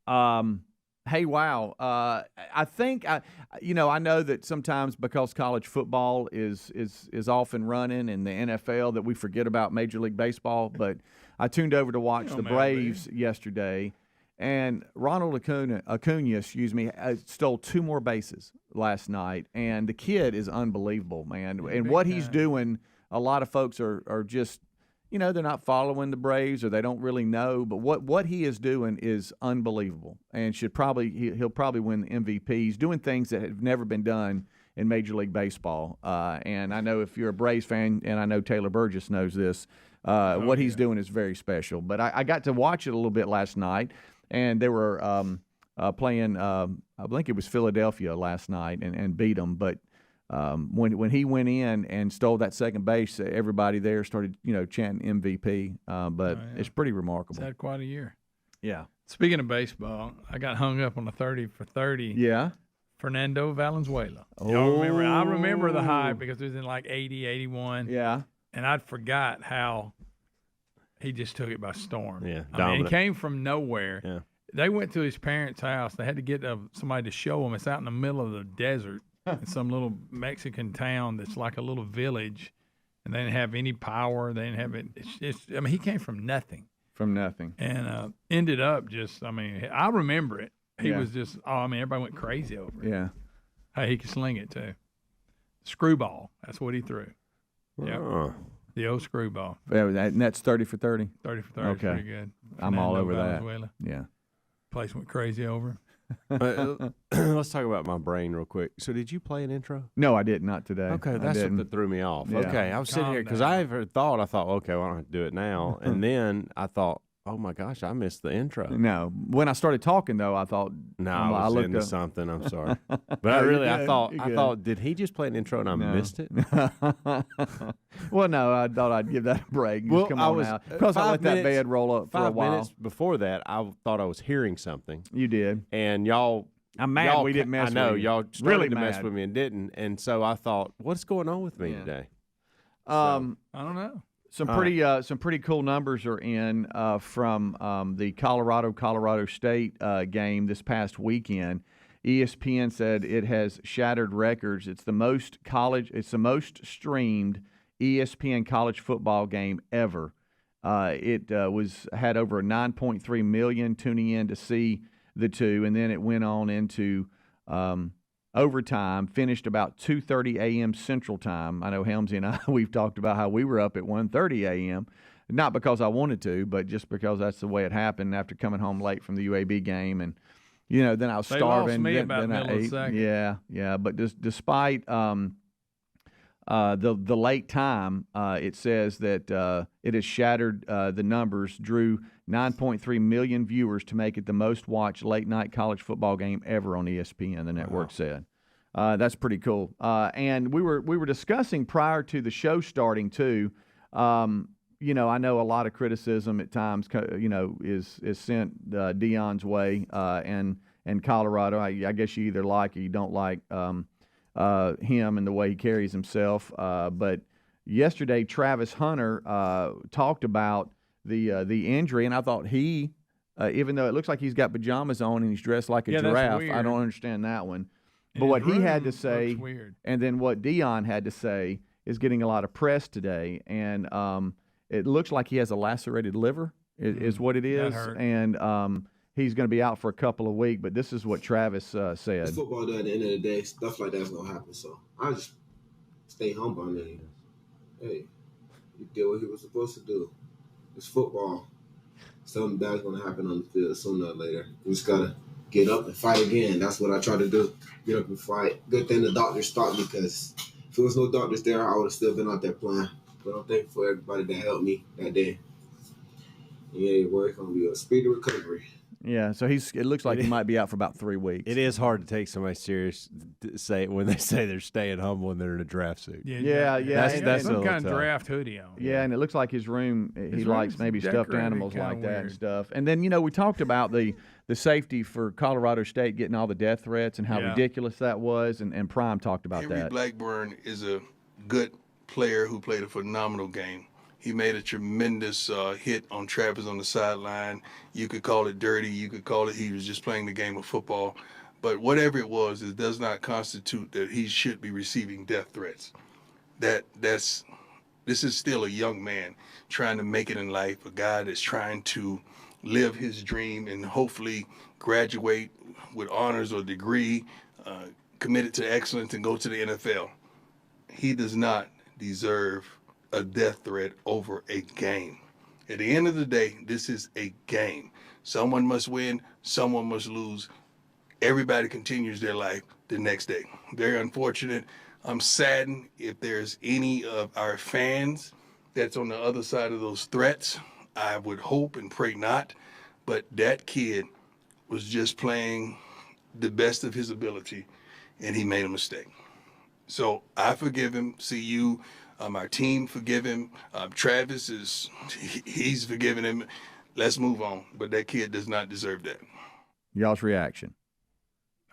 Hey, wow. I think I know that sometimes because college football is off and running and the NFL that we forget about Major League Baseball. But I tuned over to watch the Braves yesterday, and Ronald Acuna, stole 2 more bases last night, and the kid is unbelievable, man. And what he's doing, a lot of folks are just. They're not following the Braves or they don't really know, but what he is doing is unbelievable and he'll probably win the MVP. He's doing things that have never been done in Major League Baseball. And I know if you're a Braves fan, and I know Taylor Burgess knows this, what he's doing is very special. But I got to watch it a little bit last night, and they were playing, I think it was Philadelphia last night, and beat them. But when he went in and stole that second base, everybody there started, chanting MVP. But it's pretty remarkable. It's had quite a year. Yeah. Speaking of baseball, I got hung up on the 30 for 30. Yeah. Fernando Valenzuela. Y'all remember? I remember the hype because it was in like 80, 81. Yeah. And I'd forgot how he just took it by storm. Yeah. I mean, he came from nowhere. Yeah. They went to his parents' house. They had to get somebody to show them. It's out in the middle of the desert. In some little Mexican town that's like a little village, and they didn't have any power. They didn't have it. He came from nothing. From nothing. And ended up just, I remember it. He was just, everybody went crazy over it. Yeah. Hey, he could sling it too. Screwball. That's what he threw. Yeah. The old screwball. Yeah, and that's 30 for 30? 30 for 30 is pretty good. I'm all over Venezuela. that. Yeah. Place went crazy over. Let's talk about my brain real quick. So did you play an intro? No, I did not today. Okay, that's what that threw me off. Yeah. Okay, I was sitting here because I thought, okay, well, I don't have to do it now. And then I thought, oh my gosh, I missed the intro. No, when I started talking though, I thought I was into something. I'm sorry, but I thought, did he just play an intro and I missed it? Well, no, I thought I'd give that a break. Well, come on now, because I let that bed roll up for a while. 5 minutes before that, I thought I was hearing something. You did, and y'all. I'm mad we didn't mess with you. I know, y'all started really to mess with me and didn't, and so I thought, what's going on with me today? I don't know. Some pretty cool numbers are in from the Colorado State game this past weekend. ESPN said it has shattered records. It's the most streamed ESPN college football game ever. It had over a 9.3 million tuning in to see the two, and then it went on into overtime, finished about 2:30 a.m. Central Time. I know Helmsy and I, we've talked about how we were up at 1:30 a.m., not because I wanted to, but just because that's the way it happened after coming home late from the UAB game. And, then I was starving. Lost me then, about then a millisecond. Yeah. But despite the late time, it says that it has shattered the numbers, drew 9.3 million viewers to make it the most watched late-night college football game ever on ESPN, the network said. That's pretty cool. And we were discussing prior to the show starting, too. I know a lot of criticism at times, is sent Deion's way and Colorado. I guess you either like or you don't like him and the way he carries himself. But yesterday, Travis Hunter talked about the injury, and I thought even though it looks like he's got pajamas on and he's dressed like a giraffe, I don't understand that one. But what he had to say, and then what Deion had to say, is getting a lot of press today. And it looks like he has a lacerated liver, is what it is. And he's going to be out for a couple of weeks. But this is what Travis said. It's football, though, at the end of the day, stuff like that's going to happen. So I just stay humble. Hey, he did what he was supposed to do. It's football. Something bad's going to happen on the field sooner or later. We just got to get up and fight again. That's what I try to do. Get up and fight. Good thing the doctors stopped me, because if there was no doctors there, I would have still been out there playing. But I'm thankful for everybody that helped me that day. Yeah, boy, it's going to be a speedy recovery. Yeah, so it looks like he might be out for about 3 weeks. It is hard to take somebody serious when they say they're staying humble and they're in a draft suit. Yeah. That's some kind of draft hoodie on. Yeah, and it looks like his room, he likes maybe stuffed animals like that and stuff. And then, we talked about the safety for Colorado State getting all the death threats and how ridiculous that was, and Prime talked about Henry that. Blackburn is a good player who played a phenomenal game. He made a tremendous hit on Travis on the sideline. You could call it dirty. You could call it he was just playing the game of football. But whatever it was, it does not constitute that he should be receiving death threats. This is still a young man trying to make it in life, a guy that's trying to live his dream and hopefully graduate with honors or degree, committed to excellence and go to the NFL. He does not deserve a death threat over a game. At the end of the day, this is a game. Someone must win, someone must lose. Everybody continues their life the next day. Very unfortunate. I'm saddened if there's any of our fans that's on the other side of those threats. I would hope and pray not, but that kid was just playing the best of his ability, and he made a mistake. So I forgive him. CU, our team forgive him. Travis he's forgiven him. Let's move on. But that kid does not deserve that. Y'all's reaction?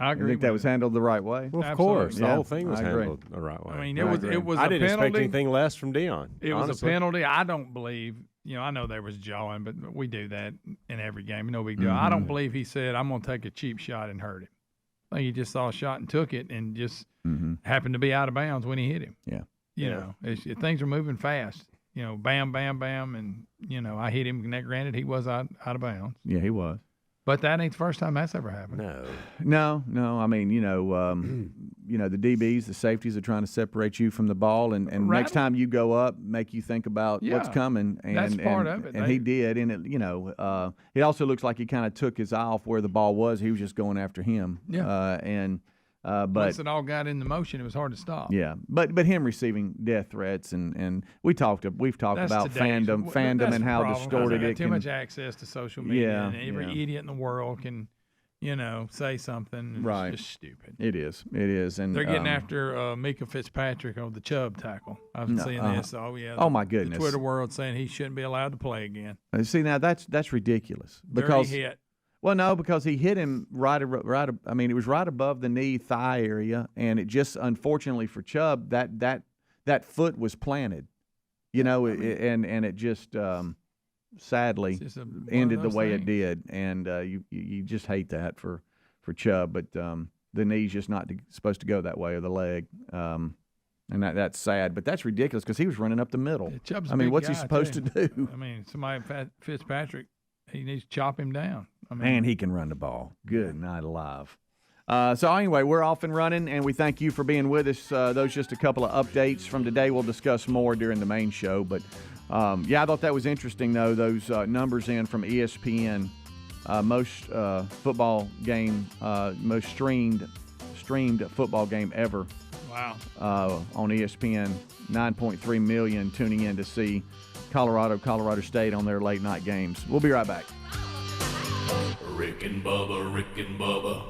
I agree. You think that was handled the right way? Well, of Absolutely. course, the Yeah, whole thing was I agree. handled the right way. I mean, it was I a didn't expect penalty. anything less from Deion. It was honestly. a penalty. I don't believe, I know there was jawing, but we do that in every game. No big deal. I don't believe he said, I'm going to take a cheap shot and hurt him. I think he just saw a shot and took it and just happened to be out of bounds when he hit him. Yeah. You know, things are moving fast. Bam, bam, bam. And, I hit him. Granted, he was out of bounds. Yeah, he was. But that ain't the first time that's ever happened. No. I mean, the DBs, the safeties are trying to separate you from the ball, and next time you go up, make you think about what's coming. And that's part of it. And he did, and it also looks like he kind of took his eye off where the ball was. He was just going after him. Yeah. But once it all got into motion, it was hard to stop. Yeah, but him receiving death threats and we've talked about fandom and how distorted it too can. much access to social media, and every yeah. idiot in the world can, say something. And Right. It's just stupid. It is, and They're getting after Mika Fitzpatrick on the Chubb tackle. I've seeing this. Oh my goodness. The Twitter world saying he shouldn't be allowed to play again. See, now that's ridiculous because Dirty hit. Well, no, because he hit him right. I mean, it was right above the knee, thigh area, and it just, unfortunately for Chubb, that foot was planted, and it just sadly ended the way it did, and you just hate that for Chubb, but the knee's just not supposed to go that way, or the leg, and that's sad, but that's ridiculous because he was running up the middle. Chubb's I mean, big what's he guy, supposed too. to do? I mean, somebody Fitzpatrick, he needs to chop him down. And he can run the ball. Good night alive. So anyway, we're off and running, and we thank you for being with us. Those just a couple of updates from today. We'll discuss more during the main show. But, I thought that was interesting, though, those numbers in from ESPN. Most football game, most streamed football game ever. Wow. On ESPN, 9.3 million tuning in to see Colorado State on their late night games. We'll be right back. Rick and Bubba.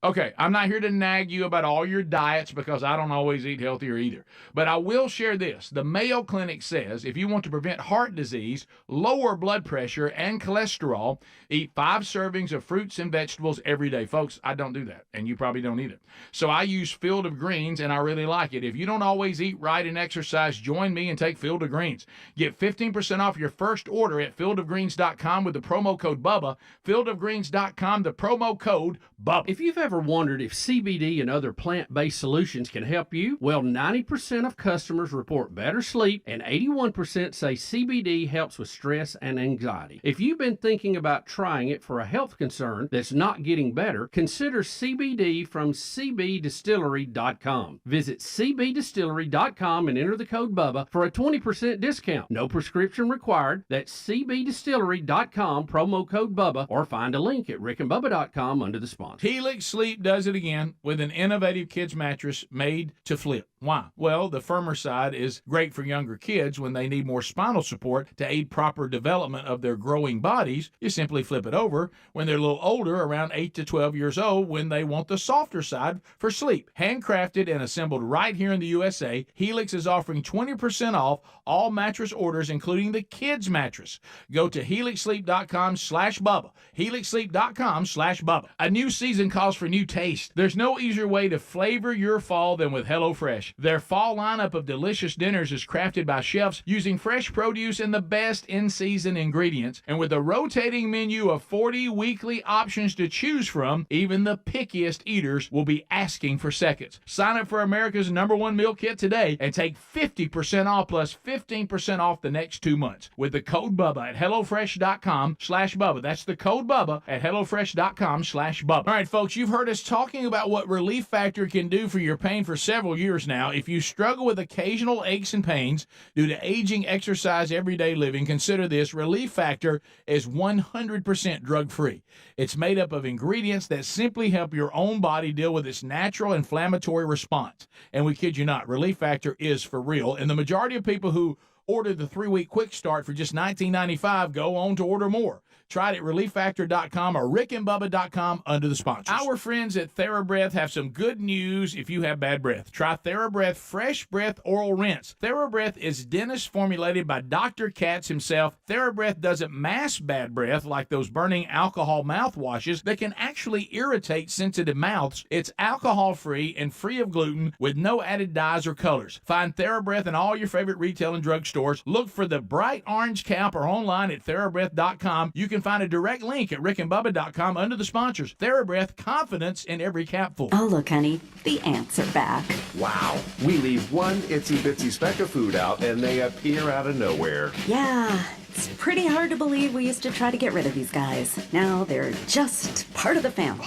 Okay, I'm not here to nag you about all your diets because I don't always eat healthier either. But I will share this. The Mayo Clinic says if you want to prevent heart disease, lower blood pressure, and cholesterol, eat 5 servings of fruits and vegetables every day. Folks, I don't do that, and you probably don't either. So I use Field of Greens, and I really like it. If you don't always eat right and exercise, join me and take Field of Greens. Get 15% off your first order at fieldofgreens.com with the promo code BUBBA. Fieldofgreens.com, the promo code BUBBA. If you've ever wondered if CBD and other plant-based solutions can help you, well, 90% of customers report better sleep and 81% say CBD helps with stress and anxiety. If you've been thinking about trying it for a health concern that's not getting better, consider CBD from cbdistillery.com. Visit cbdistillery.com and enter the code BUBBA for a 20% discount. No prescription required. That's cbdistillery.com, promo code BUBBA, or find a link at rickandbubba.com under the sponsor. Helix Sleep does it again with an innovative kids mattress made to flip. Why? Well, the firmer side is great for younger kids when they need more spinal support to aid proper development of their growing bodies. You simply flip it over when they're a little older, around 8 to 12 years old, when they want the softer side for sleep. Handcrafted and assembled right here in the USA, Helix is offering 20% off all mattress orders, including the kids mattress. Go to helixsleep.com/Bubba. helixsleep.com/Bubba. A new season calls for for new taste. There's no easier way to flavor your fall than with HelloFresh. Their fall lineup of delicious dinners is crafted by chefs using fresh produce and the best in-season ingredients. And with a rotating menu of 40 weekly options to choose from, even the pickiest eaters will be asking for seconds. Sign up for America's #1 meal kit today and take 50% off plus 15% off the next 2 months with the code Bubba at HelloFresh.com/Bubba. That's the code Bubba at HelloFresh.com/Bubba. All right, folks, you've heard us talking about what Relief Factor can do for your pain for several years now. If you struggle with occasional aches and pains due to aging, exercise, everyday living, consider this. Relief Factor is 100% drug-free. It's made up of ingredients that simply help your own body deal with its natural inflammatory response. And we kid you not, Relief Factor is for real. And the majority of people who order the 3-week quick start for just $19.95 go on to order more. Try it at ReliefFactor.com or RickandBubba.com under the sponsors. Our friends at TheraBreath have some good news if you have bad breath. Try TheraBreath Fresh Breath Oral Rinse. TheraBreath is dentist formulated by Dr. Katz himself. TheraBreath doesn't mask bad breath like those burning alcohol mouthwashes that can actually irritate sensitive mouths. It's alcohol-free and free of gluten with no added dyes or colors. Find TheraBreath in all your favorite retail and drug stores. Look for the bright orange cap or online at TheraBreath.com. You can find a direct link at rickandbubba.com under the sponsors. TheraBreath, confidence in every capful. Oh, look, honey, the ants are back. Wow. We leave one itsy-bitsy speck of food out, and they appear out of nowhere. Yeah, it's pretty hard to believe we used to try to get rid of these guys. Now they're just part of the family.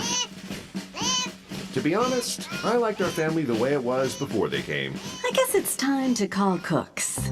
To be honest, I liked our family the way it was before they came. I guess it's time to call Cooks.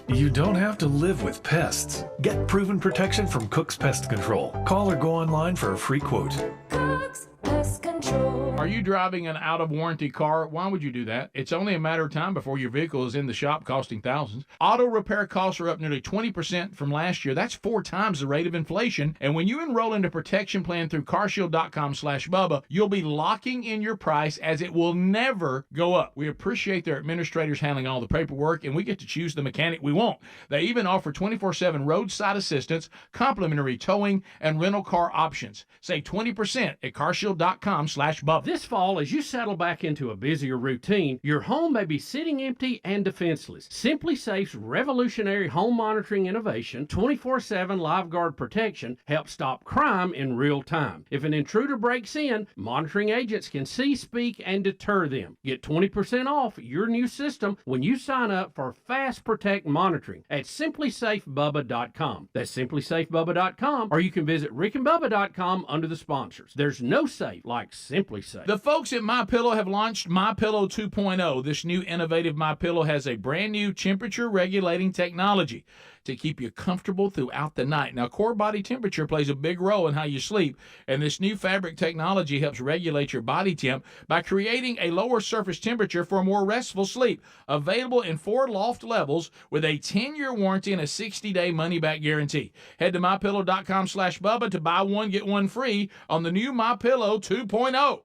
You don't have to live with pests. Get proven protection from Cook's Pest Control. Call or go online for a free quote. Cook's Pest Control. Are you driving an out-of-warranty car? Why would you do that? It's only a matter of time before your vehicle is in the shop costing thousands. Auto repair costs are up nearly 20% from last year. That's 4 times the rate of inflation. And when you enroll in a protection plan through carshield.com/Bubba, you'll be locking in your price as it will never go up. We appreciate their administrators handling all the paperwork, and we get to choose the mechanic we want. They even offer 24/7 roadside assistance, complimentary towing, and rental car options. Save 20% at carshield.com/Bubba. This fall, as you settle back into a busier routine, your home may be sitting empty and defenseless. Simply Safe's revolutionary home monitoring innovation, 24/7 live guard protection, helps stop crime in real time. If an intruder breaks in, monitoring agents can see, speak, and deter them. Get 20% off your new system when you sign up for Fast Protect monitoring at simplysafebubba.com. That's simplysafebubba.com, or you can visit rickandbubba.com under the sponsors. There's no safe like Simply Safe. The folks at MyPillow have launched MyPillow 2.0. This new innovative MyPillow has a brand new temperature regulating technology to keep you comfortable throughout the night. Now, core body temperature plays a big role in how you sleep, and this new fabric technology helps regulate your body temp by creating a lower surface temperature for a more restful sleep. Available in 4 loft levels with a 10-year warranty and a 60-day money-back guarantee. Head to MyPillow.com/Bubba to buy one, get one free on the new MyPillow 2.0.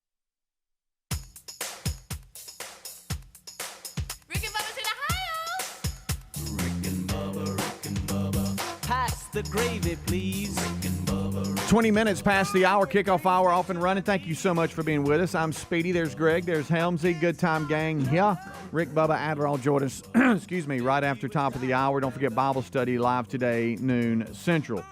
The gravy, please. 20 minutes past the hour, kickoff hour off and running. Thank you so much for being with us. I'm Speedy. There's Greg. There's Helmsy. Good time gang here. Rick, Bubba, Adderall, Jordan. Excuse me. Right after top of the hour. Don't forget Bible study live today, noon Central.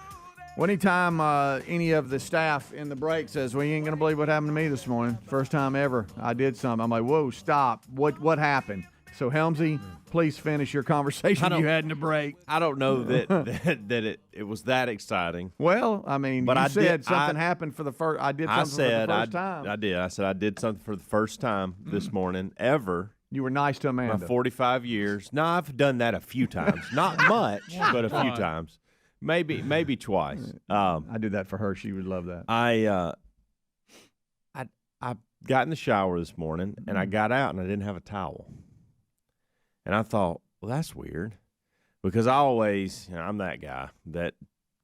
Well, anytime any of the staff in the break says, well, you ain't going to believe what happened to me this morning. First time ever I did something. I'm like, whoa, stop. What happened? So, Helmsy, please finish your conversation you had in the break. I don't know that it was that exciting. Well, I mean, but you said something happened for the first. I did something for the first time. I did. I said I did something for the first time this morning ever. You were nice to Amanda. My 45 years. No, I've done that a few times. Not much, but a few times. Maybe twice. I did that for her. She would love that. I got in the shower this morning and I got out and I didn't have a towel. And I thought, well, that's weird, because I always, I'm that guy that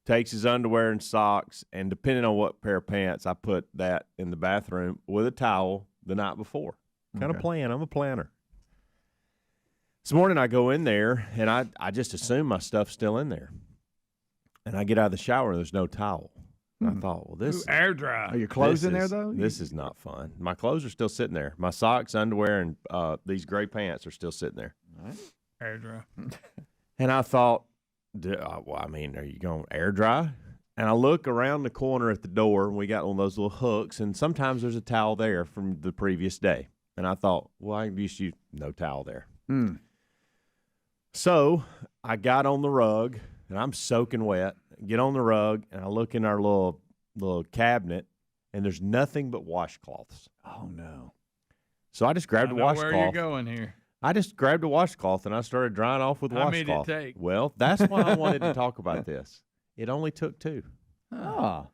takes his underwear and socks, and depending on what pair of pants, I put that in the bathroom with a towel the night before. Kind of plan. I'm a planner. This morning I go in there, and I just assume my stuff's still in there. And I get out of the shower, and there's no towel. And I thought, well, this air dry. Are your clothes in there though? This is not fun. My clothes are still sitting there. My socks, underwear, and these gray pants are still sitting there. All right. Air dry. And I thought, well, I mean, are you going to air dry? And I look around the corner at the door, and we got one of those little hooks, and sometimes there's a towel there from the previous day. And I thought, well, I can just use no towel there. So I got on the rug, and I'm soaking wet. Get on the rug, and I look in our little cabinet, and there's nothing but washcloths. Oh, no. So I just grabbed a washcloth. Where you're going here? I just grabbed a washcloth, and I started drying off with washcloth. How many did it take? Well, that's why I wanted to talk about this. It only took 2. Oh.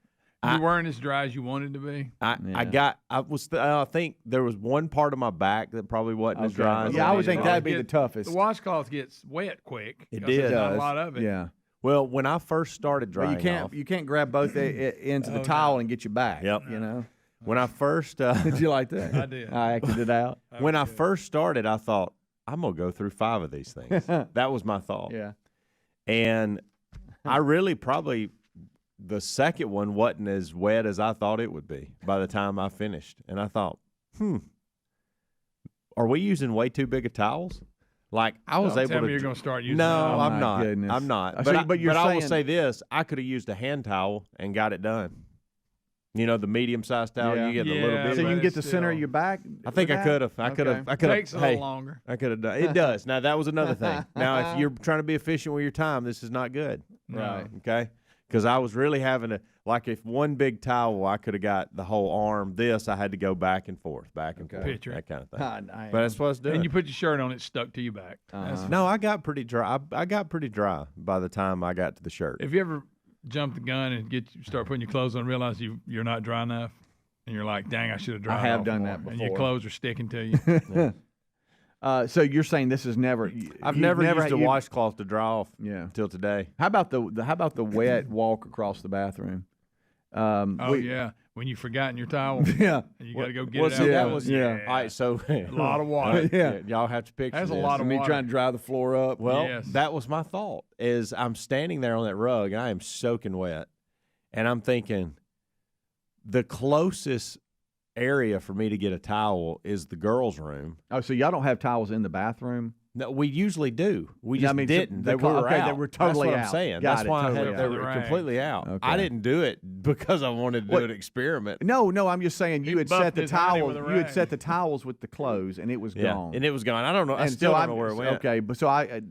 You weren't as dry as you wanted to be? I think there was one part of my back that probably wasn't as dry as I would think that'd be the toughest. The washcloth gets wet quick. It There's did. not a lot of it. Yeah. Well, when I first started drying off. You can't grab both ends of the towel and get your back. Yep. You know? When I first. Did you like that? I did. I acted it out. When I first started, I thought, I'm going to go through 5 of these things. That was my thought. Yeah. And I really probably, the second one wasn't as wet as I thought it would be by the time I finished. And I thought, are we using way too big of towels? Like, I was able to. You're going to start using No, that. I'm not. Goodness. I'm not. So, But, you're I will saying- say this. I could have used a hand towel and got it done. You know, the medium-sized towel. Yeah. You get the little bit. So you can get the still- center of your back? I think I could have. I could have. I could have. Takes a little longer. I could have done. It does. Now that was another thing. Now, if you're trying to be efficient with your time, this is not good. Right. Okay. Because I was really having to, like, if one big towel, I could have got the whole arm. This, I had to go back and forth, Picture it. that kind of thing. I But that's what I was doing. And you put your shirt on, it stuck to your back. That's- No, I got pretty dry. I got pretty dry by the time I got to the shirt. If you ever jump the gun and start putting your clothes on and realize you're not dry enough, and you're like, dang, I should have dried have off done more, that and your before. clothes are sticking to you. So you're saying this is never? I've never used a washcloth to dry off. Yeah. Until today. How about the wet walk across the bathroom? Yeah, when you forgotten your towel, Yeah. and you got to go get Well, it see, out. that was Yeah. All right, so a lot of water. Yeah. y'all have to picture That's a this. lot of Me water. trying to dry the floor up. Well, Yes. that was my thought. Is I'm standing there on that rug and I am soaking wet, and I'm thinking, the closest area for me to get a towel is the girls' room. Oh, so y'all don't have towels in the bathroom? No, we usually do. We Yeah, just I mean, didn't. the They were okay, out. they were totally That's what out. I'm saying. Got That's it, why totally they out. were Right. completely out. Okay. I didn't do it because I wanted to do an experiment. No, I'm just saying you had buffed set the his honey towels. with a You had rag. set the towels with the clothes, and it was Yeah, gone. and it was gone. I don't know. I And still so don't know where it went. Okay, but so I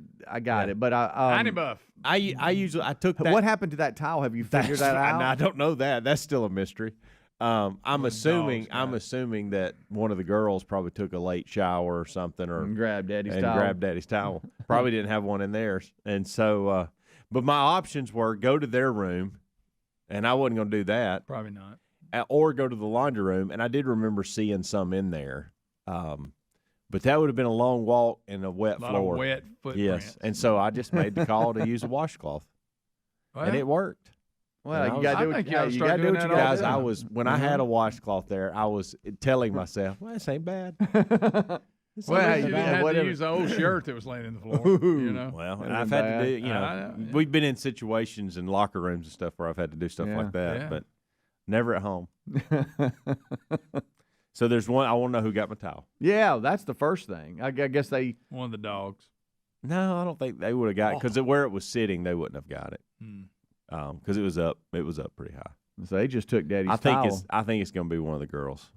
got it. But Honey buff. I usually I took that. what happened to that towel? Have you figured that out? I don't know that. That's still a mystery. I'm assuming dogs, that one of the girls probably took a late shower or something, or And grab Daddy's and towel. grabbed Daddy's towel. Probably didn't have one in theirs, and so. But my options were go to their room, and I wasn't going to do that, Probably not. or go to the laundry room. And I did remember seeing some in there, but that would have been a long walk and a wet A lot floor. of wet footprints. Yes, and so I just made the call to use a washcloth, Well, and it worked. Well, And I you got to I do what think you you ought got to to start do. doing What you that all got Guys, to I do. was when I had a washcloth there, I was telling myself, "Well, this ain't bad." This Well, ain't you bad. didn't have whatever. to use the old shirt that was laying in the floor. You know. Well, That I've ain't had to do, bad. we've been in situations in locker rooms and stuff where I've had to do stuff Yeah. like that, Yeah. but never at home. So there's one. I want to know who got my towel. Yeah, that's the first thing. I guess they. One of the dogs. No, I don't think they would have got it because where it was sitting, they wouldn't have got it. Hmm. Because it was up pretty high. So they just took Daddy's I think towel. it's going to be one of the girls.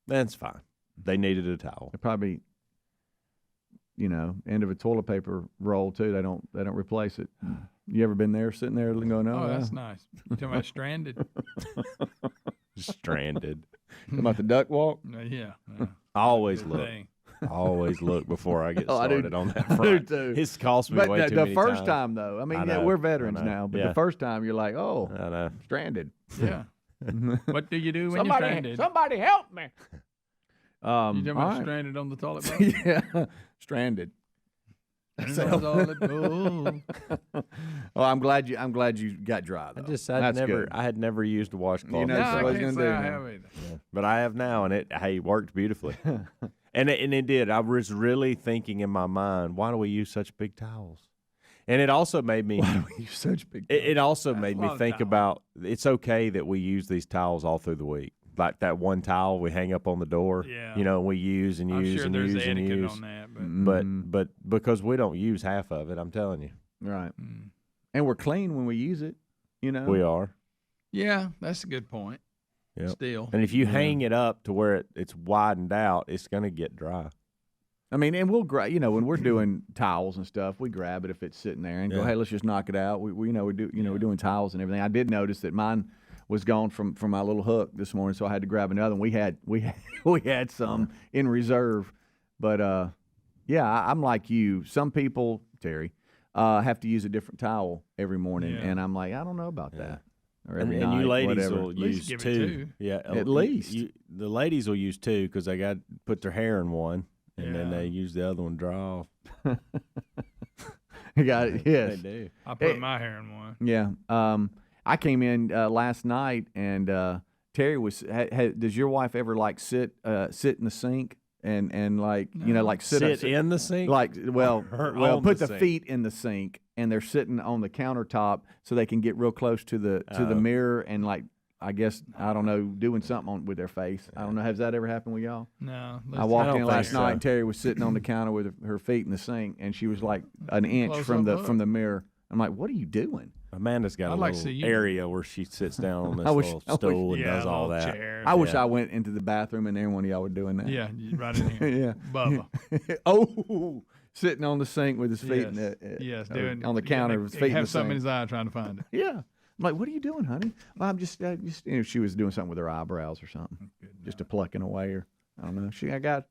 That's fine. They needed a towel. They probably, end of a toilet paper roll too. They don't replace it. You ever been there, sitting there, and going, Oh, that's nice. You talking about stranded? Stranded. Talking about the duck walk? Yeah. I always Good look. thing. I always look before I get Oh, I do- started on that I do front. too. It's cost me But way too many the first times. time, though, I mean, I yeah, know, we're I veterans know. now, but Yeah. the first time you're like, oh, I know. stranded. Yeah. What do you do when you're stranded? Somebody help me. You talking about all right. stranded on the toilet bowl? Yeah, stranded. That's all it goes. Well, I'm glad you got dry though. I That's good. I had never used a washcloth. You know, No, so I I was can't gonna say do I now. have either. But I have now, and it worked beautifully. and it did. I was really thinking in my mind, why do we use such big towels? And it also made me. Why do we use such big? It also made a me lot of think towels. about it's okay that we use these towels all through the week. Like that one towel we hang up on the door, Yeah. you know, we use and I'm use sure and there's use and etiquette use. on that, But because we don't use half of it, I'm telling you, Right. And we're clean when we use it, you know. we are. yeah, that's a good point. Yep. Still, And if you hang it up to where it's widened out, it's going to get dry. I mean, and we'll grab, you know, when we're doing towels and stuff, we grab it if it's sitting there and go, Yeah. hey, let's just knock it out. We you know, we do, you know, we're doing towels and everything. I did notice that mine was gone from my little hook this morning, so I had to grab another one. We had some in reserve, but yeah, I'm like you. Some people, Terry, have to use a different towel every morning, and I'm like, I don't know about that. Or every And night, you ladies whatever. will At least use give it two. two. Yeah, At least. the ladies will use two because they got to put their hair in one, and then Yeah. they use the other one dry off. You got it. Yes. They do. I put my hair in one. Yeah. I came in last night and Terry was. Does your wife ever like sit in the sink and like you know like Sit in the sink? like well Or on put the the sink? feet in the sink and they're sitting on the countertop so they can get real close to the mirror and like I guess I don't know doing something with their face. I don't know. Has that ever happened with y'all? No, I walked don't in think last so. night and Terry was sitting on the counter with her feet in the sink and she was like an inch Close from up the mirror. I'm like, what are you doing? Amanda's got I'd a like to little see you- area where she sits down on this I wish- little I wish- stool and Yeah, does all little that. chairs. I wish Yeah. I went into the bathroom and every one of y'all were doing that. Yeah, right in here. Yeah. Bubba. Oh, sitting on the sink with his feet Yes, in yes, or doing on the counter with his feet in have the something in sink. his eye trying to find it. Yeah. I'm like, what are you doing, honey? Well, I'm just you know, she was doing something with her eyebrows or something, just a plucking away or I don't know. I got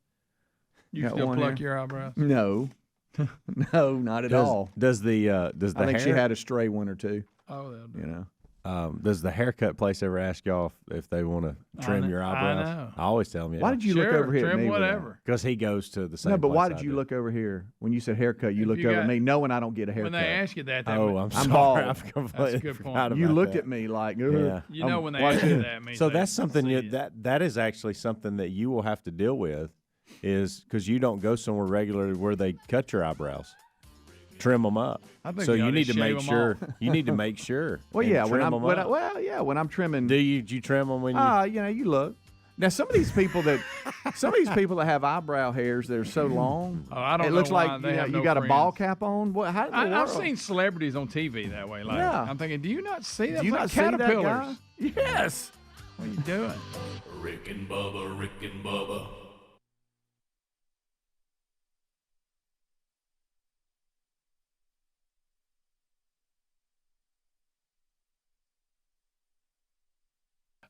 You got still one pluck here. your eyebrows? No, no, not at all. Does the I think hair, she had a stray one or two. Oh, that'll do. You know. does the haircut place ever ask y'all if they want to trim your eyebrows? I know. I always tell them, yeah. Why did you look Sure, over here at trim me? with that? whatever. Because he goes to the same. No, but why place did I you do. look over here when you said haircut? You If looked you over at got- me, knowing I don't get a haircut. When they ask you that, Oh, I'm I'm sorry. bald. I've completely good point. forgot You about looked that. at me like, Yeah. You know when they ask you that, it means So they that's something see you, it. that is actually something that you will have to deal with, is because you don't go somewhere regularly where they cut your eyebrows, trim them up. I think So you ought you to need to shave make 'em sure. off. You need to make sure. well, and yeah, when trim I'm 'em when up. when I'm trimming. Do you trim them when you? You know, you look. Now, some of these people that have eyebrow hairs that are so long, Oh, I don't it know looks why like they you know, have you no got a ball friends. cap on. What? How in the I've world? seen celebrities on TV that way. Like, Yeah. I'm thinking, do you not see that? Do you It's not like see that caterpillars. guy? Yes. What are you doing? Rick and Bubba, Rick and Bubba.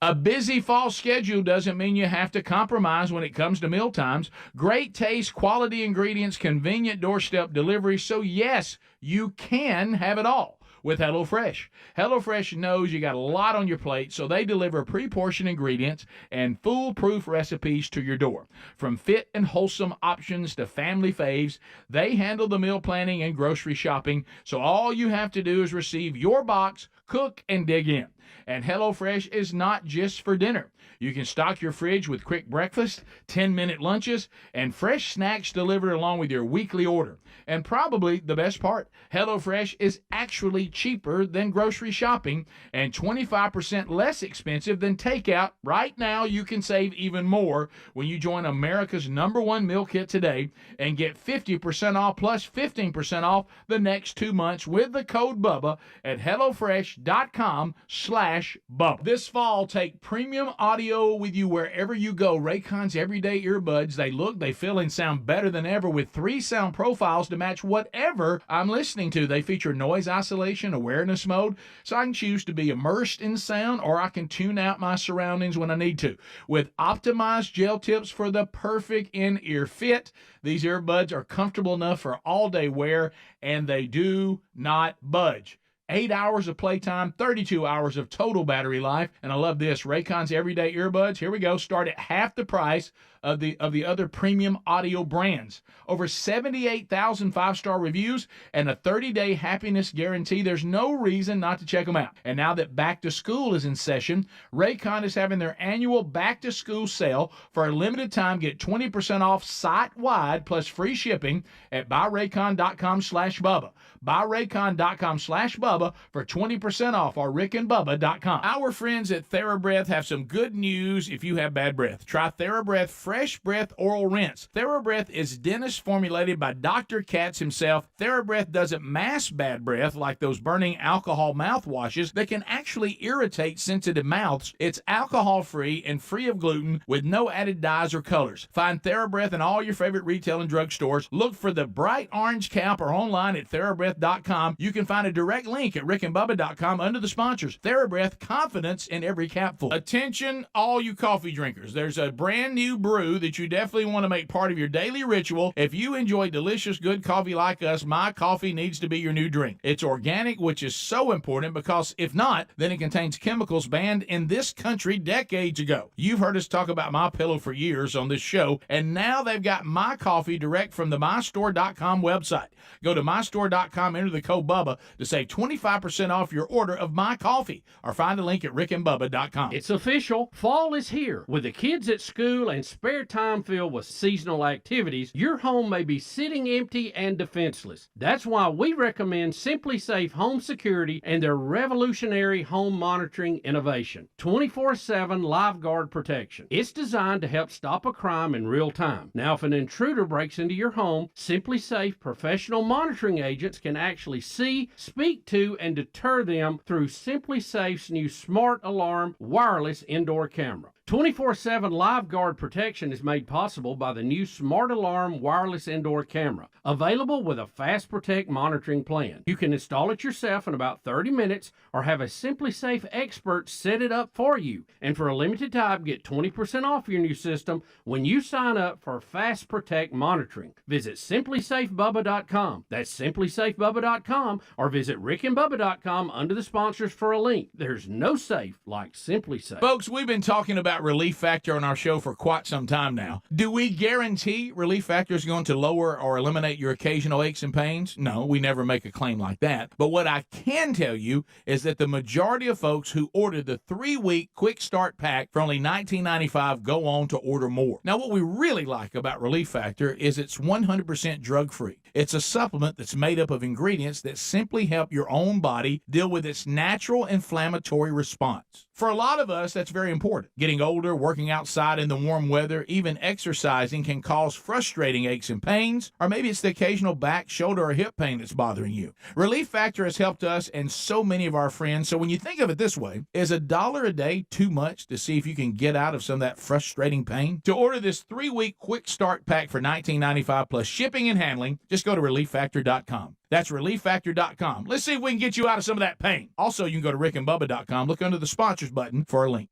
A busy fall schedule doesn't mean you have to compromise when it comes to meal times. Great taste, quality ingredients, convenient doorstep delivery. So yes, you can have it all with HelloFresh. HelloFresh knows you got a lot on your plate, so they deliver pre-portioned ingredients and foolproof recipes to your door. From fit and wholesome options to family faves, they handle the meal planning and grocery shopping, so all you have to do is receive your box, cook, and dig in. And HelloFresh is not just for dinner. You can stock your fridge with quick breakfast, 10-minute lunches, and fresh snacks delivered along with your weekly order. And probably the best part, HelloFresh is actually cheaper than grocery shopping and 25% less expensive than takeout. Right now, you can save even more when you join America's #1 meal kit today and get 50% off plus 15% off the next 2 months with the code BUBBA at HelloFresh.com/Bubba. This fall, take premium audio with you wherever you go. Raycon's everyday earbuds. They look, they feel, and sound better than ever with 3 sound profiles to match whatever I'm listening to. They feature noise isolation, awareness mode, so I can choose to be immersed in sound or I can tune out my surroundings when I need to. With optimized gel tips for the perfect in-ear fit, these earbuds are comfortable enough for all-day wear, and they do not budge. 8 hours of playtime, 32 hours of total battery life. And I love this. Raycon's everyday earbuds, here we go, start at half the price of the other premium audio brands. Over 78,000 5-star reviews and a 30-day happiness guarantee. There's no reason not to check them out. And now that back to school is in session, Raycon is having their annual back to school sale. For a limited time, get 20% off site-wide plus free shipping at buyraycon.com/Bubba. buyraycon.com/Bubba for 20% off, or rickandbubba.com. Our friends at TheraBreath have some good news if you have bad breath. Try TheraBreath Fresh Breath Oral Rinse. TheraBreath is dentist formulated by Dr. Katz himself. TheraBreath doesn't mask bad breath like those burning alcohol mouthwashes that can actually irritate sensitive mouths. It's alcohol-free and free of gluten with no added dyes or colors. Find TheraBreath in all your favorite retail and drug stores. Look for the bright orange cap or online at TheraBreath.com. You can find a direct link at rickandbubba.com under the sponsors. TheraBreath, confidence in every capful. Attention, all you coffee drinkers. There's a brand new brew that you definitely want to make part of your daily ritual. If you enjoy delicious, good coffee like us, my coffee needs to be your new drink. It's organic, which is so important because if not, then it contains chemicals banned in this country decades ago. You've heard us talk about MyPillow for years on this show, and now they've got my coffee direct from the mystore.com website. Go to mystore.com, enter the code Bubba to save 25% off your order of my coffee, or find a link at rickandbubba.com. It's official. Fall is here. With the kids at school and spare time filled with seasonal activities, your home may be sitting empty and defenseless. That's why we recommend Simply Safe Home Security and their revolutionary home monitoring innovation. 24/7 live guard protection. It's designed to help stop a crime in real time. Now, if an intruder breaks into your home, Simply Safe professional monitoring agents can actually see, speak to, and deter them through Simply Safe's new Smart Alarm wireless indoor camera. 24/7 live guard protection is made possible by the new Smart Alarm wireless indoor camera, available with a Fast Protect monitoring plan. You can install it yourself in about 30 minutes or have a Simply Safe expert set it up for you. And for a limited time, get 20% off your new system when you sign up for Fast Protect monitoring. Visit simplysafebubba.com. That's simplysafebubba.com, or visit rickandbubba.com under the sponsors for a link. There's no safe like Simply Safe. Folks, we've been talking about Relief Factor on our show for quite some time now. Do we guarantee Relief Factor is going to lower or eliminate your occasional aches and pains? No, we never make a claim like that. But what I can tell you is that the majority of folks who ordered the 3-week quick start pack for only $19.95 go on to order more. Now, what we really like about Relief Factor is it's 100% drug-free. It's a supplement that's made up of ingredients that simply help your own body deal with its natural inflammatory response. For a lot of us, that's very important. Getting older, working outside in the warm weather, even exercising can cause frustrating aches and pains, or maybe it's the occasional back, shoulder, or hip pain that's bothering you. Relief Factor has helped us and so many of our friends. So when you think of it this way, is $1 a day too much to see if you can get out of some of that frustrating pain? To order this 3-week quick start pack for $19.95 plus shipping and handling, just go to relieffactor.com. That's relieffactor.com. Let's see if we can get you out of some of that pain. Also, you can go to rickandbubba.com. Look under the sponsors button for a link.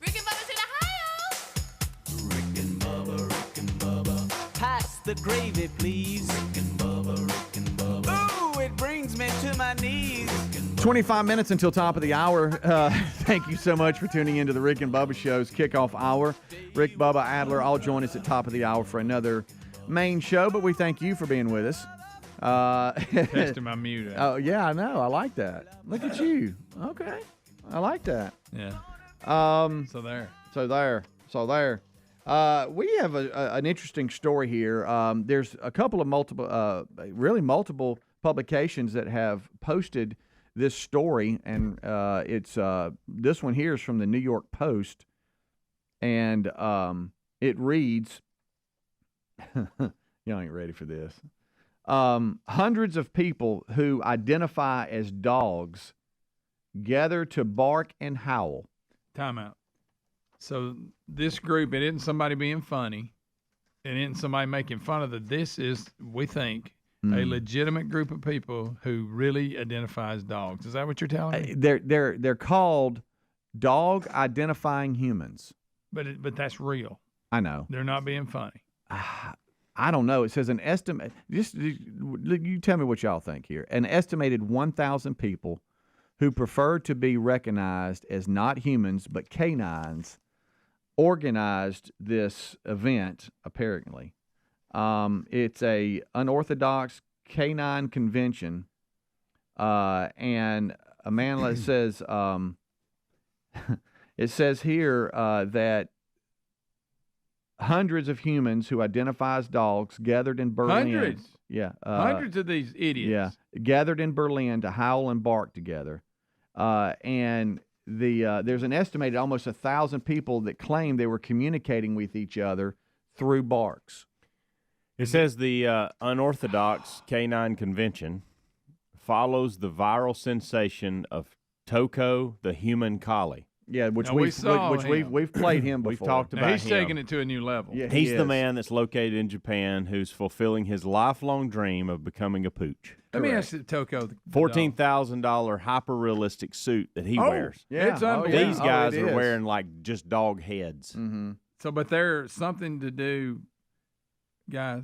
Rick and Bubba's in Ohio. Rick and Bubba. Pass the gravy, please. Rick and Bubba. Ooh, it brings me to my knees. 25 minutes until top of the hour. Thank you so much for tuning into the Rick and Bubba Show's kickoff hour. Rick, Bubba, Adler all join us at top of the hour for another main show, but we thank you for being with us. Testing my mute. Oh, yeah, I know. I like that. Look at you. Okay. I like that. Yeah. So there. We have an interesting story here. There's a couple of multiple publications that have posted this story, and it's this one here is from the New York Post, and it reads, y'all ain't ready for this. Hundreds of people who identify as dogs gather to bark and howl. Time out. So this group, it isn't somebody being funny. It isn't somebody making fun of this is, we think, a legitimate group of people who really identify as dogs. Is that what you're telling me? They're called dog identifying humans. But that's real. I know. They're not being funny. I don't know. It says an estimate. Just you tell me what y'all think here. An estimated 1,000 people who prefer to be recognized as not humans but canines organized this event. Apparently, it's a unorthodox canine convention, and Amanda says it says here that hundreds of humans who identify as dogs gathered in Berlin. Hundreds? Yeah. Hundreds of these idiots. Yeah. Gathered in Berlin to howl and bark together. And there's an estimated almost 1,000 people that claim they were communicating with each other through barks. It says the unorthodox Canine Convention follows the viral sensation of Toko the human collie. Yeah, which Now, we've played him before. We've talked about He's him. taking it to a new level. Yeah, He's the man that's located in Japan who's fulfilling his lifelong dream of becoming a pooch. Let me ask you, Toko. the $14,000 hyper-realistic suit that he wears. Yeah. It's unbelievable. These guys it are is. wearing like just dog heads. Mm-hmm. So, but there's something to do, guys.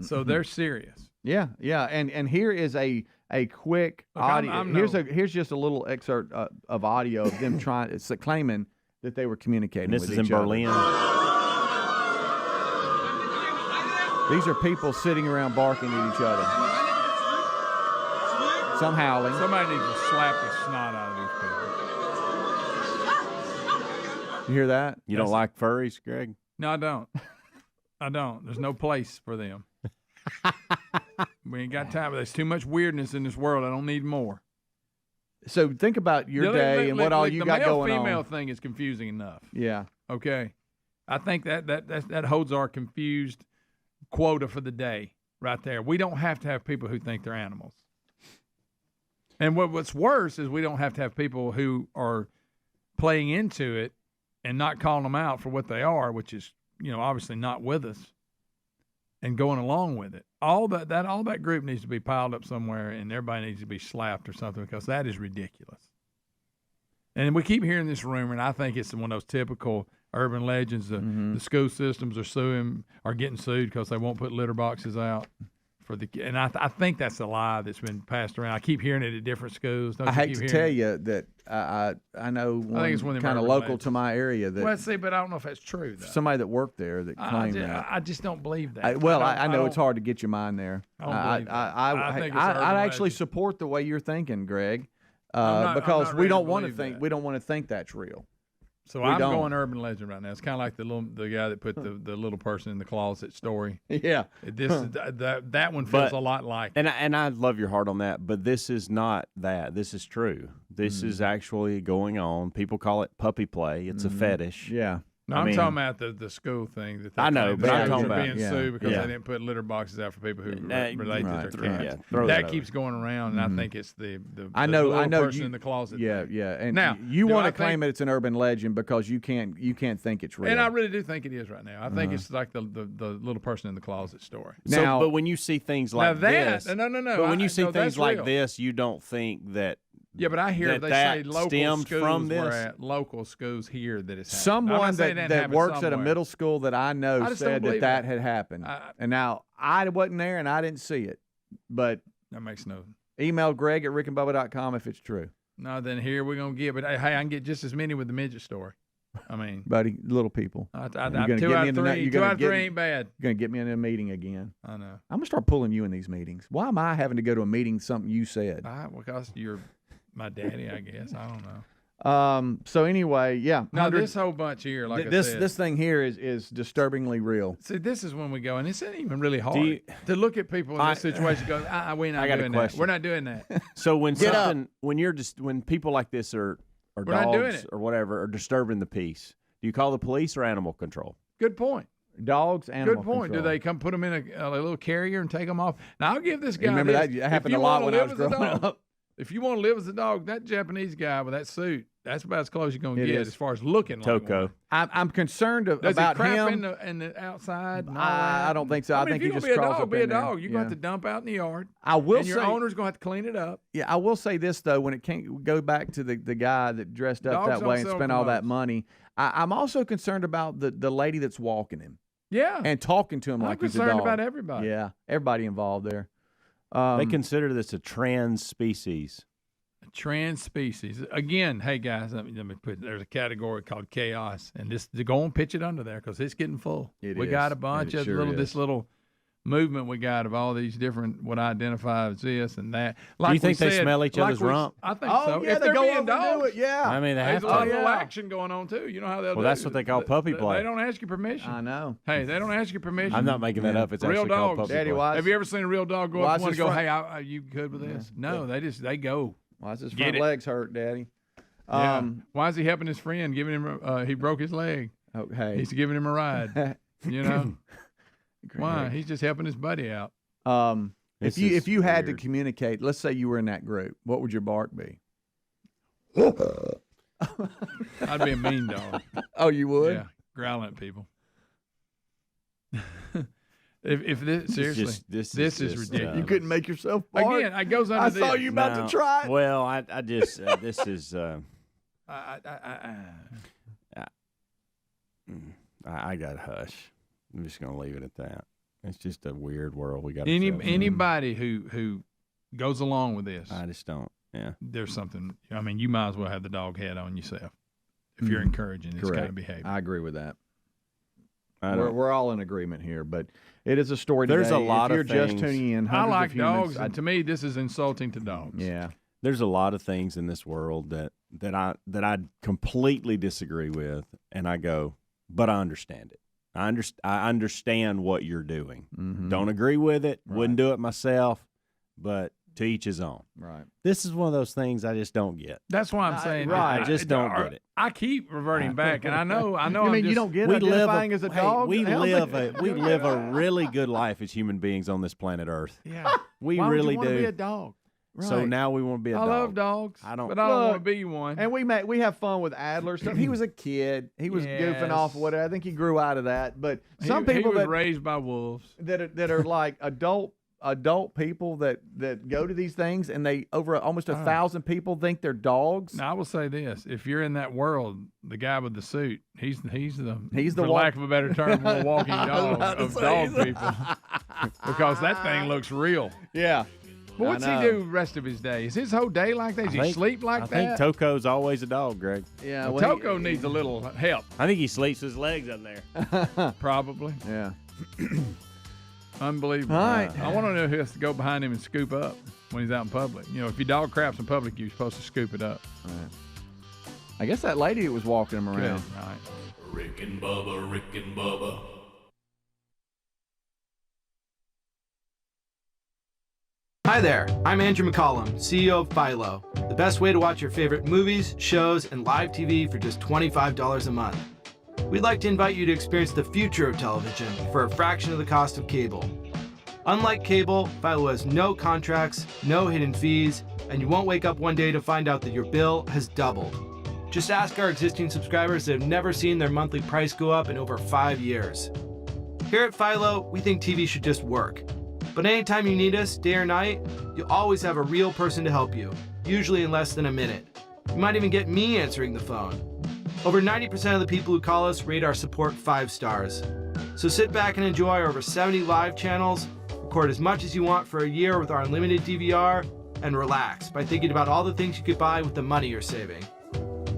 So they're serious. Yeah, and here is a quick Look, audio. Here's just a little excerpt of audio of them claiming that they were communicating. And this with is in each other. Berlin. These are people sitting around barking at each other. Some howling. Somebody needs to slap the snot out of these people. You hear that? You don't like furries, Greg? No, I don't. I don't. There's no place for them. We ain't got time. There's too much weirdness in this world. I don't need more. So think about your day and what all you got going on. The male-female on. thing is confusing enough. Yeah. Okay. I think that holds our confused quota for the day right there. We don't have to have people who think they're animals. And what's worse is we don't have to have people who are playing into it and not calling them out for what they are, which is, obviously not with us, and going along with it. All that group needs to be piled up somewhere, and everybody needs to be slapped or something, because that is ridiculous. And we keep hearing this rumor, and I think it's one of those typical urban legends. The school systems are getting sued because they won't put litter boxes out for the. And I think that's a lie that's been passed around. I keep hearing it at different schools. I hate to tell you that I know one kind of local to my area that. Well, see, but I don't know if that's true, though. Somebody that worked there that claimed that. I just don't believe that. I know it's hard to get your mind there. I actually support the way you're thinking, Greg, because we don't want to think. We don't want to think that's real. So I'm going urban legend right now. It's kind of like the guy that put the little person in the closet story. Yeah, that one feels a lot like. And I love your heart on that, but this is not that. This is true. This is actually going on. People call it puppy play. It's a fetish. Yeah. No, I'm talking about the school thing. That I know, but I'm talking being about sued because they didn't put litter boxes out for people who relate to their cats. Yeah, that keeps going around, and I think it's the little person in the closet. Yeah, thing. yeah. And now, you want to claim it's an urban legend because you can't think it's real. And I really do think it is right now. I think it's like the little person in the closet story. Now, but when you see things like this, no. But when you see things like this, you don't think that. Yeah, but I hear they say local schools from this. were at local schools here that it's someone that works at a middle school that I know said that had happened. And now I wasn't there and I didn't see it, but that makes no. Email Greg at rickandbubba.com if it's true. No, then here we're gonna get. But hey, I can get just as many with the midget story. I mean, buddy, little people. Two out of three ain't bad. You're gonna get me in a meeting again. I know. I'm gonna start pulling you in these meetings. Why am I having to go to a meeting? Something you said. Because you're my daddy, I guess. I don't know. So anyway, yeah. Now this whole bunch here, like I said, this thing here is disturbingly real. See, this is when we go, and it's not even really hard to look at people in this situation. Go, we're not doing that. We're not doing that. So when when people like this are dogs or whatever are disturbing the peace, do you call the police or animal control? Good point. Dogs, animal control. Do they come put them in a little carrier and take them off? Now I'll give this guy. Remember that happened a lot when I was growing up. If you want to live as a dog, that Japanese guy with that suit, that's about as close as you're going to get as far as looking like Toko. I'm concerned Does about he crap him. in the outside? I don't think so. I think he just crawls up in there. Be a dog. You're going to have to dump out in the yard. I will and say, your owner's going to have to clean it up. Yeah, I will say this, though, when it can't go back to the guy that dressed up that way and spent all that money, I'm also concerned about the lady that's walking him. Yeah. And talking to him like he's a dog. I'm concerned about everybody. Yeah, everybody involved there. They consider this a trans species. Trans species. Again, hey guys, let me put. There's a category called chaos, and go and pitch it under there because it's getting full. We got a bunch of this little movement we got of all these different what I identify as this and that. Do you think they smell each other's rump? I think Oh, so. yeah, if they they're go being over and do dogs, it, yeah. I mean, they have there's a lot to. of action going on too. You know how they'll Well, do. that's what they call puppy play. They don't ask you permission. I know. Hey, they don't ask you permission. I'm not making that up. It's real actually called dogs. puppy Daddy, play. why? Have you ever seen a real dog go Why up is and his go, front- "Hey, are you good with this?" No, they go. Why is his Get front it. legs hurt, Daddy? Yeah. Why is he helping his friend? Giving him he broke his leg. Oh, hey. He's giving him a ride. You know why? He's just helping his buddy out. If you had to communicate, let's say you were in that group, what would your bark be? I'd be a mean dog. Oh, you would? Yeah, growling at people. if this seriously, This is just, ridiculous. You couldn't make yourself bark. Again, it goes under. I this. saw you about to try it. Well, I just this is. I got to hush. I'm just gonna leave it at that. It's just a weird world we got. Anybody who goes along with this, I just don't. Yeah, there's something. I mean, you might as well have the dog head on yourself if you're encouraging this kind of behavior. I agree with that. We're all in agreement here, but it is a story. There's today. a lot if of you're just things. tuning in. I hundreds like of humans, dogs, and to me, this is insulting to dogs. Yeah, there's a lot of things in this world that I completely disagree with, and I go, but I understand it. I understand what you're doing. Mm-hmm. Don't agree with it. Right. Wouldn't do it myself, but to each his own. Right. This is one of those things I just don't get. That's why I'm saying. Right. I just don't get it. I keep reverting back, and I know. You mean you don't get identifying as a dog? We live a really good life as human beings on this planet Earth. Yeah. We Why really would you do. want to be a dog? Right. So now we want to be a dog. I love dogs. I don't. But I don't Look, want to be one. And we have fun with Adler stuff. He was a kid. He was goofing off or whatever. I think he grew out of that. But some people he was that raised by wolves that are like adult people that go to these things, and they over almost 1,000 people think they're dogs. Now I will say this: if you're in that world, the guy with the suit, he's the for walk- lack of a better term, more walking dog of dog people, because that thing looks real. Yeah. But what's he do the rest of his day? Is his whole day like that? Does he sleep like that? I think Toko's always a dog, Greg. Yeah. Well, Toko needs a little help. I think he sleeps with his legs up there. Probably. Yeah. Unbelievable. All right. I want to know who has to go behind him and scoop up when he's out in public. You know, if your dog craps in public, you're supposed to scoop it up. Right. I guess that lady that was walking him around. Good night. Rick and Bubba, Rick and Bubba. Hi there, I'm Andrew McCollum, CEO of Philo, the best way to watch your favorite movies, shows, and live TV for just $25 a month. We'd like to invite you to experience the future of television for a fraction of the cost of cable. Unlike cable, Philo has no contracts, no hidden fees, and you won't wake up one day to find out that your bill has doubled. Just ask our existing subscribers that have never seen their monthly price go up in over 5 years. Here at Philo, we think TV should just work. But anytime you need us, day or night, you'll always have a real person to help you, usually in less than a minute. You might even get me answering the phone. Over 90% of the people who call us rate our support 5 stars. So sit back and enjoy our over 70 live channels, record as much as you want for a year with our unlimited DVR, and relax by thinking about all the things you could buy with the money you're saving.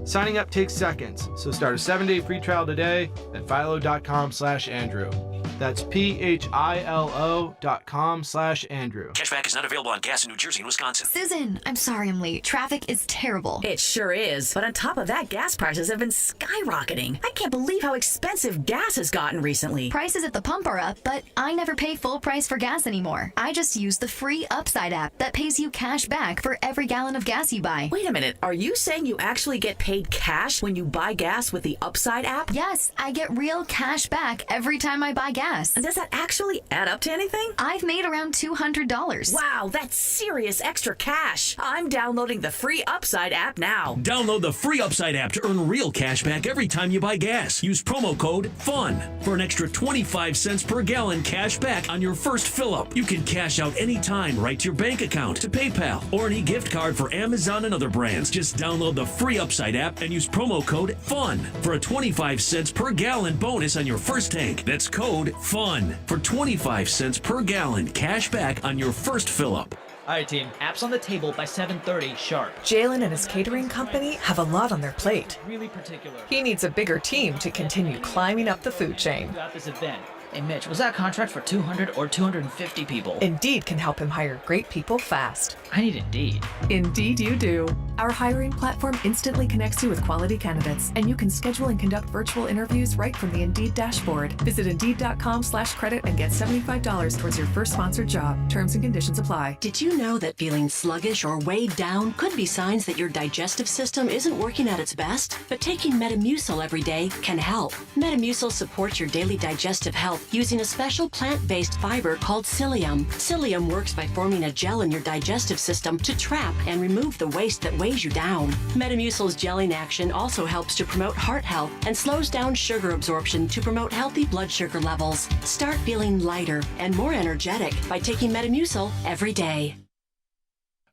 Signing up takes seconds, so start a 7-day free trial today at philo.com/Andrew. That's philo.com/Andrew. Cashback is not available on gas in New Jersey and Wisconsin. Susan, I'm sorry I'm late. Traffic is terrible. It sure is. But on top of that, gas prices have been skyrocketing. I can't believe how expensive gas has gotten recently. Prices at the pump are up, but I never pay full price for gas anymore. I just use the free Upside app that pays you cash back for every gallon of gas you buy. Wait a minute. Are you saying you actually get paid cash when you buy gas with the Upside app? Yes, I get real cash back every time I buy gas. And does that actually add up to anything? I've made around $200. Wow, that's serious extra cash. I'm downloading the free Upside app now. Download the free Upside app to earn real cash back every time you buy gas. Use promo code FUN for an extra 25 cents per gallon cash back on your first fill-up. You can cash out anytime right to your bank account, to PayPal, or any gift card for Amazon and other brands. Just download the free Upside app and use promo code FUN for a 25 cents per gallon bonus on your first tank. That's code FUN for 25 cents per gallon cash back on your first fill-up. All right, team. Apps on the table by 7:30 sharp. Jalen and his catering company have a lot on their plate. Really particular. He needs a bigger team to continue climbing up the food chain. Throughout this event, Hey, Mitch, was that contract for 200 or 250 people? Indeed can help him hire great people fast. I need Indeed. Indeed you do. Our hiring platform instantly connects you with quality candidates, and you can schedule and conduct virtual interviews right from the Indeed dashboard. Visit Indeed.com/credit and get $75 towards your first sponsored job. Terms and conditions apply. Did you know that feeling sluggish or weighed down could be signs that your digestive system isn't working at its best? But taking Metamucil every day can help. Metamucil supports your daily digestive health using a special plant-based fiber called psyllium. Psyllium works by forming a gel in your digestive system to trap and remove the waste that weighs you down. Metamucil's gelling action also helps to promote heart health and slows down sugar absorption to promote healthy blood sugar levels. Start feeling lighter and more energetic by taking Metamucil every day.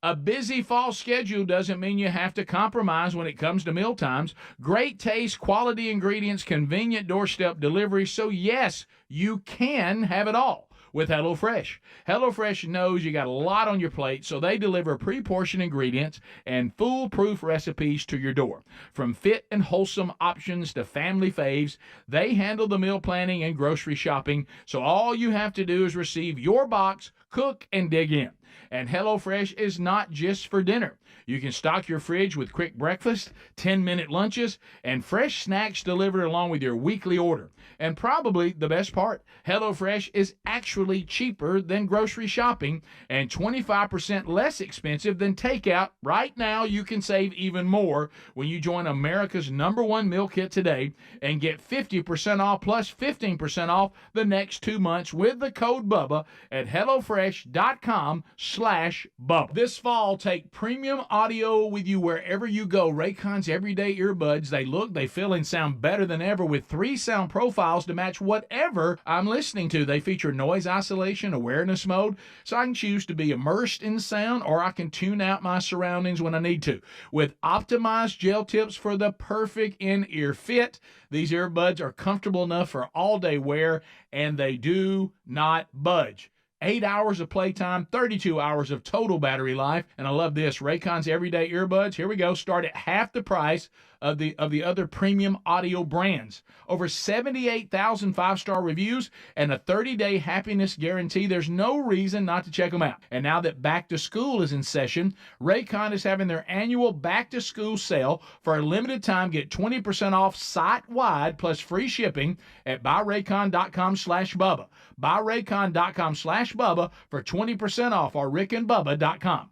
A busy fall schedule doesn't mean you have to compromise when it comes to meal times. Great taste, quality ingredients, convenient doorstep delivery. So yes, you can have it all with HelloFresh. HelloFresh knows you got a lot on your plate, so they deliver pre-portioned ingredients and foolproof recipes to your door. From fit and wholesome options to family faves, they handle the meal planning and grocery shopping, so all you have to do is receive your box, cook, and dig in. And HelloFresh is not just for dinner. You can stock your fridge with quick breakfast, 10-minute lunches, and fresh snacks delivered along with your weekly order. And probably the best part, HelloFresh is actually cheaper than grocery shopping and 25% less expensive than takeout. Right now, you can save even more when you join America's #1 meal kit today and get 50% off plus 15% off the next 2 months with the code BUBBA at HelloFresh.com/Bubba. This fall, take premium audio with you wherever you go. Raycon's everyday earbuds. They look, they feel, and sound better than ever with 3 sound profiles to match whatever I'm listening to. They feature noise isolation, awareness mode, so I can choose to be immersed in sound or I can tune out my surroundings when I need to. With optimized gel tips for the perfect in-ear fit, these earbuds are comfortable enough for all-day wear, and they do not budge. 8 hours of playtime, 32 hours of total battery life. And I love this. Raycon's everyday earbuds, here we go, start at half the price of the other premium audio brands. Over 78,000 5-star reviews and a 30-day happiness guarantee. There's no reason not to check them out. And now that back to school is in session, Raycon is having their annual back to school sale. For a limited time, get 20% off site-wide plus free shipping at buyraycon.com/Bubba. Buyraycon.com/Bubba for 20% off or rickandbubba.com.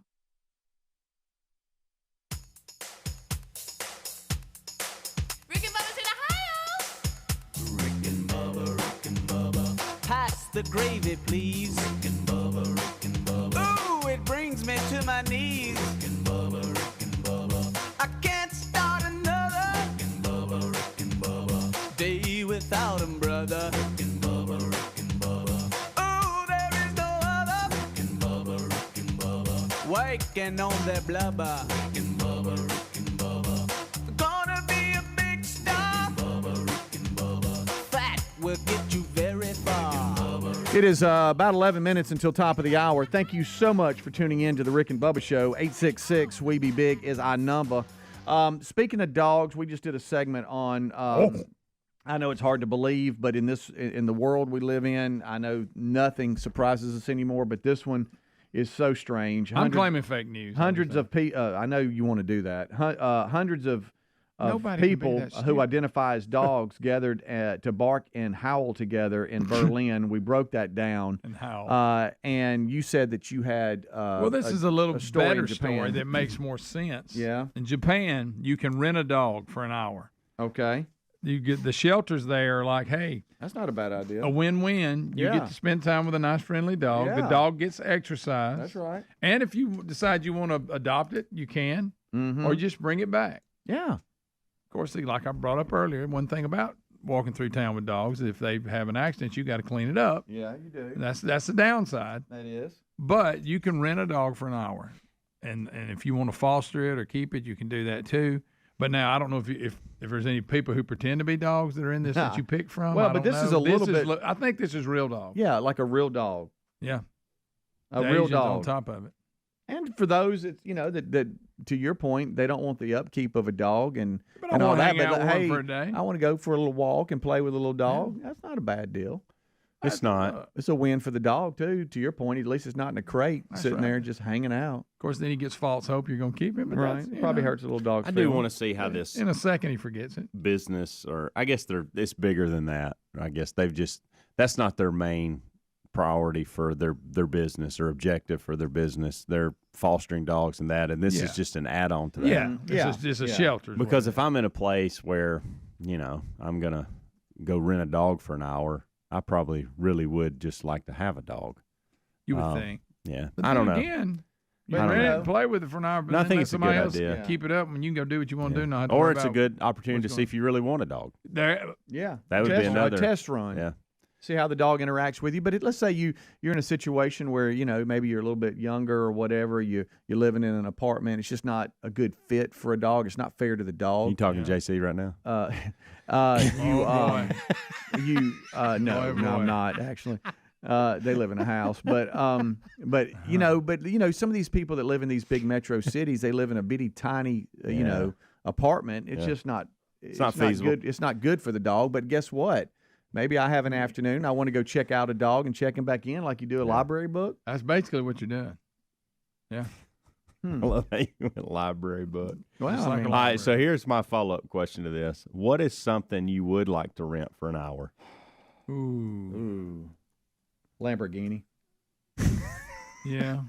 Pass the gravy, please. Rick and Bubba, Rick and Bubba. Ooh, it brings me to my knees. Rick and Bubba, Rick and Bubba. I can't start another. Rick and Bubba, Rick and Bubba. Day without 'em, brother. Rick and Bubba, Rick and Bubba. Ooh, there is no other. Rick and Bubba, Rick and Bubba. Waking on their blubber. Rick and Bubba, Rick and Bubba. Gonna be a big star. Rick and Bubba, Rick and Bubba. Fat will get you very far. It is about 11 minutes until top of the hour. Thank you so much for tuning in to the Rick and Bubba Show. 866-WE-BE-BIG is our number. Speaking of dogs, we just did a segment on, I know it's hard to believe, but in the world we live in, I know nothing surprises us anymore, but this one is so strange. I'm claiming fake news. Hundreds of people, I know you want to do that. Hundreds of people who identify as dogs gathered to bark and howl together in Berlin. We broke that down. And howl. And you said that you had well, this is a little better story that makes more sense. Yeah. In Japan, you can rent a dog for an hour. Okay. You get the shelters there are like, hey, that's not a bad idea. A win-win. You get to spend time with a nice, friendly dog. Yeah. The dog gets exercise. That's right. And if you decide you want to adopt it, you can, or just bring it back. Yeah. Of course, like I brought up earlier, one thing about walking through town with dogs, if they have an accident, you got to clean it up. Yeah, you do. That's the downside. That is. But you can rent a dog for an hour, and if you want to foster it or keep it, you can do that too. But now I don't know if there's any people who pretend to be dogs that are in this that you pick from. Well, but this is a little bit. I think this is real dog. Yeah, like a real dog. Yeah, a real dog on top of it. And for those, it's, that to your point, they don't want the upkeep of a dog and I all want to that. hang out But with hey, one for a day. I want to go for a little walk and play with a little dog. Yeah. That's not a bad deal. It's not. It's a win for the dog too. To your point, at least it's not in a crate sitting there just hanging out. Of course, then he gets false hope you're going to keep him. But Right. that's, Probably hurts the little dog's I do feelings. want to see how this In a second, he forgets it. business, or I guess it's bigger than that. I guess that's not their main priority for their business or objective for their business. They're fostering dogs and that, and this is just an add-on to that. Yeah, this is just a shelter. Because if I'm in a place where, I'm going to go rent a dog for an hour, I probably really would just like to have a dog. You would think. Yeah. But I don't know. Again, you I don't rent it know. and play with it for an hour, but No, I then think let it's a somebody good else idea. keep it up, and you can go do what you want to do. Not have to Or worry it's a about good opportunity to what's see if you really want a dog. there. Yeah, That would be another a test run. Yeah. See how the dog interacts with you. But let's say you're in a situation where maybe you're a little bit younger or whatever. You're living in an apartment. It's just not a good fit for a dog. It's not fair to the dog. You talking JC right now? No, I'm not actually. They live in a house, but some of these people that live in these big metro cities, they live in a bitty tiny apartment. It's just not. It's not feasible. good. It's not good for the dog. But guess what? Maybe I have an afternoon. I want to go check out a dog and check him back in like you do a library book. That's basically what you're doing. Yeah. I love how you went library book. Well, Just like a all right, so here's my follow-up question to this. What is something you would like to rent for an hour? Ooh. Lamborghini. Yeah.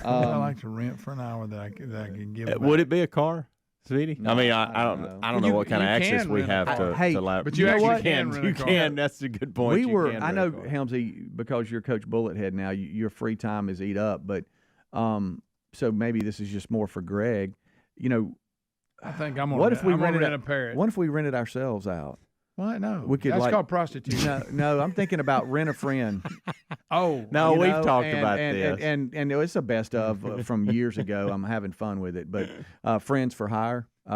I like to rent for an hour that I can give. Would it be a car, sweetie? No, I mean, I don't know what kind of access we have to but you actually can. You can. That's a good point. I know, Helmsy, because you're Coach Bullethead now, your free time is eat up. But so maybe this is just more for Greg. I think I'm gonna rent a parrot. What if we rented ourselves out? What? No. We could That's called prostitution. No, I'm thinking about rent a friend. Oh. No, we've talked about this. And it's the best of from years ago. I'm having fun with it. But friends for hire. We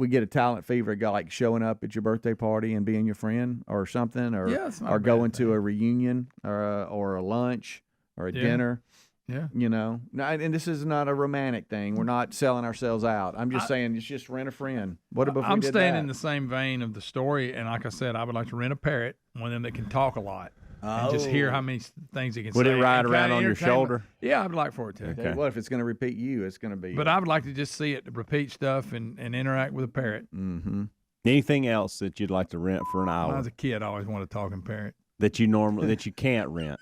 get a talent fever, a guy like showing up at your birthday party and being your friend or something, or going to a reunion or a lunch or a dinner. Yeah. And this is not a romantic thing. We're not selling ourselves out. I'm just saying it's just rent a friend. What if I'm we did staying that? in the same vein of the story, and like I said, I would like to rent a parrot, one of them that can talk a lot. And just hear how many things it can say. Would it ride and around kinda on your entertainment. shoulder? Yeah, I would like for it to. Okay. What if it's going to repeat you? It's going to be. But I would like to just see it repeat stuff and interact with a parrot. Mm-hmm. Anything else that you'd like to rent for an hour? When I was a kid, I always wanted a talking parrot. That you can't rent.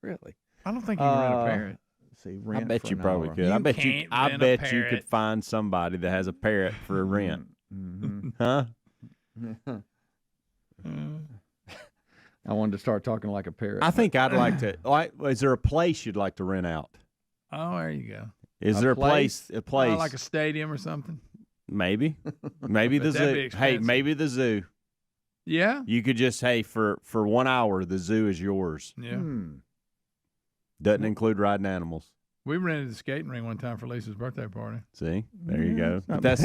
Really? I don't think you can rent a parrot. See, I bet you probably could. I bet you could find somebody that has a parrot for a rent. Mm-hmm. Huh? I wanted to start talking like a parrot. I think I'd like to. Is there a place you'd like to rent out? Oh, there you go. Is there a place? A place like a stadium or something? Maybe the zoo. Hey, maybe the zoo. Yeah. You could just for 1 hour the zoo is yours. Yeah. Doesn't include riding animals. We rented a skating ring one time for Lisa's birthday party. See, there you go. But that's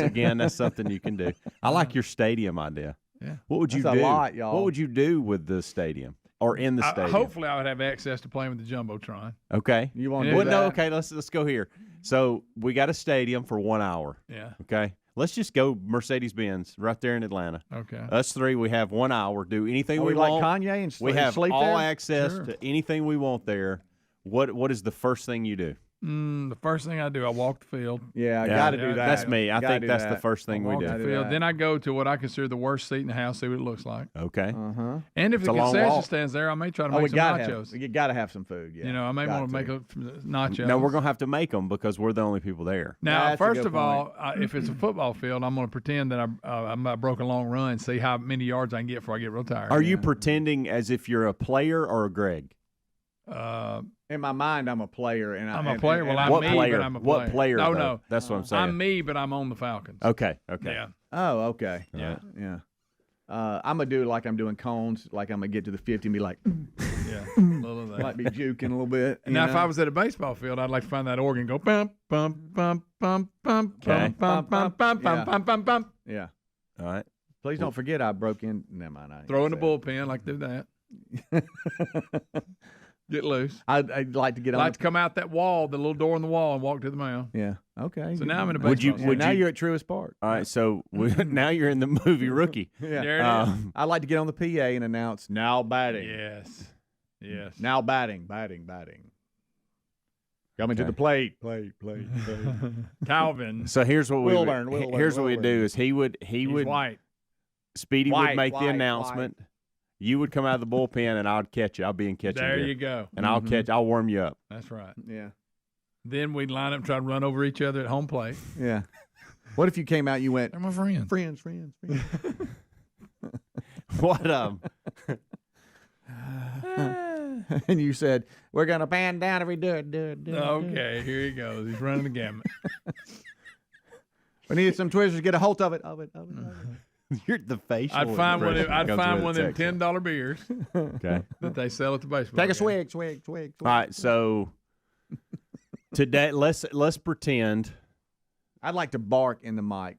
something you can do. I like your stadium idea. Yeah. What would you That's do? a lot, y'all. What would you do with the stadium or in the stadium? Hopefully, I would have access to playing with the jumbotron. Okay. You want to do that? No. Okay. Let's go here. So we got a stadium for 1 hour. Yeah. Okay. Let's just go Mercedes-Benz right there in Atlanta. Okay. Us three, we have 1 hour. Do anything we like want. Kanye and we have sleep all there? access Sure. to anything we want there. What is the first thing you do? The first thing I do, I walk the field. Yeah, I got to do that. That's me. I Gotta think do that's that. the first thing we Walk do. the field. Then I go to what I consider the worst seat in the house, see what it looks like. Okay. Uh-huh. And if It's the a long concession walk. stands there, I may try to Oh, make we some gotta nachos. you got to have some food. Yeah. I may want to make nachos. No, we're gonna have to make them because we're the only people there. Now, That's a first good of all, if it's a football field, I'm going to pretend that I broke a long run, see how many yards I can get before I get real tired. Are you pretending as if you're a player or a Greg? In my mind, I'm a player, and I'm a player. Well, I'm what me, player? but I'm a player. What player? No, though? no. That's what I'm saying. I'm me, but I'm on the Falcons. Okay. Yeah. Oh, okay. Yeah. Yeah. I'm gonna do it like I'm doing cones, like I'm gonna get to the 50 and be like, Yeah. A little of that. might be juking a little bit. you Now, if know? I was at a baseball field, I'd like to find that organ, go bum bum bum bum bum Okay. bum bum bum bum Yeah. bum bum bum. yeah. All right. Please don't forget I broke in. Never mind. I ain't Throw in the gonna bullpen, like do that. say it. Get loose. I'd like to get on. Like to come out that wall, the little door in the wall, and walk to the mound. Yeah. Okay. So now I'm in a baseball. Now you're at Truist Park. All right. So now you're in the movie Rookie. Yeah. There it is. I'd like to get on the PA and announce now batting. Yes. Yes. Now batting. Coming to the plate. Calvin. So here's what we Wilburn. here's what we do is he would White. Speedy would White, make the White, announcement. You would come out of the bullpen and I'd catch you. I'll be in catching There gear. you go. And I'll warm you up. That's right. Yeah. Then we'd line up and try to run over each other at home plate. Yeah. What if you came out and you went, They're my friends. friends. What And you said, we're going to pan down if we do it. Okay, here he goes. He's running the gamut. We need some Twizzlers. Get a hold of it. You're the facial. I'd find one of expression them comes with $10 beers Okay. that they sell at the baseball. Take a game. swig. All right. So today, let's pretend. I'd like to bark in the mic.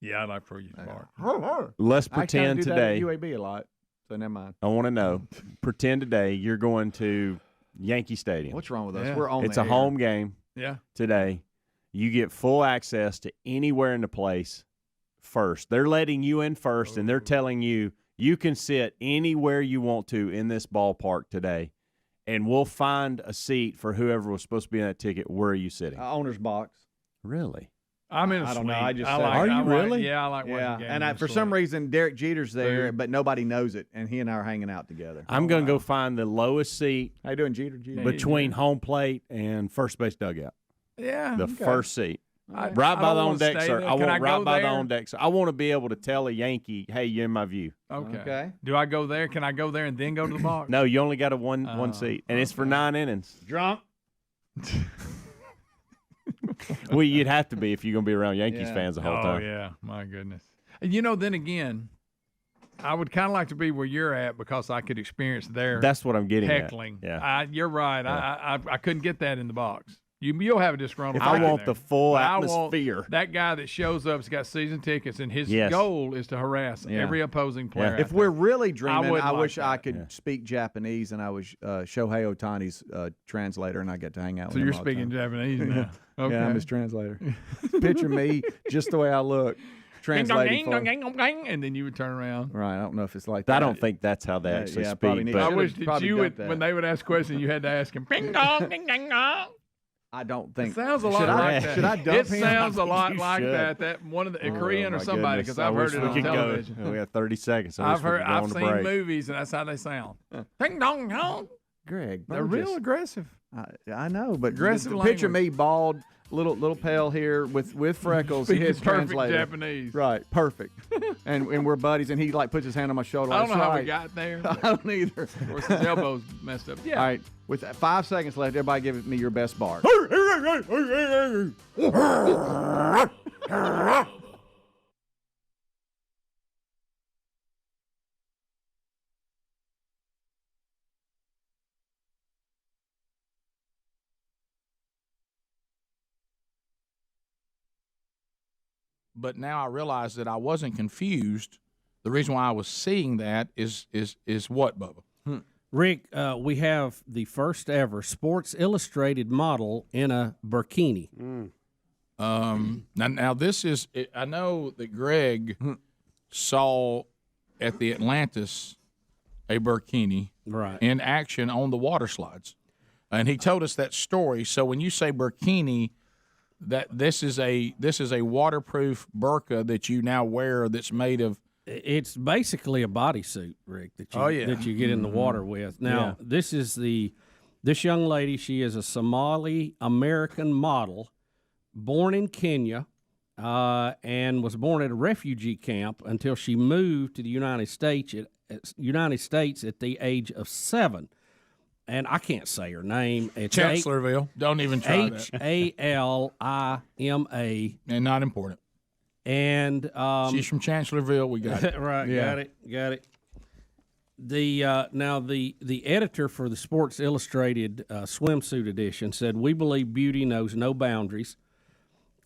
Yeah, I'd like for you to bark. Let's I kinda pretend do that today. at UAB a lot, so never mind. I want to know. Pretend today you're going to Yankee Stadium. What's wrong with us? Yeah. We're on It's the a air. home game Yeah. today. You get full access to anywhere in the place first. They're letting you in first, and they're telling you you can sit anywhere you want to in this ballpark today, and we'll find a seat for whoever was supposed to be in that ticket. Where are you sitting? Owner's box. Really? I'm in a I don't know. suite. I just I said- like, Are you I like- really? Yeah, I like watching Yeah, games and in for the some suite. reason, Derek Jeter's there, Food. but nobody knows it, and he and I are hanging out together. I'm going to go find the lowest seat How you doing, Jeter? between home plate and first base dugout. Yeah. The Okay. first seat. I- Right I by don't the on wanna deck, stay sir. there. I Can want go right by the there? on deck, sir. I want to be able to tell a Yankee, hey, you're in my view. Okay. Do I go there? Can I go there and then go to the box? No, you only got a one seat, and it's for 9 innings. Drunk. Well, you'd have to be if you're going to be around Yankees Yeah. fans the whole Oh, time. yeah. My goodness. And then again, I would kind of like to be where you're at because I could experience their That's what I'm getting at. heckling. Yeah. You're right. Yeah. I couldn't get that in the box. You'll have a disgruntled If I fan want there. the full But I want atmosphere. that guy that shows up has got season tickets, and his Yes. goal is to harass Yeah. every opposing player. If we're really dreaming, wouldn't I like wish I that. could speak Japanese, and I was Shohei Otani's translator, and I get to hang out So with you're him all the speaking time. Japanese now. Okay. Yeah, I'm his translator. Picture me just the way I look, translating for him. And then you would turn around. Right, I don't know if it's like I that. don't think that's how they actually yeah, probably speak. need- But I Should've wish that probably you done would, that. when they would ask questions, you had to ask him, ding dong, ding ding dong. I don't think. It sounds a lot should like I, that. Should I dump It him? sounds a lot You like should. that. That one of the Korean Oh, or my somebody, goodness. because I I've heard wish it we on could go. television. We got 30 seconds. I wish we could go I've on the seen break. movies, and that's how they sound. Ding dong dong. Greg, They're Burgess. real aggressive. I know, but Aggressive picture language. me bald, little pale here with freckles. Speaking His perfect translator. Japanese. Right, perfect. and we're buddies, and he like puts his hand on my shoulder. I don't know That's how we right. got there. I don't either. Of course, his elbow's messed up. Yeah. All right, with 5 seconds left, everybody give me your best bark. But now I realize that I wasn't confused. The reason why I was seeing that is what, Bubba? Rick, we have the first ever Sports Illustrated model in a burkini. Now this is. I know that Greg saw at the Atlantis a burkini in action on the water slides, and he told us that story. So when you say burkini, that this is a waterproof burqa that you now wear that's made of. It's basically a bodysuit, Rick, that you that you get in the water with. Now, this young lady, she is a Somali American model, born in Kenya, and was born at a refugee camp until she moved to the United States at the age of 7. And I can't say her name. It's Chancellorsville. Don't even try that. Halima. And not important. And she's from Chancellorsville. We got it. Right, got it. Now the editor for the Sports Illustrated swimsuit edition said, "We believe beauty knows no boundaries.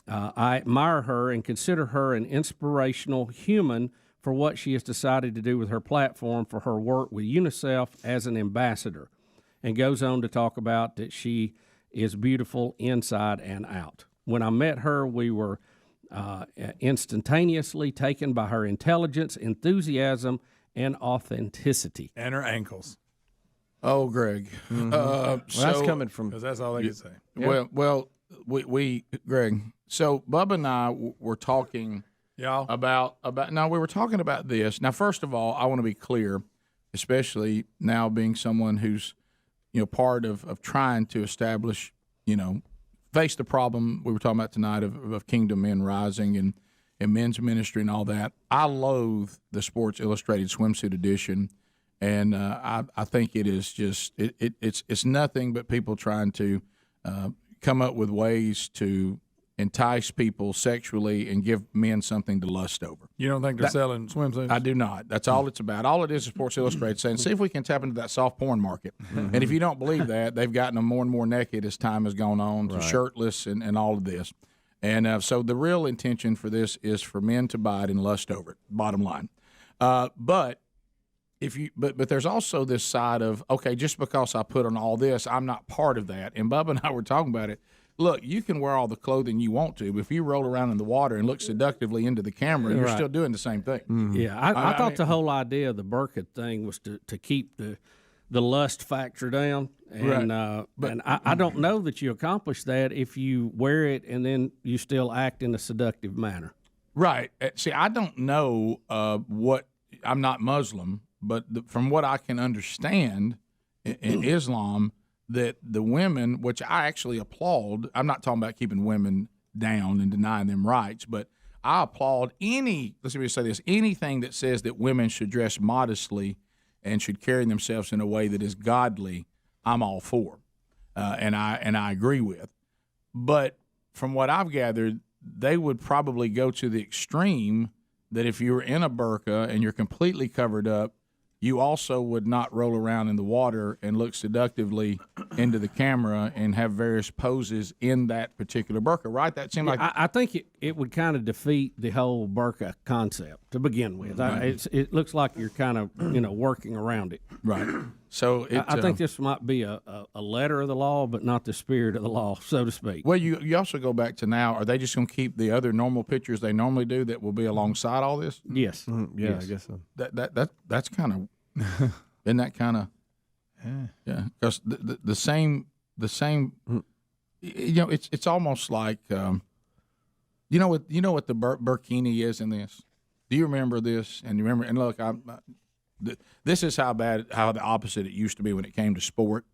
I admire her and consider her an inspirational human for what she has decided to do with her platform for her work with UNICEF as an ambassador. and goes on to talk about that she is beautiful inside and out. When I met her, we were instantaneously taken by her intelligence, enthusiasm, and authenticity. And her ankles. Oh, Greg. Mm-hmm. Well, that's coming from... Because that's all they can say. Yeah. Well, we Greg, so Bubba and I were talking about no, we were talking about this. Now, first of all, I want to be clear, especially now being someone who's, part of trying to establish, face the problem we were talking about tonight of Kingdom Men Rising and men's ministry and all that. I loathe the Sports Illustrated swimsuit edition, and I think it is just it's nothing but people trying to come up with ways to entice people sexually and give men something to lust over. You don't think they're selling swimsuits? I do not. That's all it's about. All it is Sports Illustrated saying, see if we can tap into that soft porn market. And if you don't believe that, they've gotten them more and more naked as time has gone on, to shirtless and all of this. And so the real intention for this is for men to buy it and lust over it, bottom line. But there's also this side of, okay, just because I put on all this, I'm not part of that. And Bubba and I were talking about it. Look, you can wear all the clothing you want to, but if you roll around in the water and look seductively into the camera, you're still doing the same thing. Mm-hmm. Yeah, I thought the whole idea of the burqa thing was to keep the lust factor down. And, but I don't know that you accomplish that if you wear it and then you still act in a seductive manner. Right. See, I don't know I'm not Muslim, but from what I can understand in Islam, that the women, which I actually applaud, I'm not talking about keeping women down and denying them rights, but I applaud anything that says that women should dress modestly and should carry themselves in a way that is godly, I'm all for, and I agree with. But from what I've gathered, they would probably go to the extreme that if you were in a burqa and you're completely covered up, you also would not roll around in the water and look seductively into the camera and have various poses in that particular burqa, right? That seemed like I think it would kind of defeat the whole burqa concept to begin with. It looks like you're kind of working around it, right? So I think this might be a letter of the law, but not the spirit of the law, so to speak. Well, you also go back to now. Are they just going to keep the other normal pictures they normally do that will be alongside all this? Yes. Yeah, yes. I guess so. That's kind of. Isn't that kind of because the same it's almost like you know what the burkini is in this. Do you remember this? And you remember, and look, this is how the opposite it used to be when it came to sport.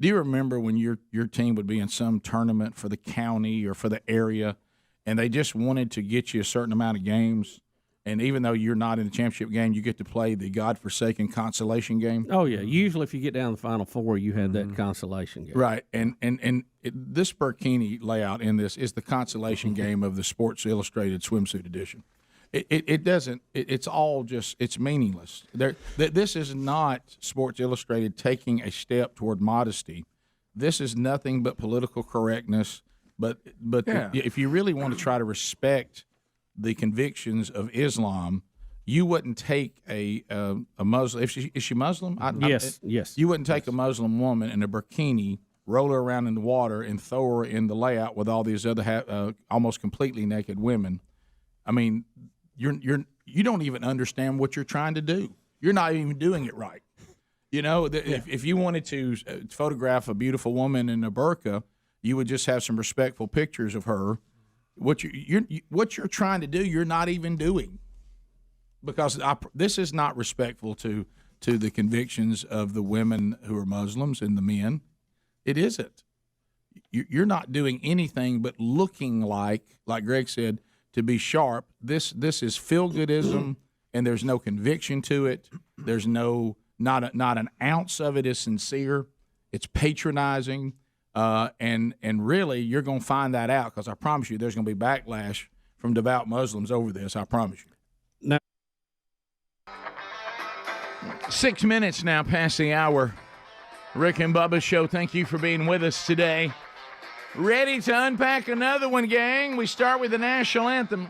Do you remember when your team would be in some tournament for the county or for the area, and they just wanted to get you a certain amount of games? And even though you're not in the championship game, you get to play the godforsaken consolation game. Oh yeah, usually if you get down to the Final Four, you had that consolation game. Right, and this burkini layout in this is the consolation game of the Sports Illustrated swimsuit edition. It's all just, it's meaningless. This is not Sports Illustrated taking a step toward modesty. This is nothing but political correctness. But if you really want to try to respect the convictions of Islam, you wouldn't take a Muslim. Is she Muslim? Yes. You wouldn't take a Muslim woman in a burkini, roll her around in the water, and throw her in the layout with all these other almost completely naked women. I mean, you don't even understand what you're trying to do. You're not even doing it right. If you wanted to photograph a beautiful woman in a burqa, you would just have some respectful pictures of her. What you're trying to do, you're not even doing, because this is not respectful to the convictions of the women who are Muslims and the men. It isn't. You're not doing anything but looking like Greg said, to be sharp. This is feel-goodism, and there's no conviction to it. There's not an ounce of it is sincere. It's patronizing. And really, you're going to find that out, because I promise you there's going to be backlash from devout Muslims over this. I promise you. No. 6 minutes now past the hour. Rick and Bubba Show, thank you for being with us today. Ready to unpack another one, gang. We start with the national anthem.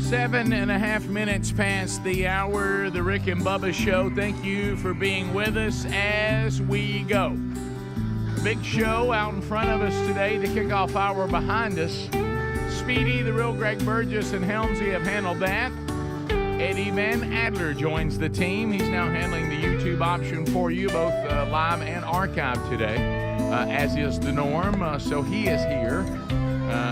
7.5 minutes past the hour, the Rick and Bubba Show. Thank you for being with us as we go. Big show out in front of us today. The kickoff hour behind us. Speedy, the real Greg Burgess, and Helmsy have handled that. Eddie Van Adler joins the team. He's now handling the YouTube option for you, both live and archived today, as is the norm. So he is here.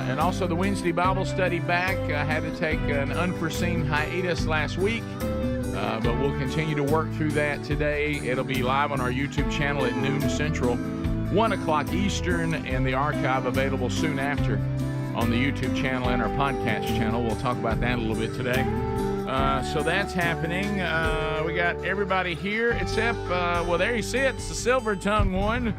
And also the Wednesday Bible study back. Had to take an unforeseen hiatus last week, but we'll continue to work through that today. It'll be live on our YouTube channel at noon Central, 1 o'clock Eastern, and the archive available soon after on the YouTube channel and our podcast channel. We'll talk about that a little bit today. So that's happening. We got everybody here except, well, there he sits, the silver-tongued one.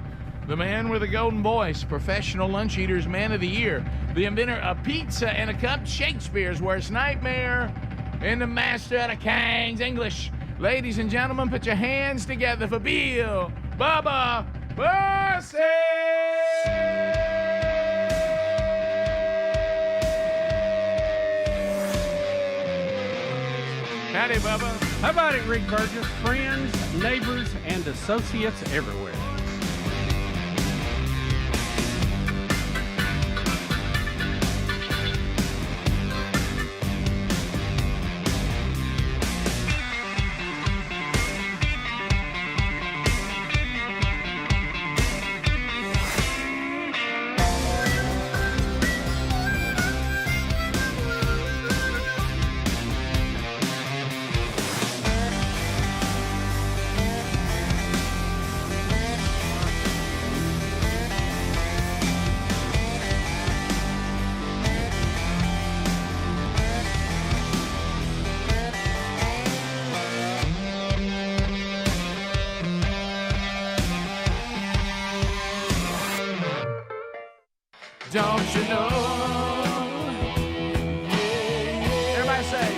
The man with a golden voice, Professional Lunch Eaters Man of the Year, the inventor of pizza and a cup, Shakespeare's worst nightmare, and the master of the King's English. Ladies and gentlemen, put your hands together for Bill Bubba Bussey! Howdy, Bubba. How about it, Rick Burgess? Friends, neighbors, and associates everywhere. Don't you know? Everybody say,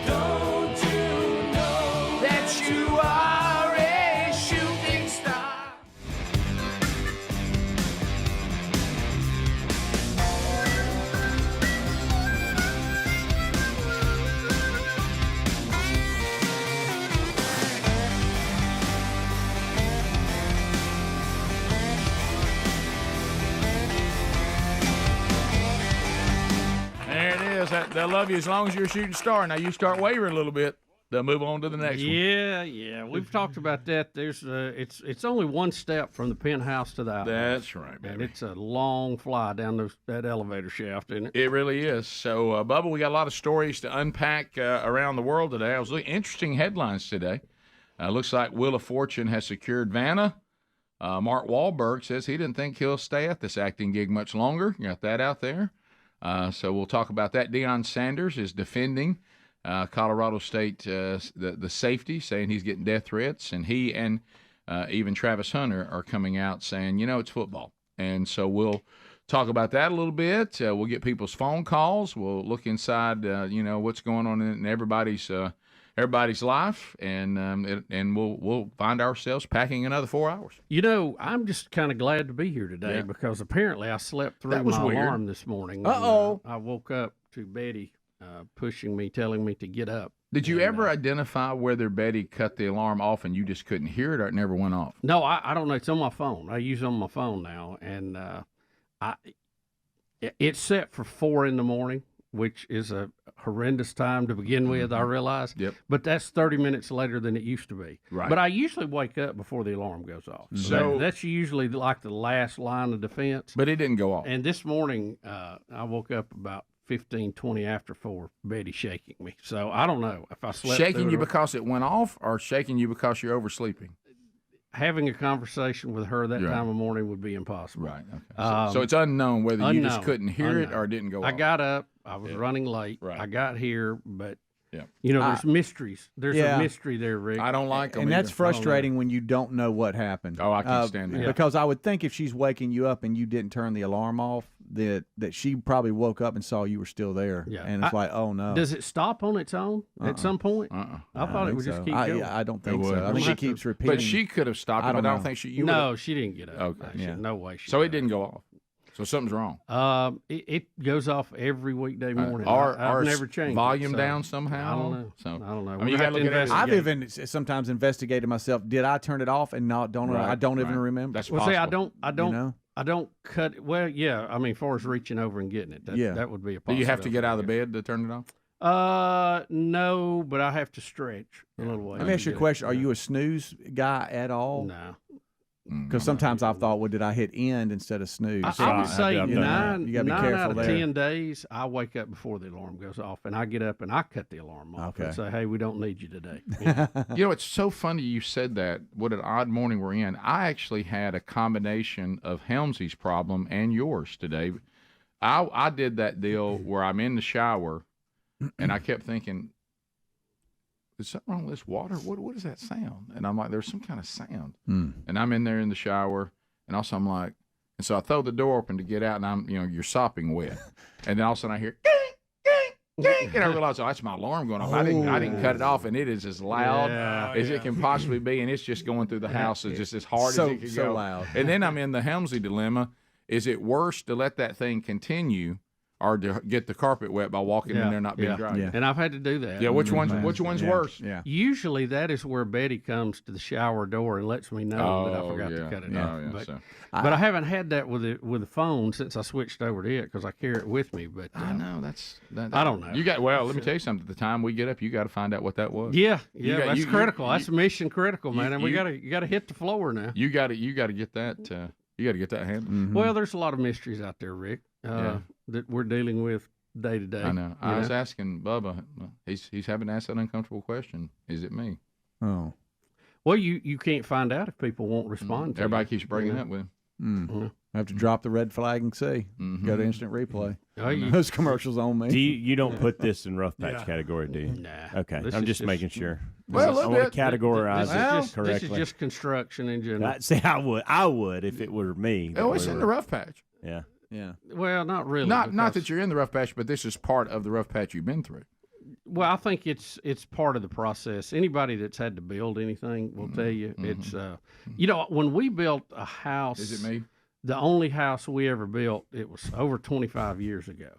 don't you know that you are a shooting star? There it is. They'll love you as long as you're a shooting star. Now you start wavering a little bit, they'll move on to the next one. Yeah. We've talked about that. There's it's only one step from the penthouse to the outhouse. That's right, baby. And it's a long fly down that elevator shaft, isn't it? It really is. So, Bubba, we got a lot of stories to unpack around the world today. I was looking interesting headlines today. Looks like Wheel of Fortune has secured Vanna. Mark Wahlberg says he didn't think he'll stay at this acting gig much longer. You got that out there. So we'll talk about that. Deion Sanders is defending Colorado State, the safety, saying he's getting death threats. And he and even Travis Hunter are coming out saying, it's football. And so we'll talk about that a little bit. We'll get people's phone calls. We'll look inside, what's going on in everybody's life, and we'll find ourselves packing another 4 hours. I'm just kind of glad to be here today because apparently I slept through my alarm this morning. Uh-oh. I woke up to Betty pushing me, telling me to get up. Did you ever identify whether Betty cut the alarm off and you just couldn't hear it or it never went off? No, I don't know. It's on my phone. I use it on my phone now, and it's set for 4 in the morning, which is a horrendous time to begin with, I realize. Yep. But that's 30 minutes later than it used to be. Right. But I usually wake up before the alarm goes off. So that's usually like the last line of defense. But it didn't go off. And this morning, I woke up about 15, 20 after 4, Betty shaking me. So I don't know if I slept Shaking you because it went off or shaking you because you're oversleeping? Having a conversation with her that time of morning would be impossible. Right. Okay. So it's unknown whether you just couldn't hear it or it didn't go off. I got up. I was running late. Right. I got here, but Yeah. You know, there's mysteries. There's a mystery there, Rick. I don't like them. And that's frustrating when you don't know what happened. Oh, I can't stand that. Because I would think if she's waking you up and you didn't turn the alarm off, that she probably woke up and saw you were still there. Yeah. And it's like, oh, no. Does it stop on its own at some point? I thought it would just keep going. I don't think so. I think it keeps repeating. But she could have stopped it, but I don't think she... No, she didn't get up. Okay. No way. So it didn't go off. So something's wrong. It goes off every weekday morning. I've never changed volume it, so down somehow. I don't know. So I don't know. I We're mean, you gonna got to have look to at it. I've even sometimes investigated myself. Did I turn it off and not? Don't Right, I don't even right. remember. That's Well, possible. see, I don't, You know? I don't cut. Well, yeah. I mean, as far as reaching over and getting it, that would be a Do possibility. you have to get out of the bed to turn it off? No, but I have to stretch a little way. Let me ask you a question. Are you a snooze guy at all? No. Because sometimes I've thought, well, did I hit end instead of snooze? I would say You nine gotta be out careful of there. 10 days, I wake up before the alarm goes off, and I get up and I cut the alarm off and say, hey, we don't need you today. You know, it's so funny you said that. What an odd morning we're in. I actually had a combination of Helmsley's problem and yours today. I did that deal where I'm in the shower, and I kept thinking, is something wrong with this water? What is that sound? And I'm like, there's some kind of sound. And I'm in there in the shower, and also I'm like, and so I throw the door open to get out, and you're sopping wet. And then all of a sudden I hear, and I realize, oh, that's my alarm going off. I didn't cut it off, and it is as loud as it can possibly be, and it's just going through the house just as hard as it can go. Loud. And then I'm in the Helmsley dilemma. Is it worse to let that thing continue or to get the carpet wet by walking in there not being dry? Yeah. And I've had to do that. Yeah, which one's worse? Yeah. Usually that is where Betty comes to the shower door and lets me know that I forgot to cut it off. But I haven't had that with the phone since I switched over to it because I carry it with me. But I know I don't know. You got let me tell you something. At the time we get up, you got to find out what that was. Yeah, that's critical. That's mission critical, man. And you got to hit the floor now. You got to get that. You got to get that handled. Mm-hmm. Well, there's a lot of mysteries out there, Rick, that we're dealing with day to day. I know. I was asking Bubba. He's having to ask that uncomfortable question. Is it me? Oh. Well, you can't find out if people won't respond to Everybody you. keeps bringing it up with him. I have to drop the red flag and see. Go to instant replay. Those commercials on me. You don't put this in rough patch category, do you? Nah. Okay, I'm just making sure. Well, a little I want bit. to categorize it correctly. This is just construction in general. See, I would if it were me. Oh, it's in the rough patch. Yeah. Yeah. Well, not really. Not that you're in the rough patch, but this is part of the rough patch you've been through. Well, I think it's part of the process. Anybody that's had to build anything will tell you it's. When we built a house, Is it me? The only house we ever built, it was over 25 years ago.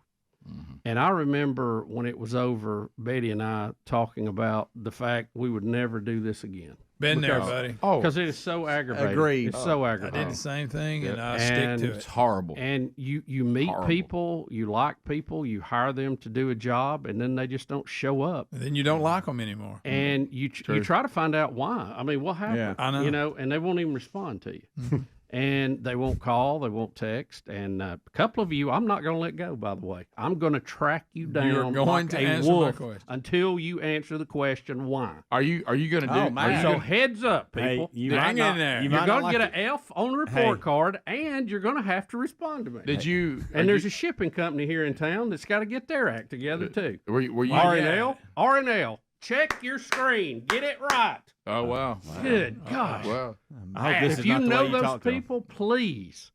And I remember when it was over, Betty and I talking about the fact we would never do this again. Been there, buddy. Because it is so aggravating. Agreed. It's so I aggravating. did the same thing, and I stick to it. It's horrible. And you meet people, you like people, you hire them to do a job, and then they just don't show up. And then you don't like them anymore. And you try to find out why. I mean, what happened? Yeah. I know. And they won't even respond to you. And they won't call, they won't text. And a couple of you, I'm not going to let go, by the way. I'm going to track you down You're going like to a answer my wolf question. until you answer the question why. Are you going to do? Oh, man. So heads up, people. Hey, you Hang might in not, there. You You're might going not to like get an F on the report card, and you're going to have to respond to me. Did you? And there's a shipping company here in town that's got to get their act together, too. Were you? R&L, check your screen. Get it right. Oh wow. Good gosh. Wow. I hope this If is you not the way know you those talk to 'em. people, please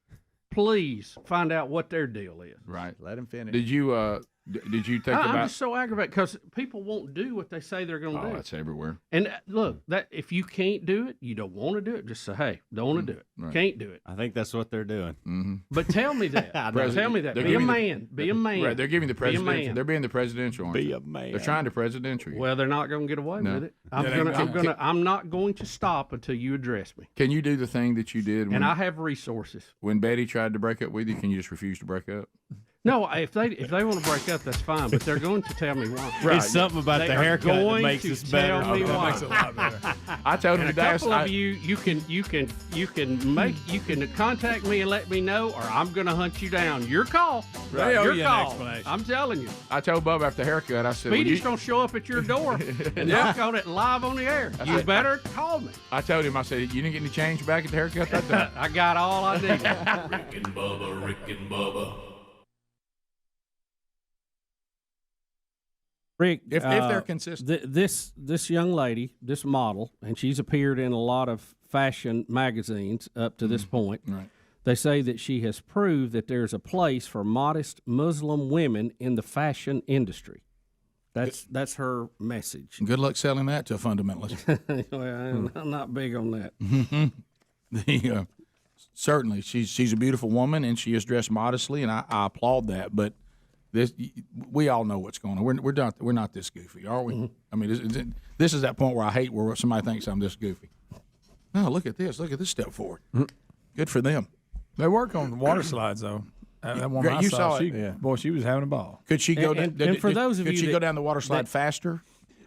find out what their deal is. Right. Let him finish. Did you? Did you think I'm about? just so aggravated because people won't do what they say they're going to Oh, do. that's everywhere. And look, that if you can't do it, you don't want to do it. Just say, "Hey, don't want to do it. Right. Can't do it." I think that's what they're doing. Mm-hmm. But tell me that. Tell me that. They're Be a giving the- man. Be a man. Right. They're giving the Be a man. presidential. They're being the presidential. aren't Be they? a man. They're trying to presidential you. Well, they're not going to get away No. with it. Yeah, I'm not going to stop until you address me. Can you do the thing that you did when, And I have resources. when Betty tried to break up with you? Can you just refuse to break up? No, if they want to break up, that's fine. But they're going to tell me why. Right. It's something about They the are haircut that going makes to this better. tell me Okay. why. Makes it a lot better. I told him And a today. couple of you can contact me and let me know, or I'm going to hunt you down. Your call. They owe Your you an call. explanation. I'm telling you. I told Bubba after the haircut. I said, well, Speedy's you, going to show up at your door and knock on it live on the air. You better call me. I told him. I said, you didn't get any change back at the haircut that day. I got all I need. Rick and Bubba. Rick, If they're consistent. this young lady, this model, and she's appeared in a lot of fashion magazines up to this point. Right. They say that she has proved that there's a place for modest Muslim women in the fashion industry. That's her message. Good luck selling that to a fundamentalist. Well, I'm not big on that. Certainly, she's a beautiful woman, and she is dressed modestly, and I applaud that. But we all know what's going on. We're not this goofy, are we? I mean, this is that point where I hate where somebody thinks I'm this goofy. Oh, look at this! Look at this step forward. Good for them. They work on water slides though. That one I saw it. Boy, she was having a ball. Could she go? And for those of you, could she go down the water slide faster?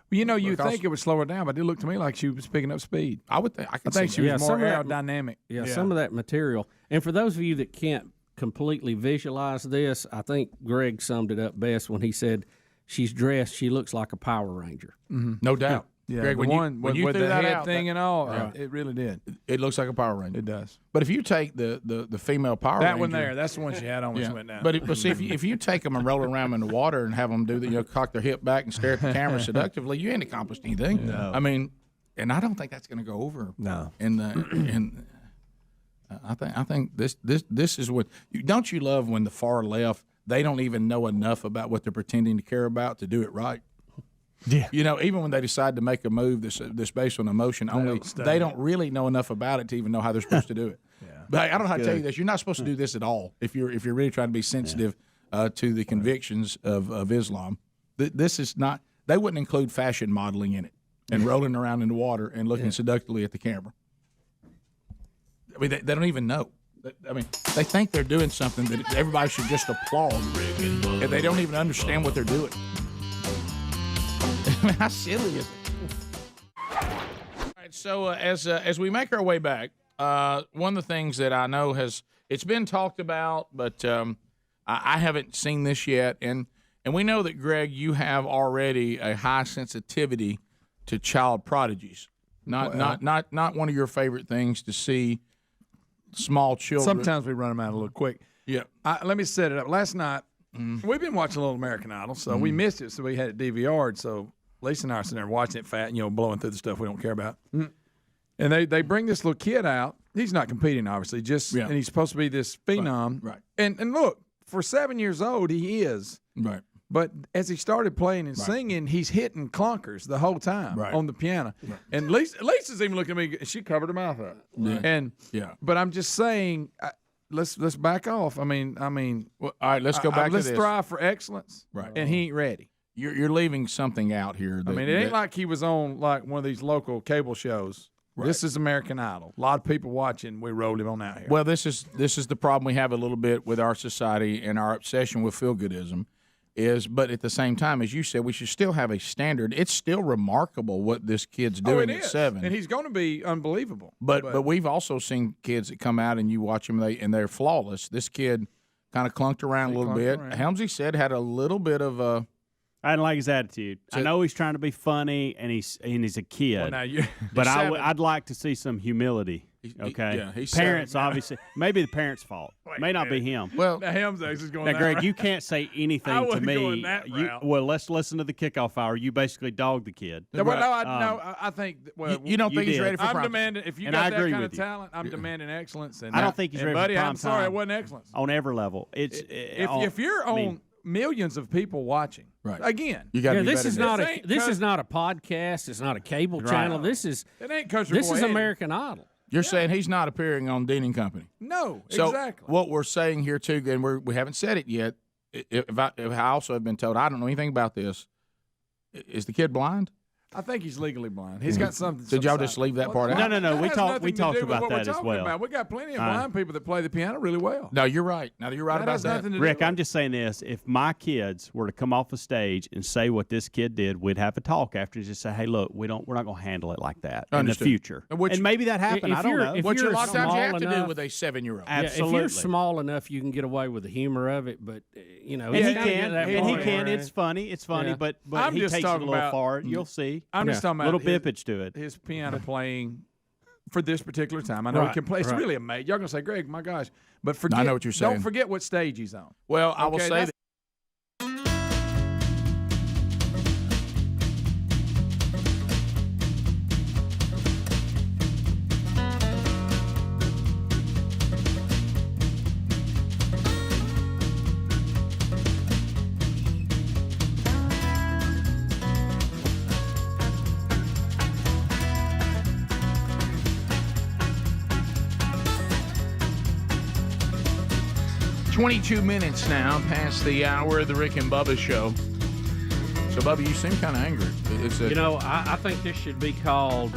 Well, you know, you think it would slow her down, but it looked to me like she was picking up speed. I would think. I think she was more some of that- aerodynamic. Yeah, some of that material. And for those of you that can't completely visualize this, I think Greg summed it up best when he said, "She's dressed. She looks like a Power Ranger." No doubt. Yeah, Greg, when you threw with the that head out, thing and all, yeah. it really did. It looks like a Power Ranger. It does. But if you take the female Power That Ranger, one there, that's the one she had on when she went down. But see, if you take them and roll around in the water and have them do the, cock their hip back and stare at the camera seductively, you ain't accomplished anything. No. I mean, and I don't think that's going to go over. No. I think this is what don't you love when the far left, they don't even know enough about what they're pretending to care about to do it right. Yeah. Even when they decide to make a move that's based on emotion only, they don't really know enough about it to even know how they're supposed to do it. But I don't know how to tell you this. You're not supposed to do this at all if you're really trying to be sensitive to the convictions of Islam. This is not. They wouldn't include fashion modeling in it and rolling around in the water and looking seductively at the camera. I mean, they don't even know. I mean, they think they're doing something that everybody should just applaud, and they don't even understand what they're doing. I mean, how silly is it? All right, so as we make our way back, one of the things that I know it's been talked about, but I haven't seen this yet, and we know that, Greg, you have already a high sensitivity to child prodigies. Not one of your favorite things to see small children. Sometimes we run them out a little quick. Yeah. Let me set it up. Last night, we've been watching a little American Idol, so we missed it, so we had it DVR'd. So Lisa and I are sitting there watching it fat, blowing through the stuff we don't care about. And they bring this little kid out. He's not competing, obviously, and he's supposed to be this phenom. Right. And look, for 7 years old, he is. Right. But as he started playing and singing, he's hitting clunkers the whole time on the piano. Right. And Lisa's even looking at me. She covered her mouth up. Yeah. But I'm just saying, let's back off. I mean. Well, all right, let's go back to this. Let's strive for excellence. Right. And he ain't ready. You're leaving something out here. It ain't like he was on like one of these local cable shows. Right. This is American Idol. A lot of people watching. We rolled him on out here. Well, this is the problem we have a little bit with our society and our obsession with feel-goodism. But at the same time, as you said, we should still have a standard. It's still remarkable what this kid's doing at 7. And he's going to be unbelievable. But we've also seen kids that come out and you watch them and they're flawless. This kid kind of clunked around a little bit. Helmsy said had a little bit of a. I didn't like his attitude. I know he's trying to be funny and he's a kid. But I'd like to see some humility. Okay, he's parents obviously. Maybe the parents' fault. May not be him. Well, Helmsy is going. Now, Greg, you can't say anything to me. Going that route. Well, let's listen to the kickoff hour. You basically dogged the kid. No, I think. Well, you don't think he's ready for prime time. I'm demanding. If you got that kind of talent, I'm demanding excellence. And I don't think he's ready for prime time. I'm sorry, it wasn't excellence On every level. If you're on millions of people watching, right? Again, you got to be this better. This is not a podcast. It's not a cable channel. This is American Idol. You're saying he's not appearing on Dean and Company? No, so exactly. What we're saying here too, and we haven't said it yet. If I also have been told, I don't know anything about this. Is the kid blind? I think he's legally blind. He's got something. Did y'all just leave that part out? No. We talked about that as well. We got plenty of blind people that play the piano really well. No, you're right. Now you're right about that. Rick, I'm just saying this: if my kids were to come off the stage and say what this kid did, we'd have a talk after. Just say, "Hey, look, we're not going to handle it like that in the future." And maybe that happened. I don't know. What a lot of times you have to do with a 7-year-old. Absolutely. If you're small enough, you can get away with the humor of it. But he can. It's funny. But he takes it a little far. You'll see. I'm just talking about bippage to it. His piano playing for this particular time. I know he can play. It's really amazing. Y'all gonna say, Greg, my gosh, but forget. I know what you're saying. Don't forget what stage he's on. Well, I will say that. 22 minutes now past the hour of the Rick and Bubba show. So, Bubba, you seem kind of angry. I think this should be called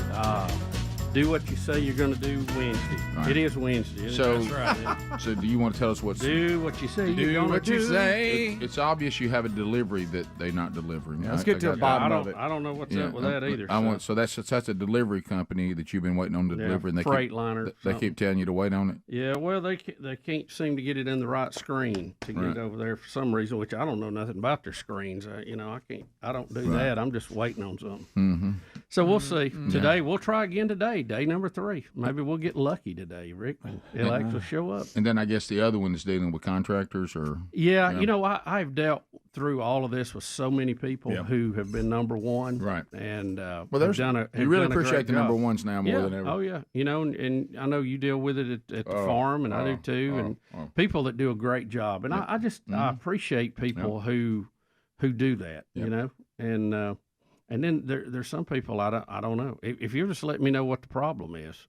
Do What You Say You're Going to Do Wednesday. Right. It is Wednesday. So, That's right. So do you want to tell us what's... Do what you say you're Do going what to you do. say. It's obvious you have a delivery that they're not delivering. Let's get to the bottom of it. I don't know what's up with that either. So that's a delivery company that you've been waiting on to deliver, and they Freightliner. They keep telling you to wait on it. Yeah, well, they can't seem to get it in the right screen to get it over there for some reason, which I don't know nothing about their screens. I don't do that. I'm just waiting on something. Mm-hmm. So we'll see. Today, we'll try again today, day number 3. Maybe we'll get lucky today, Rick. It'll actually show up. And then I guess the other one is dealing with contractors or... Yeah, I've dealt through all of this with so many people who have been number one. Right. And you really appreciate the number ones now more than ever. Oh, yeah. And I know you deal with it at the farm, and I do too, and people that do a great job. And I I appreciate people who do that, and then there's some people I don't know. If you just let me know what the problem is,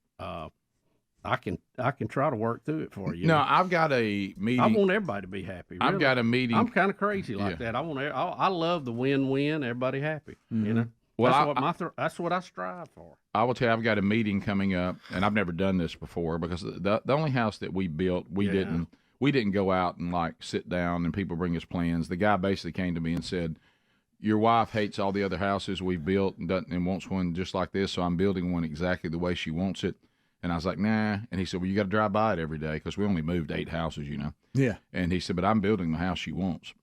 I can try to work through it for you. No, I've got a meeting. I want everybody to be happy. Really. I've got a meeting. I'm kind of crazy like that. I love the win-win. Everybody happy. Mm-hmm. Well, that's what I strive for. I will tell you, I've got a meeting coming up, and I've never done this before because the only house that we built, we didn't go out and sit down and people bring us plans. The guy basically came to me and said, "Your wife hates all the other houses we've built and wants one just like this, so I'm building one exactly the way she wants it." And I was like, "Nah." And he said, "Well, you got to drive by it every day because we only moved 8 houses, Yeah. And he said, "But I'm building the house she wants."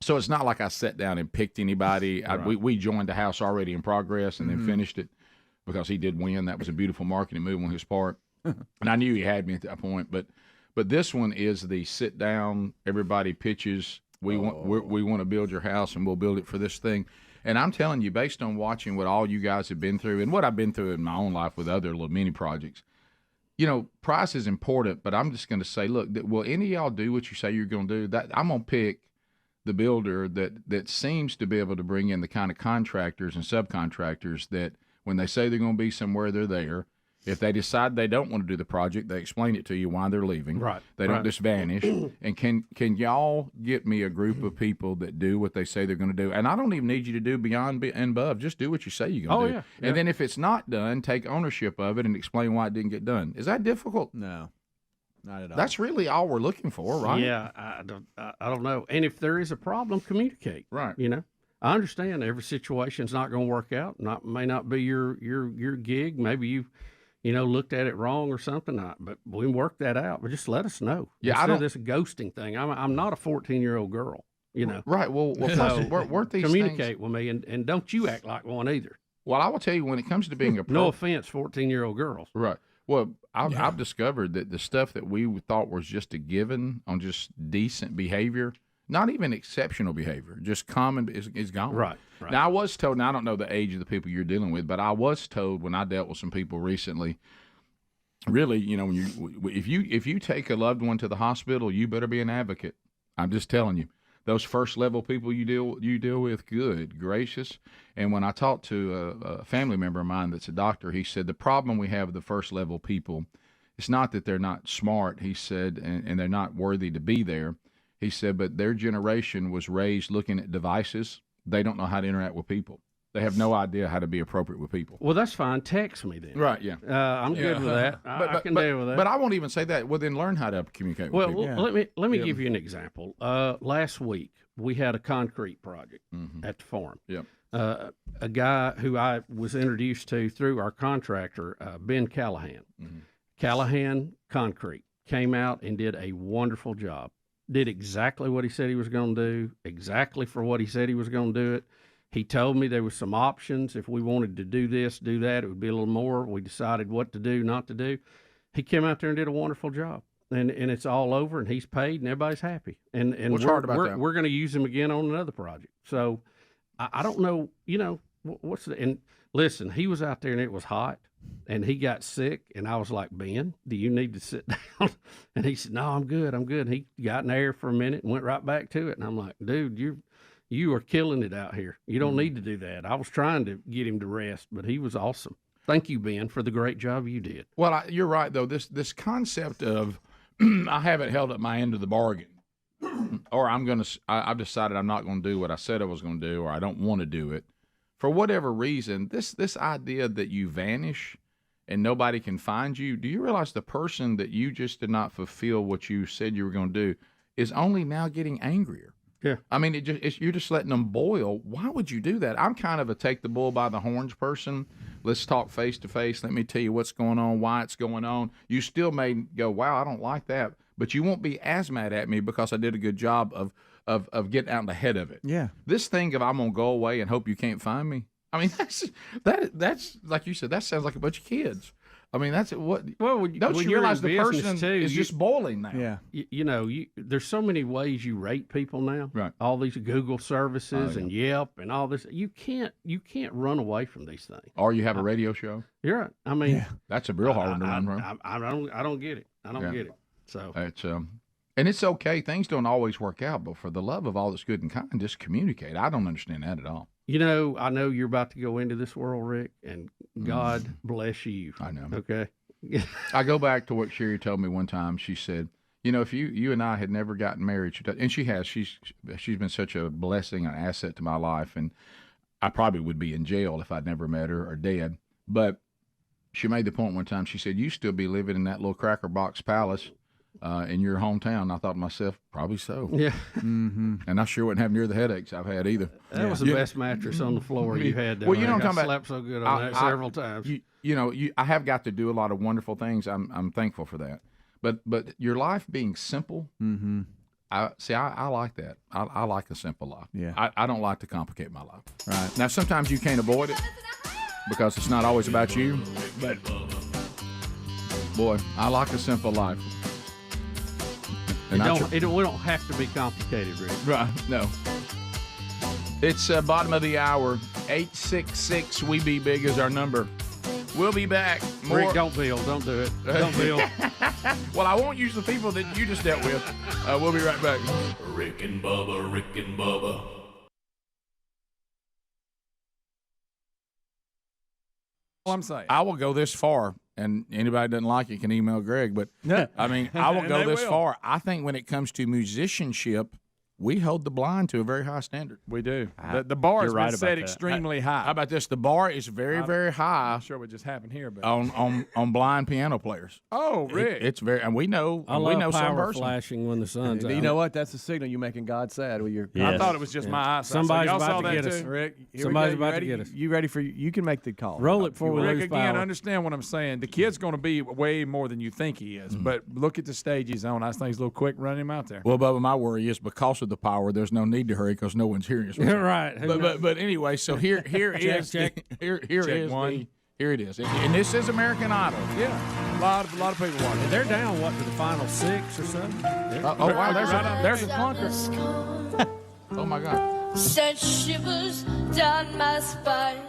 So it's not like I sat down and picked anybody. Right. We joined the house already in progress and then finished it because he did win. That was a beautiful marketing move on his part. And I knew he had me at that point. But this one is the sit down, everybody pitches. We want to build your house and we'll build it for this thing. And I'm telling you, based on watching what all you guys have been through and what I've been through in my own life with other little mini projects, price is important, but I'm just going to say, look, will any of y'all do what you say you're going to do? That I'm going to pick the builder that seems to be able to bring in the kind of contractors and subcontractors that when they say they're going to be somewhere, they're there. If they decide they don't want to do the project, they explain it to you why they're leaving. Right. They don't just vanish. And can y'all get me a group of people that do what they say they're going to do? And I don't even need you to do beyond and above. Just do what you say you're going to do. Yeah. And then if it's not done, take ownership of it and explain why it didn't get done. Is that difficult? No. Not at all. That's really all we're looking for, right? Yeah, I don't know. And if there is a problem, communicate. Right. I understand every situation's not going to work out. May not be your gig. Maybe you've looked at it wrong or something. But we can work that out. But just let us know. Yeah, Instead of this ghosting thing. I'm not a 14-year-old girl. Right. Well, so weren't these communicate things... with me and don't you act like one either. Well, I will tell you when it comes to being a no offense, 14-year-old girls. Right. Well, I've discovered that the stuff that we thought was just a given on just decent behavior, not even exceptional behavior, just common is gone. Right. Now, I was told, and I don't know the age of the people you're dealing with, but I was told when I dealt with some people recently, really, if you take a loved one to the hospital, you better be an advocate. I'm just telling you. Those first level people you deal with, good gracious. And when I talked to a family member of mine that's a doctor, he said the problem we have with the first level people, it's not that they're not smart, he said, and they're not worthy to be there. He said, but their generation was raised looking at devices. They don't know how to interact with people. They have no idea how to be appropriate with people. Well, that's fine. Text me then. Right, yeah. I'm good with that. I can deal with that. But I won't even say that. Well, then learn how to communicate with people. Well, let me give you an example. Last week, we had a concrete project at the farm. Yep. A guy who I was introduced to through our contractor, Ben Callahan. Callahan Concrete came out and did a wonderful job. Did exactly what he said he was going to do, exactly for what he said he was going to do it. He told me there was some options. If we wanted to do this, do that, it would be a little more. We decided what to do, not to do. He came out there and did a wonderful job. And it's all over, and he's paid, and everybody's happy. And what's hard about that? We're going to use him again on another project. So I don't know, what's the – and listen, he was out there, and it was hot, and he got sick, and I was like, Ben, do you need to sit down? And he said, no, I'm good. And he got in the air for a minute and went right back to it. And I'm like, dude, you are killing it out here. You don't need to do that. I was trying to get him to rest, but he was awesome. Thank you, Ben, for the great job you did. Well, you're right, though. This concept of I haven't held up my end of the bargain. or I've decided I'm not going to do what I said I was going to do, or I don't want to do it, for whatever reason, this idea that you vanish and nobody can find you, do you realize the person that you just did not fulfill what you said you were going to do is only now getting angrier? Yeah. I mean, you're just letting them boil. Why would you do that? I'm kind of a take the bull by the horns person. Let's talk face to face. Let me tell you what's going on, why it's going on. You still may go, wow, I don't like that. But you won't be as mad at me because I did a good job of getting out ahead of it. Yeah. This thing of I'm going to go away and hope you can't find me. I mean, that's like you said, that sounds like a bunch of kids. I mean, that's what. Well, don't you realize the person is just boiling now? Yeah. There's so many ways you rate people now. Right. All these Google services and Yelp and all this. You can't run away from these things. Or you have a radio show. You're right. I mean, that's a real hard one to run from. I don't get it. I don't get it. So it's and it's okay. Things don't always work out, but for the love of all that's good and kind, just communicate. I don't understand that at all. I know you're about to go into this world, Rick, and God bless you. I know. Okay. I go back to what Sherry told me one time. She said, if you and I had never gotten married, and she has, she's been such a blessing, an asset to my life, and I probably would be in jail if I'd never met her or dead. But she made the point one time. She said, "You still be living in that little cracker box palace in your hometown." I thought to myself, probably so. Yeah. Mm-hmm. And I sure wouldn't have near the headaches I've had either. That was the best mattress on the floor you had there. Well, you know what I'm talking about. I slept so good on that several times. I have got to do a lot of wonderful things. I'm thankful for that. But your life being simple, I like that. I like a simple life. Yeah. I don't like to complicate my life. Right. Now, sometimes you can't avoid it because it's not always about you. But, boy, I like a simple life. We don't have to be complicated, Rick. Right, no. It's bottom of the hour. 866 We Be Big is our number. We'll be back. More. Rick, don't bill. Don't do it. Don't bill. Well, I won't use the people that you just dealt with. We'll be right back. Rick and Bubba, Rick and Bubba. I'm saying, I will go this far, and anybody that doesn't like it can email Greg, but I mean, I will go this far. I think when it comes to musicianship, we hold the blind to a very high standard. We do. The bar has been set extremely high. How about this? The bar is very, very high. I'm sure what just happened here, but on blind piano players. Oh, Rick, it's very, and we know. I we love know power some flashing when the sun's out. You know what? That's a signal you're making God sad with your. I thought it was just my eyesight. Somebody's so about to get us. Rick, Somebody's about to get us. You ready for? You can make the call. Roll it before we Rick, lose again, power. understand what I'm saying. The kid's going to be way more than you think he is. But look at the stage he's on. I think he's a little quick running him out there. Well, Bubba, my worry is because of the power, there's no need to hurry because no one's hearing us. Right. But anyway, so here is check. Here it is, and this is American Idol. Yeah, a lot of people watching. They're down to the final 6 or something. Wow, there's a clunker. Oh my God. Sent shivers down my spine.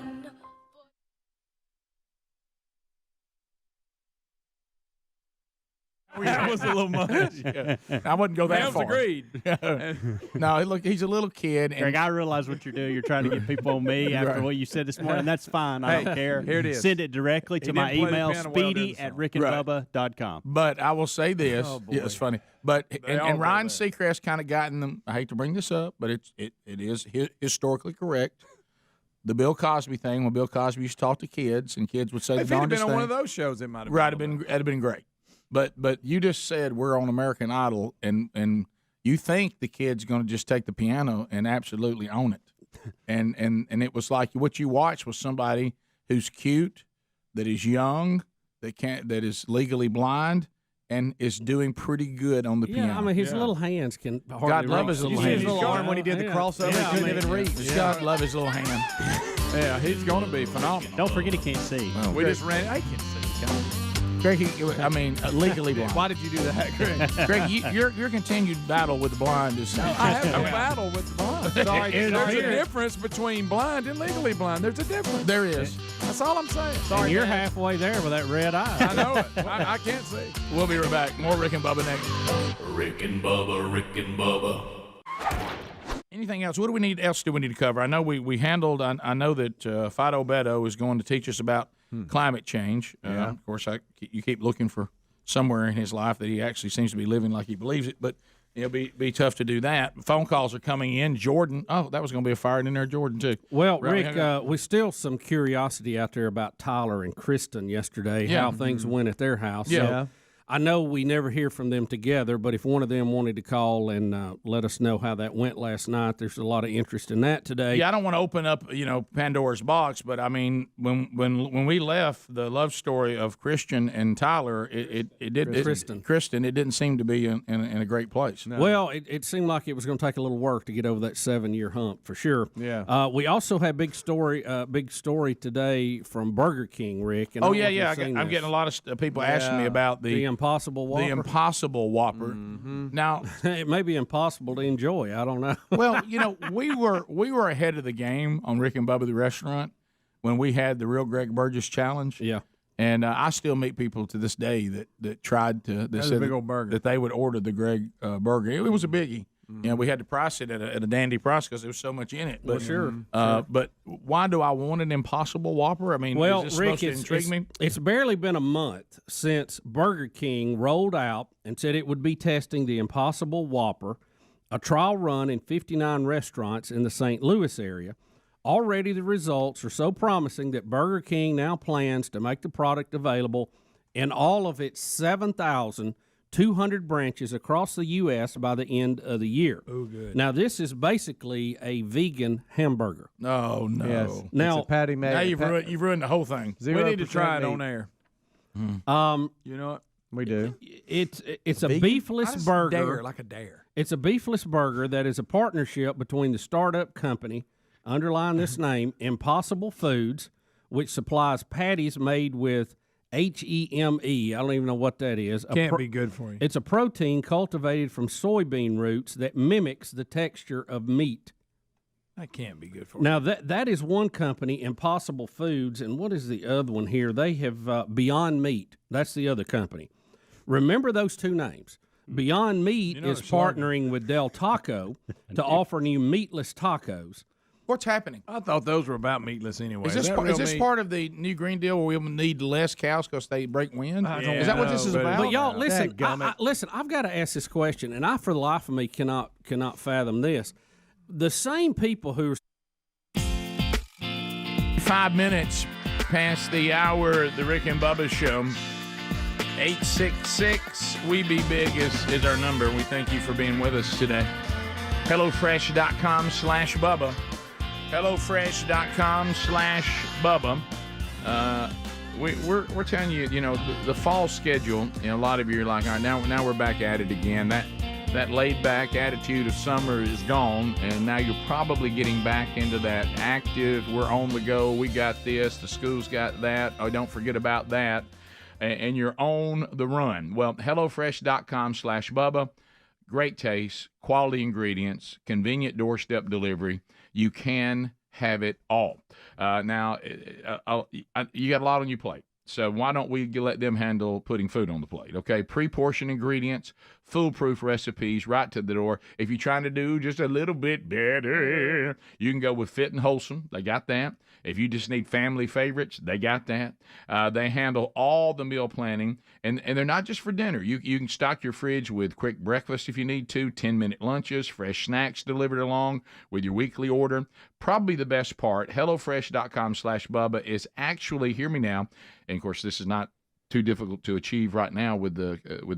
That was a little much. Yeah. I wouldn't go that Rams far. agreed. No, look, he's a little kid. And Greg, I realize what you're doing. You're trying to get people on me after what you said this morning. That's fine. I don't care. Here it is. Send it directly to my email, speedy@rickandbubba.com. But I will say this. It's funny. But and Ryan that. Seacrest kind of gotten them. I hate to bring this up, but it is historically correct. The Bill Cosby thing, when Bill Cosby used to talk to kids, and kids would say if the he'd have darndest been on thing. one of those shows, it might have Right, that'd have been great. But you just said we're on American Idol, and you think the kid's going to just take the piano and absolutely own it, and it was like what you watched was somebody who's cute, that is young, that is legally blind, and is doing pretty good on the piano. Yeah, I mean his little hands can hardly God love reach his little the hands. His little arm when he did the crossover, he couldn't even reach. God love his little hand. Yeah, he's going to be phenomenal. Don't forget he can't see. Oh, We just ran. I can see. Greg, legally blind. Why did you do that, Greg? Greg, your continued battle with the blind is. I have no battle with the blind. There's a difference between blind and legally blind. There's a difference. There is. That's all I'm saying. And you're halfway there with that red eye. I know it. I can't see. We'll be right back. More Rick and Bubba next. Rick and Bubba, Rick and Bubba. Anything else? What do we need to cover? I know we handled. I know that Fido Beto is going to teach us about climate change. Of course, you keep looking for somewhere in his life that he actually seems to be living like he believes it. But It'll be tough to do that. Phone calls are coming in. Jordan, that was going to be a fire in there, Jordan, too. Well, Rick, we still some curiosity out there about Tyler and Kristen yesterday, how things went at their house. Yeah. So I know we never hear from them together, but if one of them wanted to call and let us know how that went last night, there's a lot of interest in that today. Yeah, I don't want to open up, Pandora's box, but I mean, when we left, the love story of Christian and Tyler, Kristen, it didn't seem to be in a great place. No. Well, it seemed like it was going to take a little work to get over that 7-year hump for sure. Yeah. We also had big story today from Burger King, Rick. And I'm getting a lot of people asking me about the Impossible Whopper. The Impossible Whopper. Mm-hmm. Now it may be impossible to enjoy. I don't know. Well, we were ahead of the game on Rick and Bubba the restaurant when we had the Real Greg Burgess challenge. Yeah. And I still meet people to this day that tried to. They said a big old burger. that they would order the Greg burger. It was a biggie. Mm-hmm. We had to price it at a dandy price because there was so much in it. But, sure. But why do I want an Impossible Whopper? I mean, is this Rick, supposed to intrigue me? It's barely been a month since Burger King rolled out and said it would be testing the Impossible Whopper, a trial run in 59 restaurants in the St. Louis area. Already the results are so promising that Burger King now plans to make the product available in all of its 7,200 branches across the U.S. by the end of the year. Oh, good. Now, this is basically a vegan hamburger. Oh, no. Yes. Now, it's a patty made. Now you've ruined the whole thing. We need to try it meat. on air. You know what? We do. It's a beefless burger. Like a dare. It's a beefless burger that is a partnership between the startup company, underlying this name, Impossible Foods, which supplies patties made with HEME. I don't even know what that is. Can't be good for you. It's a protein cultivated from soybean roots that mimics the texture of meat. That can't be good for you. Now, that is one company, Impossible Foods, and what is the other one here? They have Beyond Meat. That's the other company. Remember those two names. Beyond Meat is partnering with Del Taco to offer new meatless tacos. What's happening? I thought those were about meatless anyway. Is this part of the new Green Deal where we need less cows because they break wind? Is that what this is about? But y'all, listen. Listen, I've got to ask this question, and I, for the life of me, cannot fathom this. The same people who 5 minutes past the hour, the Rick and Bubba Show. 866-WE-BE-BIG is our number. We thank you for being with us today. HelloFresh.com/Bubba. HelloFresh.com/Bubba. We're telling you, the fall schedule. A lot of you are like, all right, now we're back at it again. That laid-back attitude of summer is gone, and now you're probably getting back into that active. We're on the go. We got this. The school's got that. Oh, don't forget about that. And you're on the run. Well, HelloFresh.com/Bubba. Great taste, quality ingredients, convenient doorstep delivery. You can have it all. Now, you got a lot on your plate. So why don't we let them handle putting food on the plate, okay? Pre-portioned ingredients, foolproof recipes right to the door. If you're trying to do just a little bit better, you can go with Fit and Wholesome. They got that. If you just need family favorites, they got that. They handle all the meal planning, and they're not just for dinner. You can stock your fridge with quick breakfast if you need to, 10-minute lunches, fresh snacks delivered along with your weekly order. Probably the best part, HelloFresh.com/Bubba is actually, hear me now, and of course this is not too difficult to achieve right now with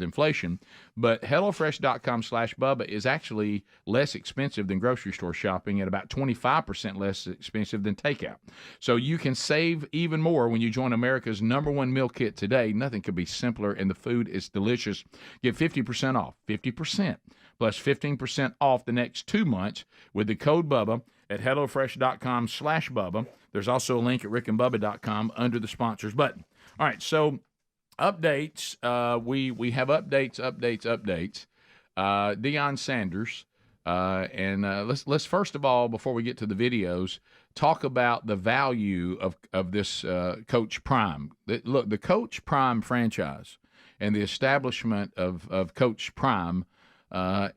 inflation, but HelloFresh.com/Bubba is actually less expensive than grocery store shopping at about 25% less expensive than takeout. So you can save even more when you join America's #1 meal kit today. Nothing could be simpler, and the food is delicious. Get 50% off, 50% plus 15% off the next 2 months with the code Bubba at HelloFresh.com/Bubba. There's also a link at rickandbubba.com under the sponsors button. All right, so updates. We have updates. Deion Sanders, and let's first of all, before we get to the videos, talk about the value of this Coach Prime. Look, the Coach Prime franchise and the establishment of Coach Prime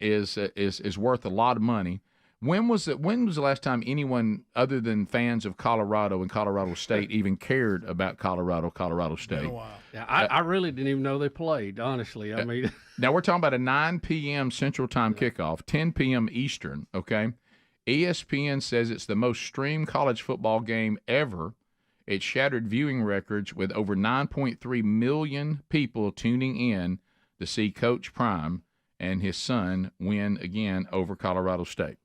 is worth a lot of money. When was the last time anyone other than fans of Colorado and Colorado State even cared about Colorado State? Yeah, I really didn't even know they played, honestly. I mean, now we're talking about a 9 p.m. Central Time kickoff, 10 p.m. Eastern, okay? ESPN says it's the most streamed college football game ever. It shattered viewing records with over 9.3 million people tuning in to see Coach Prime and his son win again over Colorado State.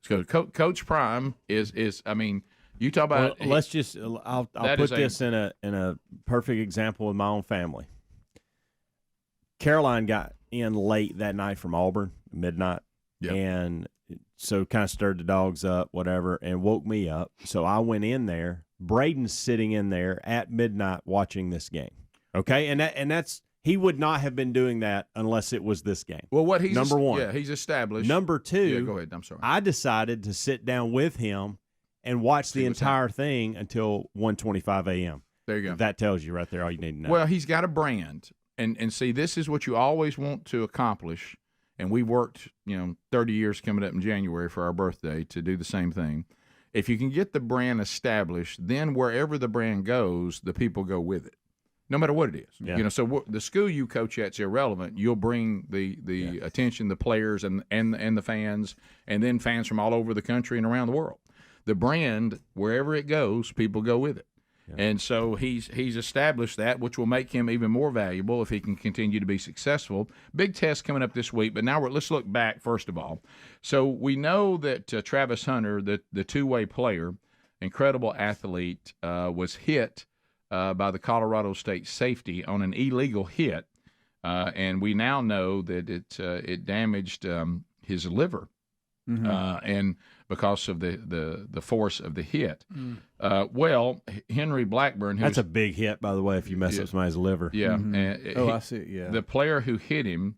So Coach Prime is I mean, you talk about. Well, let's just. I'll put this in a perfect example with my own family. Caroline got in late that night from Auburn, midnight, and so kind of stirred the dogs up, whatever, and woke me up. So I went in there. Braden's sitting in there at midnight watching this game. Okay, and that's. He would not have been doing that unless it was this game. Well, what he's number one. Yeah, he's established. Number two. Yeah, go ahead. I'm sorry. I decided to sit down with him and watch the entire thing until 1:25 a.m. There you go. That tells you right there all you need to know. Well, he's got a brand, and see, this is what you always want to accomplish. And we worked, 30 years coming up in January for our birthday to do the same thing. If you can get the brand established, then wherever the brand goes, the people go with it. No matter what it is, So the school you coach at's irrelevant. You'll bring the attention, the players and the fans, and then fans from all over the country and around the world. The brand, wherever it goes, people go with it, and so he's established that, which will make him even more valuable if he can continue to be successful. Big test coming up this week, but now let's look back first of all. So we know that Travis Hunter, the two-way player, incredible athlete, was hit by the Colorado State safety on an illegal hit, and we now know that it damaged his liver, and because of the force of the hit. Well, Henry Blackburn, that's a big hit, by the way. If you mess up somebody's liver, I see it. Yeah, the player who hit him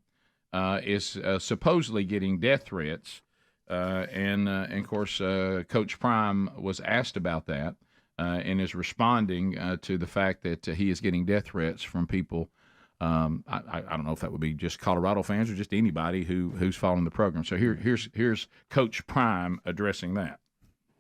is supposedly getting death threats, and of course, Coach Prime was asked about that. And is responding to the fact that he is getting death threats from people. I don't know if that would be just Colorado fans or just anybody who's following the program. So here's Coach Prime addressing that.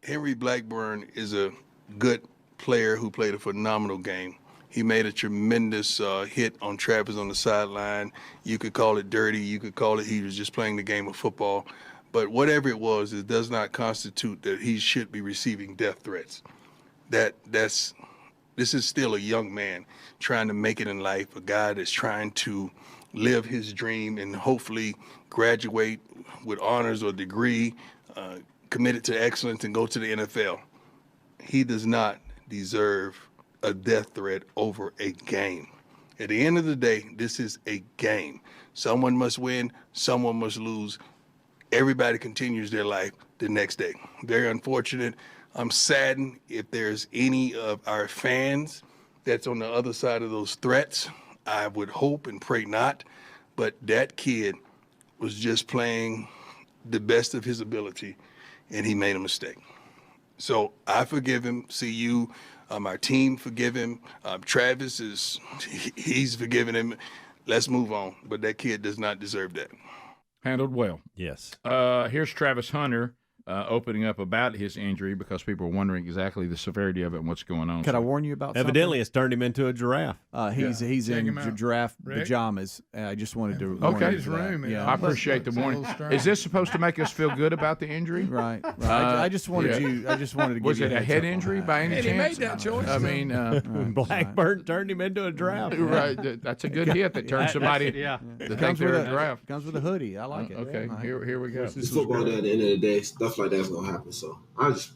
Henry Blackburn is a good player who played a phenomenal game. He made a tremendous hit on Travis on the sideline. You could call it dirty. You could call it he was just playing the game of football. But whatever it was, it does not constitute that he should be receiving death threats. This is still a young man trying to make it in life, a guy that's trying to live his dream and hopefully graduate with honors or degree, committed to excellence and go to the NFL. He does not deserve a death threat over a game. At the end of the day, this is a game. Someone must win, someone must lose. Everybody continues their life the next day. Very unfortunate. I'm saddened if there's any of our fans that's on the other side of those threats. I would hope and pray not, but that kid was just playing the best of his ability, and he made a mistake. So I forgive him. CU, our team forgive him. Travis he's forgiven him. Let's move on. But that kid does not deserve that. Handled well. Yes. Here's Travis Hunter opening up about his injury because people are wondering exactly the severity of it and what's going on. Could I warn you about Evidently, something? it's turned him into a giraffe. He's in giraffe pajamas. I just wanted to okay. his room. Yeah, I appreciate the warning. Is this supposed to make us feel good about the injury? Right. I just wanted you. I just wanted to give Was you it a head injury by any chance? He made that choice. I mean, Blackburn turned him into a giraffe. Right. That's a good hit that turns somebody. That thinks they're a giraffe. Comes with a hoodie. I like it. Okay. Here we go. It's football. At the end of the day, stuff like that's gonna happen. So I just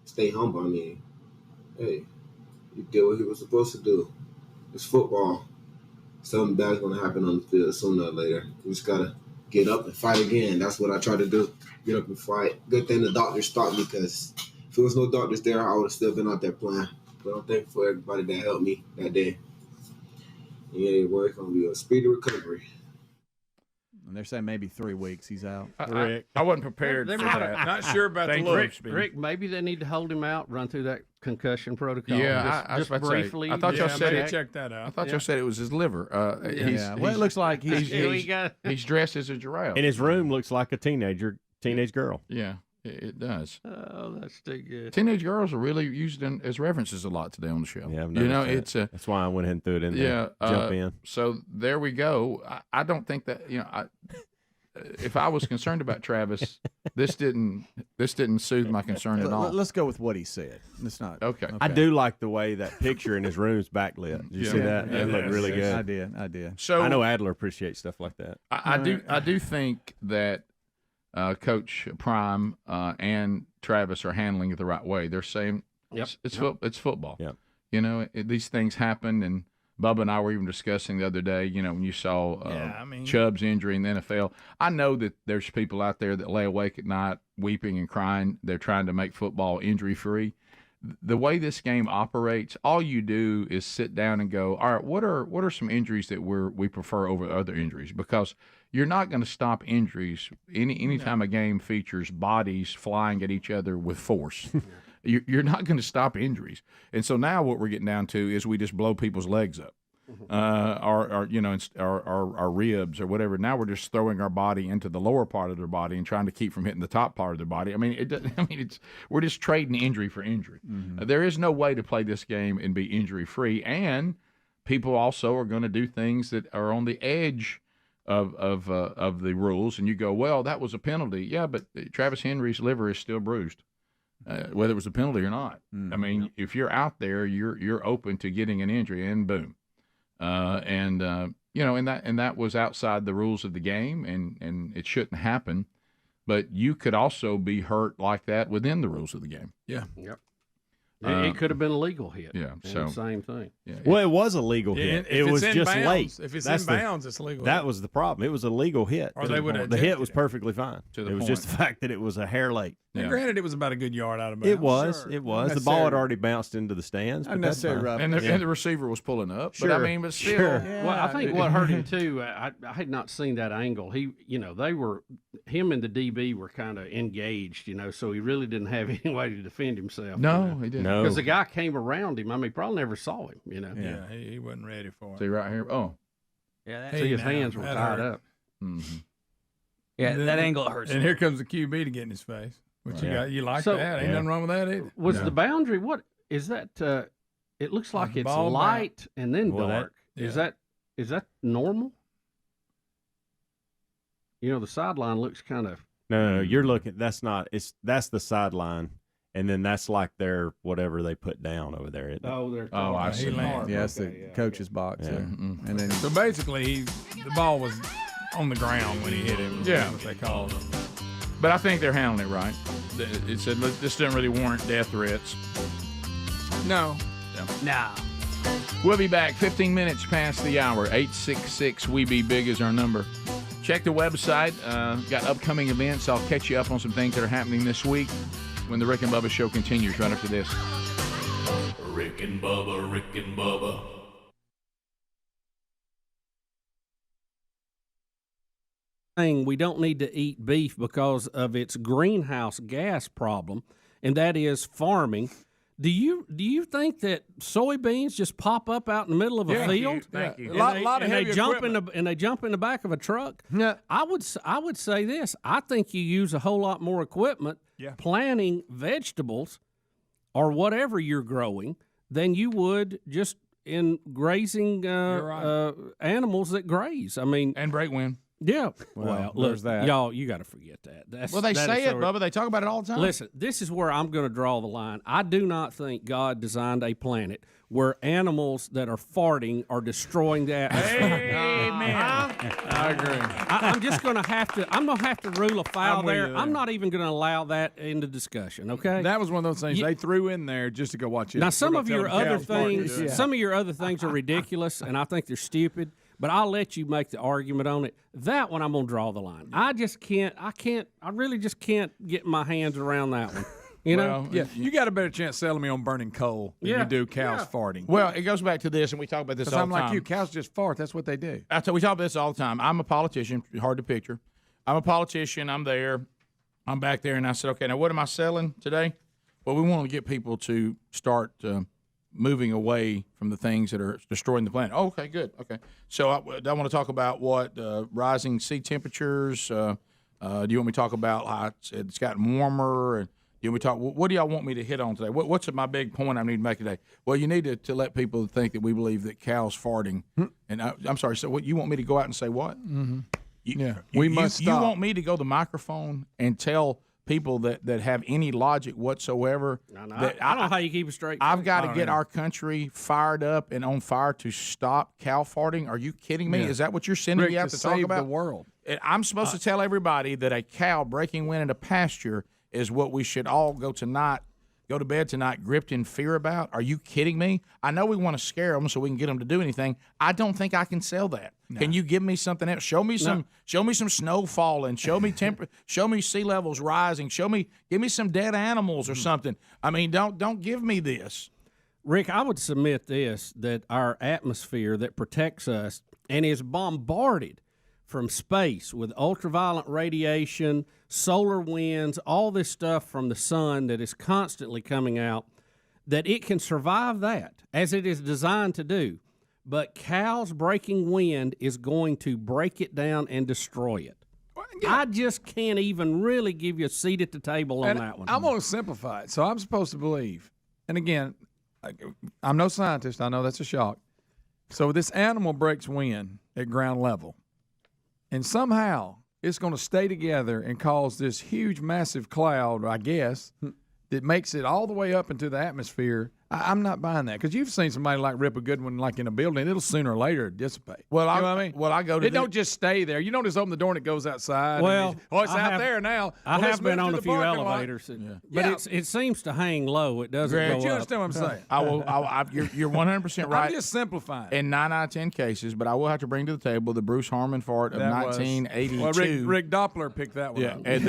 stay humble. I mean, hey, you did what he was supposed to do. It's football. Something bad's gonna happen on the field sooner or later. We just gotta get up and fight again. That's what I try to do. Get up and fight. Good thing the doctors stopped me, because if there was no doctors there, I would have still been out there playing. But I'm thankful for everybody that helped me that day. Yeah, boy, it's gonna be a speedy recovery. And they're saying maybe 3 weeks he's out. I wasn't prepared for that. Not sure about the looks. Rick, maybe they need to hold him out, run through that concussion protocol. Yeah, just briefly. I thought y'all said it. Check that out. I thought y'all said it was his liver. Well, it looks like he's dressed as a giraffe. And his room looks like a teenager Teenage girl. Yeah, it does. Oh, that's too good. Teenage girls are really used as references a lot today on the show. Yeah, I've you know, noticed that. That's why I went ahead and threw it in there. Yeah, Jump in. So there we go. I don't think that if I was concerned about Travis, this didn't soothe my concern at all. Let's go with what he said. It's not okay. I do like the way that picture in his room's backlit. Did you see that? It looked really good. I did. So I know Adler appreciates stuff like that. I do think that Coach Prime and Travis are handling it the right way. They're saying it's football. Yep. You know, these things happen, and Bubba and I were even discussing the other day, you know, when you saw Chubb's injury in the NFL. I know that there's people out there that lay awake at night weeping and crying. They're trying to make football injury-free. The way this game operates, all you do is sit down and go, all right, what are some injuries that we prefer over other injuries? Because you're not going to stop injuries anytime a game features bodies flying at each other with force. You're not going to stop injuries. And so now what we're getting down to is we just blow people's legs up, our ribs or whatever. Now we're just throwing our body into the lower part of their body and trying to keep from hitting the top part of their body. I mean, we're just trading injury for injury. There is no way to play this game and be injury free. And people also are going to do things that are on the edge of the rules. And you go, well, that was a penalty. Yeah, but Travis Henry's liver is still bruised. Whether it was a penalty or not. I mean, if you're out there, you're open to getting an injury, and boom. And that was outside the rules of the game, and it shouldn't happen. But you could also be hurt like that within the rules of the game. Yeah. Yep. It could have been a legal hit. Yeah. So same thing. Yeah. Well, it was a legal hit. It was just late. If it's in bounds, it's legal. That was the problem. It was a legal hit. Or they would have the hit was perfectly fine. To the it was point. just the fact that it was a hair late. And granted, it was about a good yard out of bounds. It was. Sure. It was. The ball had already bounced into the stands. But that's fine. And the receiver was pulling up. Sure. But I mean, but still. Sure. Well, I think what hurt him too. I had not seen that angle. Him and the DB were kind of engaged. So he really didn't have any way to defend himself. No, he didn't. Because the guy came around him. I mean, probably never saw him. Yeah, he wasn't ready for it. See right here. Oh, yeah. See, his hands were tied up. Mm-hmm. Yeah, that angle hurts. And here comes the QB to get in his face. Which you like that? Ain't nothing wrong with that either. Was the boundary? What is that? It looks like it's light and then dark. Is that normal? The sideline looks kind of. No, you're looking. That's not. That's the sideline, and then that's like their whatever they put down over there. Isn't it? I see. Yeah, that's the coach's box. Yeah. There. And then So basically, the ball was on the ground when he hit him. Yeah. What they called it. But I think they're handling it right. It said, look, this doesn't really warrant death threats. No. Nah. We'll be back 15 minutes past the hour. 866-WE-BE-BIG is our number. Check the website. Got upcoming events. I'll catch you up on some things that are happening this week when the Rick and Bubba show continues right after this. Rick and Bubba, Rick and Bubba. We don't need to eat beef because of its greenhouse gas problem, and that is farming. Do you think that soybeans just pop up out in the middle of a field? Thank you. A lot of and they heavy jump equipment. in the back of a truck. Yeah. I would say this. I think you use a whole lot more equipment planting vegetables or whatever you're growing than you would just in grazing animals that graze. I mean, And break wind. yeah. Well, look, there's that. y'all, you got to forget that. Well, they say it, Bubba. They talk about it all the time. Listen, this is where I'm going to draw the line. I do not think God designed a planet where animals that are farting are destroying the atmosphere. Amen. I agree. I'm just going to have to. I'm going to have to rule a foul I'm with you there. there. I'm not even going to allow that into discussion. Okay. That was one of those things they threw in there just to go watch it. Now, some of your other things, Yeah. some of your other things are ridiculous, and I think they're stupid. But I'll let you make the argument on it. That one, I'm gonna draw the line. I really just can't get my hands around that one. You know? Yeah, you got a better chance selling me on burning coal than you do cows farting. Well, it goes back to this, and we talk about this all I'm the time. like you, cows just fart. That's what they do. We talk about this all the time. I'm a politician. Hard to picture. I'm a politician. I'm there. I'm back there, and I said, okay, now what am I selling today? Well, we want to get people to start moving away from the things that are destroying the planet. Oh, okay, good. Okay. So I want to talk about what rising sea temperatures, Do you want me to talk about how it's gotten warmer? And do you want me to talk? What do y'all want me to hit on today? What's my big point I need to make today? Well, you need to let people think that we believe that cows farting. And I'm sorry. So what you want me to go out and say what? Mm-hmm. We must stop. You want me to go to the microphone and tell people that have any logic whatsoever? I don't know how you keep it straight. I've got to get our country fired up and on fire to stop cow farting. Are you kidding me? Yeah. Is that what you're sending Rick, me out to to talk save about? the world. I'm supposed to tell everybody that a cow breaking wind in a pasture is what we should all go to bed tonight gripped in fear about. Are you kidding me? I know we want to scare them so we can get them to do anything. I don't think I can sell that. No. Can you give me something else? Show me some snow falling. Show me show me sea levels rising. Give me some dead animals or something. I mean, don't give me this. Rick, I would submit this, that our atmosphere that protects us and is bombarded from space with ultraviolet radiation, solar winds, all this stuff from the sun that is constantly coming out, that it can survive that, as it is designed to do. But cows breaking wind is going to break it down and destroy it. I just can't even really give you a seat at the table on that one. I'm going to simplify it. So I'm supposed to believe, and again, I'm no scientist. I know that's a shock. So this animal breaks wind at ground level, and somehow it's going to stay together and cause this huge, massive cloud, I guess, that makes it all the way up into the atmosphere. I'm not buying that, because you've seen somebody like rip a good one like in a building. It'll sooner or later dissipate. Well, you know what I mean? Well, I go to it. Don't just stay there. You don't just open the door and it goes outside. Well, it's out there now. I Well, have been on a few elevators, but it seems to hang low. It doesn't Greg, go you up. understand what I'm saying? I will. You're 100% right. I'm just simplifying. In 9 out of 10 cases, but I will have to bring to the table the Bruce Harmon fart of 1982. Well, Rick Doppler picked that one up. And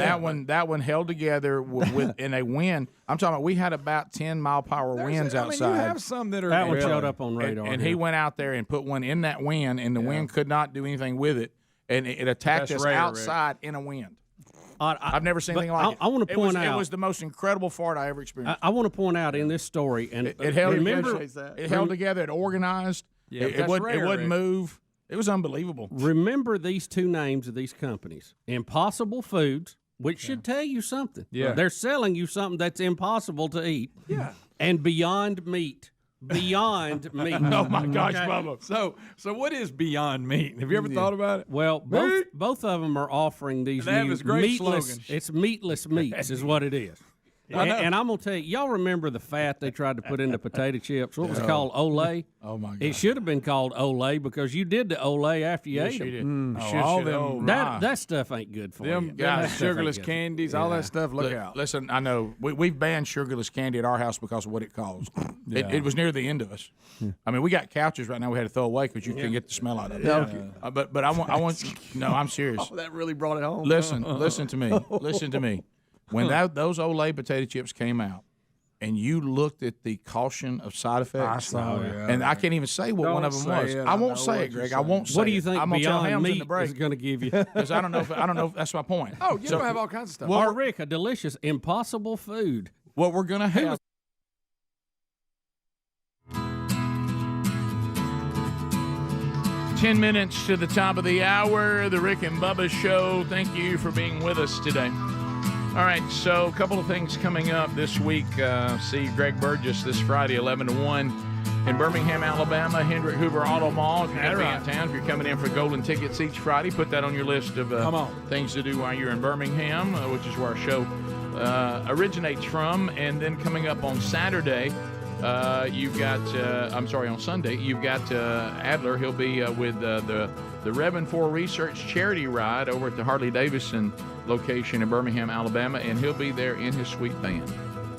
that one held together with in a wind. I'm talking about we had about 10-mile-per-hour winds outside. You have some that are that one showed up on radar. And he went out there and put one in that wind, and the wind could not do anything with it, and it attacked us outside in a wind. I've never seen anything like it. I want to point out it was the most incredible fart I ever experienced. I want to point out in this story, and it held together. It organized. Yeah, it wouldn't move. It was unbelievable. Remember these two names of these companies: Impossible Foods, which should tell you something. Yeah, they're selling you something that's impossible to eat. Yeah, and Beyond Meat. Beyond Meat. Oh my gosh, Bubba. So what is Beyond Meat? Have you ever thought about it? Well, both of them are offering these new great meatless. slogans. It's meatless meats, is what it is. And I'm gonna tell you, y'all remember the fat they tried to put into potato chips? What was it called? Olay. Oh my God! It should have been called Olay because you did the Olay after you ate them. All them that stuff ain't good for them you. guys, sugarless candies, all that stuff. Look out! Listen, I know we've banned sugarless candy at our house because of what it caused. It was near the end of us. I mean, we got couches right now we had to throw away because you couldn't get the smell out of it. But I want. No, I'm serious. Oh, that really brought it home. Listen to me. Listen to me. When those Olay potato chips came out, and you looked at the caution of side effects, I saw it. And I can't even say what one of them was. I won't say it, Greg. I won't say it. What do you think I'm gonna tell Beyond Hams in the Meat break is going to give you? Because I don't know. That's my point. Oh, you're gonna have all kinds of stuff. Well, Rick, a delicious, impossible food. What we're gonna have. 10 minutes to the top of the hour, the Rick and Bubba Show. Thank you for being with us today. All right, so a couple of things coming up this week. See Greg Burgess this Friday, 11 to 1 in Birmingham, Alabama, Hendrick Hoover Auto Mall. If you're going to be in town, if you're coming in for golden tickets each Friday, put that on your list of things to do while you're in Birmingham, which is where our show originates from. And then coming up on Saturday, you've got, on Sunday, you've got Adler. He'll be with the Reverend for Research charity ride over at the Harley-Davidson location in Birmingham, Alabama, and he'll be there in his sweet van.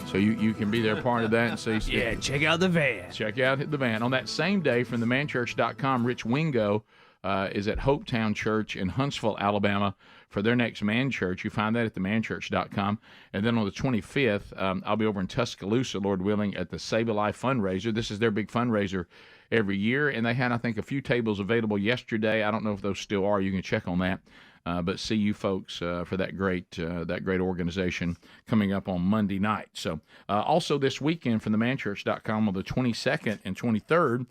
So you can be there part of that and see. Yeah, check out the van. Check out the van. On that same day, from themanchurch.com, Rich Wingo is at Hopetown Church in Huntsville, Alabama, for their next Man Church. You find that at themanchurch.com. And then on the 25th, I'll be over in Tuscaloosa, Lord willing, at the Save a Life fundraiser. This is their big fundraiser every year, and they had, I think, a few tables available yesterday. I don't know if those still are. You can check on that. But see you folks for that great organization coming up on Monday night. So also this weekend from themanchurch.com on the 22nd and 23rd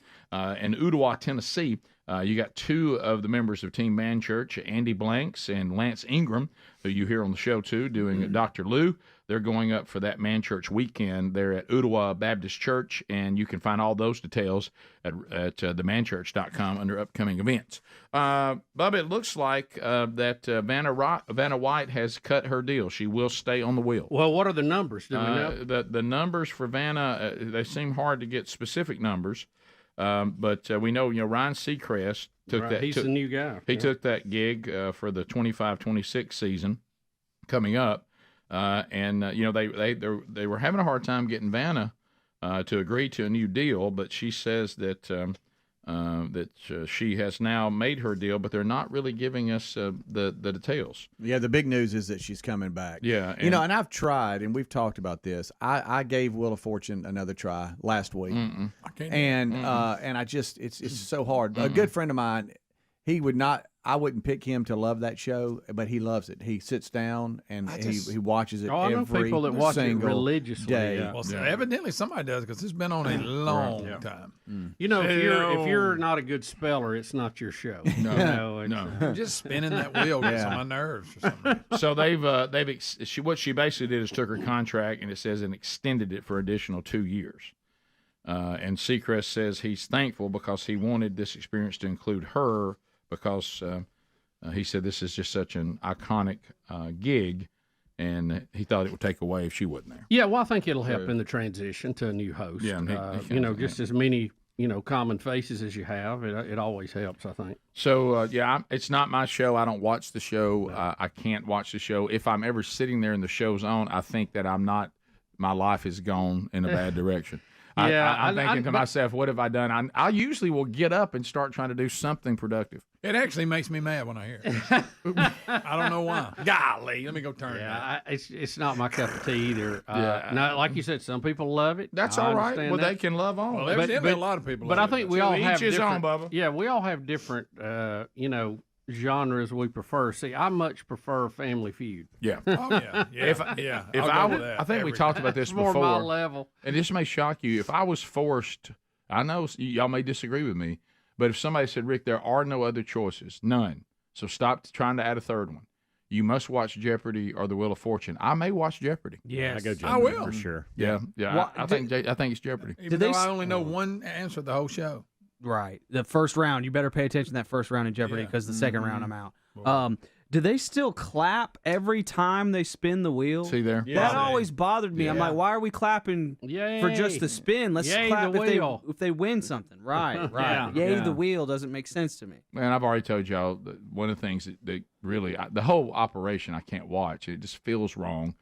in Ottawa, Tennessee, You got two of the members of Team Man Church, Andy Blanks and Lance Ingram, who you hear on the show too, doing Dr. Lou. They're going up for that Man Church weekend. They're at Ottawa Baptist Church, and you can find all those details at themanchurch.com under upcoming events. Bubba, it looks like that Vanna White has cut her deal. She will stay on the wheel. Well, what are the numbers? Do we know? The numbers for Vanna, they seem hard to get specific numbers. But we know, Ryan Seacrest took that. He's the new guy. He took that gig for the 25-26 season coming up, and they were having a hard time getting Vanna to agree to a new deal. But she says that she has now made her deal, but they're not really giving us the details. Yeah, the big news is that she's coming back. Yeah, and I've tried, and we've talked about this. I gave Wheel of Fortune another try last week, and I just it's so hard. A good friend of mine, I wouldn't pick him to love that show, but he loves it. He sits down and he watches it I know every people that watch it single religiously. day. Yeah. Well, evidently somebody does because it's been on a long time. You know, if you're not a good speller, it's not your show. No. I'm just spinning that wheel gets on my nerves or something. So what she basically did is took her contract and it says and extended it for additional 2 years. And Seacrest says he's thankful because he wanted this experience to include her because he said this is just such an iconic gig, and he thought it would take away if she wasn't there. Yeah, well, I think it'll help in the transition to a new host. Yeah, just as many common faces as you have, it always helps, I think. So it's not my show. I don't watch the show. No. I can't watch the show. If I'm ever sitting there and the show's on, I think that my life is gone in a bad direction. I'm thinking to myself, what have I done? I usually will get up and start trying to do something productive. It actually makes me mad when I hear it. I don't know why. Golly, let me go turn it down. It's not my cup of tea either. No, like you said, some people love it. That's all right. Well, they can love on. Well, evidently a lot of people. But I think we all have different. Bubba. Yeah, we all have different. Genres we prefer. See, I much prefer Family Feud. Yeah. Oh yeah. I think we talked about this before. More my level. And this may shock you. If I was forced, I know y'all may disagree with me, but if somebody said, Rick, there are no other choices, none. So stop trying to add a third one. You must watch Jeopardy or The Wheel of Fortune. I may watch Jeopardy. Yeah, I go Jeopardy. I will for sure. Yeah. I think it's Jeopardy. Even though I only know one answer the whole show. Right. The first round, you better pay attention to that first round in Jeopardy because the second round I'm out. Do they still clap every time they spin the wheel? See there? That always bothered me. I'm like, why are we clapping for just the spin? Let's clap if they win something. Right. Yay, the wheel doesn't make sense to me. Man, I've already told y'all that one of the things that really, the whole operation I can't watch. It just feels wrong.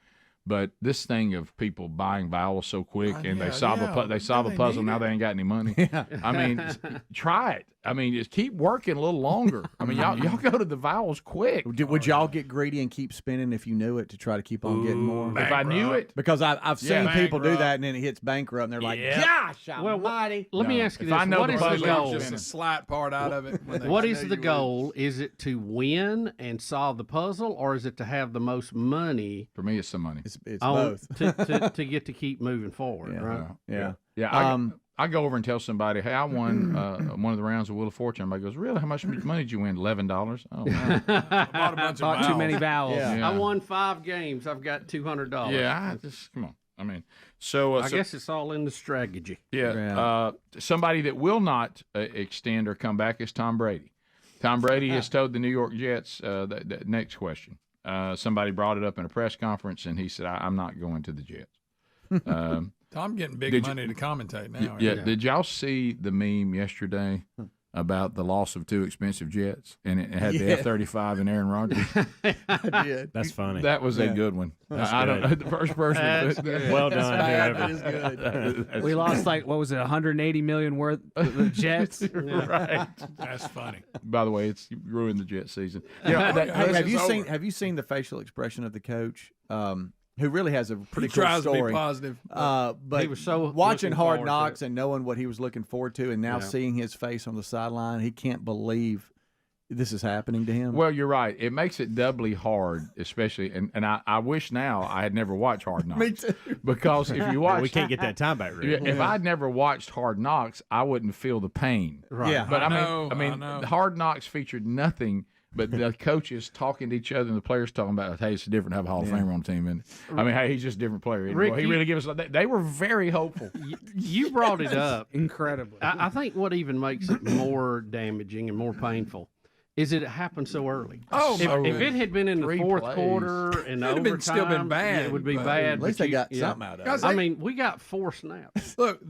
But this thing of people buying vowels so quick and they solve a puzzle, now they ain't got any money. I mean, try it. I mean, just keep working a little longer. I mean, y'all go to the vowels quick. Would y'all get greedy and keep spinning if you knew it to try to keep on getting more? If I knew it. Because I've seen people do that and then it hits bankrupt and they're like, gosh almighty. Let me ask you this. I know what is the goal? Just a slight part out of it. What is the goal? Is it to win and solve the puzzle, or is it to have the most money? For me, it's the money. It's both. to get to keep moving forward, right? Yeah. I go over and tell somebody, hey, I won one of the rounds of Wheel of Fortune. Everybody goes, really? How much money did you win? $11. Oh, wow. Bought a bunch of too many vowels. I won 5 games. I've got $200. Yeah, come on. I mean, so I guess it's all in the strategy. Yeah. Somebody that will not extend or come back is Tom Brady. Tom Brady has told the New York Jets the next question. Somebody brought it up in a press conference, and he said, I'm not going to the Jets. Tom getting big money to commentate now. Yeah. Did y'all see the meme yesterday about the loss of 2 expensive jets, and it had the F-35 and Aaron Rodgers? I did. That's funny. That was a good one. I don't know the first person. Well done, that is good. We lost what was it, 180 million worth of the Jets? Right. That's funny. By the way, it's ruined the Jet season. Have you seen the facial expression of the coach? Who really has a pretty cool tries story. to be positive. But he was so watching Hard forward Knocks and knowing what he was looking forward to, and now seeing his face on the sideline, he can't believe this is happening to him? Well, you're right. It makes it doubly hard, especially, and I wish now I had never watched Hard Knocks. Me too. Because if you watch, we can't get that time back, Rick. If I'd never watched Hard Knocks, I wouldn't feel the pain. Right. Yeah. But I I mean, Hard Knocks featured nothing but the coaches talking to each other and the players talking about, hey, it's different to have a Hall of Famer on the team. And I mean, hey, he's just a different player. Rick, he really gives us. They were very hopeful. You brought it up. Incredibly. I think what even makes it more damaging and more painful is that it happened so early. Oh, if it had been in the fourth quarter and It'd have overtime, still been bad, it would be but bad. At least they got something out of it. I mean, we got 4 snaps. Look,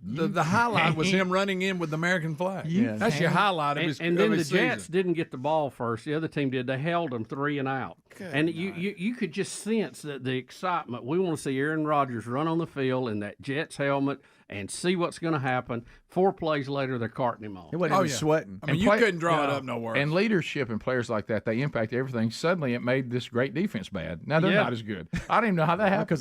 the highlight was him running in with the American flag. That's your highlight of his And then of the his Jets season. didn't get the ball first. The other team did. They held them 3 and out. And you could just sense that the excitement. We want to see Aaron Rodgers run on the field in that Jets helmet and see what's going to happen. 4 plays later, they're carting him off. He wasn't even sweating. I mean, you couldn't draw it up nowhere. And leadership and players like that, they impact everything. Suddenly, it made this great defense bad. Now they're not as good. I don't even know how that happened. Because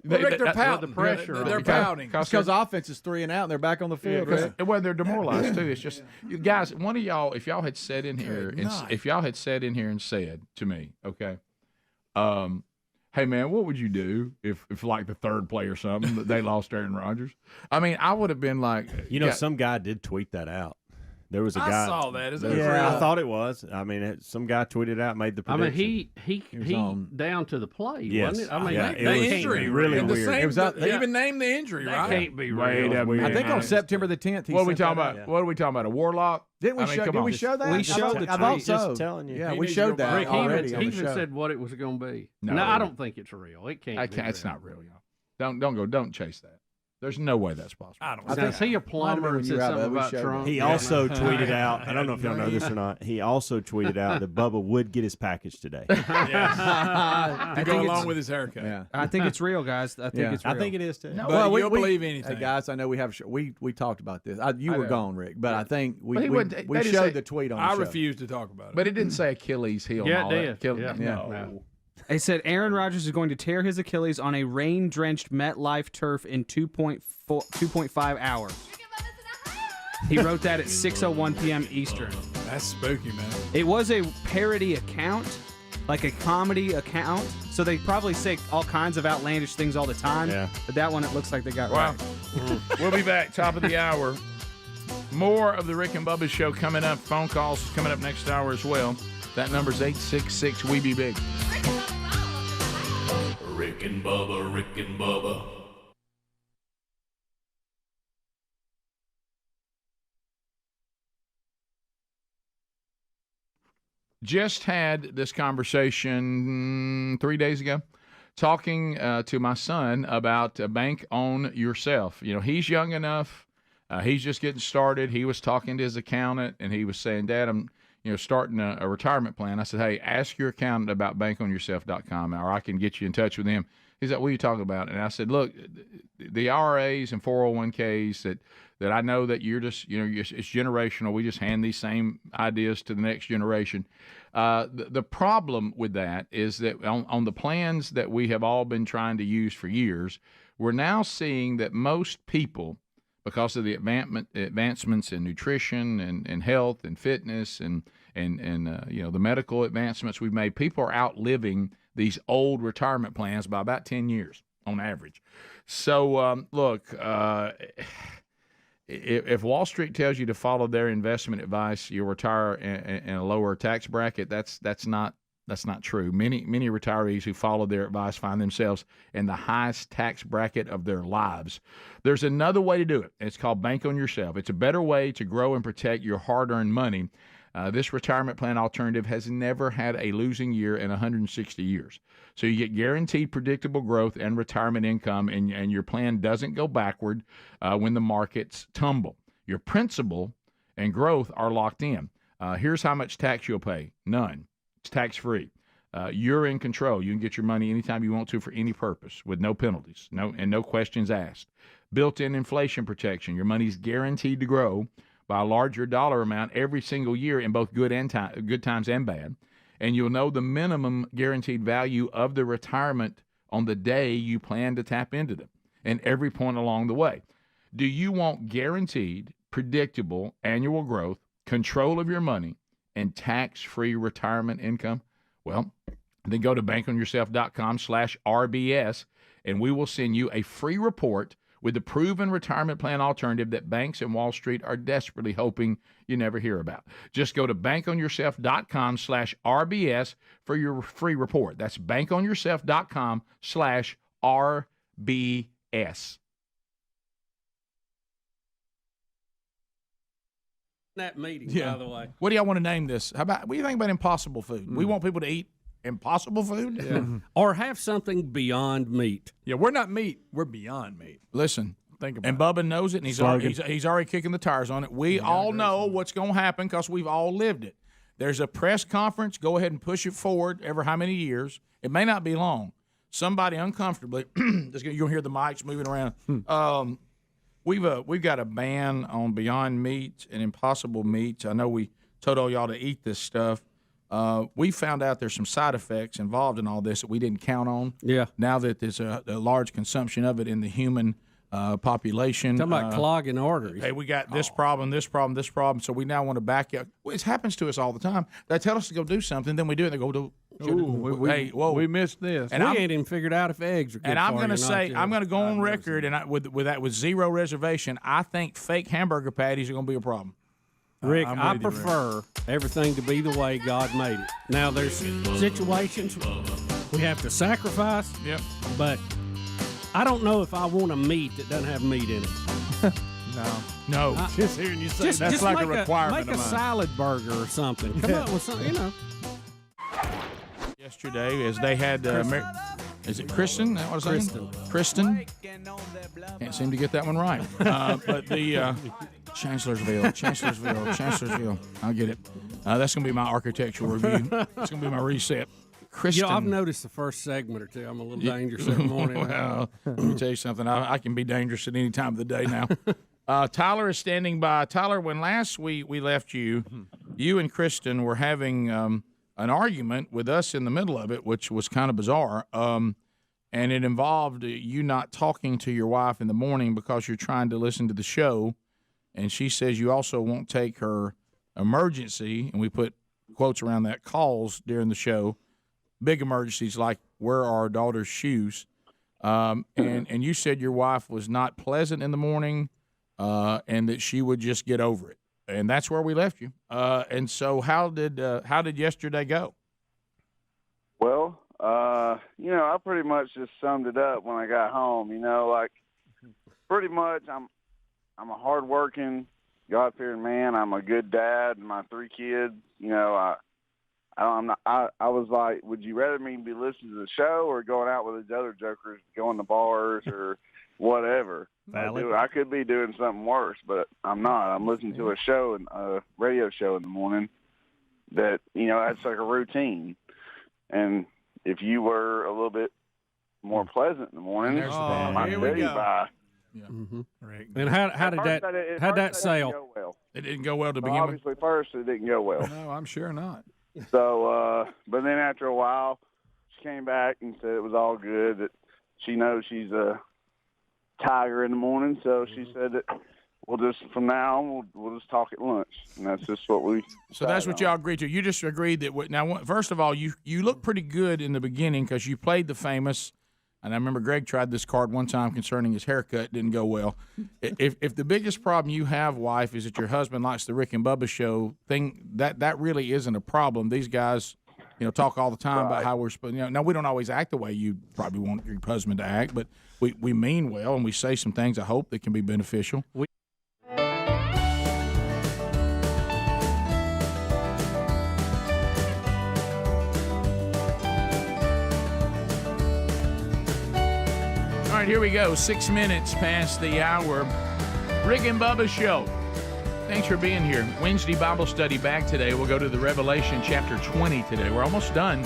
they're pouting. The pressure. They're pouting. Because offense is 3 and out, and they're back on the field. Well, they're demoralized too. It's just, guys. One of y'all, if y'all had sat in here, and said to me, okay, hey man, what would you do if like the third play or something they lost Aaron Rodgers? I mean, I would have been like, some guy did tweet that out. There was a guy. I saw that. Is that real? real? I thought it was. I mean, some guy tweeted out, made the prediction. I mean, he down to the play, yes. wasn't it? I mean, the injury really and weird. They even even named the injury, that right? can't be real. I think on September the 10th. What are we talking about? What are we talking about? A warlock? Didn't we show? Did we show that? We showed the I thought tweet. so. Just telling you. Yeah, we showed that Rick, already he on the even show. said what it was going to be. No, I don't think it's real. It can't. It's not real, y'all. Don't chase that. There's no way that's possible. I don't. Now, is he a plumber and said something about Trump? He also tweeted out. I don't know if y'all know this or not. He also tweeted out that Bubba would get his package today. To go along with his haircut. Yeah. I think it's real, guys. I think it's real. I think it is too. No, Well, you'll believe anything. Hey guys, I know we have. We talked about this. You were gone, Rick, but I think we they just showed say- the tweet on. I the show. refuse to talk about it. But it didn't say Achilles heel. and Yeah, all it that. did. No. They said Aaron Rodgers is going to tear his Achilles on a rain-drenched MetLife turf in 2.5 hours. He wrote that at 6:01 p.m. Eastern. That's spooky, man. It was a parody account, like a comedy account, so they probably say all kinds of outlandish things all the time. Yeah. But that one, it looks like they got Wow. right. We'll be back, top of the hour. More of the Rick and Bubba show coming up. Phone calls coming up next hour as well. That number's 866 We Be Big. Rick and Bubba, Rick and Bubba. Just had this conversation 3 days ago, talking to my son about bank on yourself. You know, he's young enough. He's just getting started. He was talking to his accountant, and he was saying, Dad, I'm starting a retirement plan. I said, hey, ask your accountant about bankonyourself.com, or I can get you in touch with him. He's like, what are you talking about? And I said, look, the IRAs and 401ks that I know that you're just, it's generational. We just hand these same ideas to the next generation. The problem with that is that on the plans that we have all been trying to use for years, we're now seeing that most people, because of the advancements in nutrition and health and fitness and the medical advancements we've made, people are outliving these old retirement plans by about 10 years on average. So, look, if Wall Street tells you to follow their investment advice, you'll retire in a lower tax bracket. That's not true. Many retirees who follow their advice find themselves in the highest tax bracket of their lives. There's another way to do it. It's called Bank on Yourself. It's a better way to grow and protect your hard-earned money. This retirement plan alternative has never had a losing year in 160 years. So you get guaranteed predictable growth and retirement income, and your plan doesn't go backward when the markets tumble. Your principal and growth are locked in. Here's how much tax you'll pay. None. It's tax-free. You're in control. You can get your money anytime you want to for any purpose with no penalties, no questions asked. Built-in inflation protection. Your money's guaranteed to grow by a larger dollar amount every single year in both good times and bad. And you'll know the minimum guaranteed value of the retirement on the day you plan to tap into them and every point along the way. Do you want guaranteed, predictable annual growth, control of your money, and tax-free retirement income? Well, then go to bankonyourself.com/RBS, and we will send you a free report with the proven retirement plan alternative that banks and Wall Street are desperately hoping you never hear about. Just go to bankonyourself.com/RBS for your free report. That's bankonyourself.com/RBS. That meeting, Yeah. by the way. What do y'all want to name this? What do you think about impossible food? We want people to eat impossible food? Yeah. Or have something beyond meat. Yeah, we're not meat. We're beyond meat. Listen, think about and Bubba knows it, and he's already kicking the tires on it. We all know what's going to happen because we've all lived it. There's a press conference. Go ahead and push it forward every how many years. It may not be long. Somebody uncomfortably, you'll hear the mics moving around. We've got a ban on Beyond Meat and Impossible Meats. I know we told all y'all to eat this stuff. We found out there's some side effects involved in all this that we didn't count on. Yeah. Now that there's a large consumption of it in the human population. Talking about clogging arteries. Hey, we got this problem, this problem, this problem. So we now want to back up. Well, it happens to us all the time. They tell us to go do something, then we do it. They go do. We missed this. And we ain't even figured out if eggs are good and I'm for going you to or say, not I'm going to go yet. on record, and with zero reservation, I think fake hamburger patties are going to be a problem. Rick, I'm I ready to prefer everything to be the way God made it. Now, there's situations we have to sacrifice, but I don't know if I want a meat that doesn't have meat in it. No. Just hearing you say Just that's like make a requirement Make of a mine. salad burger or something. Come up with something, Yesterday, as they had, is it Kristen? That was Kristen. Can't seem to get that one right. But the Chancellorsville. I'll get it. That's going to be my architectural review. That's going to be my reset. Kristen. I've noticed the first segment or two. I'm a little dangerous every morning. Well, let me tell you something. I can be dangerous at any time of the day now. Tyler is standing by. Tyler, when last week we left you, you and Kristen were having an argument with us in the middle of it, which was kind of bizarre. And it involved you not talking to your wife in the morning because you're trying to listen to the show. And she says you also won't take her emergency, and we put quotes around that, calls during the show. Big emergencies like where are our daughter's shoes? And you said your wife was not pleasant in the morning and that she would just get over it. And that's where we left you. And so how did yesterday go? Well, I pretty much just summed it up when I got home. Pretty much I'm a hardworking, God-fearing man. I'm a good dad. My 3 kids, I was like, would you rather me be listening to the show or going out with these other jokers, going to bars or whatever? I could be doing something worse, but I'm not. I'm listening to a radio show in the morning that, that's like a routine. And if you were a little bit more pleasant in the morning, I'd tell you bye. Yeah. Right. And how did that sail? It didn't go well to begin with. Obviously, first it didn't go well. No, I'm sure not. So, but then after a while, she came back and said it was all good. That she knows she's a tiger in the morning, so she said that from now on we'll just talk at lunch, and that's just what we. So that's what y'all agreed to. You just agreed that. Now, first of all, you looked pretty good in the beginning because you played the famous. And I remember Greg tried this card one time concerning his haircut. It didn't go well. If the biggest problem you have, wife, is that your husband likes the Rick and Bubba show thing, that really isn't a problem. These guys, talk all the time about how we're supposed. Now we don't always act the way you probably want your husband to act, but we mean well and we say some things I hope that can be beneficial. All right, here we go. 6 minutes past the hour. Rick and Bubba Show. Thanks for being here. Wednesday Bible study back today. We'll go to the Revelation chapter 20 today. We're almost done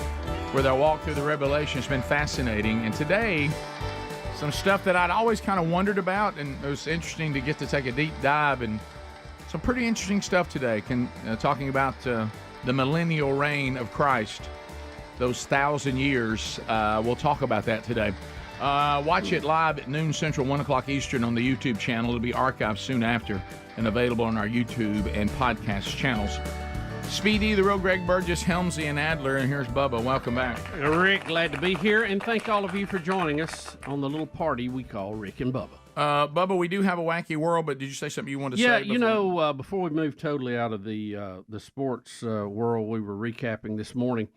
with our walk through the Revelation. It's been fascinating. And today, some stuff that I'd always kind of wondered about, and it was interesting to get to take a deep dive, and some pretty interesting stuff today. Talking about the millennial reign of Christ, those 1,000 years. We'll talk about that today. Watch it live at noon Central, 1 o'clock Eastern on the YouTube channel. It'll be archived soon after and available on our YouTube and podcast channels. Speedy, the real Greg Burgess, Helmsy, and Adler, and here's Bubba. Welcome back. Rick, glad to be here, and thank all of you for joining us on the little party we call Rick and Bubba. Bubba, we do have a wacky world, but did you say something you wanted to say? Yeah, you know, before we move totally out of the sports world, we were recapping this morning.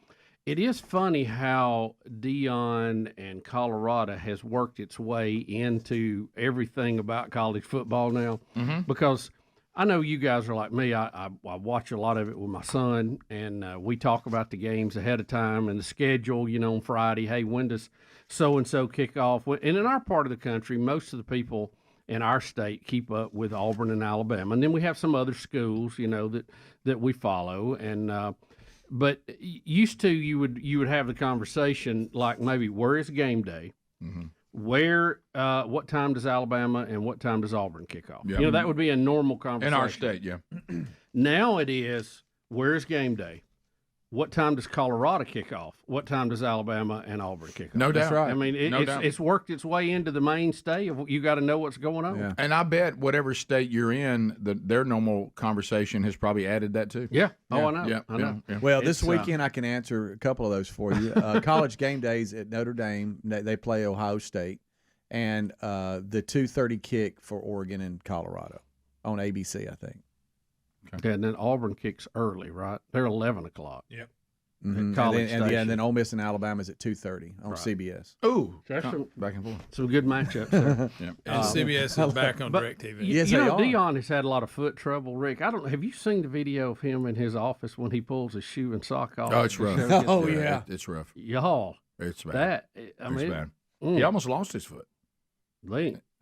It is funny how Deion and Colorado has worked its way into everything about college football now, because I know you guys are like me. I watch a lot of it with my son, and we talk about the games ahead of time and the schedule, you know, on Friday. Hey, when does so-and-so kick off? And in our part of the country, most of the people in our state keep up with Auburn and Alabama. And then we have some other schools, you know, that we follow. And but used to you would have the conversation like maybe where is game day? Where, what time does Alabama and what time does Auburn kick off? Yeah. You know, that would be a normal conversation. In our state, yeah. Now it is, where's game day? What time does Colorado kick off? What time does Alabama and Auburn kick off? No doubt. That's right. I mean, it's worked its way into the mainstay of you got to know what's going on. Yeah. And I bet whatever state you're in, their normal conversation has probably added that too. Yeah. Oh, Yeah. I know. Yeah. I know. Yeah. Well, this weekend I can answer a couple of those for you. College game days at Notre Dame, they play Ohio State, and the 2:30 kick for Oregon and Colorado on ABC, I think. Okay. And then Auburn kicks early, right? They're 11 o'clock. Yep. And then Ole Miss and Alabama is at 2:30 on CBS. Ooh, That's some, back and forth. Some good matchups there. And CBS is back on DirecTV. You know, Deion has had a lot of foot trouble, Rick. I don't. Have you seen the video of him in his office when he pulls his shoe and sock off? Oh, it's rough. Oh, yeah. It's rough. Y'all. It's bad. That, I It's mean, bad. He almost lost his foot.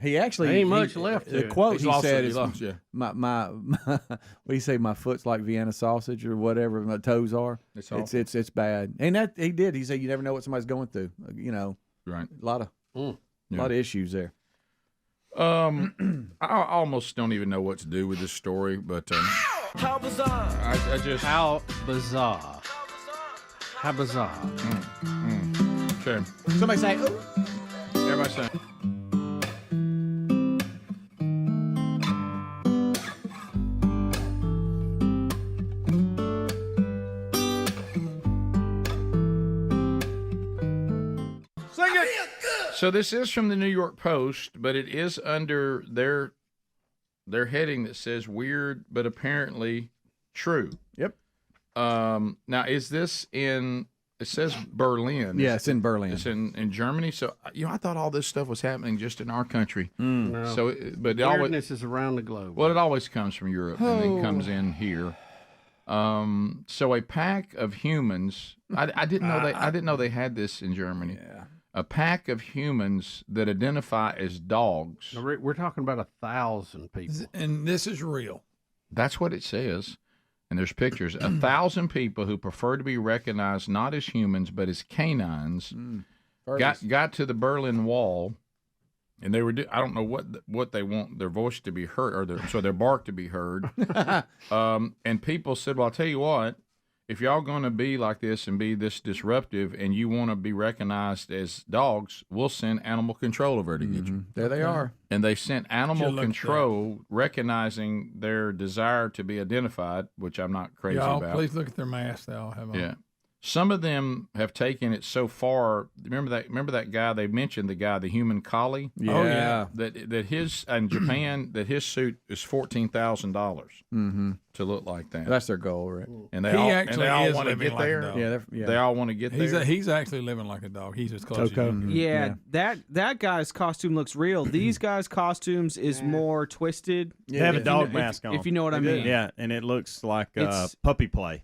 He actually ain't much left. The quote he said is, yeah. my what do you say? My foot's like Vienna sausage or whatever my toes are. It's bad. And that he did. He said you never know what somebody's going through. You know, right? A lot of issues there. I almost don't even know what to do with this story, but How bizarre! I just how bizarre. How bizarre. Okay. Somebody say, "Ooh." Everybody say. So this is from the New York Post, but it is under their heading that says weird but apparently true. Yep. Now is this in? It says Berlin. Yeah, it's in Berlin. It's in Germany. So I thought all this stuff was happening just in our country. No. So, but it weirdness is around the globe. Well, it always comes from Europe and then comes in here. So a pack of humans. I didn't know I didn't know they had this in Germany. Yeah. A pack of humans that identify as dogs. Now, Rick, we're talking about 1,000 people, and this is real. That's what it says. And there's pictures. 1,000 people who prefer to be recognized not as humans but as canines got to the Berlin Wall, and they were. I don't know what they want their voice to be heard, or their bark to be heard. And people said, "Well, I'll tell you what. If y'all going to be like this and be this disruptive, and you want to be recognized as dogs, we'll send animal control over to get you." There they are. And they sent animal control, recognizing their desire to be identified, which I'm not crazy about. Please look at their masks they all have on. Yeah. Some of them have taken it so far. Remember that guy they mentioned, the human collie? Yeah. Oh, yeah. That his in Japan that his suit is $14,000 to look like that. That's their goal, right? And they He all actually want to is living get like a there. dog. Yeah, They all want to get there. He's actually living like a dog. He's as close as you can. Yeah, that guy's costume looks real. These guys' costumes is more twisted. They have a dog mask on. If you know what I mean. Yeah, and it looks like It's- puppy play.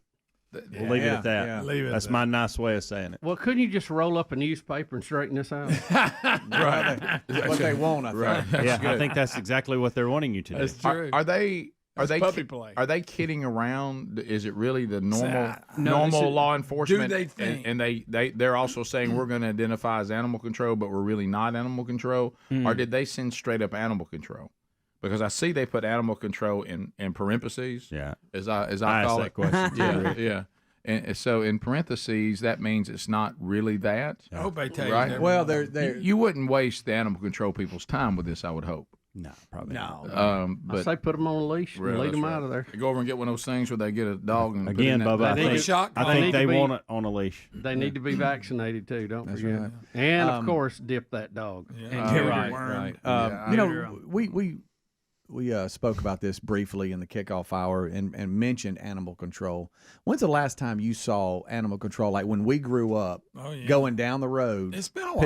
We'll leave it at that. Yeah. Leave it at That's that. my nice way of saying it. Well, couldn't you just roll up a newspaper and straighten this out? Right. What they want, I think. Right. Yeah, I think that's exactly what they're wanting you to do. That's true. Are they puppy play. Are they kidding around? Is it really the normal No, this is- law enforcement? do they think- And they're also saying we're going to identify as animal control, but we're really not animal control? Or did they send straight up animal control? Because I see they put animal control in parentheses. Yeah. As I I call asked it. that question too. Yeah. And so in parentheses, that means it's not really that. I hope they tell you Right. never Well, know. they're You wouldn't waste the animal control people's time with this, I would hope. No, probably not. I But say put them on a leash and Really, lead them that's out of there. Go over and get one of those things where they get a dog and put it Again, in that- Bubba, I think they want it on a leash. They need to be vaccinated too. Don't That's forget. right. And of course, dip that dog. Right. You know, we spoke about this briefly in the kickoff hour and mentioned animal control. When's the last time you saw animal control? Like when we grew up, going down the road, It's been a while.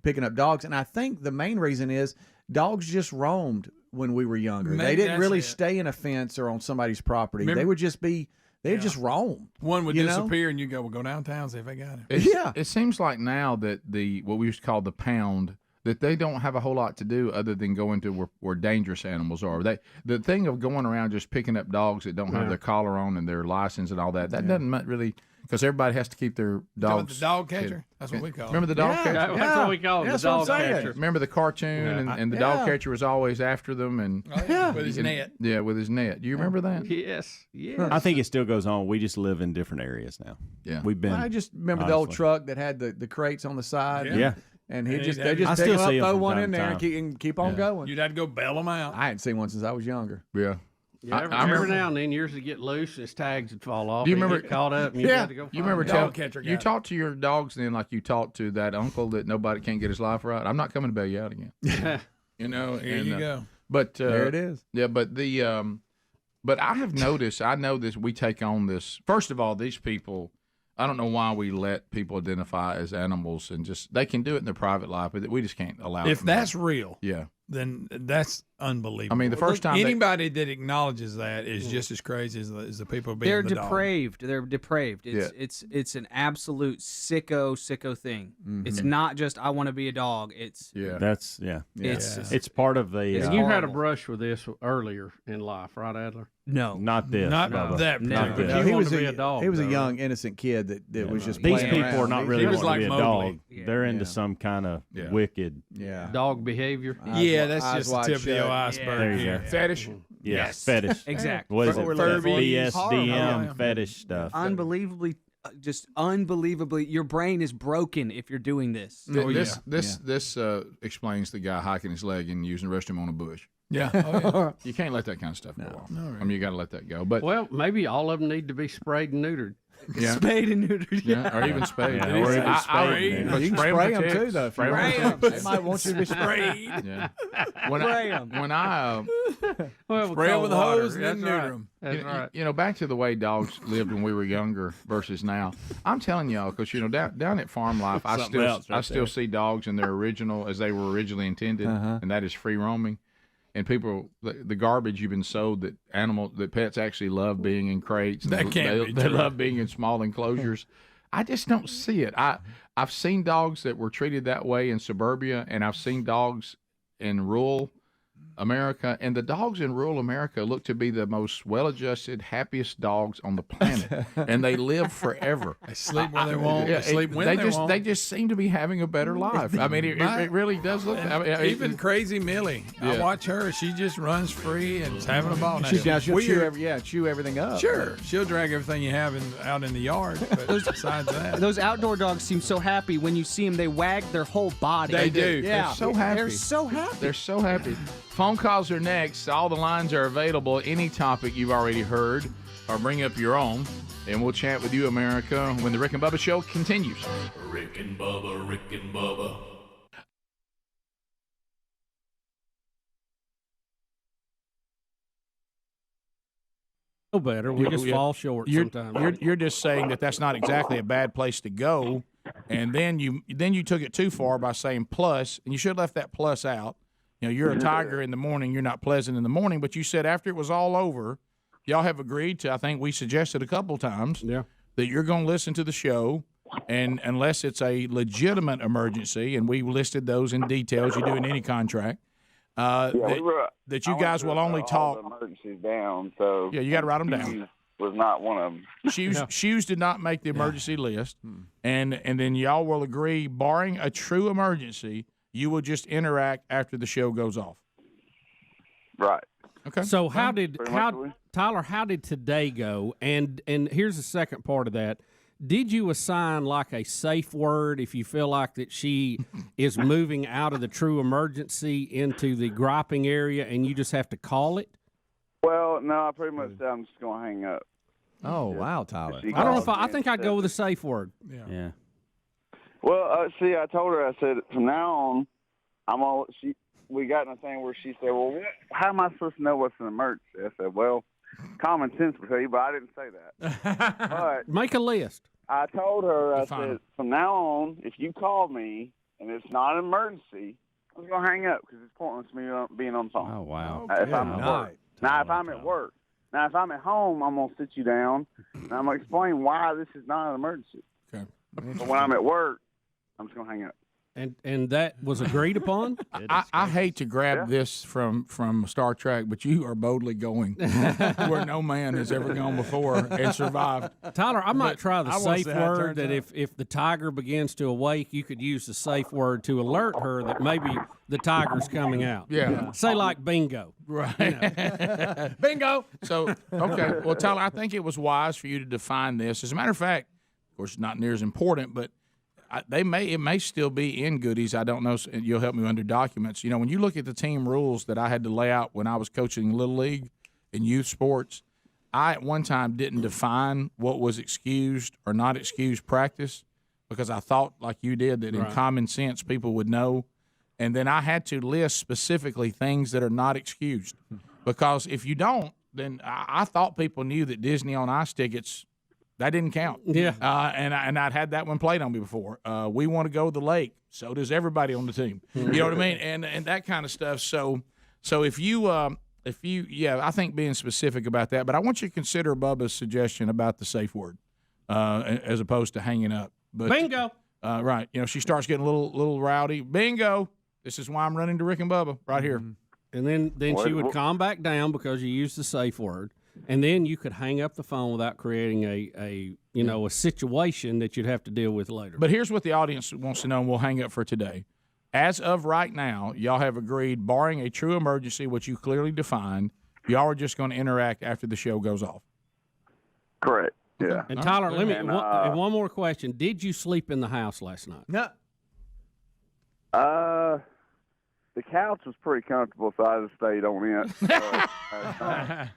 picking up dogs. And I think the main reason is dogs just roamed when we were younger. Maybe they didn't that's really it. stay in a fence or on somebody's property. Remember- They would just be. They'd just roam. One would you know? disappear, and you go, "Well, go downtown, see if they got it." It seems like now that what we used to call the pound, that they don't have a whole lot to do other than go into where dangerous animals are. The thing of going around just picking up dogs that don't have their collar on and their license and all that doesn't really, because everybody has to keep their dogs. The dog catcher. That's what we call it. Remember the dog catcher? That's what we call it. That's The what dog I'm saying. catcher. Remember the cartoon and the dog catcher was always after them and With his net. Yeah, with his net. Do you remember that? Yes. I think it still goes on. We just live in different areas now. Yeah, we've been. I just remember the old honestly. truck that had the crates on the side. Yeah. And Yeah, they just I pick them still up, see 'em throw from one time in to there, time. and keep on going. You'd have to go bail them out. I hadn't seen one since I was younger. Yeah. Yeah, every now and then yours would get loose, his tags would fall off. Do you and remember get caught up? And you had to go. You remember Dog catcher you got it. talk to your dogs then like you talked to that uncle that nobody can't get his life right. I'm not coming to bail you out again. You know, Here and, you go. But There it is. Yeah, but but I have noticed. I know this. We take on this. First of all, these people. I don't know why we let people identify as animals and just they can do it in their private life, but we just can't allow. If them that's to. real, Yeah. then that's unbelievable. I mean, the first time they- anybody that acknowledges that is just as crazy as the people being They're the dog. depraved. They're depraved. It's an absolute sicko thing. It's not just I want to be a dog. It's That's It's It's part of the. And you had a brush with this earlier in life, right, Adler? No, not this. Not Bubba. that. Not particular. this. No, he was to be a dog, He was a though, young, innocent kid that was just These playing people are around. not He really was wanting to like be a Mowgli. dog. They're into some kind of wicked. Yeah. Dog behavior. Yeah, that's eyes just the wide tip of the shut. iceberg. There you here. go. Fetish. Yes, fetish. Exactly. What is it? Furbies. BSDM fetish stuff. unbelievably, just unbelievably. Your brain is broken if you're doing this. This explains the guy hiking his leg and using the restroom on a bush. Yeah. Oh, yeah. You can't let that kind of stuff go on. I mean, you got to let that go. But Well, maybe all of them need to be sprayed and neutered. yeah, Spayed and neutered. yeah, or even spayed. Yeah, or even spayed. You can spray them too, though. Spray Spray them. them. They might want you to be sprayed. Yeah. Spray 'em. When I Well, Spray them with a water. hose and then That's neuter right. them. That's you, right. you know, back to the way dogs lived when we were younger versus now. I'm telling y'all, because down at Farm Life, I Something else right still there. see dogs in their original as they were originally intended, and that is free roaming. And people, the garbage you've been sold that pets actually love being in crates. And That can't be they true. love being in small enclosures. I just don't see it. I've seen dogs that were treated that way in suburbia, and I've seen dogs in rural America, and the dogs in rural America look to be the most well-adjusted, happiest dogs on the planet, and they live forever. They sleep where they want. They sleep when they want. They just seem to be having a better life. I mean, it really does look. I mean, Even crazy Millie, I Yeah. watch her. She just runs free and is having a ball. Now, She'll weird. chew everything up. Sure, she'll drag everything you have out in the yard. But besides that, Those outdoor dogs seem so happy when you see them. They wag their whole body. They do. Yeah, They're so happy. They're so happy. They're so happy. Phone calls are next. All the lines are available. Any topic you've already heard, or bring up your own, and we'll chat with you, America, when the Rick and Bubba Show continues. Rick and Bubba, Rick and Bubba. No better. We just fall short sometimes. You're just saying that that's not exactly a bad place to go, and then you took it too far by saying plus, and you should have left that plus out. You know, you're a tiger in the morning. You're not pleasant in the morning, but you said after it was all over, y'all have agreed to. I think we suggested a couple times that you're going to listen to the show, and unless it's a legitimate emergency, and we listed those in detail as you do in any contract. That you guys will only talk. All the emergencies down, so Yeah, you got to write them down. Shoes was not one of them. Shoes did not make the emergency list, and then y'all will agree, barring a true emergency, you will just interact after the show goes off. Right. Okay. So Tyler, how did today go? And here's the second part of that. Did you assign like a safe word if you feel like that she is moving out of the true emergency into the griping area, and you just have to call it? Well, no, I pretty much said I'm just going to hang up. Oh, wow, Tyler. I don't know if I think I'd go with a safe word. Yeah. Well, see, I told her, I said, from now on, we got in a thing where she said, well, how am I supposed to know what's an emergency? I said, well, common sense would tell you, but I didn't say that. But make a list. I told her, I said, from now on, if you call me and it's not an emergency, I'm just going to hang up because it's pointless me being on the phone. Oh, wow. If I'm at work. Now, if I'm at work. Now, if I'm at home, I'm going to sit you down, and I'm going to explain why this is not an emergency. Okay. But when I'm at work, I'm just going to hang up. And that was agreed upon? I hate to grab this from Star Trek, but you are boldly going where no man has ever gone before and survived. Tyler, I might try the safe word that if the tiger begins to awake, you could use the safe word to alert her that maybe the tiger's coming out. Yeah. Say like bingo. Right. You know. Bingo. So, okay. Well, Tyler, I think it was wise for you to define this. As a matter of fact, of course, not near as important, but it may still be in goodies. I don't know. You'll help me under documents. You know, when you look at the team rules that I had to lay out when I was coaching Little League and youth sports, I at one time didn't define what was excused or not excused practice because I thought, like you did, that in common sense people would know. And then I had to list specifically things that are not excused because if you don't, then I thought people knew that Disney on Ice tickets – that didn't count. Yeah. And I'd had that one played on me before. We want to go to the lake. So does everybody on the team. You know what I mean? And that kind of stuff. So if you I think being specific about that. But I want you to consider Bubba's suggestion about the safe word as opposed to hanging up. But, bingo. Right. You know, she starts getting a little rowdy. Bingo. This is why I'm running to Rick and Bubba right here. And then she would calm back down because you used the safe word. And then you could hang up the phone without creating a situation that you'd have to deal with later. But here's what the audience wants to know, and we'll hang up for today. As of right now, y'all have agreed, barring a true emergency, which you clearly defined, y'all are just going to interact after the show goes off. Correct. Yeah. And Tyler, let me one more question. Did you sleep in the house last night? No. The couch was pretty comfortable, so I just stayed on it.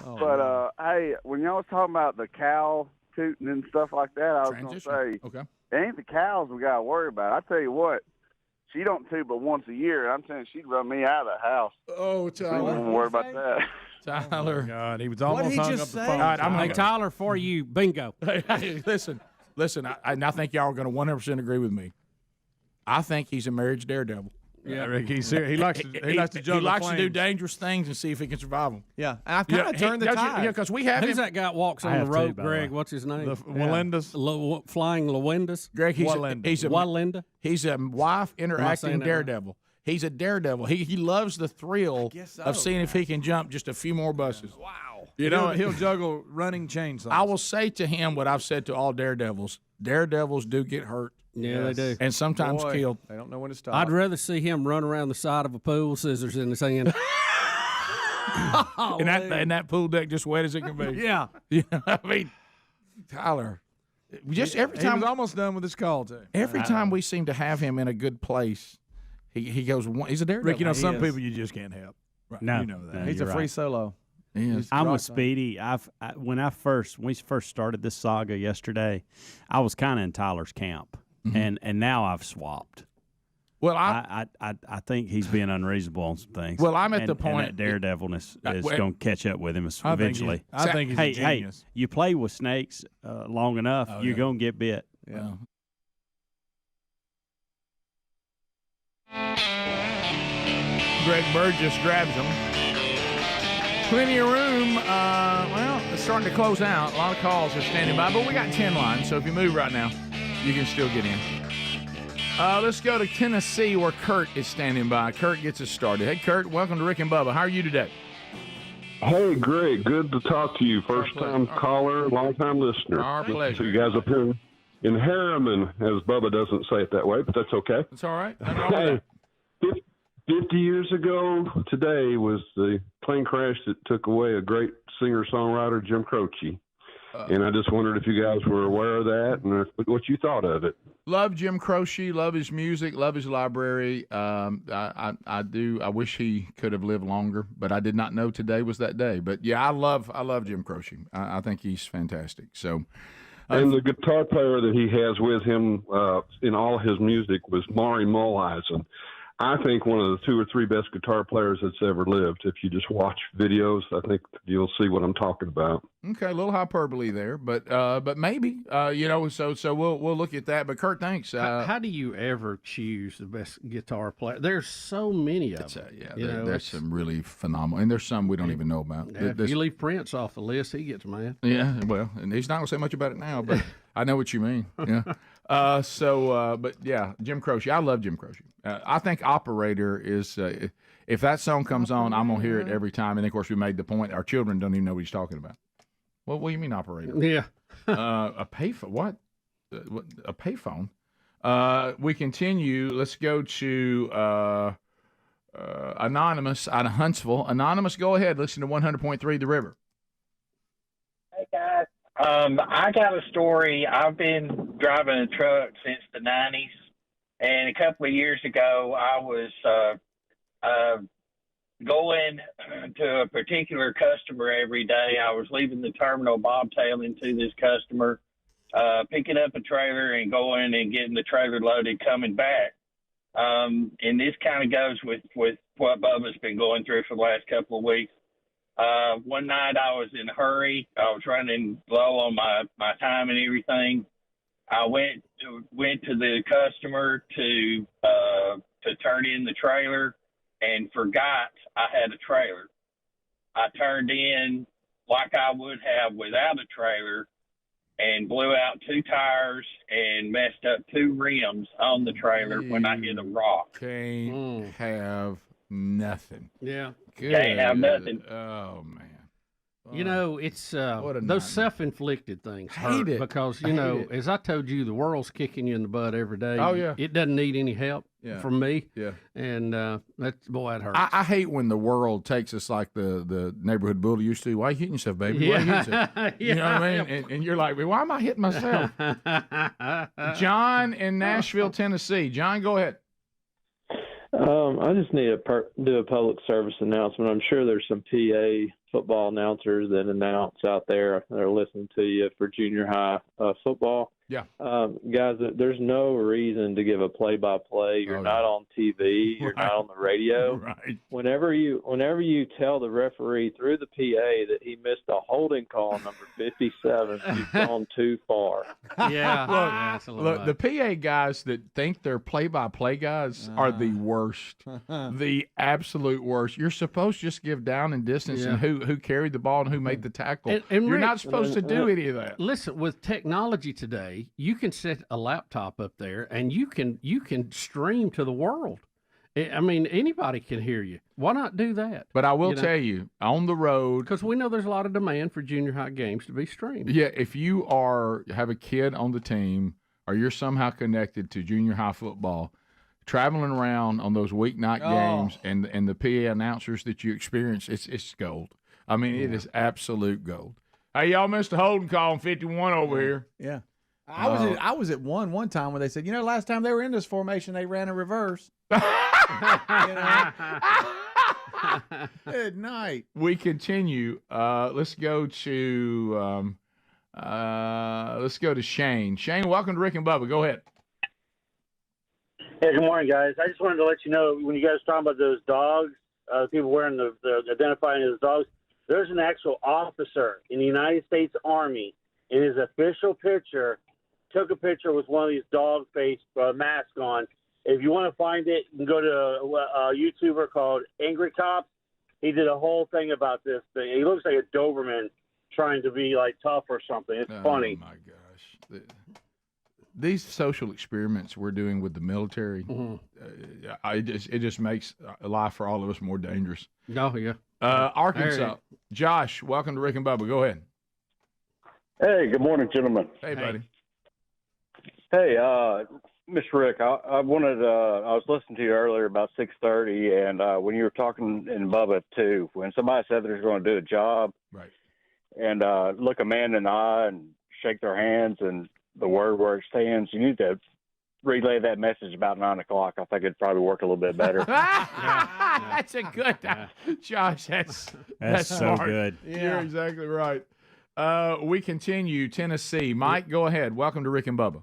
But hey, when y'all was talking about the cow tooting and stuff like that, I was going to say, it ain't the cows we got to worry about. I tell you what, she don't toot but once a year. I'm saying she'd run me out of the house. Oh, Tyler. We don't worry about that. Tyler. Oh God, he was almost hung up the phone. All right, hey, Tyler, for you, bingo. Hey, listen. I think y'all are going to 100% agree with me. I think he's a marriage daredevil. Yeah, Rick, he likes to juggle. He likes flames. to do dangerous things and see if he can survive them. Yeah, and I've kind of turned the tide. Yeah, because we have Who's that guy that walks on the road, Greg? What's his name? The Walendas. Flying Lawindas. Greg, he's a wife interacting daredevil. He's a daredevil. He loves the thrill of seeing if he can jump just a few more buses. Wow. You know, he'll juggle running chainsaws. I will say to him what I've said to all daredevils. Daredevils do get hurt. Yeah, they do. And sometimes killed. They don't know when to stop. I'd rather see him run around the side of a pool, scissors in his hand. and that pool deck just wet as it can be. Yeah. I mean, Tyler, just every time. He was almost done with his call, too. Every time we seem to have him in a good place, he goes, he's a daredevil. Rick, you know, some people you just can't help. Right. No. You know that. No, he's a free solo. I'm with Speedy. When we first started this saga yesterday, I was kind of in Tyler's camp, and now I've swapped. Well, I think he's being unreasonable on some things. Well, I'm at the point and that daredevilness is going to catch up with him eventually. I think he's a genius. Hey, you play with snakes long enough, you're going to get bit. Yeah. Greg Burgess grabs him. Plenty of room. Well, it's starting to close out. A lot of calls are standing by, but we got 10 lines, so if you move right now, you can still get in. Let's go to Tennessee where Kurt is standing by. Kurt gets us started. Hey, Kurt, welcome to Rick and Bubba. How are you today? Hey, Greg. Good to talk to you. First-time caller, long-time listener. Our pleasure. So you guys up here in Harriman, as Bubba doesn't say it that way, but that's okay. That's all right. Hey, 50 years ago today was the plane crash that took away a great singer-songwriter, Jim Croce. And I just wondered if you guys were aware of that and what you thought of it. Love Jim Croce, love his music, love his library. I do. I wish he could have lived longer, but I did not know today was that day. But yeah, I love Jim Croce. I think he's fantastic. So, and the guitar player that he has with him in all his music was Maury Muehlisen. I think one of the 2 or 3 best guitar players that's ever lived. If you just watch videos, I think you'll see what I'm talking about. Okay, a little hyperbole there, but maybe So we'll look at that. But Kurt, thanks. How do you ever choose the best guitar player? There's so many of them. There's some really phenomenal, and there's some we don't even know about. If you leave Prince off the list, he gets mad. Yeah, well, and he's not going to say much about it now, but I know what you mean. Yeah. But yeah, Jim Croce. I love Jim Croce. I think Operator is. If that song comes on, I'm gonna hear it every time. And of course, we made the point. Our children don't even know what he's talking about. What do you mean, Operator? Yeah. A payphone. What? A payphone. We continue. Let's go to Anonymous out of Huntsville. Anonymous, go ahead. Listen to 100.3 The River. Hey guys. I got a story. I've been driving a truck since the 90s, and a couple of years ago, I was going to a particular customer every day. I was leaving the terminal, bobtailing to this customer, picking up a trailer and going and getting the trailer loaded, coming back. And this kind of goes with what Bubba's been going through for the last couple of weeks. One night I was in a hurry. I was running low on my time and everything. I went to the customer to turn in the trailer and forgot I had a trailer. I turned in like I would have without a trailer and blew out 2 tires and messed up 2 rims on the trailer when I hit a rock. Can't have nothing. Yeah. Can't have nothing. Oh, man. It's those self-inflicted things hurt it. because, it. as I told you, the world's kicking you in the butt every day. Oh, yeah. It doesn't need any help from me. Yeah. And that hurts. I hate when the world takes us like the neighborhood bully used to. Why are you hitting yourself, baby? Why are you hitting yourself? You know what I mean? And you're like, why am I hitting myself? John in Nashville, Tennessee. John, go ahead. I just need to do a public service announcement. I'm sure there's some PA football announcers that announce out there that are listening to you for junior high football. Yeah. Guys, there's no reason to give a play-by-play. You're not on TV. You're not on the radio. Right. Whenever you tell the referee through the PA that he missed a holding call number 57, you've gone too far. Yeah. Look, the PA guys that think they're play-by-play guys are the worst. The absolute worst. You're supposed to just give down and distance and who carried the ball and who made the tackle. And you're Rick, not supposed to do any of that. Listen, with technology today, you can set a laptop up there and you can stream to the world. I mean, anybody can hear you. Why not do that? But I will tell you, on the road, because we know there's a lot of demand for junior high games to be streamed. Yeah, if you have a kid on the team or you're somehow connected to junior high football, traveling around on those weeknight games and the PA announcers that you experience, it's gold. I mean, it is absolute gold. Hey, y'all missed a holding call on 51 over here. Yeah. I was at one time where they said, last time they were in this formation, they ran a reverse. Good night. We continue. Let's go to Shane. Shane, welcome to Rick and Bubba. Go ahead. Hey, good morning, guys. I just wanted to let you know, when you guys were talking about those dogs, people wearing the identifying as dogs, there's an actual officer in the United States Army in his official picture, took a picture with one of these dog face masks on. If you want to find it, you can go to a YouTuber called Angry Cops. He did a whole thing about this thing. He looks like a Doberman trying to be like tough or something. It's funny. Oh my gosh. These social experiments we're doing with the military, it just makes life for all of us more dangerous. Oh, yeah. Arkansas. Josh, welcome to Rick and Bubba. Go ahead. Hey, good morning, gentlemen. Hey, buddy. Hey, Mr. Rick, I was listening to you earlier about 6:30, and when you were talking in Bubba too, when somebody said they're going to do a job, right, and look a man in the eye and shake their hands and the word where it stands. You need to relay that message about 9 o'clock. I think it'd probably work a little bit better. That's a good, Josh. That's so smart. good. You're exactly right. We continue. Tennessee. Mike, go ahead. Welcome to Rick and Bubba.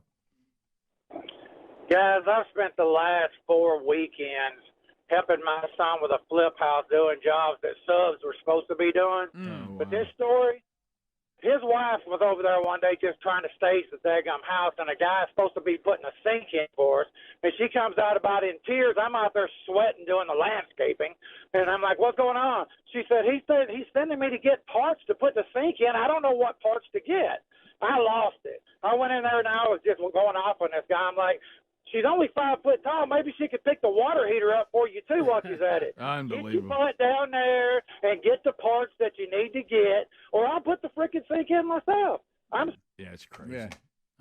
Guys, I've spent the last 4 weekends helping my son with a flip house doing jobs that subs were supposed to be doing. But this story, his wife was over there one day just trying to stage the daggum house, and a guy's supposed to be putting a sink in for us. And she comes out about in tears. I'm out there sweating doing the landscaping. And I'm like, what's going on? She said he's sending me to get parts to put the sink in. I don't know what parts to get. I lost it. I went in there and I was just going off on this guy. I'm like, she's only 5 foot tall. Maybe she could pick the water heater up for you, too, while she's at it. Unbelievable. Get your butt down there and get the parts that you need to get, or I'll put the freaking sink in myself. Yeah, it's crazy. Yeah.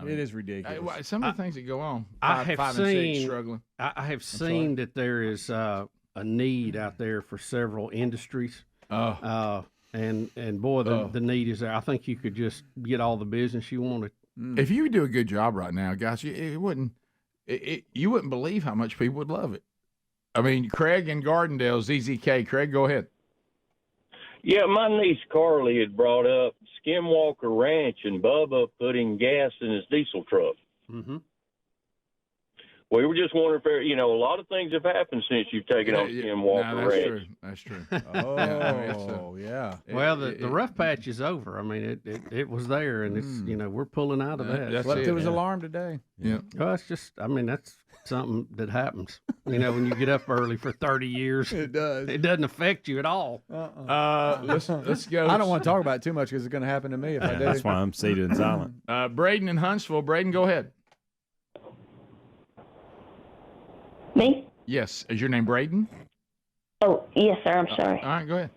It is ridiculous. Some of the things that go on. I have five and seen, 6 struggling. I have seen that there is a need out there for several industries. And boy, the need is there. I think you could just get all the business you wanted. If you would do a good job right now, guys, you wouldn't believe how much people would love it. I mean, Craig in Gardendale, ZZK. Craig, go ahead. Yeah, my niece Carly had brought up Skinwalker Ranch and Bubba putting gas in his diesel truck. Mm-hmm. We were just wondering if there, a lot of things have happened since you've taken on Skinwalker Ranch. That's true. Yeah. Well, the rough patch is over. I mean, it was there, and it's we're pulling out of that. Slept to his alarm today. Yeah. Well, it's just, that's something that happens. When you get up early for 30 years, it does. It doesn't affect you at all. Let's go. I don't want to talk about it too much because it's going to happen to me if I do. That's why I'm seated and silent. Braden in Huntsville. Braden, go ahead. Me? Yes. Is your name Braden? Oh, yes, sir. I'm sorry. All right, go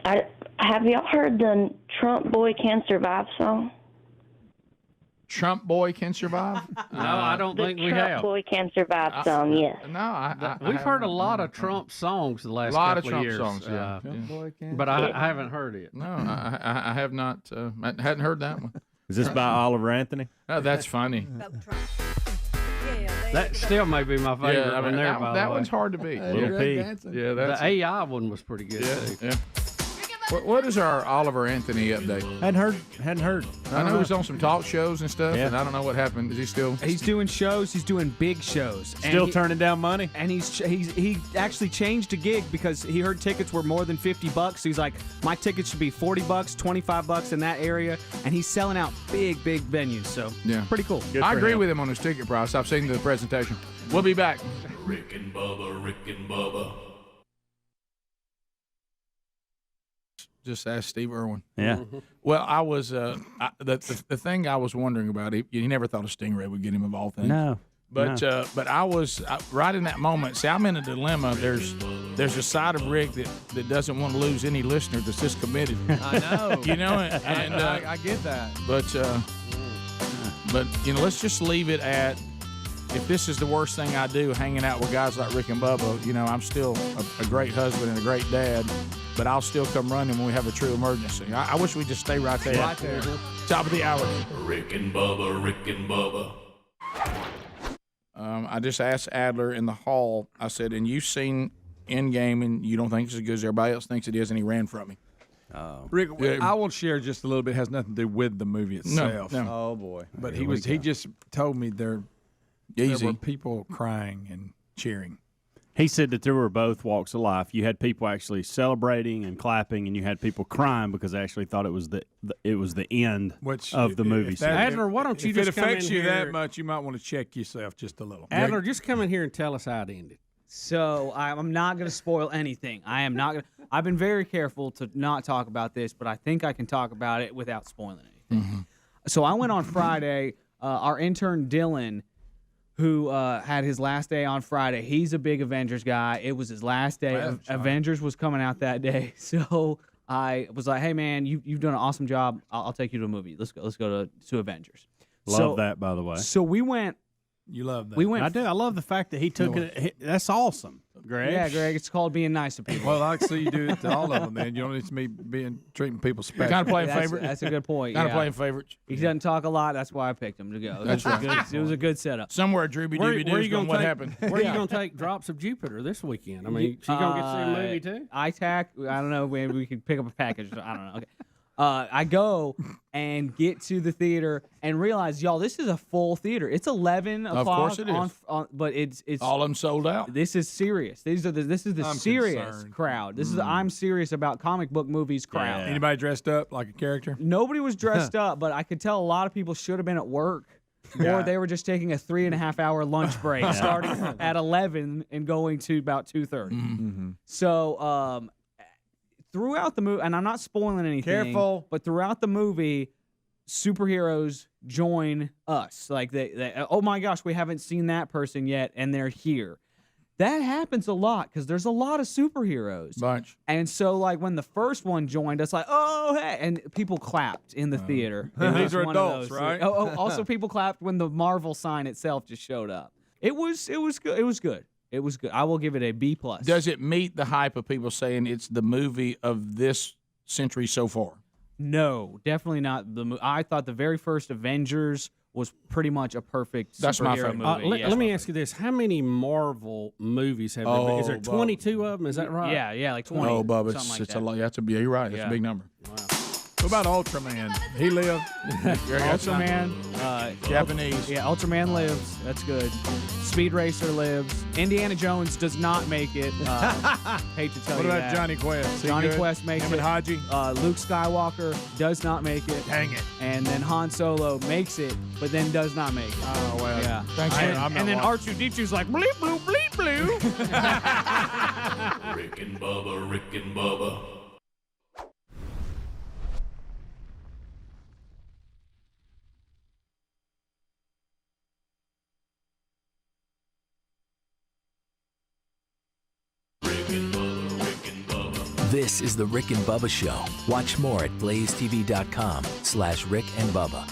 ahead. Have y'all heard the Trump Boy Can Survive song? Trump Boy Can Survive? No, I don't think we Trump have. Boy Can Survive song, yes. No, we've heard a lot of Trump songs the last couple of years. Songs, yeah. But I haven't heard it. No, I have not. I hadn't heard that one. Is this by Oliver Anthony? Oh, that's funny. That still may be my favorite one there, by the way. That one's hard to beat. Little P. Yeah, the AI one was pretty good, too. Yeah. What is our Oliver Anthony update? Hadn't heard. I know he's on some talk shows and stuff, and I don't know what happened. Is he still? He's doing shows. He's doing big shows. Still turning down money. And he actually changed a gig because he heard tickets were more than $50. So he's like, my tickets should be $40, $25 in that area, and he's selling out big venues. So yeah, pretty cool. I agree with him on his ticket price. I've seen the presentation. We'll be back. Rick and Bubba, Rick and Bubba. Just ask Steve Irwin. Yeah. Well, I was the thing I was wondering about. He never thought a Stingray would get him of all things. No. But I was right in that moment. See, I'm in a dilemma. There's a side of Rick that doesn't want to lose any listener that's this committed. I know. And I get that. But let's just leave it at, if this is the worst thing I do, hanging out with guys like Rick and Bubba, I'm still a great husband and a great dad, but I'll still come running when we have a true emergency. I wish we'd just stay right there. Right there. Top of the hour. Rick and Bubba, Rick and Bubba. I just asked Adler in the hall, I said, and you've seen Endgame and you don't think it's as good as everybody else thinks it is, and he ran from me. Rick, I will share just a little bit. It has nothing to do with the movie itself. No. Oh, boy. But he just told me there were people crying and cheering. He said that there were both walks of life. You had people actually celebrating and clapping, and you had people crying because they actually thought it was the end of the movie. Adler, why don't you if just it come affects in you here? that much, you might want to check yourself just a little. Adler, just come in here and tell us how it ended. So I'm not going to spoil anything. I am not going to. I've been very careful to not talk about this, but I think I can talk about it without spoiling anything. Mm-hmm. So I went on Friday. Our intern Dylan, who had his last day on Friday, he's a big Avengers guy. It was his last day. Avengers was coming out that day. So I was like, hey, man, you've done an awesome job. I'll take you to a movie. Let's go to Avengers. Love that, by the way. So we went. You love that. We went. I do. I love the fact that he took it. That's awesome. Greg. Yeah, Greg. It's called being nice to people. Well, I see you do it to all of them. Then you don't need to be treating people special. Kind of playing that's, favorite. That's a good point. Kind of yeah. playing favorites. He doesn't talk a lot. That's why I picked him to go. That's right. It was a good setup. Somewhere Drooby Dooby Doo's going, what happened? Where are you going to take Drops of Jupiter this weekend? I mean, she's going to get to see a movie too? ITAC, I don't know. Maybe we could pick up a package. I don't know. Okay. I go and get to the theater and realize, y'all, this is a full theater. It's 11 o'clock. Of course it is. But it's all of them sold out. This is serious. This is the I'm serious concerned. crowd. This is the I'm serious about comic book movies crowd. Anybody dressed up like a character? Nobody was dressed up, but I could tell a lot of people should have been at work. Or they were just taking a 3.5 hour lunch break, starting at 11 and going to about 2:30. Mm-hmm. So throughout the movie, and I'm not spoiling anything. Careful. But throughout the movie, superheroes join us. Like they oh my gosh, we haven't seen that person yet, and they're here. That happens a lot because there's a lot of superheroes. Bunch. And so, like, when the first one joined us, like, oh, hey, and people clapped in the theater. It These was are one of adults, those. right? Also, people clapped when the Marvel sign itself just showed up. It was good. It was good. It was good. I will give it a B+. Does it meet the hype of people saying it's the movie of this century so far? No, definitely not. I thought the very first Avengers was pretty much a perfect superhero movie. Let me ask you this: how many Marvel movies have there been? Is there 22 of them? Is that right? Yeah, like 20. Oh, Bubba, something it's like a lot. You're right. That's Yeah. a big number. What about Ultraman? He lived. Ultraman, Japanese. Yeah, Ultraman lives. That's good. Speed Racer lives. Indiana Jones does not make it. Hate to tell What you about that. Johnny Quest? Johnny Quest makes Him it. and Haji? Luke Skywalker does not make it. Dang it. And then Han Solo makes it, but then does not make it. Oh, well. Yeah. Thanks for And then R2-D2's like, bleep, bloop, bleep, blue. Rick and Bubba, Rick and Bubba. This is the Rick and Bubba Show. Watch more at blazetv.com/Rick and Bubba.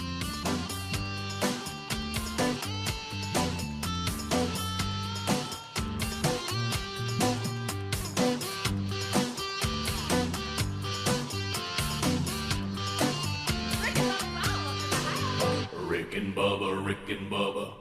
Rick and Bubba, Rick and Bubba.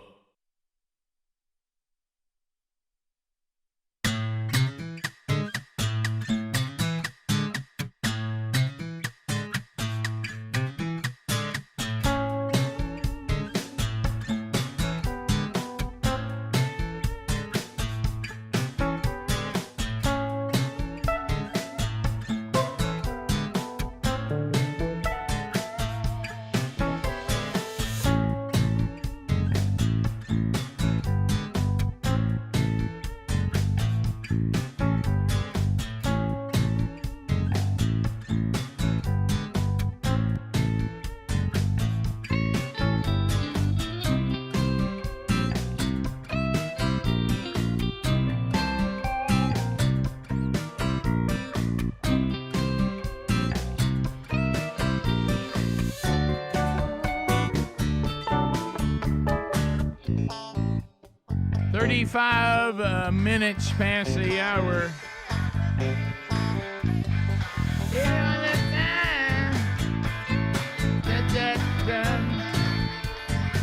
Thirty-five minutes past the hour.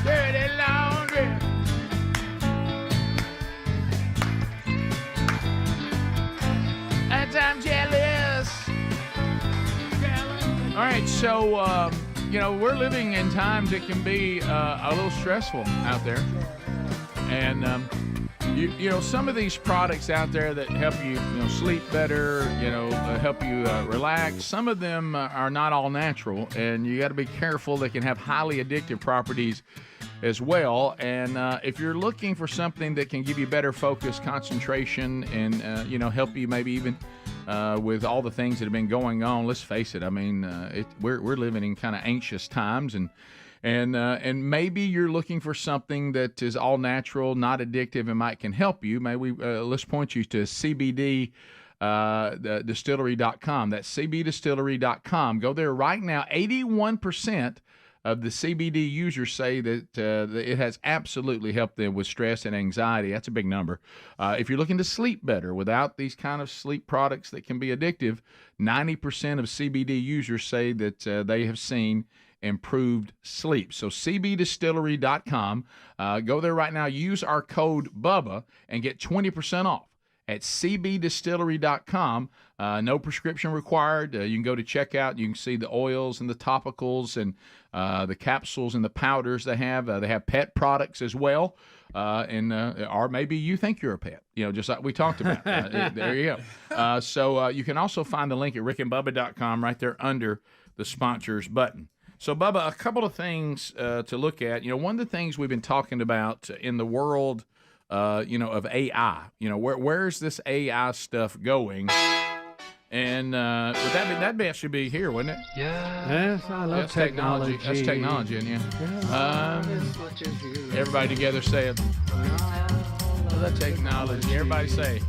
Dirty laundry. And I'm jealous. All right, so we're living in times that can be a little stressful out there, and some of these products out there that help you, sleep better, help you relax. Some of them are not all natural, and you got to be careful. They can have highly addictive properties as well. And if you're looking for something that can give you better focus, concentration, and help you maybe even with all the things that have been going on, let's face it. I mean, we're living in kind of anxious times, and maybe you're looking for something that is all natural, not addictive, and can help you. Let's point you to CBD. Distillery.com. That's cbdistillery.com. Go there right now. 81% of the CBD users say that it has absolutely helped them with stress and anxiety. That's a big number. If you're looking to sleep better without these kind of sleep products that can be addictive, 90% of CBD users say that they have seen improved sleep. So cbdistillery.com. Go there right now. Use our code BUBBA and get 20% off at cbdistillery.com. No prescription required. You can go to checkout. You can see the oils and the topicals and the capsules and the powders they have. They have pet products as well. Or maybe you think you're a pet, just like we talked about. There you go. So you can also find the link at rickandbubba.com right there under the sponsors button. So, Bubba, a couple of things to look at. One of the things we've been talking about in the world, of AI. Where's this AI stuff going? And would that should be here, wouldn't it? Yeah. Yes, I love technology. That's technology, and everybody together say it. The technology. Everybody say,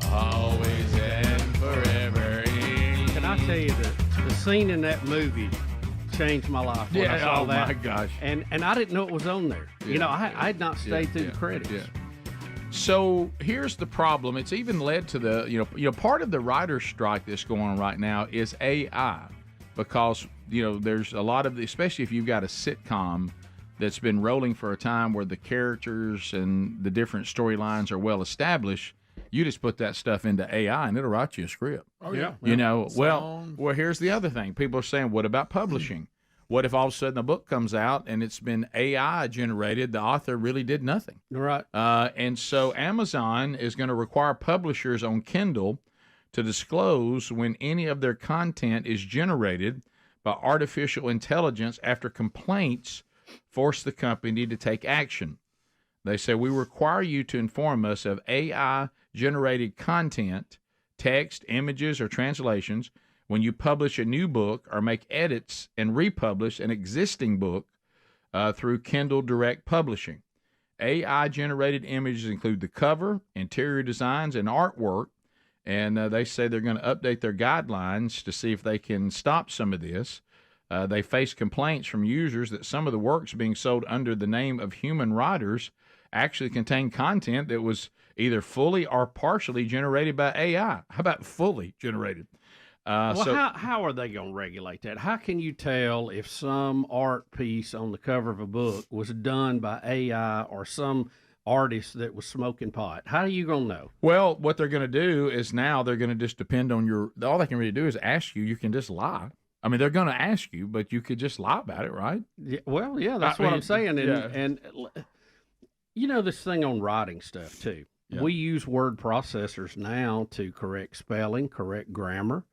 always and forever. Can I tell you the scene in that movie changed my life when I saw that. My gosh. And I didn't know it was on there. I had not stayed through the credits. Yeah. So here's the problem. It's even led to the, part of the writer's strike that's going on right now is AI, because, there's a lot of, especially if you've got a sitcom that's been rolling for a time where the characters and the different storylines are well established, you just put that stuff into AI and it'll write you a script. Oh, yeah. Well, here's the other thing. People are saying, what about publishing? What if all of a sudden a book comes out and it's been AI generated? The author really did nothing. Right. And so Amazon is going to require publishers on Kindle to disclose when any of their content is generated by artificial intelligence after complaints force the company to take action. They say, we require you to inform us of AI-generated content, text, images, or translations when you publish a new book or make edits and republish an existing book through Kindle Direct Publishing. AI-generated images include the cover, interior designs, and artwork, and they say they're going to update their guidelines to see if they can stop some of this. They face complaints from users that some of the works being sold under the name of human writers actually contain content that was either fully or partially generated by AI. How about fully generated? How are they going to regulate that? How can you tell if some art piece on the cover of a book was done by AI or some artist that was smoking pot? How are you going to know? Well, what they're going to do is now they're going to just depend on all they can really do is ask you. You can just lie. I mean, they're going to ask you, but you could just lie about it, right? Yeah, well, yeah, that's what I'm saying. And this thing on writing stuff, too. Yeah. We use word processors now to correct spelling, correct grammar.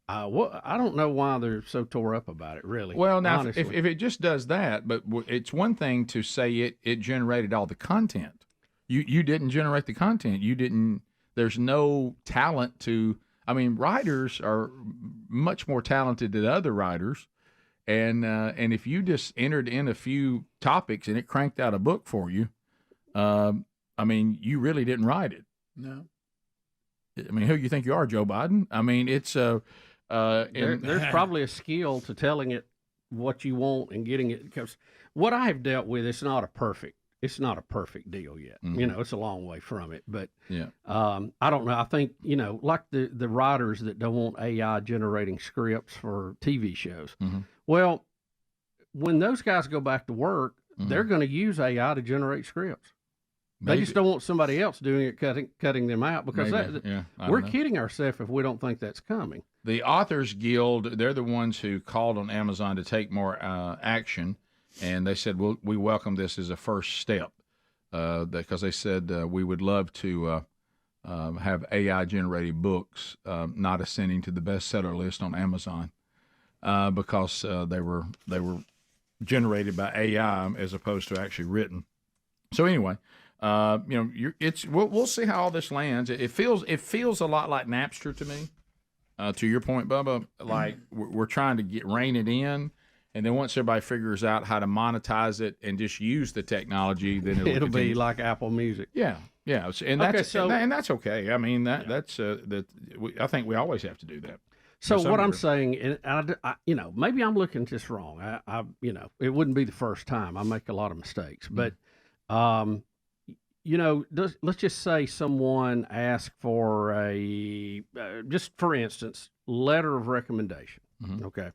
I don't know why they're so tore up about it, really. Well, now, if it just does that, but it's one thing to say it generated all the content. You didn't generate the content. You didn't. There's no talent to. I mean, writers are much more talented than other writers, and if you just entered in a few topics and it cranked out a book for you, I mean, you really didn't write it. No. I mean, who do you think you are, Joe Biden? I mean, it's there's probably a skill to telling it what you want and getting it. Because what I have dealt with, it's not a perfect deal yet. Mm-hmm. It's a long way from it. But yeah, I don't know. I think like the writers that don't want AI generating scripts for TV shows. Mm-hmm. Well, when those guys go back to work, mm-hmm. they're going to use AI to generate scripts. Maybe. They just don't want somebody else doing it, cutting them out, because we're kidding ourselves if we don't think that's coming. The Authors Guild, they're the ones who called on Amazon to take more action, and they said, we welcome this as a first step, because they said we would love to have AI-generated books not ascending to the bestseller list on Amazon because they were generated by AI as opposed to actually written. So anyway. We'll see how all this lands. It feels a lot like Napster to me. To your point, Bubba, like we're trying to rein it in, and then once everybody figures out how to monetize it and just use the technology, then it'll be like Apple Music. Yeah, and that's okay. I mean that's I think we always have to do that. So some what I'm degree. saying, and maybe I'm looking just wrong. It wouldn't be the first time. I make a lot of mistakes, but, let's just say someone asked for just for instance, letter of recommendation. Okay.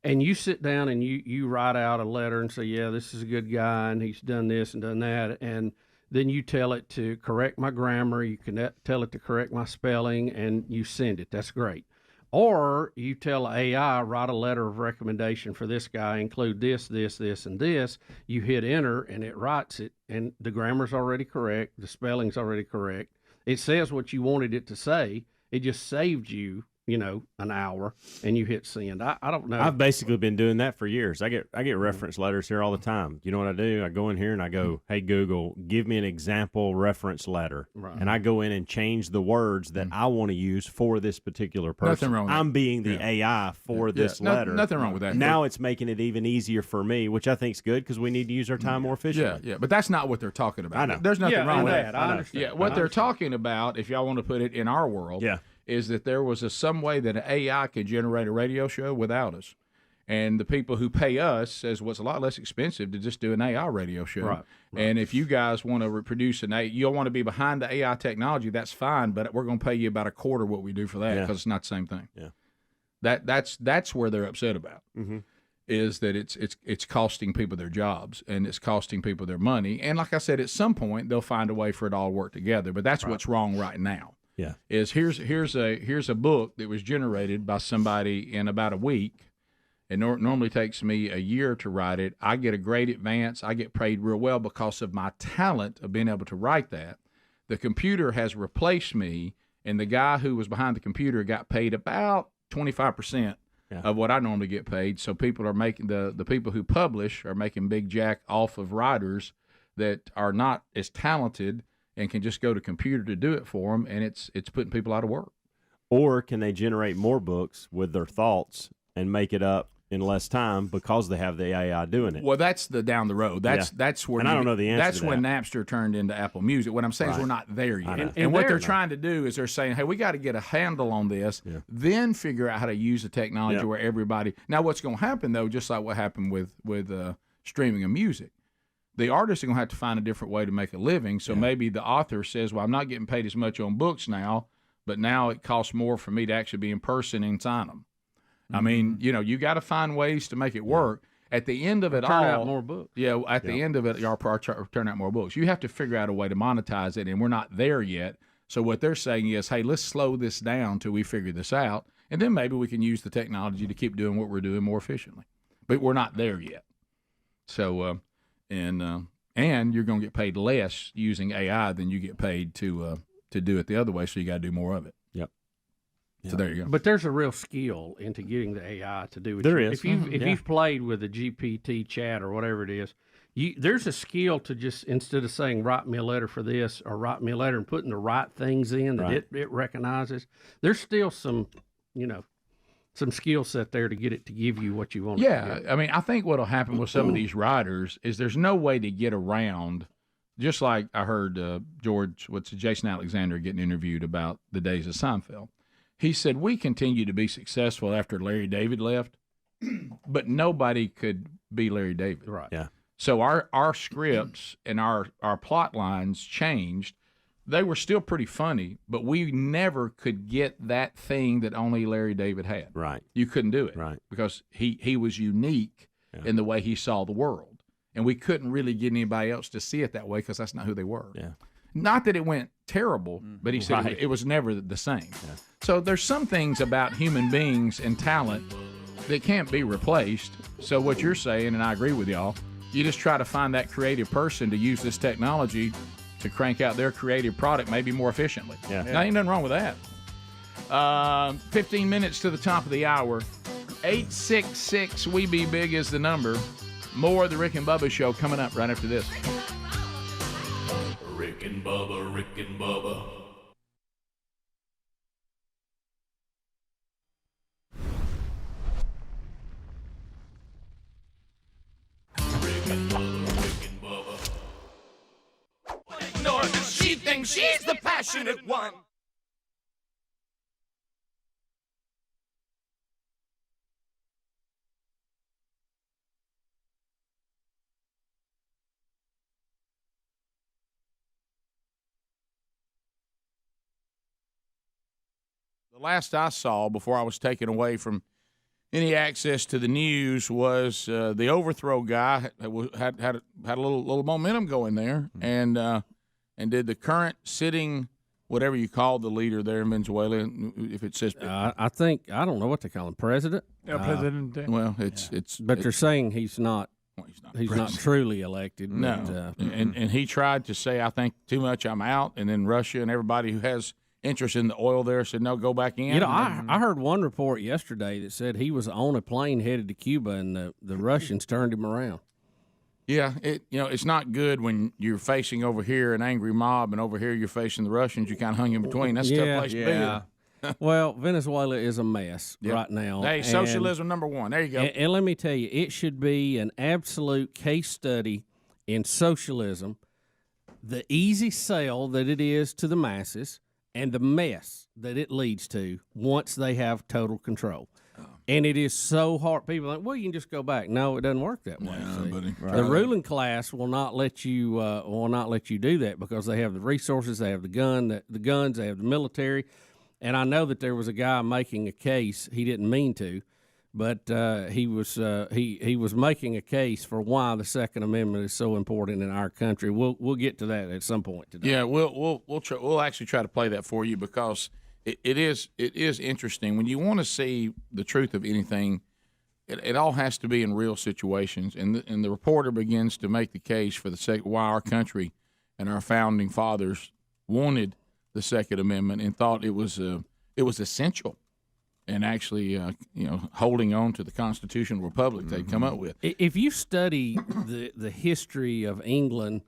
And you sit down and you write out a letter and say, yeah, this is a good guy and he's done this and done that. And then you tell it to correct my grammar. You can tell it to correct my spelling and you send it. That's great. Or you tell AI, write a letter of recommendation for this guy, include this, this, this, and this. You hit enter and it writes it, and the grammar's already correct. The spelling's already correct. It says what you wanted it to say. It just saved you, an hour, and you hit send. I don't know. I've basically been doing that for years. I get reference letters here all the time. You know what I do? I go in here and I go, hey, Google, give me an example reference letter. Right. And I go in and change the words that I want to use for this particular person. Nothing wrong with I'm that. being the AI for this letter. Nothing wrong with that. Now it's making it even easier for me, which I think is good because we need to use our time more efficiently. Yeah, but that's not what they're talking about. I know. There's nothing wrong with that. I understand. Yeah, what they're talking about, if y'all want to put it in our world, is that there was some way that an AI could generate a radio show without us. And the people who pay us says, well, it's a lot less expensive to just do an AI radio show. Right. And if you guys want to reproduce you'll want to be behind the AI technology, that's fine, but we're going to pay you about a quarter what we do for that because it's not the same thing. Yeah. That's where they're upset about. Is that it's costing people their jobs and it's costing people their money. And like I said, at some point they'll find a way for it all to work together. But that's what's wrong right now. Yeah. Is here's a book that was generated by somebody in about a week. It normally takes me a year to write it. I get a great advance. I get paid real well because of my talent of being able to write that. The computer has replaced me, and the guy who was behind the computer got paid about 25% of what I normally get paid. So people are making the people who publish are making big jack off of writers that are not as talented and can just go to computer to do it for them, and it's putting people out of work. Or can they generate more books with their thoughts and make it up in less time because they have the AI doing it? Well, that's the down the road. That's where. And I don't know the answer That's to when that. Napster turned into Apple Music. What I'm saying is we're not there yet. And what they're trying to do is they're saying, hey, we got to get a handle on this, then figure out how to use the technology where everybody. Now, what's going to happen though, just like what happened with streaming of music, the artists are going to have to find a different way to make a living. So maybe the author says, well, I'm not getting paid as much on books now, but now it costs more for me to actually be in person and sign them. I mean, you got to find ways to make it work. At the end of it turn out more books. Yeah, at the end of it, y'all turn out more books. You have to figure out a way to monetize it, and we're not there yet. So what they're saying is, hey, let's slow this down till we figure this out, and then maybe we can use the technology to keep doing what we're doing more efficiently. But we're not there yet. So, and you're going to get paid less using AI than you get paid to do it the other way. So you got to do more of it. So there you go. But there's a real skill into getting the AI to do it. There is. If you've played with a GPT chat or whatever it is, there's a skill to just, instead of saying write me a letter for this or write me a letter and putting the right things in that it recognizes, there's still some skill set there to get it to give you what you want. Yeah, I mean, I think what'll happen with some of these writers is there's no way to get around. Just like I heard Jason Alexander getting interviewed about the days of Seinfeld. He said, we continued to be successful after Larry David left, but nobody could be Larry David. Right. Yeah. So our scripts and our plot lines changed. They were still pretty funny, but we never could get that thing that only Larry David had. Right. You couldn't do it. Right. Because he was unique in the way he saw the world. And we couldn't really get anybody else to see it that way because that's not who they were. Yeah. Not that it went terrible, but he said it was never the same. Yeah. So there's some things about human beings and talent that can't be replaced. So what you're saying, and I agree with y'all, you just try to find that creative person to use this technology to crank out their creative product maybe more efficiently. Yeah. Now, ain't nothing wrong with that. 15 minutes to the top of the hour. 866 We Be Big is the number. More of the Rick and Bubba Show coming up right after this. Rick and Bubba, Rick and Bubba. Rick and Bubba, Rick and Bubba. Nor does she think she's the passionate one. last I saw before I was taken away from any access to the news was the overthrow guy had a little momentum going there, and did the current sitting, whatever you call the leader there in Venezuela, if it says I don't know what they call him, president. Yeah, president. Well, it's but they're saying he's not. He's not truly elected. No, but, and he tried to say, I think too much, I'm out, and then Russia and everybody who has interest in the oil there said, no, go back in. You know, I heard one report yesterday that said he was on a plane headed to Cuba, and the Russians turned him around. Yeah, it's not good when you're facing over here an angry mob, and over here you're facing the Russians. You kind of hung in between. That's a tough place to be in. Well, Venezuela is a mess right now. Hey, socialism number one. There you go. And let me tell you, it should be an absolute case study in socialism, the easy sell that it is to the masses, and the mess that it leads to once they have total control. And it is so hard. People are like, well, you can just go back. No, it doesn't work that way. The ruling class will not let you do that because they have the resources, they have the guns, they have the military. And I know that there was a guy making a case. He didn't mean to, but he was making a case for why the Second Amendment is so important in our country. We'll get to that at some point today. Yeah, we'll actually try to play that for you because it is interesting when you want to see the truth of anything. It all has to be in real situations, and the reporter begins to make the case for why our country and our founding fathers wanted the Second Amendment and thought it was essential, and actually holding on to the constitutional republic they'd come up with. If you study the history of England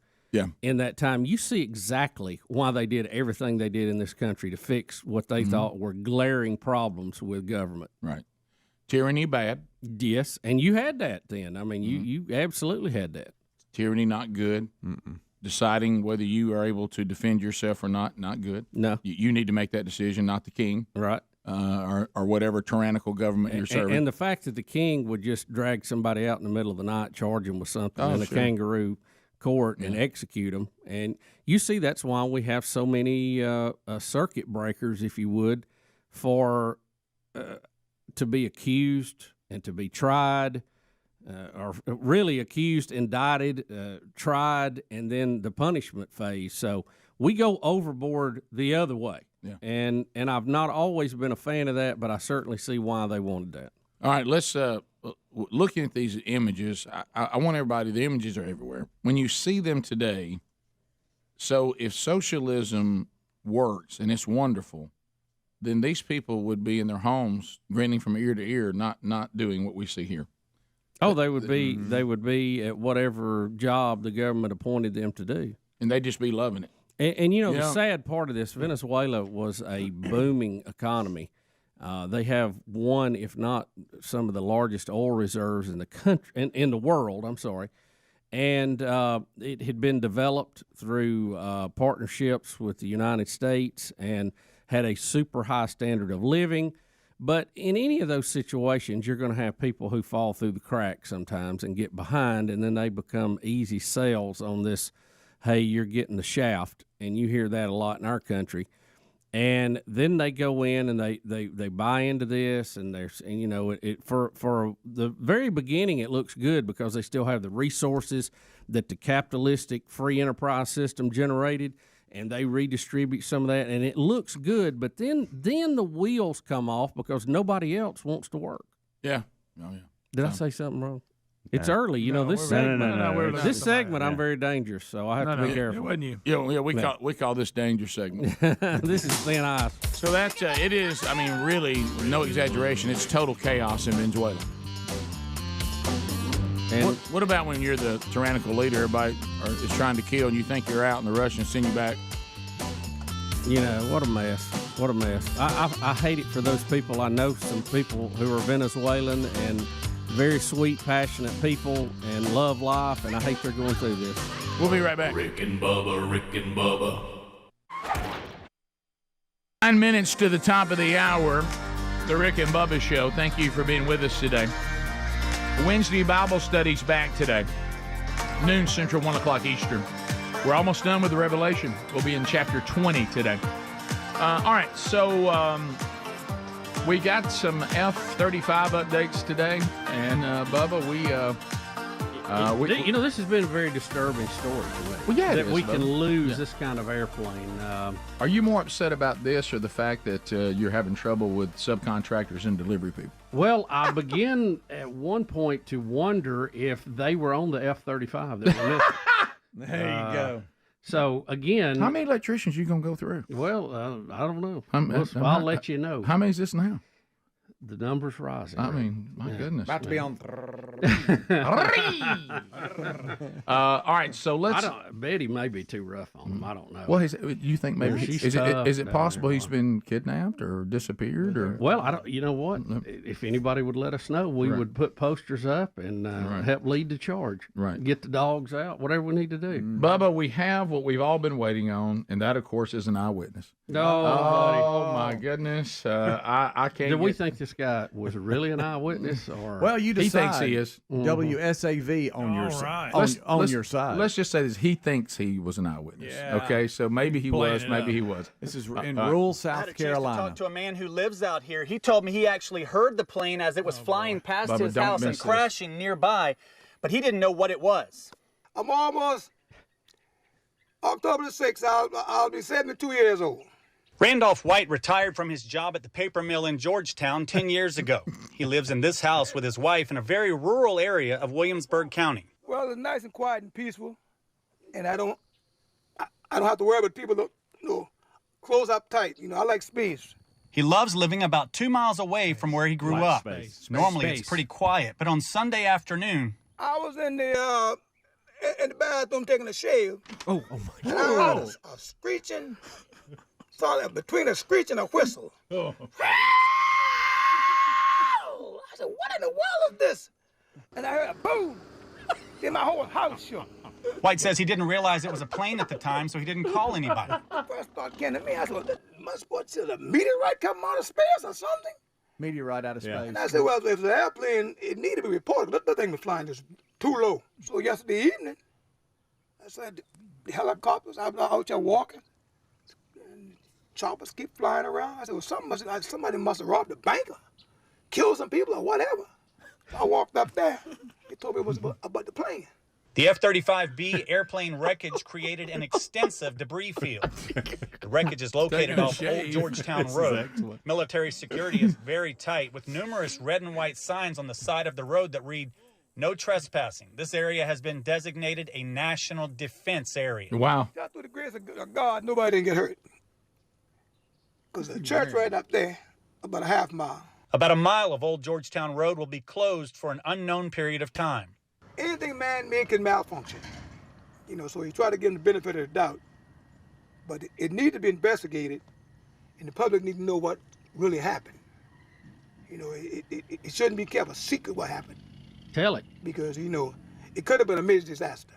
in that time, you see exactly why they did everything they did in this country to fix what they thought were glaring problems with government. Right. Tyranny bad. Yes, and you had that then. I mean, you absolutely had that. Tyranny not good. Deciding whether you are able to defend yourself or not good. No. You need to make that decision, not the king. Right. Or whatever tyrannical government you're serving. And the fact that the king would just drag somebody out in the middle of the night, charge them with something in a kangaroo court and execute them. And you see that's why we have so many circuit breakers, if you would, for to be accused and to be tried. Or really accused, indicted, tried, and then the punishment phase. So we go overboard the other way. Yeah. And I've not always been a fan of that, but I certainly see why they wanted that. All right, let's looking at these images. I want everybody. The images are everywhere. When you see them today, so if socialism works and it's wonderful, then these people would be in their homes grinning from ear to ear, not doing what we see here. Oh, they would be at whatever job the government appointed them to do, and they'd just be loving it. And the sad part of this, Venezuela was a booming economy. They have one, if not some of the largest oil reserves in the country, in the world. I'm sorry, and it had been developed through partnerships with the United States and had a super high standard of living. But in any of those situations, you're going to have people who fall through the cracks sometimes and get behind, and then they become easy sales on this, hey, you're getting the shaft, and you hear that a lot in our country. And then they go in and they buy into this, and for the very beginning it looks good because they still have the resources that the capitalistic free enterprise system generated, and they redistribute some of that, and it looks good. But then the wheels come off because nobody else wants to work. Yeah. Oh yeah. Did I say something wrong? It's early, this segment. This segment, I'm very dangerous, so I have to be careful. It wasn't you. Yeah, we call this danger segment. This is thin ice. So that's it is. I mean, really, no exaggeration. It's total chaos in Venezuela. And what about when you're the tyrannical leader? Everybody is trying to kill, and you think you're out, and the Russians send you back. What a mess. What a mess. I hate it for those people. I know some people who are Venezuelan and very sweet, passionate people and love life, and I hate they're going through this. We'll be right back. Rick and Bubba. 9 minutes to the top of the hour, the Rick and Bubba Show. Thank you for being with us today. Wednesday Bible study's back today, noon Central, 1 o'clock Eastern. We're almost done with the Revelation. We'll be in chapter 20 today. All right, so We got some F-35 updates today, and Bubba, this has been a very disturbing story. Well, yeah, that we Bubba. can lose this kind of airplane. Are you more upset about this or the fact that you're having trouble with subcontractors and delivery people? Well, I began at one point to wonder if they were on the F-35 that were missing. There you go. So again, How many electricians you gonna go through? Well, I don't know. I'll let you know. How many is this now? The number's rising. I mean, my goodness. About to be on. All right, so let's. Betty may be too rough on him. I don't know. Well, you think maybe She's is tough it down possible there. he's been kidnapped or disappeared or? Well, I don't. You know what? If anybody would let us know, we would put posters up and help lead the charge. Right. Get the dogs out. Whatever we need to do. Bubba, we have what we've all been waiting on, and that, of course, is an eyewitness. No, my goodness! I can't. Do we think this guy was really an eyewitness, or Well, you decide. He thinks he is. WSAV on your side. On your side. Let's just say this: he thinks he was an eyewitness. Yeah. Okay, so maybe he was, maybe he was. This is in rural South Carolina. Talk to a man who lives out here. He told me he actually heard the plane as it was flying past Bubba, his don't house and miss this. crashing nearby, but he didn't know what it was. I'm almost October the 6th. I'll be 72 years old. Randolph White retired from his job at the paper mill in Georgetown 10 years ago. He lives in this house with his wife in a very rural area of Williamsburg County. Well, it's nice and quiet and peaceful, and I don't have to worry about people close up tight. I like space. He loves living about 2 miles away from where he grew up. Space. Normally Space. it's pretty quiet, but on Sunday afternoon, I was in the bathroom taking a shave. Oh my And I heard a screeching. Saw that between a screech and a whistle. I said, what in the world is this? And I heard a boom. Then my whole house shook. White says he didn't realize it was a plane at the time, so he didn't call anybody. First thought came to me, I said, well, what's a meteorite coming out of space or something? Meteorite out of space. And I said, well, if it's an airplane, it need to be reported. That thing was flying just too low. So yesterday evening, I said, the helicopters, I was out there walking. And choppers keep flying around. I said, well, somebody must have robbed a bank or killed some people or whatever. So I walked up there. They told me it was about the plane. The F-35B airplane wreckage created an extensive debris field. The wreckage is located off Old Georgetown Road. Military security is very tight, with numerous red and white signs on the side of the road that read, "No trespassing." This area has been designated a national defense area. Wow. Just through the grace of God, nobody didn't get hurt. Because the church right up there, about a half mile. About a mile of Old Georgetown Road will be closed for an unknown period of time. Anything man-made can malfunction. So you try to give them the benefit of the doubt. But it needs to be investigated, and the public needs to know what really happened. It shouldn't be kept a secret what happened. Tell it. Because, it could have been a major disaster.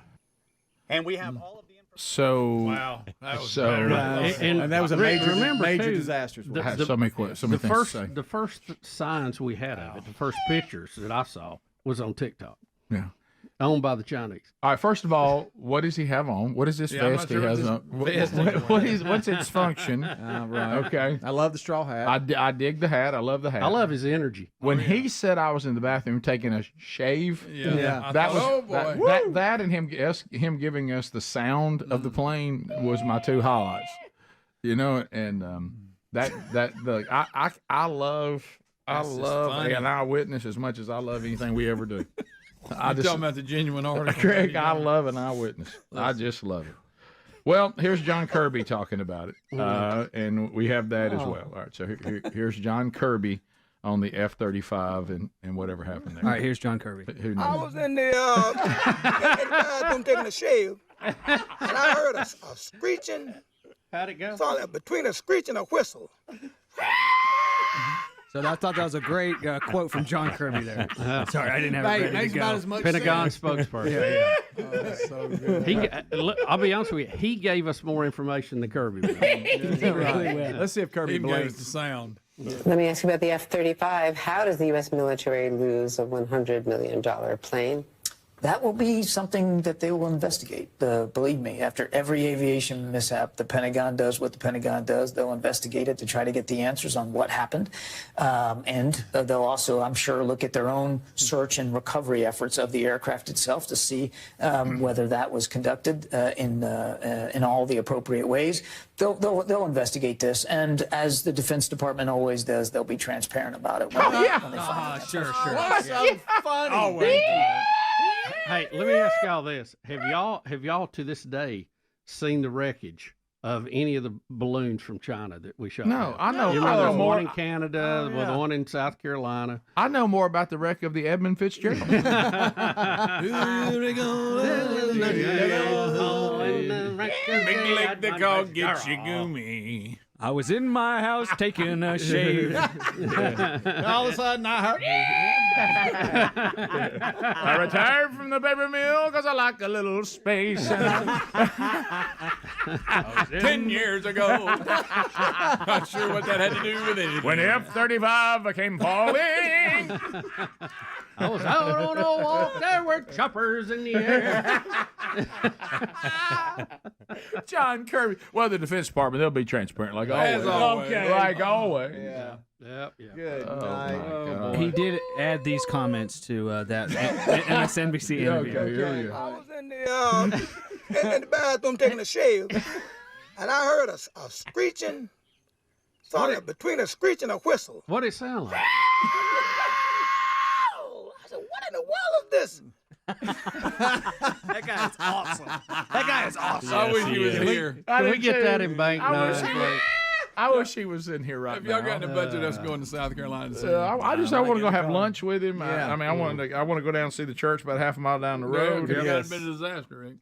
And we have all of the So wow, that was and that was a major too, disaster. I had so many things to say. The first signs we had of it, the first pictures that I saw, was on TikTok. Yeah. Owned by the Chinese. All right. First of all, what does he have on? What is this vest he has on? What's its function? Right. Okay. I love the straw hat. I dig the hat. I love the hat. I love his energy. When he said I was in the bathroom taking a shave, Yeah. that was Oh, boy. that and him giving us the sound of the plane was my two highlights. And I love an eyewitness as much as I love anything we ever do. You're talking about the genuine article. Craig, I love an eyewitness. I just love it. Well, here's John Kirby talking about it, and we have that as well. All right, so here's John Kirby on the F-35 and whatever happened there. All right, here's John Kirby. Who knows? I was in the bathroom taking a shave, and I heard a screeching. How'd it go? Saw that between a screech and a whistle. So I thought that was a great quote from John Kirby there. Sorry, I didn't have it ready to go. About as much Pentagon sense. spokesperson. Yeah. Oh, that's so good. Look, I'll be honest with you. He gave us more information than Kirby. Let's see if Kirby He gave us blinks. the sound. Let me ask you about the F-35. How does the U.S. military lose a $100 million plane? that will be something that they will investigate. Believe me, after every aviation mishap, the Pentagon does what the Pentagon does. They'll investigate it to try to get the answers on what happened. And they'll also, I'm sure, look at their own search and recovery efforts of the aircraft itself to see whether that was conducted in all the appropriate ways. They'll investigate this, and as the Defense Department always does, they'll be transparent about it. When they find out. Sure. That's so funny. Oh, hey, let me ask y'all this: Have y'all to this day seen the wreckage of any of the balloons from China that we shot? No, I know. You I know there's more. one in Canada, with one in South Carolina. I know more about the wreck of the Edmund Fitzgerald. Big leg to go get you goomy. I was in my house taking a shave. All of a sudden, I heard. I retired from the paper mill because I like a little space. 10 years ago. Not sure what that had to do with it. When the F-35 came falling. I was out on a walk. There were choppers in the air. John Kirby. Well, the Defense Department, they'll be transparent like always. As always. Okay. Like always. Yeah. Yep. Good Oh, night. my God. He did add these comments to that MSNBC interview. Okay, here we go. I was in the bathroom taking a shave, and I heard a screeching, sort of between a screech and a whistle. What did it sound like? I said, what in the world is this? That guy is awesome. That guy is awesome. I wish he was here. Can we get that in bank? I wish he was in here right If y'all now. got in the budget, us going to South Carolina to see him. I want to go have lunch with him. Yeah. I want to go down and see the church about half a mile down the road. It's got been a disaster, Rick.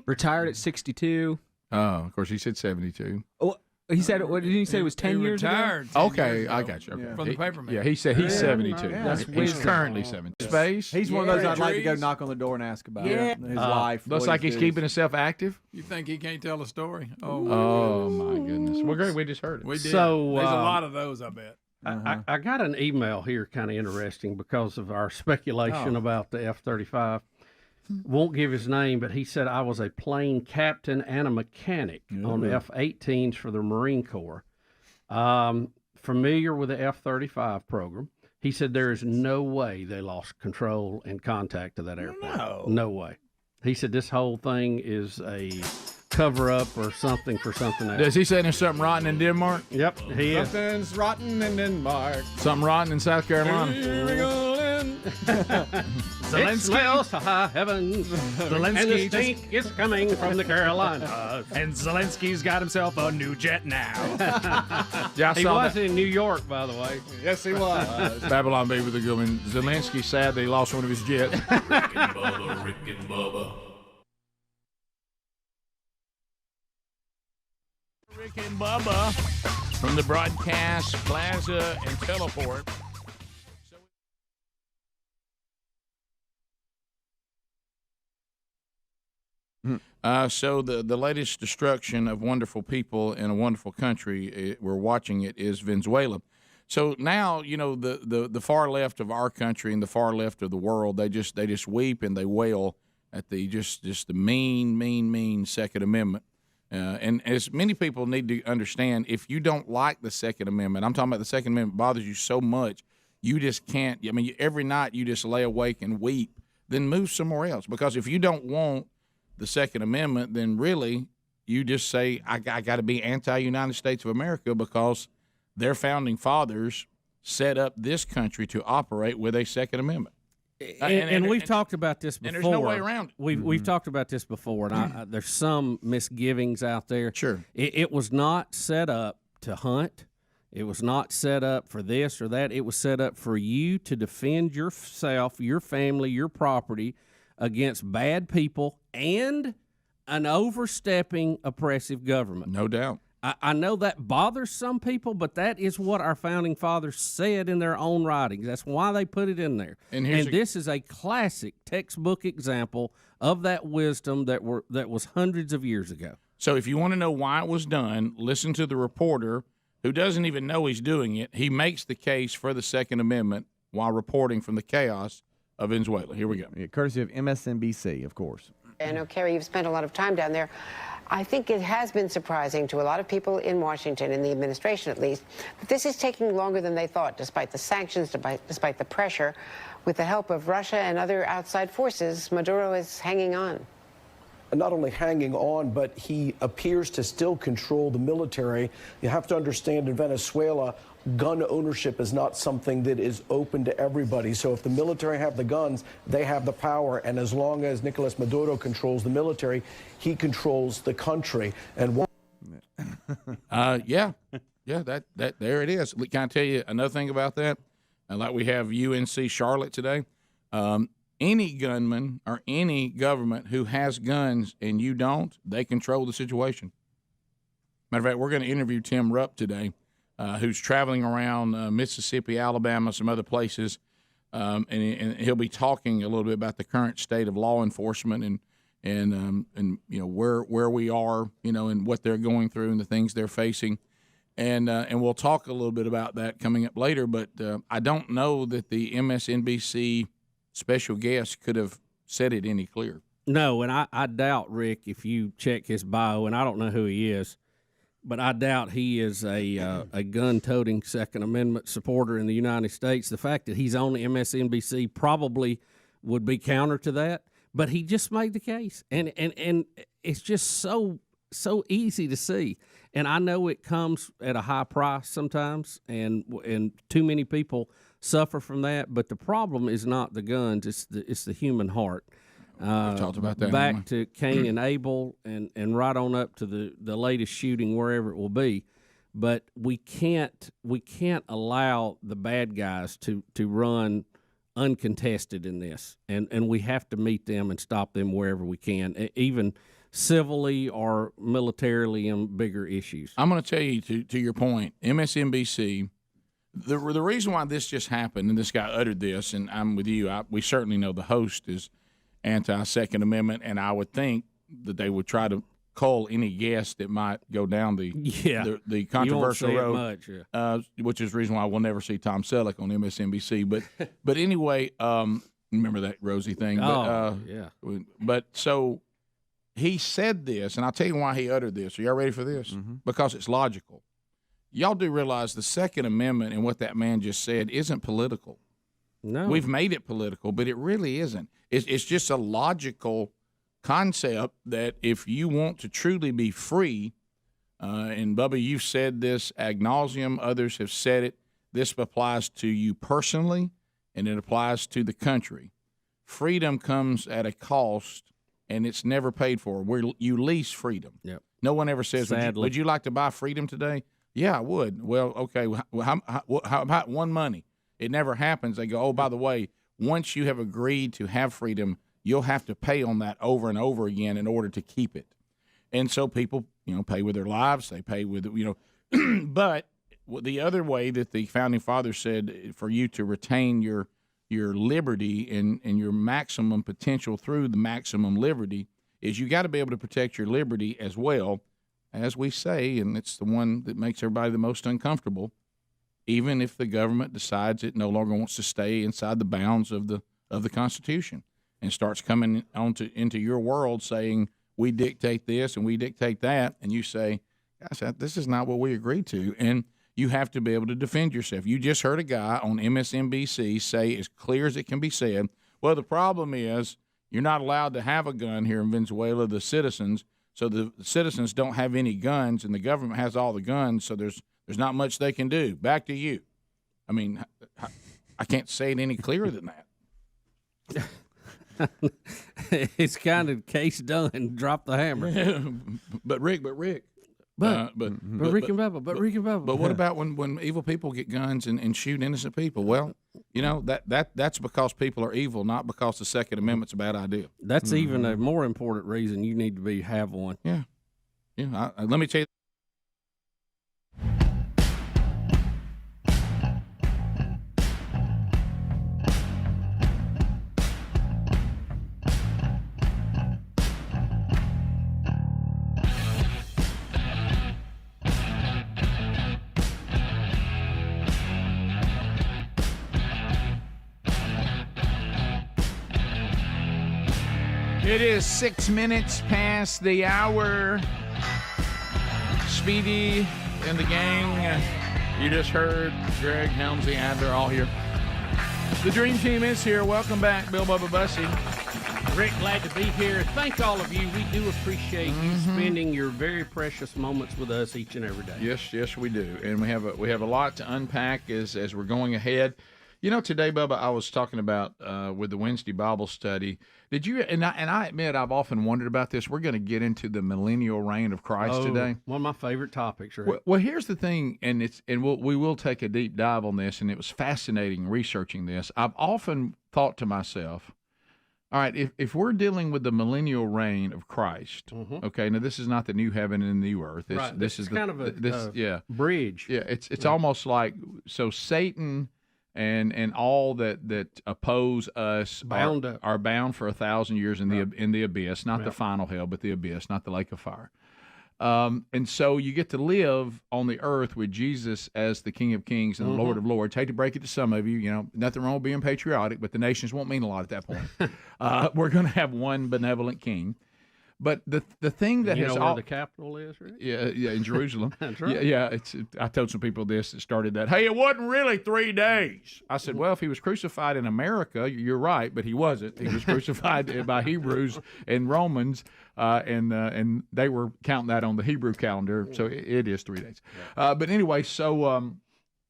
Retired at 62. Oh, of course, he said 72. Oh, he said, what did he say? It was 10 years retired ago? 10 Okay, years ago I got you. Okay. From the paper man. Yeah, he said he's 72. That's He's wisdom. currently 70. Space. He's one of those I'd like to go Trees. knock on the door and ask about Yeah. his life. Looks what like he's does. keeping himself active. You think he can't tell a story? Oh my goodness. Well, great. We just heard it. We did. So, There's a lot of those, I bet. I got an email here kind of interesting because of our speculation about the F-35. Won't give his name, but he said, I was a plane captain and a mechanic on the F-18s for the Marine Corps. Familiar with the F-35 program. He said there is no way they lost control and contact of that airplane. No way. He said this whole thing is a cover-up or something for something else. Does he say there's something rotten in Denmark? Yep, he is. Something's rotten in Denmark. Something rotten in South Carolina? It smells to high heaven, and the stink is coming from the Carolinas. And Zelensky's got himself a new jet now. Yeah, I He saw was that. in New York, by the way. Yes, he was. Babylon Bay with a good one. Zelensky's sad that he lost one of his jets. Rick and Bubba, Rick and Bubba. Rick and Bubba from the Broadcast Plaza and Teleport. So the latest destruction of wonderful people in a wonderful country, we're watching it, is Venezuela. So now, you know, the far left of our country and the far left of the world, they just weep and they wail at the just the mean Second Amendment. And as many people need to understand, if you don't like the Second Amendment, I'm talking about the Second Amendment bothers you so much, you just can't. I mean, every night you just lay awake and weep. Then move somewhere else, because if you don't want the Second Amendment, then really you just say, I got to be anti-United States of America, because their founding fathers set up this country to operate with a Second Amendment. And we've talked about this before. And there's no way around it. We've talked about this before, and there's some misgivings out there. Sure. It was not set up to hunt. It was not set up for this or that. It was set up for you to defend yourself, your family, your property against bad people and an overstepping oppressive government. No doubt. I know that bothers some people, but that is what our founding fathers said in their own writings. That's why they put it in there. And this is a classic textbook example of that wisdom that was hundreds of years ago. So if you want to know why it was done, listen to the reporter who doesn't even know he's doing it. He makes the case for the Second Amendment while reporting from the chaos of Venezuela. Here we go. Courtesy of MSNBC, of course. I know, Kerry, you've spent a lot of time down there. I think it has been surprising to a lot of people in Washington, in the administration at least, that this is taking longer than they thought, despite the sanctions, despite the pressure. With the help of Russia and other outside forces, Maduro is hanging on. Not only hanging on, but he appears to still control the military. You have to understand, in Venezuela, gun ownership is not something that is open to everybody. So if the military have the guns, they have the power. And as long as Nicolas Maduro controls the military, he controls the country. And yeah, that there it is. Can I tell you another thing about that? Like we have UNC Charlotte today. Any gunman or any government who has guns and you don't, they control the situation. Matter of fact, we're going to interview Tim Rupp today, who's traveling around Mississippi, Alabama, some other places, and he'll be talking a little bit about the current state of law enforcement and you know where we are, you know, and what they're going through and the things they're facing, and we'll talk a little bit about that coming up later. But I don't know that the MSNBC special guest could have said it any clearer. No, and I doubt, Rick, if you check his bio, and I don't know who he is, but I doubt he is a gun-toting Second Amendment supporter in the United States. The fact that he's on the MSNBC probably would be counter to that, but he just made the case, and it's just so easy to see. And I know it comes at a high price sometimes, and too many people suffer from that. But the problem is not the guns; it's the human heart. We talked about that. Back to Cain and Abel, and right on up to the latest shooting wherever it will be. But we can't allow the bad guys to run uncontested in this, and we have to meet them and stop them wherever we can, even civilly or militarily in bigger issues. I'm going to tell you, to your point, MSNBC, the reason why this just happened, and this guy uttered this, and I'm with you, we certainly know the host is anti-Second Amendment, and I would think that they would try to cull any guest that might go down the controversial road, much, yeah. Which is the reason why we'll never see Tom Selleck on MSNBC. But anyway, remember that Rosie thing? Yeah. But so he said this, and I'll tell you why he uttered this. Are y'all ready for this? Mm-hmm. Because it's logical. Y'all do realize the Second Amendment and what that man just said isn't political. No. We've made it political, but it really isn't. It's just a logical concept that if you want to truly be free, and Bubba, you've said this ad nauseum, others have said it, this applies to you personally, and it applies to the country. Freedom comes at a cost, and it's never paid for. You lease freedom. Yep. No one ever says, would you like to buy freedom today? Yeah, I would. Well, okay, how about one money? It never happens. They go, oh, by the way, once you have agreed to have freedom, you'll have to pay on that over and over again in order to keep it. And so people, pay with their lives. They pay with, but the other way that the Founding Fathers said for you to retain your liberty and your maximum potential through the maximum liberty is you got to be able to protect your liberty as well, as we say, and it's the one that makes everybody the most uncomfortable, even if the government decides it no longer wants to stay inside the bounds of the Constitution and starts coming into your world saying, we dictate this and we dictate that, and you say, gosh, this is not what we agreed to, and you have to be able to defend yourself. You just heard a guy on MSNBC say, as clear as it can be said, well, the problem is you're not allowed to have a gun here in Venezuela, the citizens, so the citizens don't have any guns, and the government has all the guns, so there's not much they can do. Back to you. I mean, I can't say it any clearer than that. It's kind of case done. Drop the hammer. But Rick. But Rick and Bubba. But what about when evil people get guns and shoot innocent people? Well, that's because people are evil, not because the Second Amendment's a bad idea. That's even a more important reason you need to have one. Yeah. Let me tell you. It is 6 minutes past the hour. Speedy and the gang. You just heard Greg, Helmsy, Adler, all here. The Dream Team is here. Welcome back, Bill Bubba Bussy. Rick, glad to be here. Thank all of you. We do appreciate you spending your very precious moments with us each and every day. Yes, we do. And we have a lot to unpack as we're going ahead. You know, today, Bubba, I was talking about with the Wednesday Bible study. Did you? And I admit, I've often wondered about this. We're going to get into the millennial reign of Christ today. One of my favorite topics, right? Well, here's the thing, and we will take a deep dive on this. And it was fascinating researching this. I've often thought to myself, all right, if we're dealing with the millennial reign of Christ, okay, now this is not the new heaven and the new earth. This is kind of a bridge. Yeah, it's almost like Satan and all that oppose us are bound for 1,000 years in the abyss, not the final hell, but the abyss, not the lake of fire. And so you get to live on the earth with Jesus as the King of Kings and the Lord of Lords. Hate to break it to some of you, nothing wrong with being patriotic, but the nations won't mean a lot at that point. We're going to have one benevolent king. But the thing that has where the capital is, right? Yeah, in Jerusalem. That's right. Yeah. I told some people this that started that. Hey, it wasn't really 3 days. I said, well, if he was crucified in America, you're right, but he wasn't. He was crucified by Hebrews and Romans, and they were counting that on the Hebrew calendar, so it is 3 days. But anyway,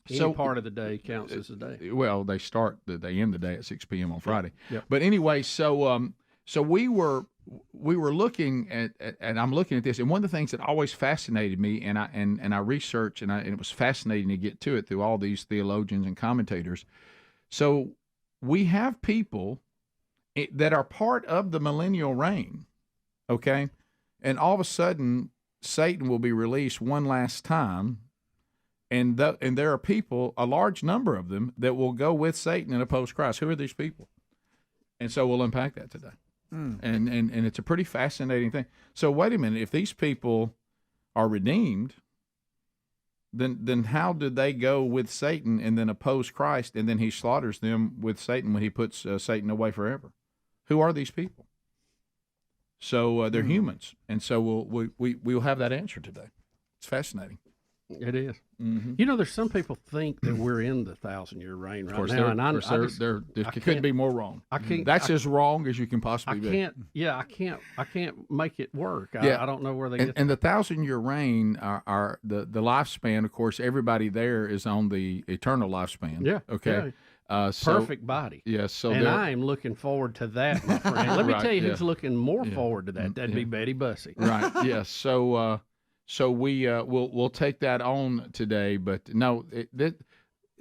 Any part of the day counts as a day. Well, they end the day at 6 p.m. on Friday. Yep. But anyway, so we were looking at and I'm looking at this, and one of the things that always fascinated me, and I researched, and it was fascinating to get to it through all these theologians and commentators. So we have people that are part of the millennial reign, okay, and all of a sudden Satan will be released one last time, and there are people, a large number of them, that will go with Satan and oppose Christ. Who are these people? And so we'll unpack that today. And it's a pretty fascinating thing. So wait a minute, if these people are redeemed, then how did they go with Satan and then oppose Christ, and then he slaughters them with Satan when he puts Satan away forever? Who are these people? So they're humans, and so we'll have that answer today. It's fascinating. It is. Mm-hmm. There's some people think that we're in the 1,000-year reign right now, and it couldn't be more wrong. That's as wrong as you can possibly be. I can't make it work. I don't know where they get. And the 1,000-year reign are the lifespan. Of course, everybody there is on the eternal lifespan. Yeah. Okay. Yeah. Perfect body. Yes. So and I am looking forward to that, my friend. Let me tell you who's looking more Yeah. forward to that. That'd be Betty Bussey. Right. Yes. So we'll take that on today, but no,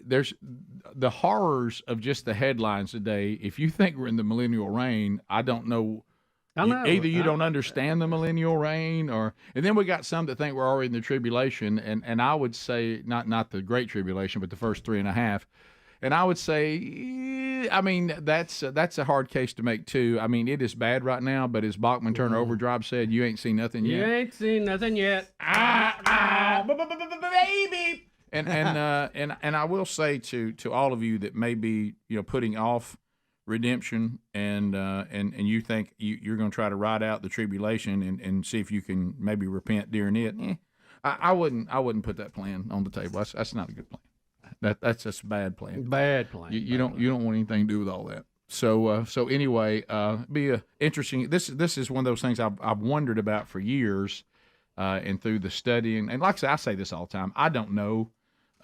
there's the horrors of just the headlines today. If you think we're in the millennial reign, I don't know. Either you don't understand the millennial reign, and then we got some that think we're already in the tribulation, and I would say not the great tribulation, but the first 3.5. And I would say, that's a hard case to make too. I mean, it is bad right now, but as Bachman Turner Overdrive said, you ain't seen nothing yet. You ain't seen nothing yet. Baby. And I will say to all of you that may be putting off redemption and you think you're going to try to ride out the tribulation and see if you can maybe repent during it. I wouldn't put that plan on the table. That's not a good plan. That's just a bad plan. Bad plan. You don't want anything to do with all that. So anyway, be a interesting. This is one of those things I've wondered about for years, and through the studying. And like I say this all the time. I don't know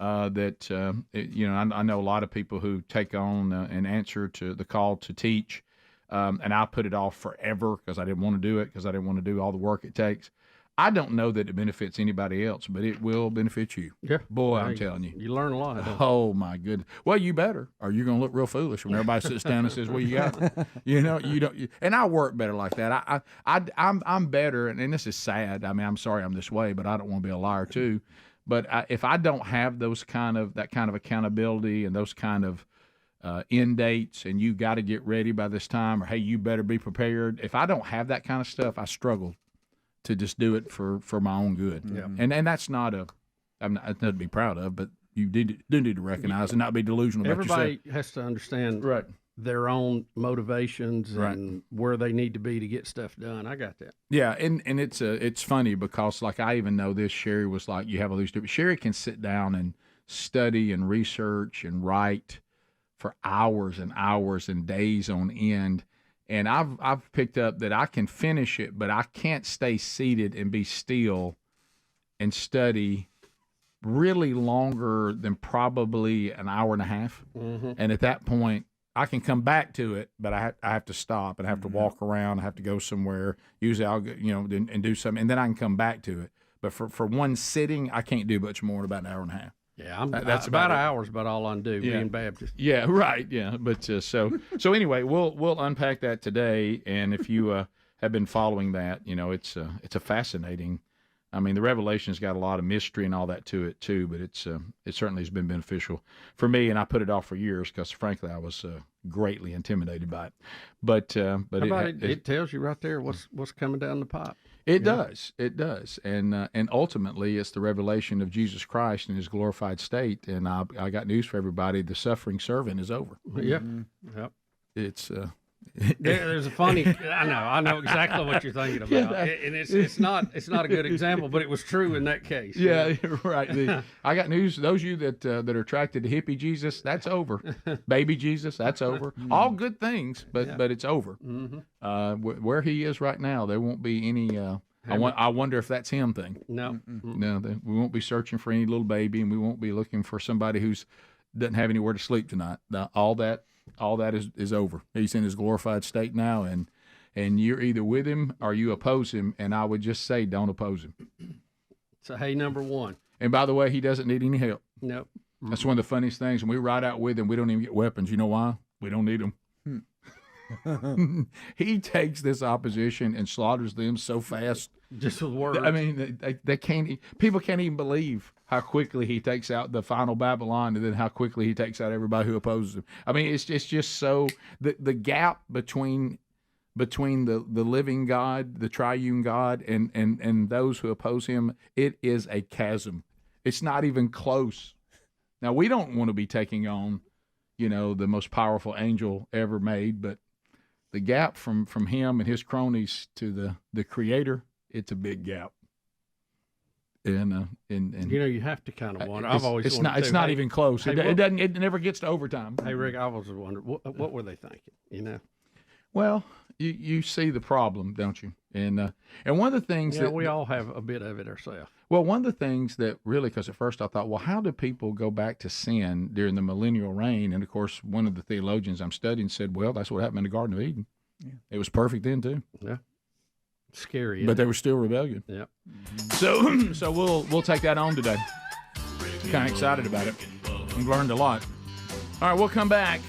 that I know a lot of people who take on an answer to the call to teach, and I put it off forever because I didn't want to do it because I didn't want to do all the work it takes. I don't know that it benefits anybody else, but it will benefit you. Yeah. Boy, I'm telling you. You learn a lot. Oh, my goodness. Well, you better, or you're going to look real foolish when everybody sits down and says, well, you got it. You don't. And I work better like that. I'm better, and this is sad. I mean, I'm sorry I'm this way, but I don't want to be a liar too. But if I don't have that kind of accountability and those kind of end dates, and you got to get ready by this time, or hey, you better be prepared. If I don't have that kind of stuff, I struggle to just do it for my own good. Yeah. And that's not nothing to be proud of, but you do need to recognize and not be delusional about yourself. Everybody has to understand. Right. their own motivations Right. and where they need to be to get stuff done. I got that. Yeah, and it's funny because like I even know this. Sherry was like, you have all these different. Sherry can sit down and study and research and write for hours and hours and days on end. And I've picked up that I can finish it, but I can't stay seated and be still and study really longer than probably an hour and a half. Mhm. And at that point, I can come back to it, but I have to stop and I have to walk around. I have to go somewhere. Usually I'll go, and do something, and then I can come back to it. But for one sitting, I can't do much more than about an hour and a half. Yeah, That's about it. an hour's about all I do, Yeah. being Baptist. Yeah, right. Yeah, but so anyway, we'll unpack that today, and if you have been following that, it's a fascinating. I mean, the Revelation's got a lot of mystery and all that to it too, but it certainly has been beneficial for me, and I put it off for years because frankly I was greatly intimidated by it. But How about it tells you right there what's coming down the pipe. It does, and ultimately it's the revelation of Jesus Christ in His glorified state. And I got news for everybody: the suffering servant is over. Yeah, yep. It's there's a funny. I know exactly what you're thinking about, and it's not a good example, but it was true in that case. Yeah, right. I got news. Those of you that are attracted to hippie Jesus, that's over. Baby Jesus, that's over. All good things, but it's over. Where he is right now, there won't be any. I wonder if that's him thing. No, no, we won't be searching for any little baby, and we won't be looking for somebody who's doesn't have anywhere to sleep tonight. All that is over. He's in his glorified state now, and you're either with him or you oppose him. And I would just say, don't oppose him. So hey, number one. And by the way, he doesn't need any help. Nope. That's one of the funniest things. When we ride out with him, we don't even get weapons. You know why? We don't need them. He takes this opposition and slaughters them so fast. Just with words. I mean, they can't. People can't even believe how quickly he takes out the final Babylon, and then how quickly he takes out everybody who opposes him. I mean, it's just so the gap between the living God, the triune God, and those who oppose him, it is a chasm. It's not even close. Now, we don't want to be taking on, the most powerful angel ever made, but the gap from him and his cronies to the Creator, it's a big gap. And you have to kind of wonder. I've always wondered it's not even close. It never gets to overtime. Hey Rick, I always wondered what were they thinking? Well, you see the problem, don't you? And one of the things that we all have a bit of it ourselves. Well, one of the things that really, because at first I thought, well, how do people go back to sin during the millennial reign? And of course, one of the theologians I'm studying said, well, that's what happened in the Garden of Eden. Yeah. It was perfect then too. Yeah. Scary. But there was still rebellion. Yep. So we'll take that on today. Kind of excited about it. We've learned a lot. All right, we'll come back.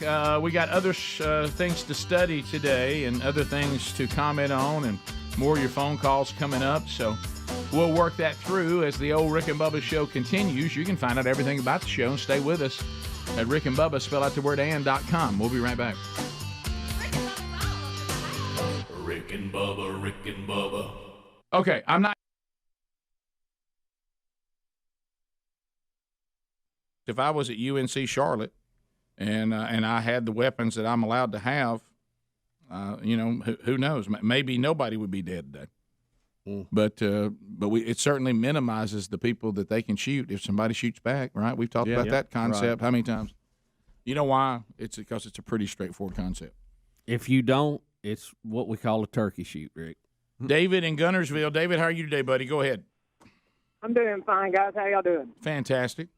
We got other things to study today and other things to comment on, and more of your phone calls coming up. So we'll work that through as the old Rick and Bubba show continues. You can find out everything about the show and stay with us at Rick and Bubba, spell out the word and.com. We'll be right back. Rick and Bubba, Rick and Bubba. Okay, I'm not. If I was at UNC Charlotte and I had the weapons that I'm allowed to have, who knows? Maybe nobody would be dead today. But it certainly minimizes the people that they can shoot if somebody shoots back, right? We've talked about that concept how many times? You know why? It's because it's a pretty straightforward concept. If you don't, it's what we call a turkey shoot, Rick. David in Gunnersville. David, how are you today, buddy? Go ahead. I'm doing fine, guys. How y'all doing? Fantastic.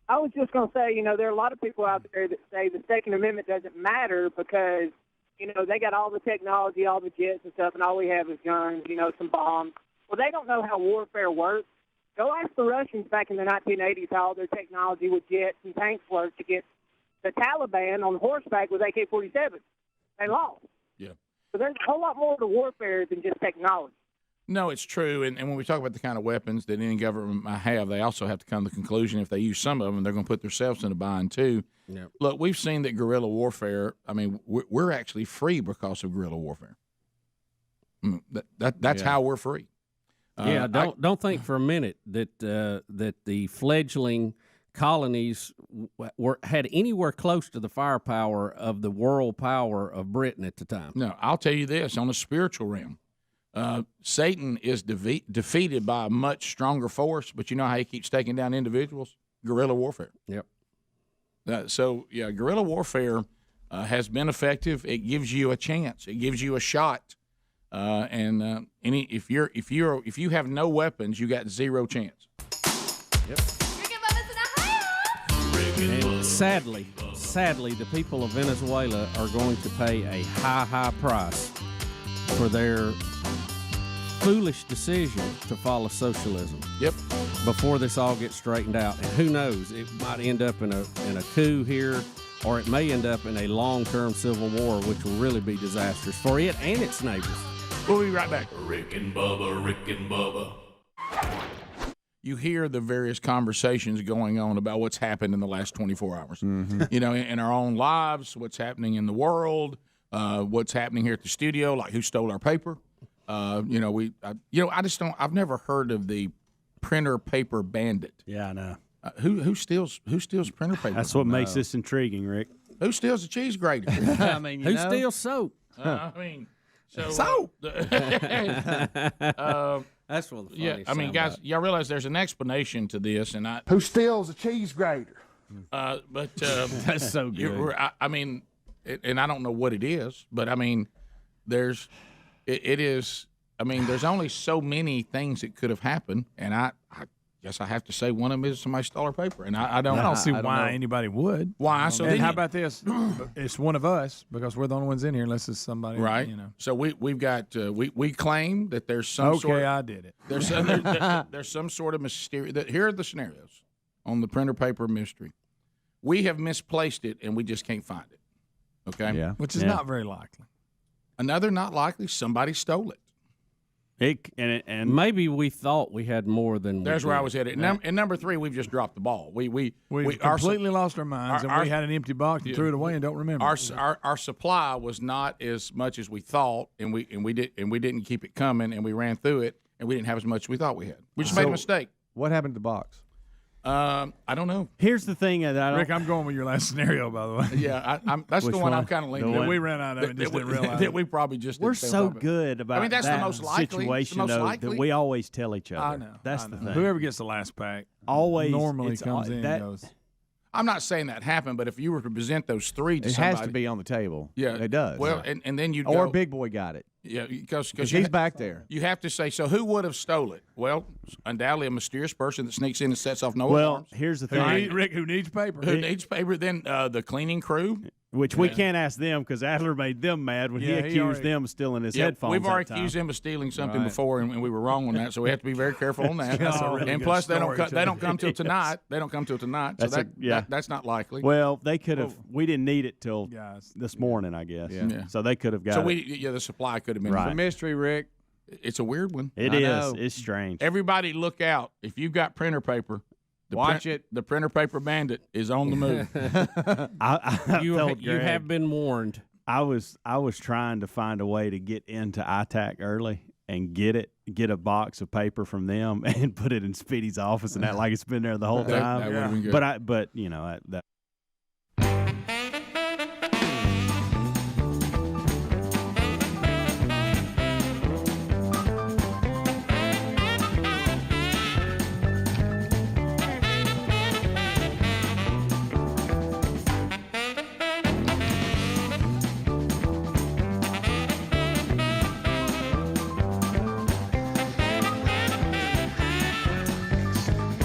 I was just going to say, there are a lot of people out there that say the Second Amendment doesn't matter because, they got all the technology, all the jets and stuff, and all we have is guns, some bombs. Well, they don't know how warfare works. Go ask the Russians back in the 1980s how all their technology with jets and tanks worked against the Taliban on horseback with AK-47. They lost. Yeah. So there's a whole lot more to warfare than just technology. No, it's true. And when we talk about the kind of weapons that any government might have, they also have to come to the conclusion if they use some of them, they're going to put themselves in a bind too. Yep. Look, we've seen that guerrilla warfare, I mean, we're actually free because of guerrilla warfare. That's how we're free. Don't think for a minute that the fledgling colonies had anywhere close to the firepower of the world power of Britain at the time. No, I'll tell you this, on a spiritual realm, Satan is defeated by a much stronger force, but you know how he keeps taking down individuals? Guerrilla warfare. Yep. Guerrilla warfare has been effective. It gives you a chance. It gives you a shot. If you have no weapons, you got zero chance. Yep. And sadly, the people of Venezuela are going to pay a high price for their foolish decision to follow socialism. Yep. Before this all gets straightened out, and who knows, it might end up in a coup here, or it may end up in a long-term civil war, which will really be disastrous for it and its neighbors. We'll be right back. Rick and Bubba. You hear the various conversations going on about what's happened in the last 24 hours. Mm-hmm. You know, in our own lives, what's happening in the world, what's happening here at the studio, like who stole our paper. I've never heard of the printer paper bandit. Yeah, I know. Who steals printer paper? That's what makes this intriguing, Rick. Who steals a cheese grater? I mean, who steals soap? Soap. That's one of the funniest. Yeah, I mean, guys, y'all realize there's an explanation to this, and Who steals a cheese grater? That's so good. I mean, and I don't know what it is, but I mean, there's only so many things that could have happened, and I guess I have to say one of them is somebody stole our paper, and I don't see why anybody would. Why? So and how about this? It's one of us because we're the only ones in here, unless it's somebody right. You know. So we've got we claim that there's some sort of, I did it. There's some sort of mysterious. Here are the scenarios on the printer paper mystery. We have misplaced it, and we just can't find it. Okay. Yeah. Which is not very likely. Another not likely. Somebody stole it. And maybe we thought we had more than. There's where I was headed. And number three, we've just dropped the ball. We completely lost our minds, and we had an empty box and threw it away and don't remember. Our supply was not as much as we thought, and we didn't keep it coming, and we ran through it, and we didn't have as much as we thought we had. We just made a mistake. What happened to the box? I don't know. Here's the thing that I don't. Rick, I'm going with your last scenario, by the way. Yeah, that's the one I'm kind of leaning. That we ran out of it. Just didn't realize that we probably just. We're so good about. I mean, that's that the most likely situation though that we always tell each other. I know. That's the thing. Whoever gets the last pack always normally comes in and goes. I'm not saying that happened, but if you were to present those three to it somebody, has to be on the table. Yeah, it does. Well, and then you or Big Boy got it. Yeah, because he's back there. You have to say, so who would have stole it? Well, undoubtedly a mysterious person that sneaks in and sets off no alarms. Here's the thing, Rick, who needs paper? Who needs paper? Then the cleaning crew. Which we can't ask them because Adler made them mad when he accused them of stealing his headphones. We've already accused him of stealing something before, and we were wrong on that. So we have to be very careful on that. And plus, they don't come till tonight. They don't come till tonight. So that's not likely. Well, they could have. We didn't need it till this morning, I guess. Yeah. So they could have got. So it. the supply could have been right. It's a mystery, Rick. It's a weird one. It is. It's strange. Everybody, look out! If you've got printer paper. Watch it. The printer paper bandit is on the move. You have been warned. I was trying to find a way to get into ITAC early and get a box of paper from them and put it in Speedy's office and act like it's been there the whole time. That would have been good. But you know that.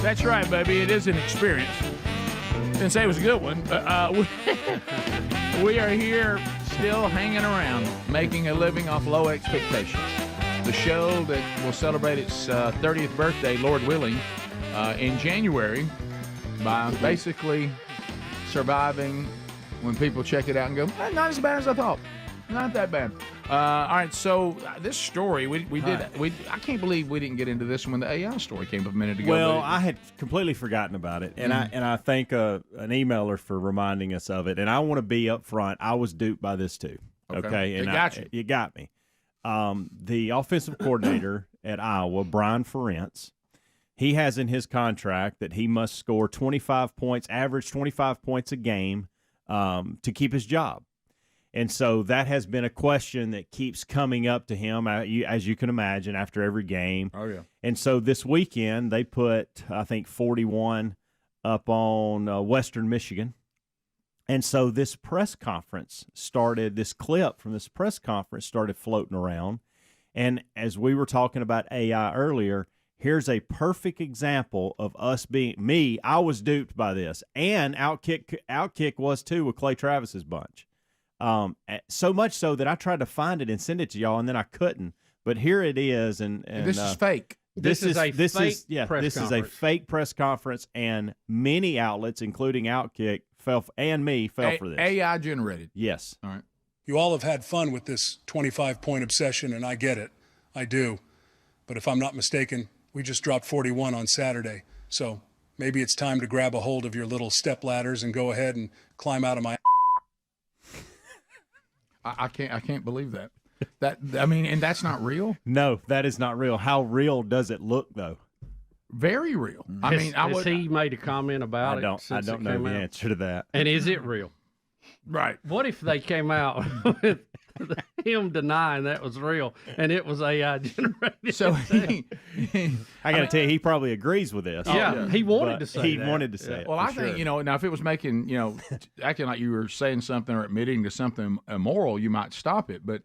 That's right, baby. It is an experience. Didn't say it was a good one, but we are here still hanging around, making a living off low expectations. The show that will celebrate its 30th birthday, Lord willing, in January by basically surviving when people check it out and go, not as bad as I thought. Not that bad. All right, so this story I can't believe we didn't get into this when the AI story came up a minute ago. Well, I had completely forgotten about it, and I thank an emailer for reminding us of it. And I want to be up front. I was duped by this too. Okay, and you got me. The offensive coordinator at Iowa, Brian Ferentz, he has in his contract that he must score 25 points, average 25 points a game to keep his job. And so that has been a question that keeps coming up to him, as you can imagine, after every game. Oh, yeah. And so this weekend they put, I think, 41 up on Western Michigan. And so this press conference started, this clip from this press conference started floating around. And as we were talking about AI earlier, here's a perfect example of us being, me, I was duped by this. And Outkick was too with Clay Travis's bunch. So much so that I tried to find it and send it to y'all, and then I couldn't. But here it is, and this is fake. This is a fake fake press conference, and many outlets, including Outkick, fell for this. AI generated. Yes. All right. You all have had fun with this 25-point obsession, and I get it. I do. But if I'm not mistaken, we just dropped 41 on Saturday. So maybe it's time to grab a hold of your little step ladders and go ahead and climb out of my. I can't believe that. And that's not real? No, that is not real. How real does it look, though? Very real. Has he made a comment about it? I don't know the answer to that. And is it real? Right. What if they came out with him denying that was real and it was AI generated? So I got to tell you, he probably agrees with this. He wanted to say he that. wanted to say it. Well, I think, now if it was making, acting like you were saying something or admitting to something immoral, you might stop it. But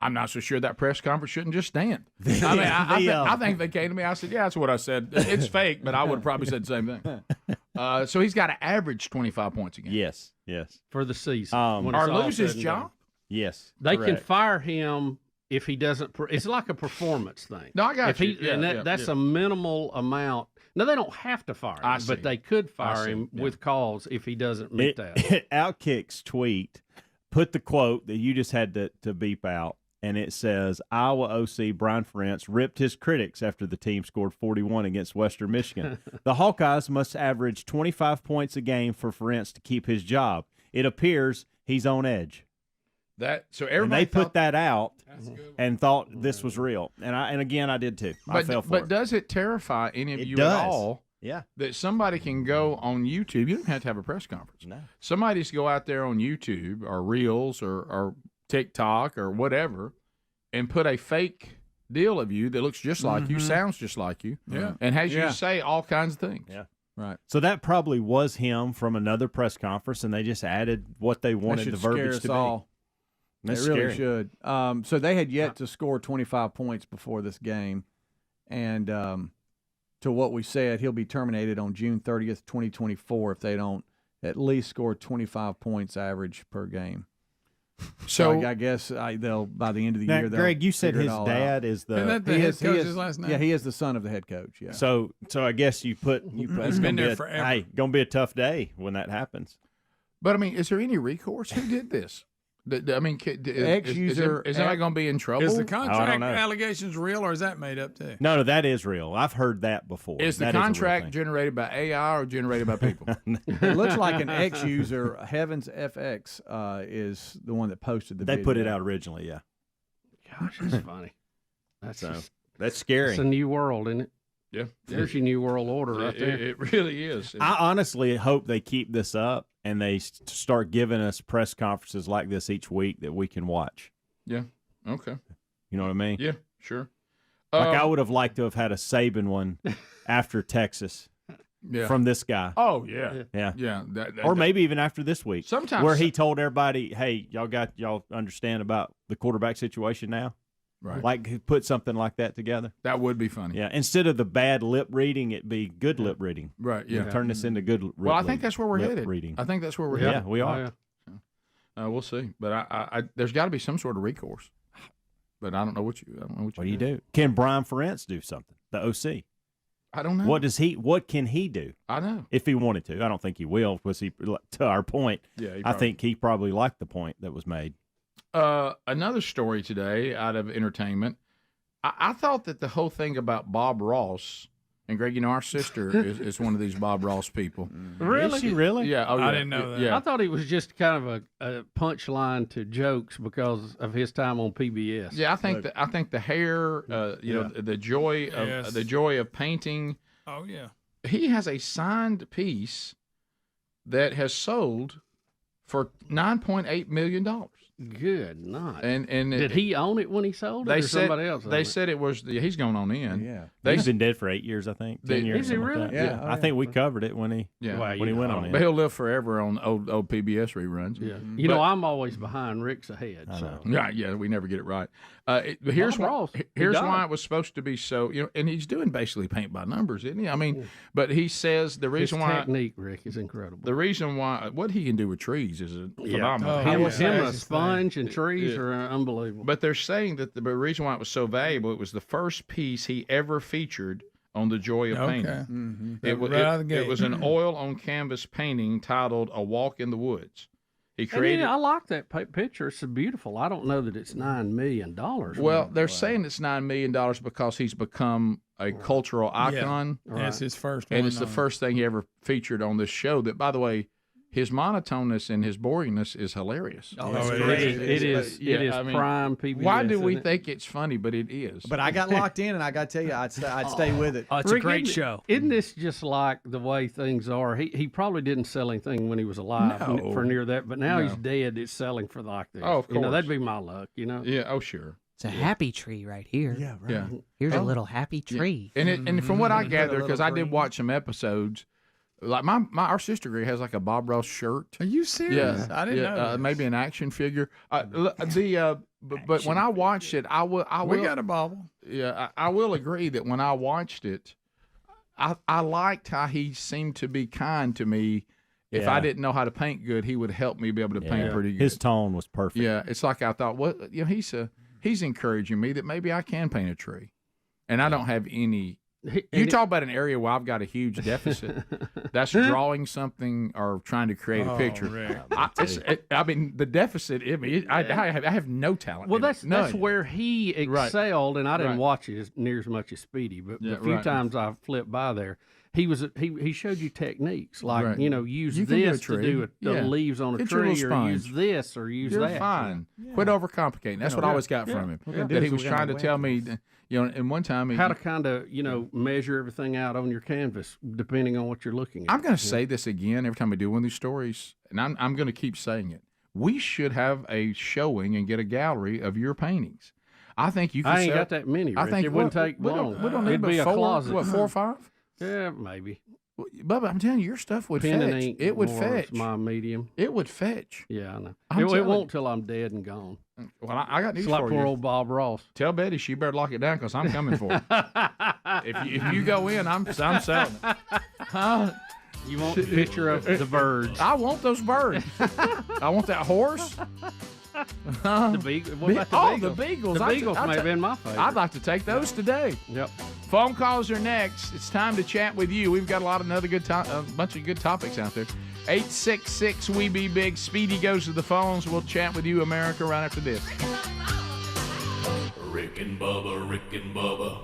I'm not so sure that press conference shouldn't just stand. I think if they came to me, I said, yeah, that's what I said. It's fake, but I would have probably said the same thing. So he's got to average 25 points a game. Yes. For the season. Or lose his job? Yes. They can fire him if he doesn't. It's like a performance thing. No, I got you. That's a minimal amount. No, they don't have to fire him, but they could fire him with cause if he doesn't meet that. Outkick's tweet put the quote that you just had to beep out. And it says, Iowa OC Brian Ferentz ripped his critics after the team scored 41 against Western Michigan. The Hawkeyes must average 25 points a game for Ferentz to keep his job. It appears he's on edge. And they put that out and thought this was real. And again, I did too. I fell for it. But does it terrify any of you at all? Yeah. That somebody can go on YouTube. You don't have to have a press conference. No. Somebody's go out there on YouTube or Reels or TikTok or whatever and put a fake deal of you that looks just like you, sounds just like you, and has you say all kinds of things. Yeah. Right. So that probably was him from another press conference, and they just added what they wanted the verbiage to be. They really should. So they had yet to score 25 points before this game, and to what we said, he'll be terminated on June 30th, 2024 if they don't at least score 25 points average per game. So I guess they'll by the end of the year. Greg, you said his dad is the head coach's last name. Yeah, he is the son of the head coach. Yeah. So I guess you put it's been there forever. Hey, gonna be a tough day when that happens. But is there any recourse? Who did this? Ex-user is anybody going to be in trouble? Is the contract allegations real, or is that made up too? No, that is real. I've heard that before. Is the contract generated by AI or generated by people? It looks like an ex-user, Heavens FX, is the one that posted the video. They put it out originally, yeah. Gosh, that's funny. That's scary. It's a new world, isn't it? Yeah. There's your new world order right there. It really is. I honestly hope they keep this up and they start giving us press conferences like this each week that we can watch. Yeah. Okay. You know what I mean? Yeah, sure. Like I would have liked to have had a Saban one after Texas from this guy. Oh, yeah. Yeah. Or maybe even after this week. Sometimes. Where he told everybody, hey, y'all understand about the quarterback situation now? Right. Like put something like that together. That would be funny. Yeah. Instead of the bad lip reading, it'd be good lip reading. Right. Yeah. Turn this into good. Well, I think that's where we're headed. Reading. I think that's where we're headed. Yeah, we are. We'll see. But I there's got to be some sort of recourse. But I don't know what you. What do you do? Can Brian Ferentz do something? The OC. I don't know. What can he do? I know. If he wanted to, I don't think he will. Was he to our point? Yeah. I think he probably liked the point that was made. Another story today out of entertainment. I thought that the whole thing about Bob Ross, and Greg, our sister is one of these Bob Ross people. Really? Is she really? Yeah. Oh, yeah. I didn't know that. Yeah. I thought he was just kind of a punchline to jokes because of his time on PBS. Yeah, I think the hair, the joy of painting. Oh, yeah. He has a signed piece that has sold for $9.8 million. Good night. And did he own it when he sold it, they or said, somebody else? They said it was. He's going on in. Yeah, They he's been dead for 8 years, I think. 10 years. Is he really? Like that. Yeah, I think we covered it when he when he went on it. But he'll live forever on old PBS reruns. Yeah, you know, I'm always behind Rick's ahead. So. Yeah, we never get it right. Here's why it was supposed to be so. And he's doing basically paint by numbers, isn't he? I mean, but he says the reason His why technique, Rick, is incredible. The reason why what he can do with trees is phenomenal. Him a sponge and trees are unbelievable. But they're saying that the reason why it was so valuable, it was the first piece he ever featured on The Joy of Painting. Mm-hmm. It was an oil on canvas painting titled "A Walk in the Woods." He created. I like that picture. It's beautiful. I don't know that it's $9 million. Well, they're saying it's $9 million because he's become a cultural icon. Yeah. That's his first one. And it's the first thing he ever featured on this show. That, by the way, his monotoneness and his boringness is hilarious. It is prime PBS. Why do we think it's funny? But it is. But I got locked in, and I got to tell you, I'd stay with it. It's a great show. Isn't this just like the way things are? He probably didn't sell anything when he was alive for near that, but now he's dead. It's selling for like this. Oh, of course. That'd be my luck. Yeah. Oh, sure. It's a happy tree right here. Yeah. Right. Yeah. Here's a little happy tree. Yeah. And from what I gather, because I did watch some episodes. Like our sister Greg has like a Bob Ross shirt. Are you serious? Yeah, I didn't know. Maybe an action figure. But when I watched it, I will. We got a bobble. Yeah, I will agree that when I watched it, I liked how he seemed to be kind to me. If I didn't know how to paint good, he would help me be able to paint pretty good. His tone was perfect. Yeah, it's like I thought, he's encouraging me that maybe I can paint a tree, and I don't have any. You talk about an area where I've got a huge deficit. That's drawing something or trying to create a picture. I mean, the deficit. I have no talent. Well, that's where he excelled, and I didn't watch it near as much as Speedy. But the few times I flipped by there, he showed you techniques like use this to do the leaves on a tree, or use this, or use that. You're fine. Quit overcomplicating. That's what I always got from him. That he was trying to tell me. And one time how to kind of measure everything out on your canvas depending on what you're looking at. I'm going to say this again every time we do one of these stories, and I'm going to keep saying it. We should have a showing and get a gallery of your paintings. I think you. I ain't got that many. Rick. I think it wouldn't take long. We don't need It'd be a closet. What, 4 or 5? Yeah, maybe. Bubba, I'm telling you, your stuff would Pen fetch. And ink it would fetch. My medium. It would fetch. Yeah, I know. It won't till I'm dead and gone. Well, I got news it's like for poor you. Old Bob Ross. Tell Betty she better lock it down because I'm coming for it. if you go in, I'm selling it. You want a picture of the birds? I want those birds. I want that horse. The beagle. What about the beagles? The beagles. The beagles may have been my favorite. I'd like to take those today. Yep. Phone calls are next. It's time to chat with you. We've got a bunch of good topics out there. 866 We Be Big. Speedy goes to the phones. We'll chat with you, America, right after this. Rick and Bubba, Rick and Bubba.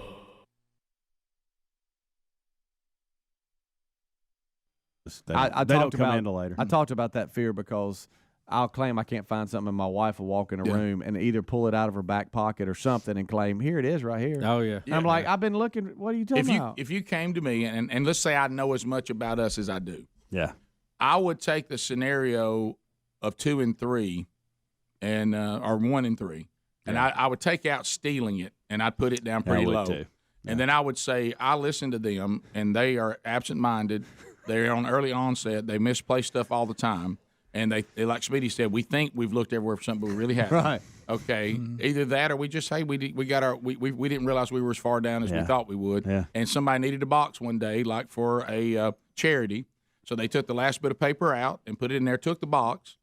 I talked about that fear because I'll claim I can't find something and my wife will walk in a room and either pull it out of her back pocket or something and claim, here it is right here. Oh, yeah. I'm like, I've been looking. What are you talking about? If you came to me and let's say I know as much about us as I do. Yeah. I would take the scenario of 2 and 3 and or 1 and 3. And I would take out stealing it and I'd put it down pretty low. Too. And then I would say, I listen to them and they are absent-minded. They're on early onset. They misplace stuff all the time. And they like Speedy said, we think we've looked everywhere for something, but we really haven't. Right. Okay. Either that or we just say we didn't realize we were as far down as we thought we would. Yeah. And somebody needed a box one day, like for a charity. So they took the last bit of paper out and put it in there, took the box,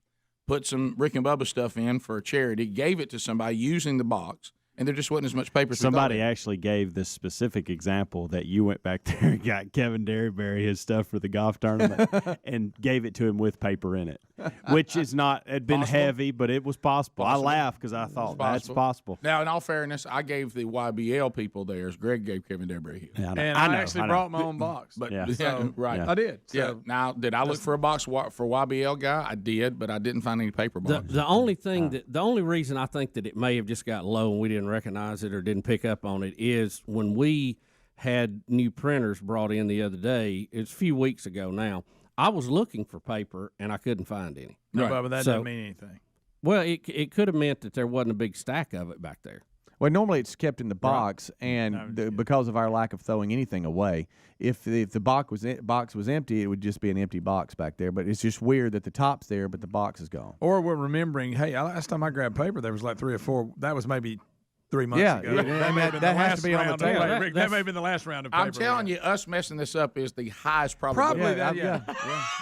put some Rick and Bubba stuff in for a charity, gave it to somebody using the box, and there just wasn't as much paper. Somebody actually gave this specific example that you went back there and got Kevin Derryberry his stuff for the golf tournament and gave it to him with paper in it, which is not had been possible? heavy, but it was possible. I laughed because I thought that's possible. Now, in all fairness, I gave the YBL people theirs. Greg gave Kevin Derryberry his. Yeah, and I actually brought my own box. But right, yeah. I did. So. Yeah. Now, did I look for a box for YBL guy? I did, but I didn't find any paper boxes. The only thing the only reason I think that it may have just got low and we didn't recognize it or didn't pick up on it is when we had new printers brought in the other day. It's a few weeks ago now. I was looking for paper, and I couldn't find any. No, but that doesn't mean anything. Well, it could have meant that there wasn't a big stack of it back there. Well, normally it's kept in the box, and because of our lack of throwing anything away, if the box was empty, it would just be an empty box back there. But it's just weird that the top's there, but the box is gone. Or we're remembering, hey, last time I grabbed paper, there was like 3 or 4. That was maybe 3 months ago. That has to be on the table. That may have been the last round of paper. I'm telling you, us messing this up is the highest probability.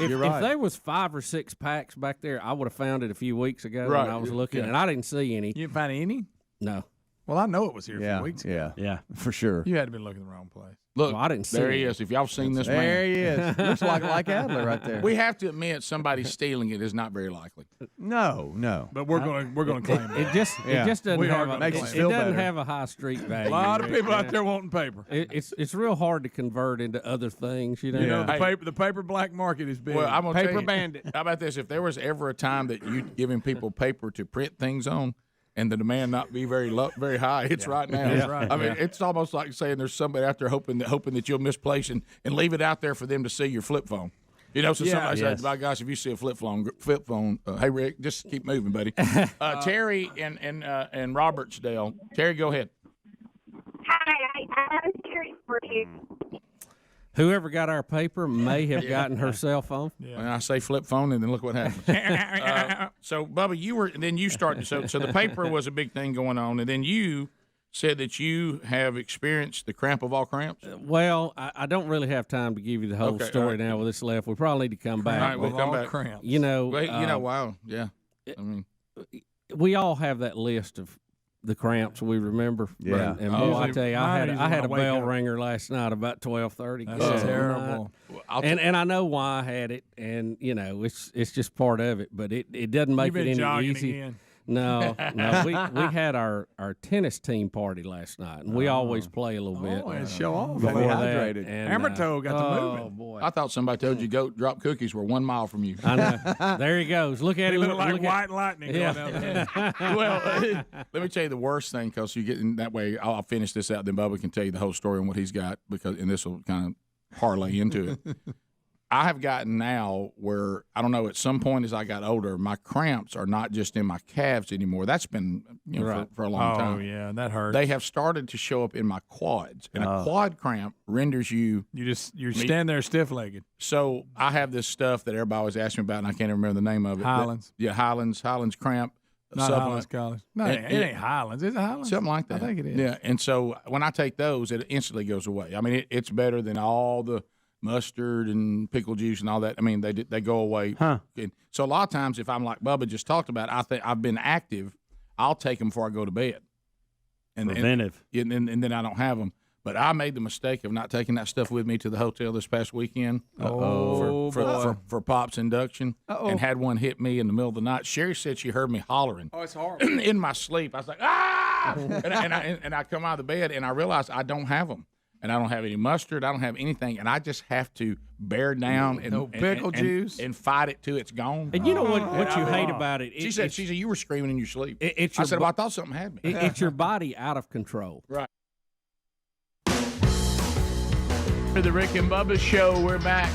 If there was 5 or 6 packs back there, I would have found it a few weeks ago when I was looking, and I didn't see any. You didn't find any? No. Well, I know it was here a few weeks ago. Yeah, for sure. You had to be looking in the wrong place. Look, I didn't see there him. he is. If y'all seen this man. There he is. Looks like Adler right there. We have to admit somebody stealing it is not very likely. No. But we're going to claim it. It just doesn't have have a high street value. A lot of people out there wanting paper. It's real hard to convert into other things, you know. You know, the paper black market is big. Well, I'm gonna paper tell you, bandit. How about this? If there was ever a time that you giving people paper to print things on, and the demand not be very high, it's right now. That's right. I mean, it's almost like saying there's somebody out there hoping that you'll misplace and leave it out there for them to see your flip phone. You know, so somebody says, "My gosh, if you see a flip phone, hey Rick, just keep moving, buddy." Terry and Robertsdale. Terry, go ahead. Hi, I'm Terry for you. Whoever got our paper may have gotten her cell phone. Yeah. When I say flip phone, and then look what happened. So, Bubba, you started. So the paper was a big thing going on, and then you said that you have experienced the cramp of all cramps. Well, I don't really have time to give you the whole story now with this left. We probably need to come back. All right, we'll come back. Cramps. You know, wow, yeah. I mean, we all have that list of the cramps we remember. Yeah. And boy, I tell you, I had a bell ringer last night about 12:30. That's terrible. And I know why I had it, and you know, it's just part of it, but it doesn't make it any easy. Again. No. We had our tennis team party last night, and we always play a little bit. And show off. Before that, Hydrated. Amateur got the moving. Oh boy! I thought somebody told you goat drop cookies were 1 mile from you. I know. There he goes. Look at him. Look like white lightning going down there. Well, let me tell you the worst thing, because you get in that way. I'll finish this out, then Bubba can tell you the whole story on what he's got, and this will kind of parlay into it. I have gotten now where, I don't know, at some point as I got older, my cramps are not just in my calves anymore. That's been for a long time. Oh, yeah, that hurts. They have started to show up in my quads, and a quad cramp renders you. You stand there stiff-legged. So I have this stuff that everybody always asks me about, and I can't remember the name of it. Highlands. Highlands cramp. Not Highlands College. No, it ain't Highlands. Is it Highlands? Something like that. I think it is. Yeah, and so when I take those, it instantly goes away. I mean, it's better than all the mustard and pickle juice and all that. I mean, they go away. Huh. So a lot of times, if I'm like Bubba just talked about, I think I've been active, I'll take them before I go to bed. Preventive. And then I don't have them. But I made the mistake of not taking that stuff with me to the hotel this past weekend for Pop's induction, and had one hit me in the middle of the night. Sherry said she heard me hollering. Oh, it's horrible. In my sleep. I was like, ah! and I come out of the bed, and I realized I don't have them. And I don't have any mustard. I don't have anything, and I just have to bear down and pickle juice and fight it till it's gone. And you know what you hate about it? She said you were screaming in your sleep. I said, well, I thought something had me. It's your body out of control. Right. For the Rick and Bubba Show, we're back.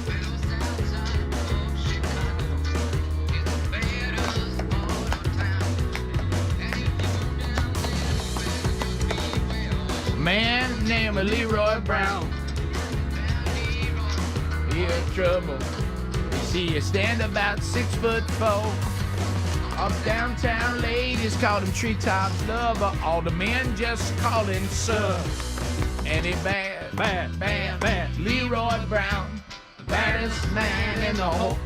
Man named Leroy Brown. He had trouble. You see, you stand about 6'4". Up downtown, ladies called him Treetops Lover. All the men just called him Sir. And he bad. Leroy Brown, baddest man in the whole.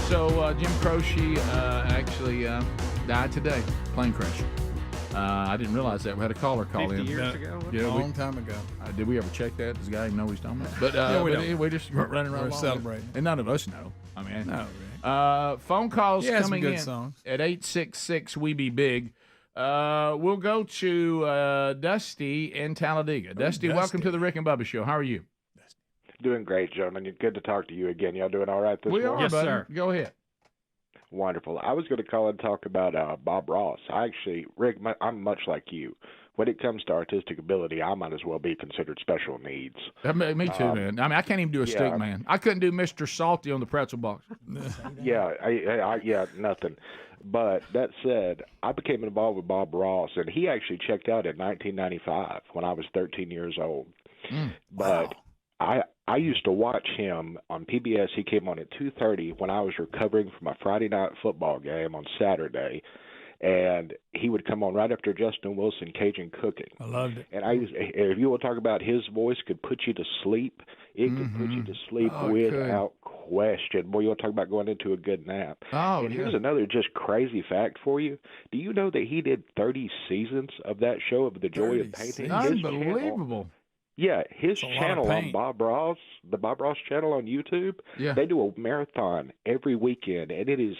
So Jim Croce actually died today, plane crash. I didn't realize that. We had a caller call 50 in. years ago? Yeah, a long time ago. Did we ever check that? Does the guy even know what he's talking about? But we just running around we're celebrating. And none of us know. I mean, no. Phone calls coming good in songs. at 866 We Be Big. We'll go to Dusty in Talladega. Dusty, welcome to the Rick and Bubba Show. How are you? Doing great, gentlemen. Good to talk to you again. Y'all doing all right this morning? Yes, buddy. Sir. Go ahead. Wonderful. I was going to call and talk about Bob Ross. Rick, I'm much like you. When it comes to artistic ability, I might as well be considered special needs. Me too, man. I mean, I can't even do a stick man. I couldn't do Mr. Salty on the pretzel box. Yeah, nothing. But that said, I became involved with Bob Ross, and he actually checked out in 1995 when I was 13 years old. But I used to watch him on PBS. He came on at 2:30 when I was recovering from a Friday night football game on Saturday. And he would come on right after Justin Wilson, Cajun Cooking. I loved it. And if you will talk about his voice could put you to sleep, it could put you to sleep without question. Boy, you want to talk about going into a good nap. And here's another just crazy fact for you. Do you know that he did 30 seasons of that show of The Joy of Painting? Unbelievable. His channel on Bob Ross, the Bob Ross channel on YouTube, they do a marathon every weekend, and it is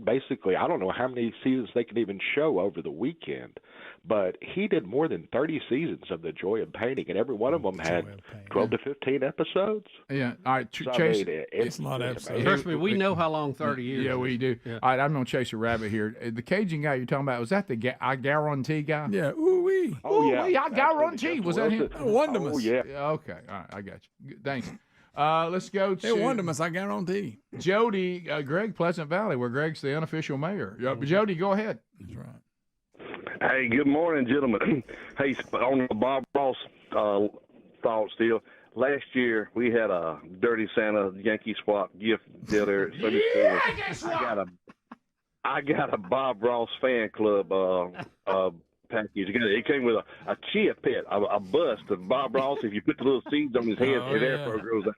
basically, I don't know how many seasons they can even show over the weekend, but he did more than 30 seasons of The Joy of Painting, and every one of them had 12 to 15 episodes. Yeah. All right, Chase. It's a lot of episodes. Trust me, we know how long 30 years Yeah, we do. Yeah. All right, I'm going to chase a rabbit here. The Cajun guy you're talking about, was that the I Guarantee guy? Yeah, ooh-wee. I Guarantee. Was that him? Wondermus. Oh, yeah. Okay, all right, I got you. Good, thanks. Let's go to Wondermus, I guarantee. Jody, Greg, Pleasant Valley, where Greg's the unofficial mayor. Jody, go ahead. That's right. Hey, good morning, gentlemen. Hey, on the Bob Ross thought still, last year we had a Dirty Santa Yankee Swap gift deal there at Sunday School. I got a Bob Ross fan club package. It came with a chia pet, a bust of Bob Ross. If you put the little seeds on his head, his afro grows out.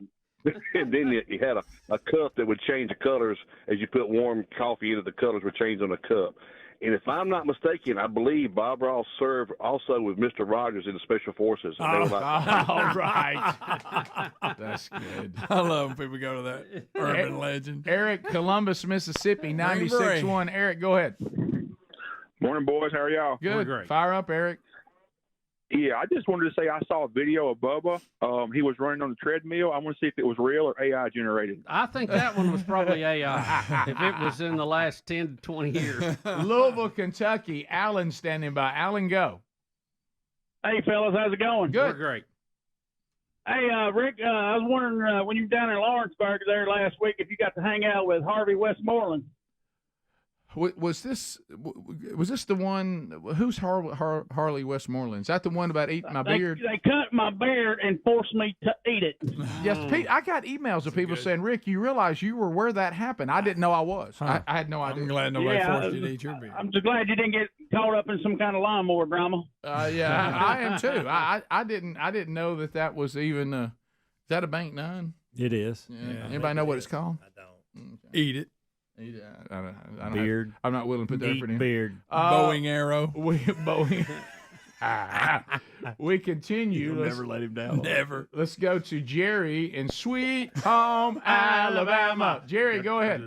And then you had a cup that would change the colors as you put warm coffee in it. The colors would change on the cup. And if I'm not mistaken, I believe Bob Ross served also with Mr. Rogers in the Special Forces. All right. That's good. I love when people go to that urban legend. Eric, Columbus, Mississippi, 96.1. Eric, go ahead. Morning, boys. How are y'all? Good. Great. Fire up, Eric. Yeah, I just wanted to say I saw a video of Bubba. He was running on the treadmill. I want to see if it was real or AI generated. I think that one was probably AI. If it was in the last 10 to 20 years. Louisville, Kentucky. Alan standing by. Alan, go. Hey, fellas. How's it going? Good. We're great. Hey, Rick, I was wondering when you were down in Lawrenceburg there last week if you got to hang out with Harvey Westmoreland. Was this the one? Who's Harley Westmoreland? Is that the one about eating my beard? They cut my beard and forced me to eat it. Yes, Pete. I got emails of people saying, "Rick, you realize you were where that happened?" I didn't know I was. I had no idea. I'm glad nobody forced you to eat your beard. I'm just glad you didn't get caught up in some kind of lawnmower drama. Yeah, I am too. I didn't know that was even. Is that a Bank 9? It is. Yeah. Anybody know what it's called? I don't. Eat it. I don't beard. I'm not willing to put the effort in. Beard. Boeing arrow. Boeing. We continue. You'll never let him down. Never. Let's go to Jerry in Sweet Home, Alabama. Jerry, go ahead.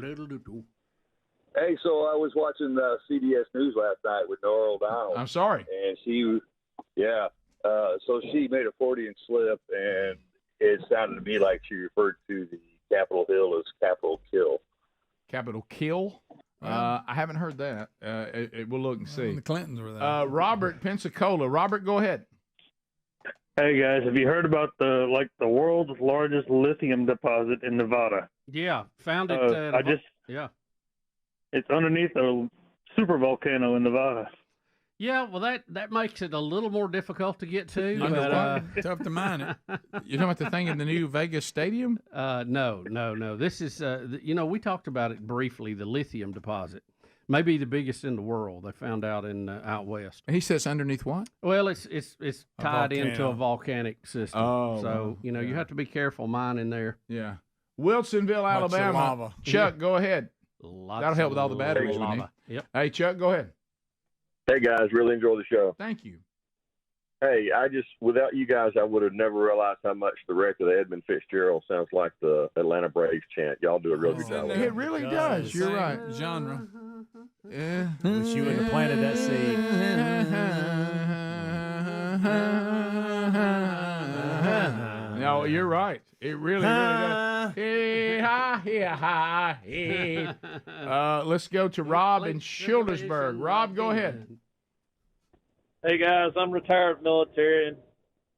Hey, so I was watching CBS News last night with Nora O'Donnell. I'm sorry. And so she made a Freudian slip, and it sounded to me like she referred to the Capitol Hill as Capitol Kill. Capitol Kill? I haven't heard that. We'll look and see. The Clintons were there. Robert, Pensacola. Robert, go ahead. Hey guys, have you heard about the world's largest lithium deposit in Nevada? Yeah, found it. Yeah. It's underneath a super volcano in Nevada. Yeah, well, that makes it a little more difficult to get to. Tough to mine it. You're talking about the thing in the new Vegas stadium? No. This is, we talked about it briefly, the lithium deposit. Maybe the biggest in the world. They found out out west. He says underneath what? Well, it's tied into a volcanic system. Oh, so you have to be careful mining there. Yeah. Wilsonville, Alabama. Chuck, go ahead. That'll help with all the batteries we need. Yep. Hey, Chuck, go ahead. Hey guys, really enjoy the show. Thank you. Hey, without you guys, I would have never realized how much the record of Edmund Fitzgerald sounds like the Atlanta Braves chant. Y'all do a real good job. It really does. You're right. Genre. Yeah. Wish you wouldn't have planted that seed. No, you're right. It really does. Let's go to Rob in Childersburg. Rob, go ahead. Hey guys, I'm retired military, and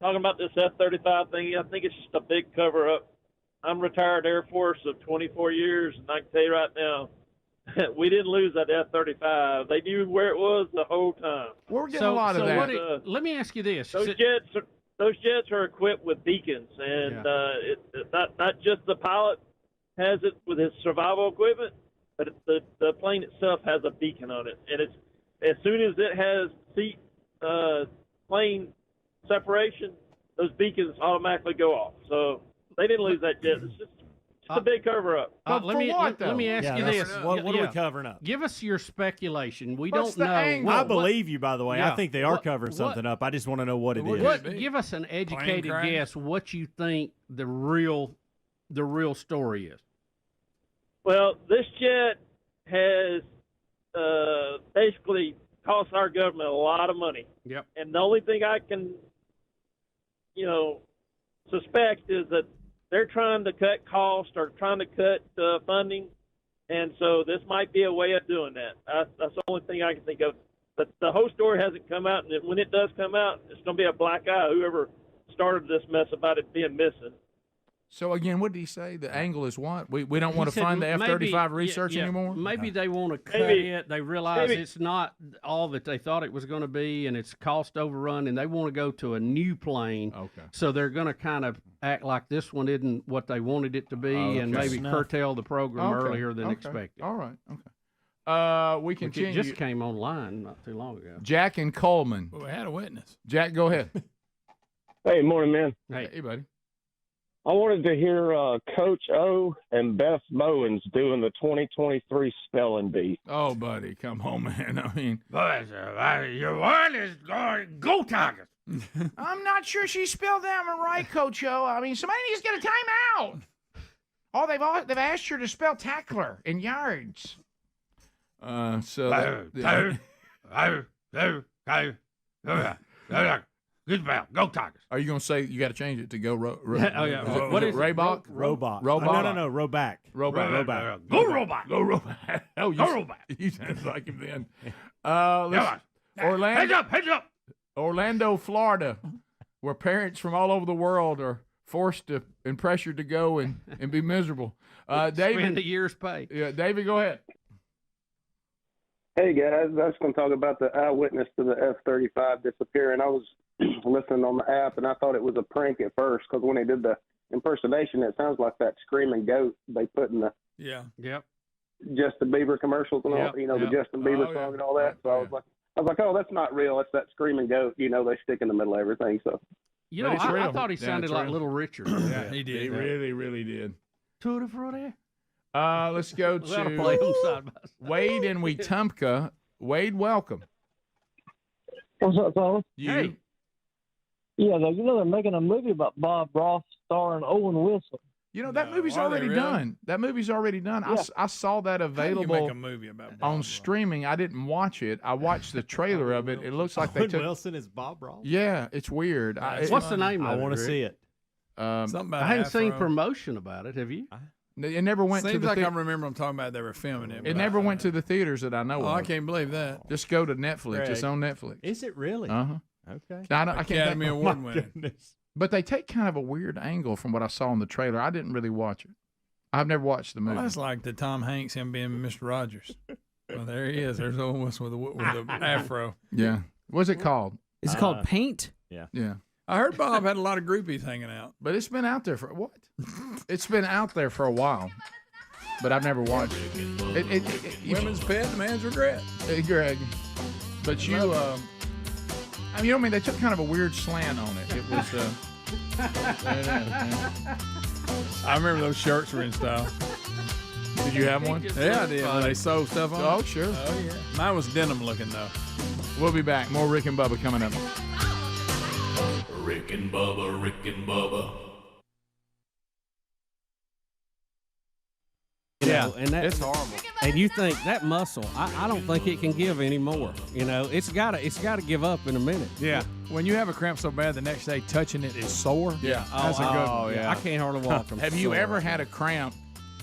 talking about this F-35 thing, I think it's just a big cover-up. I'm retired Air Force of 24 years, and I can tell you right now, we didn't lose that F-35. They knew where it was the whole time. We're getting a lot of that. Let me ask you this: those jets are equipped with beacons, and not just the pilot has it with his survival equipment, but the plane itself has a beacon on it, and it's as soon as it has seat plane separation, those beacons automatically go off. So they didn't lose that jet. It's just a big cover-up. Let me ask you this: What are we covering up? Give us your speculation. We What's don't the know. angle? I believe you, by the way. Yeah. I think they are covering something up. I just want to know what it is. Give us an educated guess what you think the real story is. Well, this jet has basically cost our government a lot of money. Yep. And the only thing I can, suspect is that they're trying to cut costs or trying to cut funding, and so this might be a way of doing that. That's the only thing I can think of. But the whole story hasn't come out, and when it does come out, it's going to be a black eye, whoever started this mess about it being missing. So, again, what did he say? The angle is what? We don't want to fund the F-35 research anymore? Maybe they want to cut it. They realize it's not all that they thought it was going to be, and it's cost overrun, and they want to go to a new plane. Okay. So they're going to kind of act like this one isn't what they wanted it to be and maybe curtail the program earlier than expected. All right. Okay. We continue. It just came online not too long ago. Jack and Coleman. Well, we had a witness. Jack, go ahead. Hey, morning, man. Hey, buddy. I wanted to hear Coach O and Beth Bowens doing the 2023 spelling bee. Oh, buddy, come on, man. I mean, your one is going go Tigers. I'm not sure she spelled that one right, Coach O. I mean, somebody needs to get a timeout. Oh, they've asked her to spell tackler in yards. Good bell. Go Tigers. Are you going to say you got to change it to go Oh, yeah. What is Raybach? Robot. No, Roback. Roback. Go Roback. Go Roback. Oh, Go Roback. You sound like him then. Heads up. Orlando, Florida, where parents from all over the world are forced to and pressured to go and be miserable. David, spend a year's pay. Yeah, David, go ahead. Hey, guys. I was going to talk about the eyewitness to the F-35 disappearing. I was listening on the app, and I thought it was a prank at first because when they did the impersonation, it sounds like that screaming goat they put in the Justin Bieber commercials and all, the Justin Bieber song and all that. So I was like, oh, that's not real. That's that screaming goat. They stick in the middle of everything. So I thought he sounded like Little Richard. Yeah, he did. He really, really did. Tutti frutti. Let's go to Wade in Wetumpka. Wade, welcome. What's up, fellas? Hey. Yeah, they're making a movie about Bob Ross starring Owen Wilson. That movie's already done. That movie's already done. Yeah. I saw that available How do you make a movie about Bob on Ross? streaming. I didn't watch it. I watched the trailer of it. It looks like they took Wilson is Bob Ross. Yeah, it's weird. What's the name of it? I want to see it. Something about I hadn't seen Afro. promotion about it. Have you? It never went Seems to the like I remember them talking about they were filming it. It never went to the theaters that I know of. Oh, I can't believe that. Just go to Netflix. Greg. It's on Netflix. Is it really? Uh-huh. Okay. I can't Academy think. Award winner. But they take kind of a weird angle from what I saw in the trailer. I didn't really watch it. I've never watched the movie. Well, that's like the Tom Hanks, him being Mr. Rogers. Well, there he is. There's Owen Wilson with the afro. Yeah. What's it called? Is it called Paint? Yeah. Yeah. I heard Bob had a lot of groupies hanging out. But it's been out there for what? It's been out there for a while. But I've never watched it. Women's pet, man's regret. Greg. But you, they took kind of a weird slant on it. It was, I remember those shirts were in style. Did you have one? Yeah, I did. When they sewed stuff on. Oh, sure. Oh, yeah. Mine was denim looking, though. We'll be back. More Rick and Bubba coming up. Rick and Bubba, Rick and Bubba. know, and it's horrible. And you think that muscle, I don't think it can give anymore. You know, it's gotta give up in a minute. Yeah. When you have a cramp so bad, the next day touching it is sore. Yeah. That's a good one. I can't hardly walk. Have you ever had a cramp,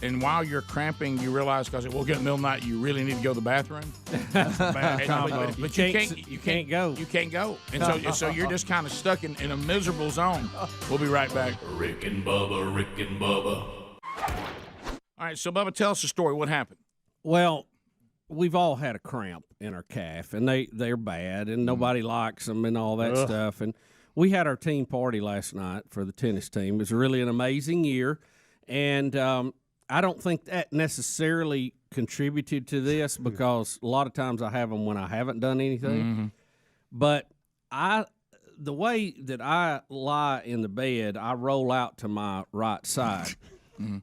and while you're cramping, you realize because it woke up in the middle of the night, you really need to go to the bathroom? That's a bad combo. But you can't go. You can't go. And so you're just kind of stuck in a miserable zone. We'll be right back. Rick and Bubba, Rick and Bubba. All right, so Bubba, tell us the story. What happened? Well, we've all had a cramp in our calf, and they're bad, and nobody likes them and all that stuff. And we had our team party last night for the tennis team. It was really an amazing year, and I don't think that necessarily contributed to this because a lot of times I have them when I haven't done anything. Mm-hmm. But the way that I lie in the bed, I roll out to my right side.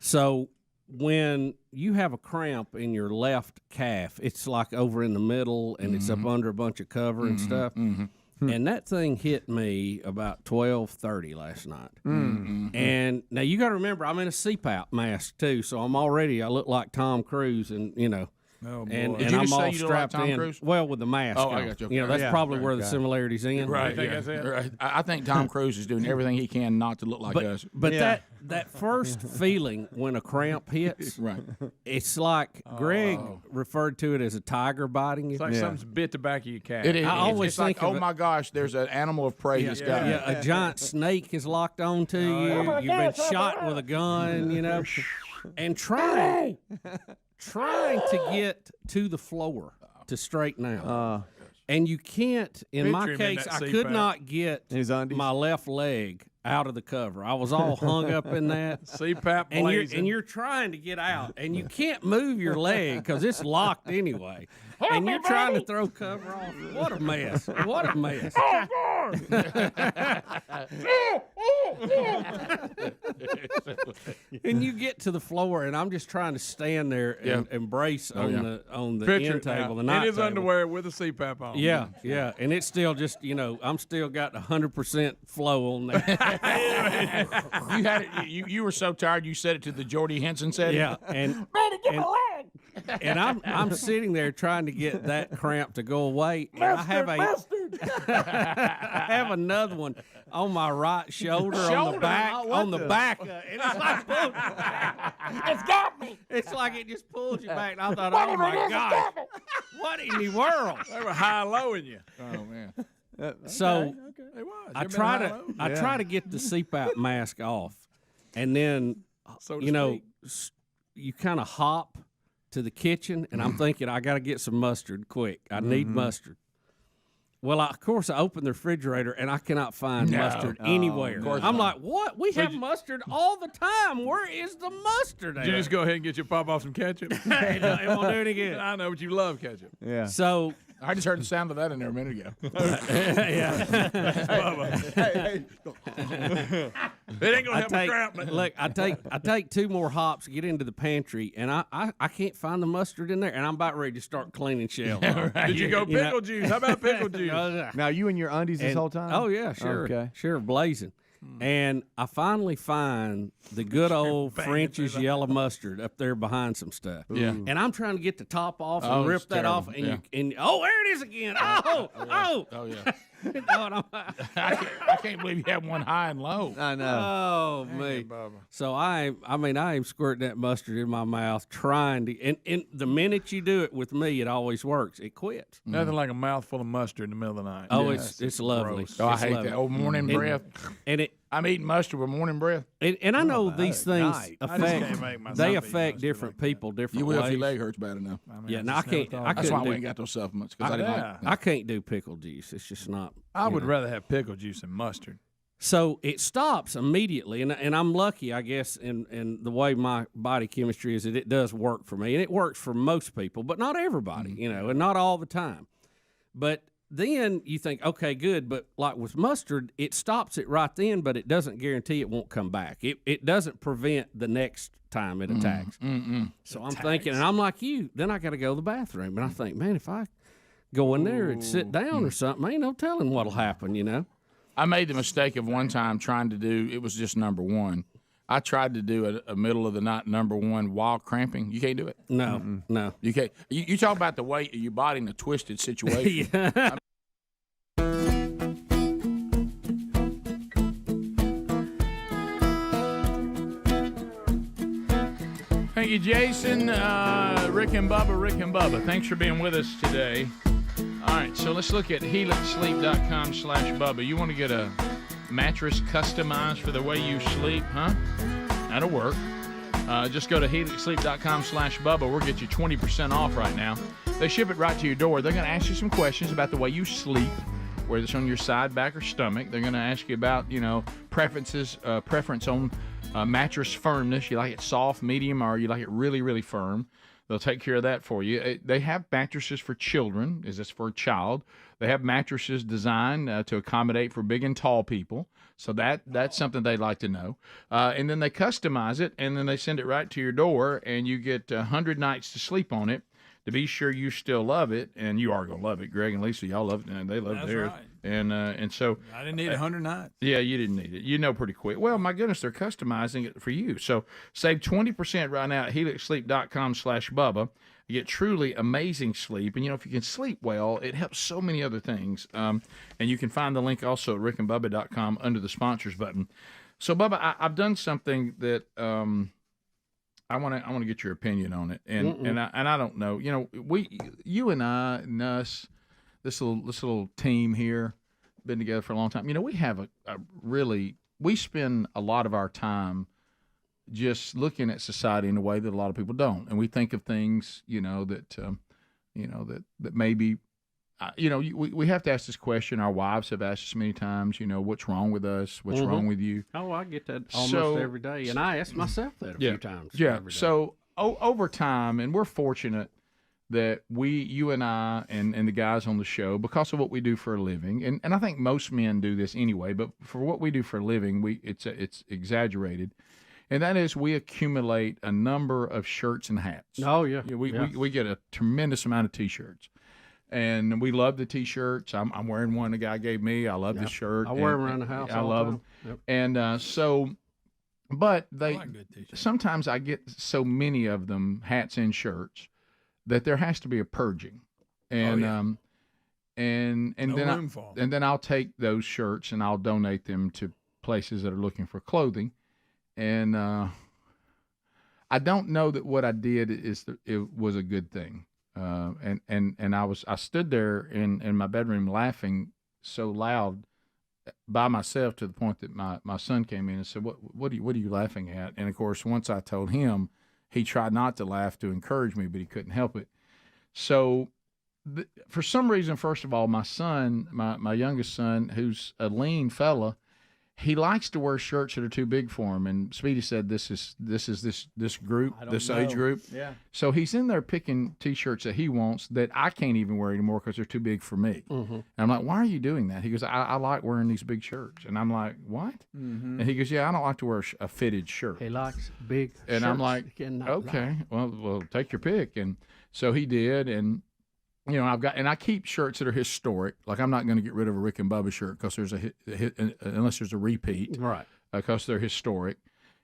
So when you have a cramp in your left calf, it's like over in the middle and it's up under a bunch of cover and stuff. And that thing hit me about 12:30 last night. And now you got to remember, I'm in a CPAP mask too, so I look like Tom Cruise, and you know. Oh, boy. And Did you I'm just say all you look like strapped Tom in. Cruise? Well, with the mask. Oh, on. I got you. You know, that's Yeah. probably where the Okay. similarities in. Right. Right. I think Tom Cruise is doing everything he can not to look like us. But that first feeling when a cramp hits, right? It's like Greg referred to it as a tiger biting you. It's like something's bit the back of your calf. It is. I always it's like, think of oh it- my gosh, there's an animal of prey that's got me. a giant snake is locked onto you. yeah. You've been shot with a gun, you know, and trying to get to the floor to straighten out. And you can't, in my Picture him in case, that I could CPAP. not get my left leg out of the cover. I was all hung up in that. CPAP and blazing. you're trying to get out, and you can't move your leg because it's locked anyway. And you're trying to throw cover off. What a mess. What a mess. And you get to the floor, and I'm just trying to stand there and embrace on the Picture end it now. table, the night in his table. underwear with a CPAP on. Yeah, yeah, and it's still just I'm still got 100% flow on there. You had it. You were so tired. You said it to the Jordy Henson setting. Yeah, and I'm sitting there trying to get that cramp to go away, and I have I have another one on my right shoulder, on the back, and it's like It's got me. It's like it just pulls you back. And I thought, oh my God, what in the world? They were high-lowing you. Oh man. So They was. I You've been try high-low. to get the CPAP mask off, and then So to you know speak. you kind of hop to the kitchen, and I'm thinking I got to get some mustard quick. I need mustard. Well, of course, I open the refrigerator and I cannot find mustard anywhere. I'm like, what? We have mustard all the time. Where is the mustard at? Did you just go ahead and get your pop off some ketchup? It won't do any good. I know, but you love ketchup. Yeah. So I just heard the sound of that in there a minute ago. It ain't gonna help me cramp. Look, I take two more hops, get into the pantry, and I can't find the mustard in there, and I'm about ready to start cleaning shelves. Did you go pickle juice? How about pickle juice? Now you in your undies this whole time? Oh yeah, sure, Okay. sure, blazing. And I finally find the good old French's yellow mustard up there behind some stuff. Yeah. And I'm trying to get the top off and Oh, rip it's that off, terrible. and and there it is again. Oh. Oh yeah. No, I can't believe you have one high and low. I know. Oh me! So I am squirting that mustard in my mouth, trying to. And the minute you do it with me, it always works. It quits. Nothing like a mouthful of mustard in the middle of the night. Oh, Yes. it's lovely. gross. Oh, I It's hate lovely. that. Oh, morning breath. And I'm eating mustard with morning breath. I know these things night. I just can't make myself they eat affect mustard different people different You will if ways. your leg hurts bad enough. Yeah, no, I can't. I That's why couldn't we do. ain't got those supplements because I didn't like. I can't do pickle juice. It's just not. I you would know. rather have pickle juice than mustard. So it stops immediately, and I'm lucky, I guess, in the way my body chemistry is that it does work for me, and it works for most people, but not everybody, you know, and not all the time. But then you think, okay, good, but like with mustard, it stops it right then, but it doesn't guarantee it won't come back. It doesn't prevent the next time it attacks. So I'm thinking, and I'm like you, then I got to go to the bathroom, and I think, man, if I go in there and sit down or something, ain't no telling what'll happen, you know. I made the mistake of one time trying to do. It was just number one. I tried to do a middle of the night #1 while cramping. You can't do it. No, no. You can't. You talk about the weight of your body in a twisted situation. Yeah. Thank you, Jason. Rick and Bubba. Thanks for being with us today. All right, so let's look at helixsleep.com/Bubba. You want to get a mattress customized for the way you sleep, huh? That'll work. Just go to helixsleep.com/Bubba. We'll get you 20% off right now. They ship it right to your door. They're going to ask you some questions about the way you sleep, whether it's on your side, back, or stomach. They're going to ask you about, preference on mattress firmness. You like it soft, medium, or you like it really, really firm. They'll take care of that for you. They have mattresses for children. Is this for a child? They have mattresses designed to accommodate for big and tall people. So that's something they'd like to know. And then they customize it, and then they send it right to your door, and you get 100 nights to sleep on it to be sure you still love it. And you are going to love it. Greg and Lisa, y'all love it, and they love theirs. Right. And so I didn't need 100 nights. Yeah, you didn't need it. You know pretty quick. Well, my goodness, they're customizing it for you. So save 20% right now at helixsleep.com/Bubba. You get truly amazing sleep. And, if you can sleep well, it helps so many other things. And you can find the link also at rickandbubba.com under the sponsors button. So, Bubba, I've done something that I want to get your opinion on it. And I don't know. You and I and us, this little team here, been together for a long time. We have we spend a lot of our time just looking at society in a way that a lot of people don't, and we think of things, that maybe, we have to ask this question. Our wives have asked us many times, what's wrong with us? What's wrong with you? Oh, I get that almost every day, and I ask myself that a few times. Yeah. Every day. So over time, and we're fortunate that you and I and the guys on the show, because of what we do for a living, and I think most men do this anyway, but for what we do for a living, it's exaggerated. And that is, we accumulate a number of shirts and hats. Oh, yeah. We get a tremendous amount of T-shirts. And we love the T-shirts. I'm wearing one the guy gave me. I love this shirt. I wear them around the house I all love the time. them. Yep. And but sometimes I get so many of them, hats and shirts, that there has to be a purging. And then I'll take those shirts and I'll donate them to places that are looking for clothing. And I don't know that what I did it was a good thing. And I stood there in my bedroom laughing so loud by myself to the point that my son came in and said, what are you laughing at? And of course, once I told him, he tried not to laugh to encourage me, but he couldn't help it. So for some reason, first of all, my son, my youngest son, who's a lean fella, he likes to wear shirts that are too big for him. And Speedy said this group, this age group. Yeah. So he's in there picking T-shirts that he wants that I can't even wear anymore because they're too big for me. Mm-hmm. And I'm like, why are you doing that? He goes, I like wearing these big shirts. And I'm like, what? Mm-hmm. And he goes, yeah, I don't like to wear a fitted shirt. He likes big shirts. And I'm like, okay, well, take your pick. And so he did. And I keep shirts that are historic. Like, I'm not going to get rid of a Rick and Bubba shirt because there's unless there's a repeat, right? Because they're historic.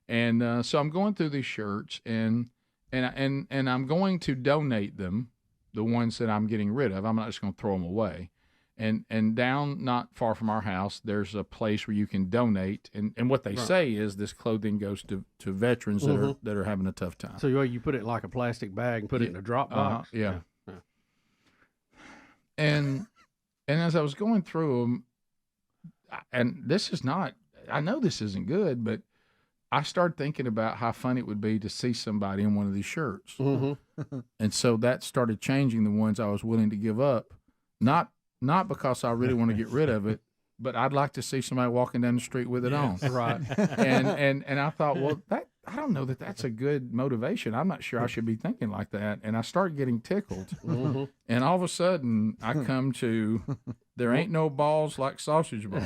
And so I'm going through these shirts, and I'm going to donate them, the ones that I'm getting rid of. I'm not just going to throw them away. And down not far from our house, there's a place where you can donate. And what they say is this clothing goes to veterans that are having a tough time. So you put it in like a plastic bag and put it in a drop box. Yeah. And as I was going through them, and I know this isn't good, but I started thinking about how fun it would be to see somebody in one of these shirts. Mm-hmm. And so that started changing the ones I was willing to give up, not because I really want to get rid of it, but I'd like to see somebody walking down the street with it on. Right. And I thought, well, I don't know that that's a good motivation. I'm not sure I should be thinking like that. And I started getting tickled. Mm-hmm. And all of a sudden, I come to, there ain't no balls like sausage balls.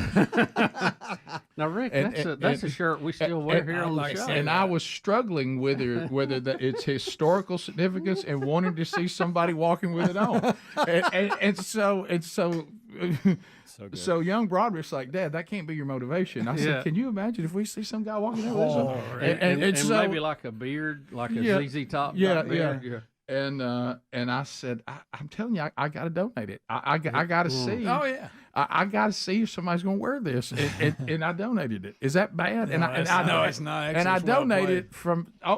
Now, Rick, that's a shirt we still wear here on the show. And I was struggling with whether its historical significance and wanting to see somebody walking with it on. And so so young Broderick's like, Dad, that can't be your motivation. I said, can you imagine if we see some guy walking over there? And so, maybe like a beard, like a ZZ Top. Beard. And I said, I'm telling you, I got to donate it. I got to see. Oh yeah. I got to see if somebody's going to wear this, and I donated it. Is that bad? No, it's not. Actually, and I donated it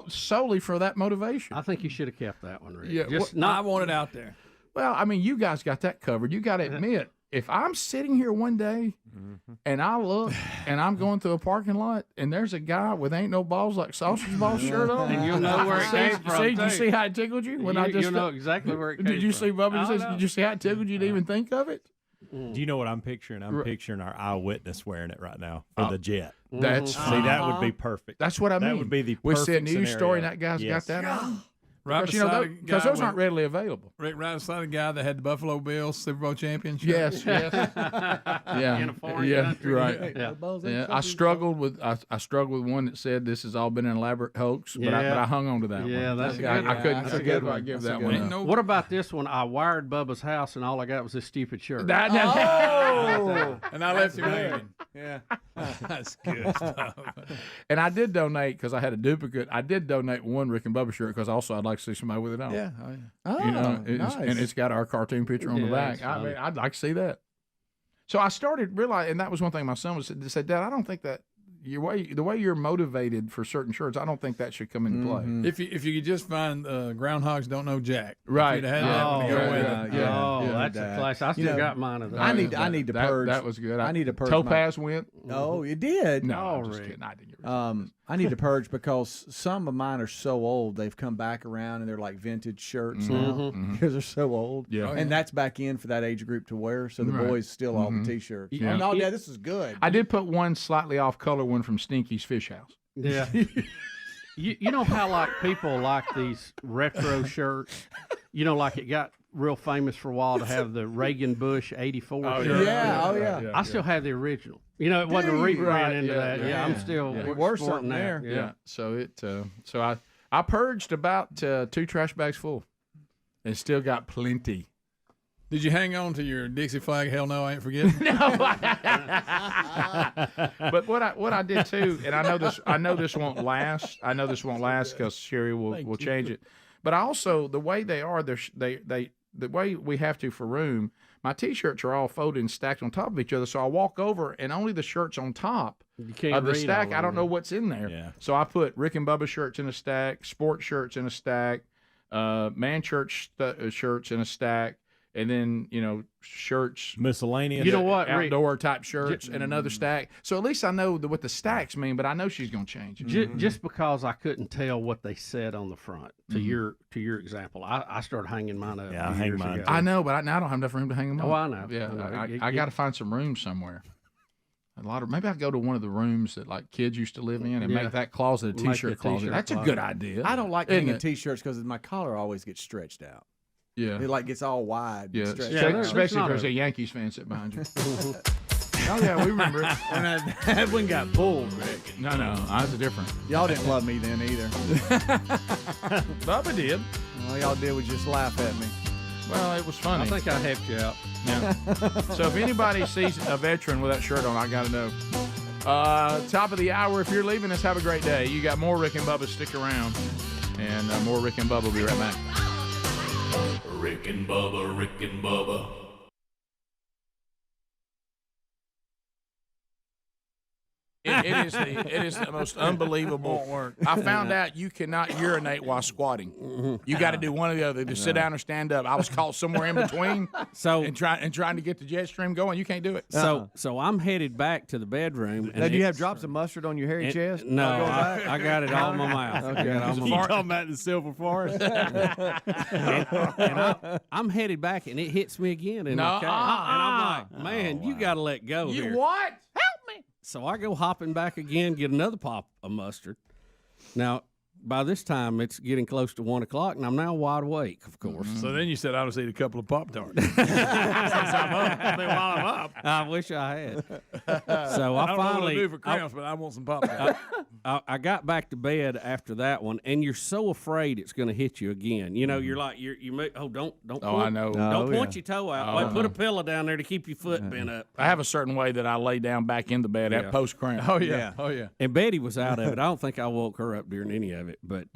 solely for that motivation. I think you should have kept that one, Rick. Yeah, I want it out there. Well, I mean, you guys got that covered. You got to admit, if I'm sitting here one day and I look and I'm going through a parking lot and there's a guy with ain't no balls like sausage balls shirt on, and you'll know where it came from. Did you see how it tickled you when I just? You'll know exactly where it came from. Did you see Bubba? Did you see how it tickled you to even think of it? Do you know what I'm picturing? I'm picturing our eyewitness wearing it right now for the jet. That's that would be perfect. That's what I mean. That would be the we perfect see a news scenario. story and that guy's got that on. Right because those aren't readily available. Right beside the guy that had the Buffalo Bills Super Bowl championship. Yes. In a foreign country. Right. Yeah. I struggled with one that said this has all been an elaborate hoax, but I hung on to that one. Yeah, that's good. I couldn't give that one. What about this one? I wired Bubba's house and all I got was this stupid shirt. And I left him hanging. Yeah. That's good. And I did donate because I had a duplicate. I did donate one Rick and Bubba shirt because also I'd like to see somebody with it on. Yeah. Nice. And it's got our cartoon picture on the back. I mean, I'd like to see that. So I started realizing, and that was one thing my son said, Dad, I don't think that the way you're motivated for certain shirts, I don't think that should come into play. If you could just find Groundhogs Don't Know Jack. Right. That's a class. I still got mine of those. I need to purge. That was good. I need to purge. Topaz went. Oh, you did? No, I'm just kidding. I didn't get rid of it. I need to purge because some of mine are so old they've come back around and they're like vintage shirts now because they're so old. Yeah. And that's back in for that age group to wear. So the boys still all the t-shirts. Yeah. Oh, no, yeah, this is good. I did put one slightly off color one from Stinky's Fish House. Yeah. You know how like people like these retro shirts? You know, like it got real famous for a while to have the Reagan Bush '84 shirt. Yeah. I still have the original. You know, it wasn't a reprint into that. Yeah, I'm still sporting that. Yeah. So I purged about 2 trash bags full, and still got plenty. Did you hang on to your Dixie flag? Hell no, I ain't forgetting. No. But what I did too, and I know this won't last. I know this won't last because Sherry will change it. But also the way they are, the way we have to for room. My T-shirts are all folded and stacked on top of each other, so I walk over and only the shirts on top of the stack. I don't know what's in there. Yeah. So I put Rick and Bubba shirts in a stack, sports shirts in a stack, man church shirts in a stack. And then, shirts. Miscellaneous. You know what? Outdoor type shirts and another stack. So at least I know what the stacks mean, but I know she's going to change it. Just because I couldn't tell what they said on the front, to your example, I started hanging mine up. Yeah, I hang mine. I know, but now I don't have enough room to hang them up. Oh, I know. Yeah, I got to find some room somewhere. Maybe I go to one of the rooms that like kids used to live in and make that closet a T-shirt closet. That's a good idea. I don't like hanging T-shirts because my collar always gets stretched out. Yeah. It gets all wide. Yeah, especially if there's a Yankees fan sitting behind you. Oh, yeah, we remember it. And that one got pulled, Rick. No, that's different. Y'all didn't love me then either. Bubba did. All y'all did was just laugh at me. Well, it was funny. I think I helped you out. Yeah. So if anybody sees a veteran with that shirt on, I got to know. Top of the hour, if you're leaving us, have a great day. You got more Rick and Bubba. Stick around. And more Rick and Bubba will be right back. Rick and Bubba, Rick and Bubba. It is the most unbelievable work. I found out you cannot urinate while squatting. You got to do one or the other, to sit down or stand up. I was caught somewhere in between. And trying to get the jet stream going. You can't do it. So I'm headed back to the bedroom. Now, do you have drops of mustard on your hairy chest? No, I got it all in my mouth. Okay. You talking about the silver forest? and I'm headed back, and it hits me again in my car. And I'm like, man, you got to let go here. What? Help me. So I go hopping back again, get another pop of mustard. Now, by this time, it's getting close to 1 o'clock, and I'm now wide awake, of course. So then you said I ought to eat a couple of Pop-Tarts. Since I'm up. I wish I had. So I don't know what finally to do for cramps, but I want some Pop-Tarts. I got back to bed after that one, and you're so afraid it's going to hit you again. You know, you're like don't I know. Don't point your toe out. Put a pillow down there to keep your foot bent up. I have a certain way that I lay down back in the bed at post cramp. Oh yeah. And Betty was out of it. I don't think I woke her up during any of it, but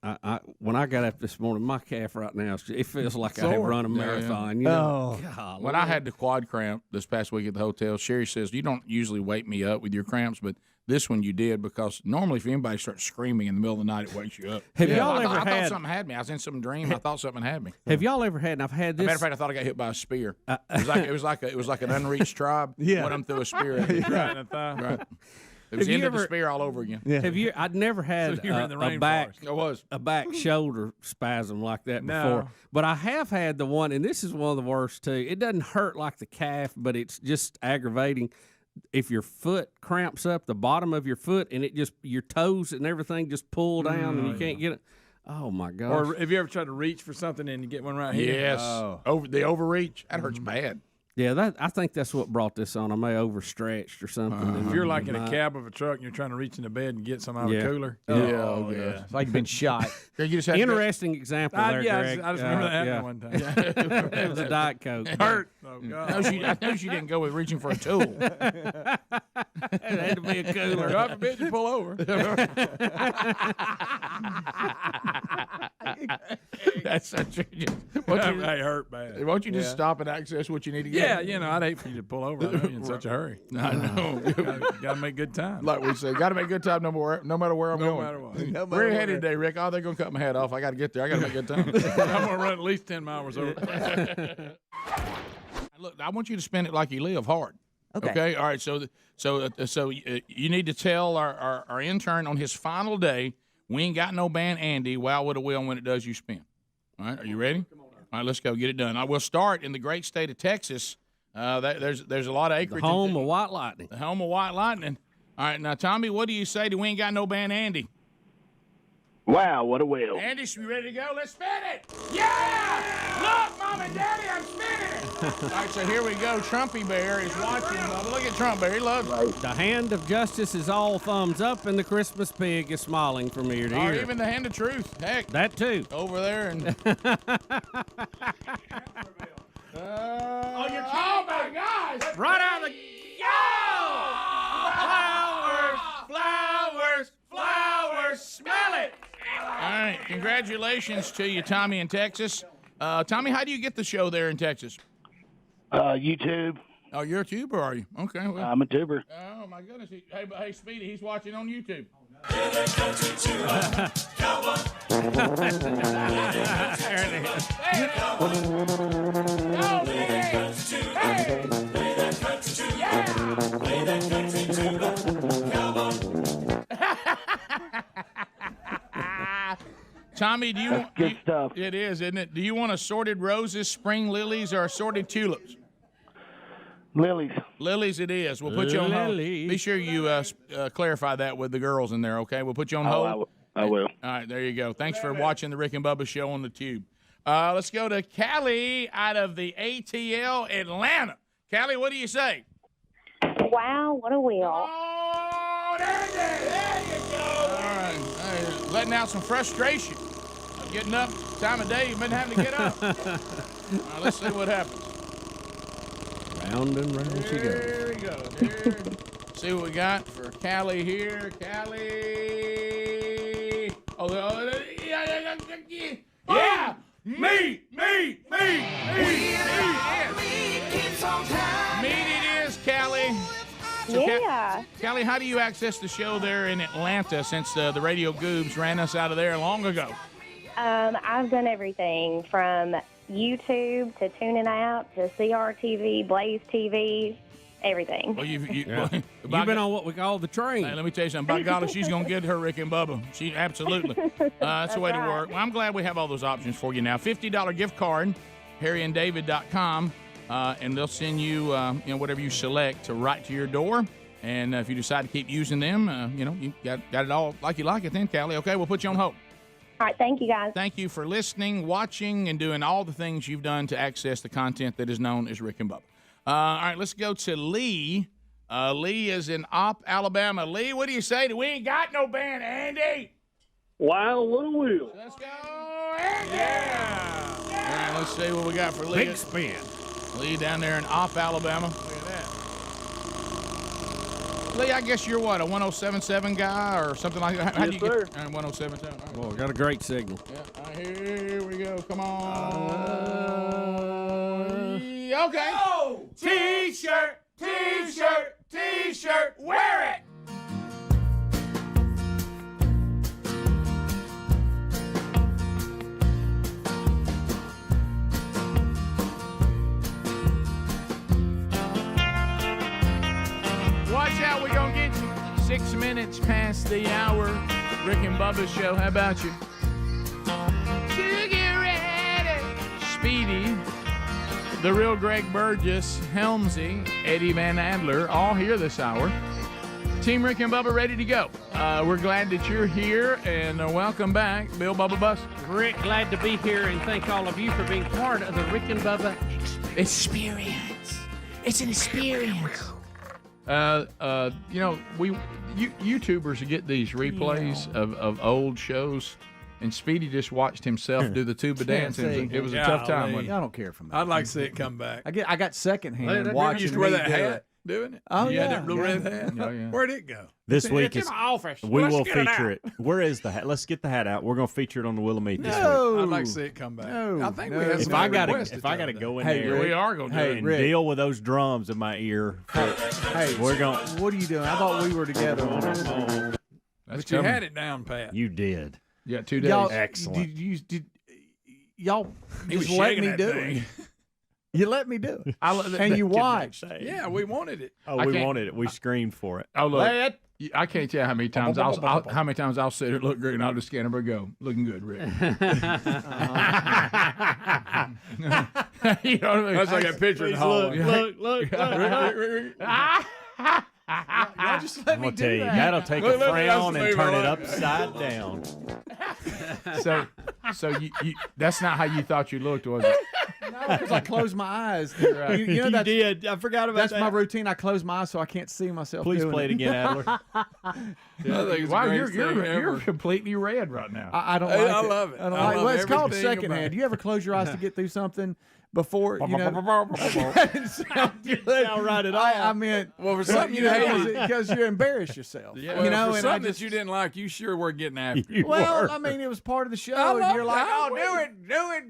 I when I got up this morning, my calf right now, it feels like I have run a marathon. You know? God, when I had the quad cramp this past week at the hotel, Sherry says, you don't usually wake me up with your cramps, but this one you did, because normally if anybody starts screaming in the middle of the night, it wakes you up. Have y'all I ever thought had something had me. I was in some dream. I thought something had me. Have y'all ever had? And I've had this. As a matter of fact, I thought I got hit by a spear. It was like an unreached tribe. Yeah. Went them through a spear. Right in the thigh. Right. It was the end of the spear all over again. Yeah. I'd never had a back shoulder spasm like that before. But I have had the one, and this is one of the worst too. It doesn't hurt like the calf, but it's just aggravating. If your foot cramps up, the bottom of your foot, and it just your toes and everything just pull down, and you can't get it. Oh my gosh! Or have you ever tried to reach for something and you get one right here? Yes. The overreach, that hurts bad. Yeah, I think that's what brought this on. I may overstretched or something. If you're like in a cab of a truck and you're trying to reach in the bed and get some out of a cooler. Yeah. It's like you've been shot. Interesting example there, Greg. I just remember that happening one time. It was a Diet Coke. It hurt. Oh, God. I know she didn't go with reaching for a tool. It had to be a cooler. God forbid you pull over. That's such a... They hurt bad. Won't you just stop and access what you need to get? Yeah, I'd hate for you to pull over. I know you're in such a hurry. I know. Got to make good time. Like we said, got to make good time no matter where I'm going. No matter what. Where are you headed today, Rick? Oh, they're going to cut my head off. I got to get there. I got to make good time. I'm going to run at least 10 miles over. Look, I want you to spin it like you live hard. Okay. All right. So you need to tell our intern on his final day, we ain't got no band, Andy. Wow, what a will when it does you spin. All right. Are you ready? Come on. All right. Let's go get it done. I will start in the great state of Texas. There's a lot of acreage. The home of White Lightning. The home of White Lightning. All right. Now, Tommy, what do you say to we ain't got no band, Andy? Wow, what a whale. Andy, you ready to go? Let's spin it. Yeah! Look, Mom and Daddy, I'm spinning it. All right, so here we go. Trumpy Bear is watching. Look at Trump Bear. He loves it. The hand of justice is all thumbs up, and the Christmas pig is smiling from ear to ear. Or even the hand of truth. Heck. That too. Over there. And oh, my gosh. Right out of the... Flowers, smell it. All right, congratulations to you, Tommy, in Texas. Tommy, how do you get the show there in Texas? YouTube. Oh, you're a tuber, are you? Okay. Well. I'm a tuber. Oh, my goodness. Hey, Speedy, he's watching on YouTube. Tommy, do you want good stuff? It is, isn't it? Do you want assorted roses, spring lilies, or assorted tulips? Lilies. Lilies it is. We'll put you on hold. Be sure you clarify that with the girls in there, okay? We'll put you on hold. I will. All right, there you go. Thanks for watching the Rick and Bubba show on the tube. Let's go to Callie out of the ATL Atlanta. Callie, what do you say? Wow, what a wheel. Oh, there you go. All right. Hey, letting out some frustration. I'm getting up time of day you've been having to get up. All right, let's see what happens. Round and round she goes. There we go. There. See what we got for Callie here. Callie. Yeah. Meat. Meat it is, Callie. So Yeah. Callie, how do you access the show there in Atlanta since the Radio Goobs ran us out of there long ago? I've done everything from YouTube to tuning out to CRTV, Blaze TV, everything. Well, you've been on what we call the train. Hey, let me tell you something. By golly, she's going to get her Rick and Bubba. She absolutely. That's the way to work. Well, I'm glad we have all those options for you now. $50 gift card, harryanddavid.com, and they'll send you, whatever you select right to your door. And if you decide to keep using them, you got it all like you like it then, Callie. Okay, we'll put you on hold. All right, thank you, guys. Thank you for listening, watching, and doing all the things you've done to access the content that is known as Rick and Bubba. All right, let's go to Lee. Lee is in Opp, Alabama. Lee, what do you say? We ain't got no band, Andy. Wild Little Wheel. Let's go, Andy. Yeah. All right, let's see what we got for Lee. Big spin. Lee down there in Opp, Alabama. Look at that. Lee, I guess you're what, a 107.7 guy or something like that? How do you Yes, get 107.7? All right. Well, we got a great signal. Yeah, here we go. Come on. Okay. Oh! T-shirt, T-shirt, T-shirt, wear it! Watch out, we're going to get you 6 minutes past the hour. Rick and Bubba show. How about you? To get ready. Speedy, the real Greg Burgess, Helmsy, Eddie Van Adler, all here this hour. Team Rick and Bubba ready to go. We're glad that you're here, and welcome back, Bill Bubba Buster. Rick, glad to be here, and thank all of you for being part of the Rick and Bubba experience. It's an experience. YouTubers get these replays of old shows, and Speedy just watched himself do the tuba dance, and it was a tough time. I don't care for me. I'd like to see it come back. I got secondhand watching. You used to wear me that do hat it. doing it? Oh, you yeah. had that little red hat? Yeah. Where'd it go? This week it's in my office. We Let's will get it feature out. it. Where is the hat? Let's get the hat out. We're going to feature it on the Willamette this week. I'd like to see it come back. No, I think no. we have If some I got requests to go in Hey, there, Rick. We are going to do it. and Rick. deal with those drums in my ear. Hey, We're going. what are you doing? I thought we were together. But you had it down, Pat. You did. Yeah, 2 days. Y'all, Excellent. Did y'all He was just let shaking me that do thing. it? You let me do it, and and you watched. Yeah, we wanted it. Oh, we wanted it. We screamed for it. Oh, look. I can't tell you how many times I'll sit there, look great, and I'll just scan him and go, looking good, Rick. You know what I mean? That's like a picture in the hallway. Look. Y'all just let I'm me gonna do tell you, that. that'll take Look, a look, frown that's and the turn move it I like. upside down. So you that's not how you thought you looked, was it? No, because I closed my eyes. You know You that's, did. I forgot about that's that. my routine. I close my eyes so I can't see myself. Please doing play it again, Adler. I think it's Wow, the you're greatest thing ever. completely red right now. I don't Hey, like I it. love it. I don't I like love Well, it's called everything about secondhand. it. Do you ever close your eyes to get through something before, you know? That didn't sound good. Sound right at all. I meant, Well, for something you hated. because you embarrass yourself. Well, you know, for and I something just, that you didn't like, you sure were getting after. You well, were. I mean, it was part of the show, I and love you're like, that. oh, do it,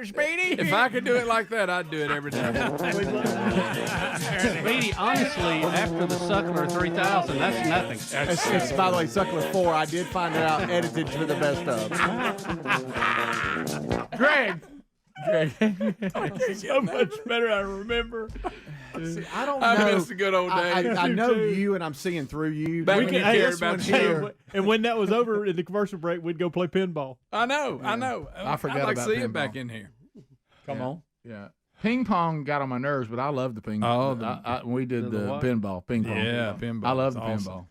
Speedy. If I could do it like that, I'd do it every time. Speedy, honestly, after the Suckler 3000, that's nothing. It's, by the way, Suckler 4. I did find it out, edited for the best of. Greg. So much better. I remember. See, I don't I know. miss the good old days. I know you, and I'm seeing through you. Back But when you hey, cared this about one you. here. And when that was over in the commercial break, we'd go play pinball. I know. I forgot I'd like to about see it pinball. back in here. Come on. Yeah. Ping pong got on my nerves, but I love the ping pong. We did the what? pinball, ping pong. Yeah, pinball. I love It's the awesome. pinball.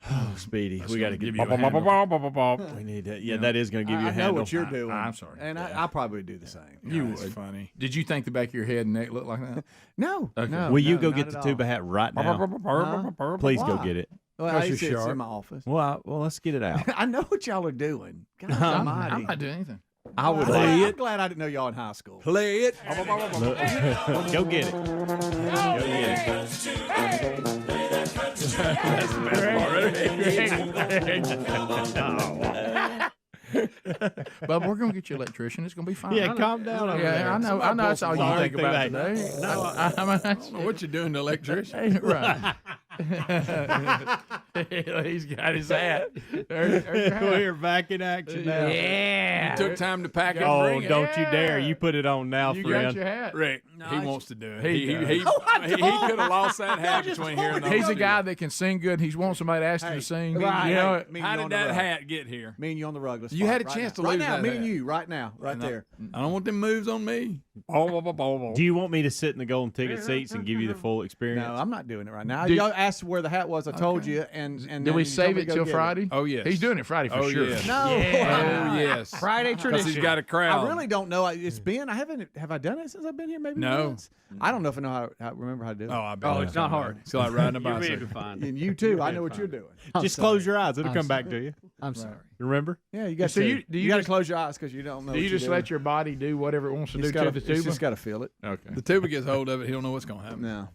Oh, Speedy, we got to give you a handle. We need that. Yeah, that is going to give you a I know handle. what you're doing. I'm sorry. And I probably do the same. You That's would. funny. Did you think the back of your head and neck looked like that? No. Okay. No, Will you no, go not get at the all. tuba hat right now? Please go Why? get it. Well, Because it's you're in sharp. my office. Well, let's get it out. I know what y'all are doing. God I'm almighty. not doing anything. I would. Play I'm glad I didn't know y'all in high school. Play it. Look, go get it. Go get it. That's the best But we're gonna get you an electrician. It's gonna be fine. Yeah, calm down over there. Yeah, I know. That's all you Sorry, think about think today. I mean, I don't know what you're doing to electrician. right. He's got his hat. We're back in action now. You took time to pack it. and Oh, bring it. don't you dare! You put it on now, You friend. got your hat. Rick, he wants to do it. He He does. could have lost that hat between here and the He's a studio. guy that can sing good. He's wanting somebody to ask him to sing. Right. You know, Me and How you on did the that rug. hat get here? Me and you on the rug. Let's You fight had a right chance now. to right lose now. that Me hat. and you right now, right No, there. I don't want them moves on me. Do you want me to sit in the golden ticket seats and give you the full experience? No, I'm not doing it right now. Did- Y'all asked where the hat was. I told you, and Did we then you told save me it to go till get Friday? Oh, yes. He's doing it Friday for sure. Yes. No. Oh, yes. Friday tradition. Because he's got a crowd. I really don't know. It's been. Have I done it since I've been here? Maybe No. once? I don't know if I know how remember how to do it. Oh, I bet. it's not hard. It's like riding a You'll be able bicycle. to find it. And you too. I know what you're doing. Just close your eyes. It'll I'm come back sorry. to you. I'm sorry. Remember? Yeah, you got So to. you- do you got to just- close your eyes because you don't know. Do you what you're just doing. let your body do whatever it wants to It's do gotta- to the tuba? It's just got to feel it. Okay. The tuba gets hold of it. He don't know what's going to happen. No.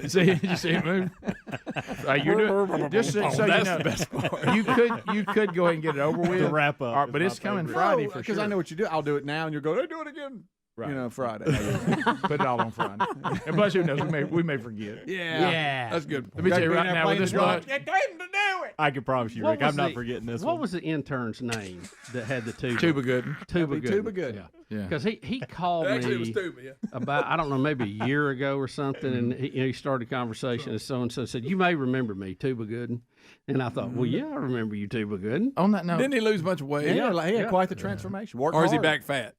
See, you see it move? You're doing, just so you That's know, the best part. You could go ahead and get it over with. The wrap up. All right, but it's coming Friday for because sure. I know what you do. I'll do it now, and you'll go. Hey, do it again. Right. You know, Friday. Put it all on Friday. And plus, who knows? We may forget. Yeah. That's good. Let me tell you right now with this bunch. I can promise you, Rick. I'm not forgetting this What one. was the intern's name that had the tuba? Tuba Gooden. Tuba That'd be Gooden. Tuba Gooden. Yeah. Because he called Actually, it was me tuba, yeah. about, I don't know, maybe a year ago or something, and he started a conversation, and so-and-so said, you may remember me, Tuba Gooden. And I thought, well, yeah, I remember you, Tuba Gooden. On that note, Didn't he lose a bunch of weight? Yeah, he had quite the transformation. Worked Or is he hard. back fat?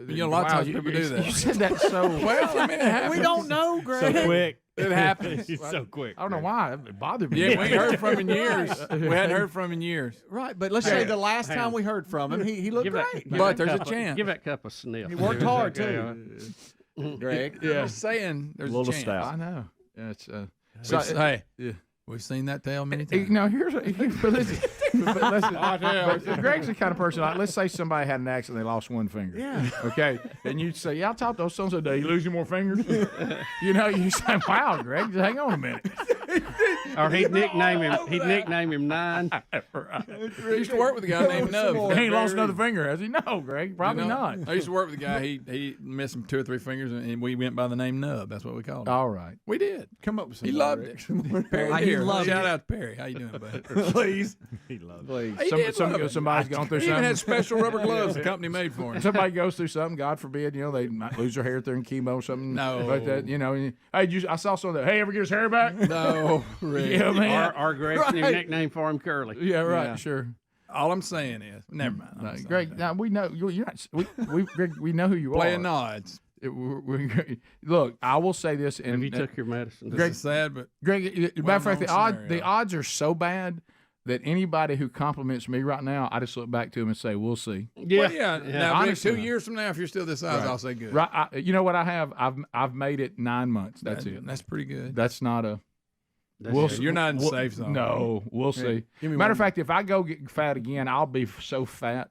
You know, a lot of times people do that. You said that so Well, I mean, it happens. We don't know, Greg. So quick. It happens. It's so quick. I don't know why it bothered me. Yeah, we ain't heard from him in years. We hadn't heard from him in years. Right, but let's say the last time we heard from him, he looked great. But there's a chance. Give that cup a sniff. He worked hard too. Greg. I'm just saying there's A little a chance. stout. I know. Yeah, it's Hey, yeah. we've seen that tale many times. Now but listen, Greg's the kind of person. Like, let's say somebody had an accident, they lost one finger. Yeah. Okay, and you say, "Yeah, I talked to so and so today. You losing more fingers?" You say, "Wow, Greg, just hang on a minute." Or he'd nickname him Nine. I used to work with a guy named Nub. He ain't lost another finger, has he? No, Greg, probably not. I used to work with a guy. He missed 2 or 3 fingers, and we went by the name Nub. That's what we called him. All right. We did. Come up with some. He loved it. Perry He Deer. loved Shout it. out to Perry. How you doing, bud? Please. He loves Please. He did love it. Somebody's gone through He even had something. special rubber gloves the company made for him. Somebody goes through something, God forbid, they might lose their hair during chemo or something. No. Like that, Hey, I saw someone that, hey, ever get his hair back? No, Rick. Yeah, man. Or Greg's new nickname for him, Curly. Yeah, right, Yeah. sure. All I'm saying is, never mind. I'm sorry. Greg, now we know you're not. Greg, we know who you Playing are. nods. Look, I will say this, and Have you took your medicine? Greg, sad, but Greg, matter of fact, well-known the scenario. odds are so bad that anybody who compliments me right now, I just look back to him and say, "We'll see." yeah. Well, yeah. Now, Rick, Honestly. 2 years from now, if you're still this size, Right. I'll say good. Right? You know what I have? I've made it 9 months. That's it. That's pretty good. That's not a. You're not in the safe zone. No, we'll see. give me Matter of one. fact, if I go get fat again, I'll be so fat.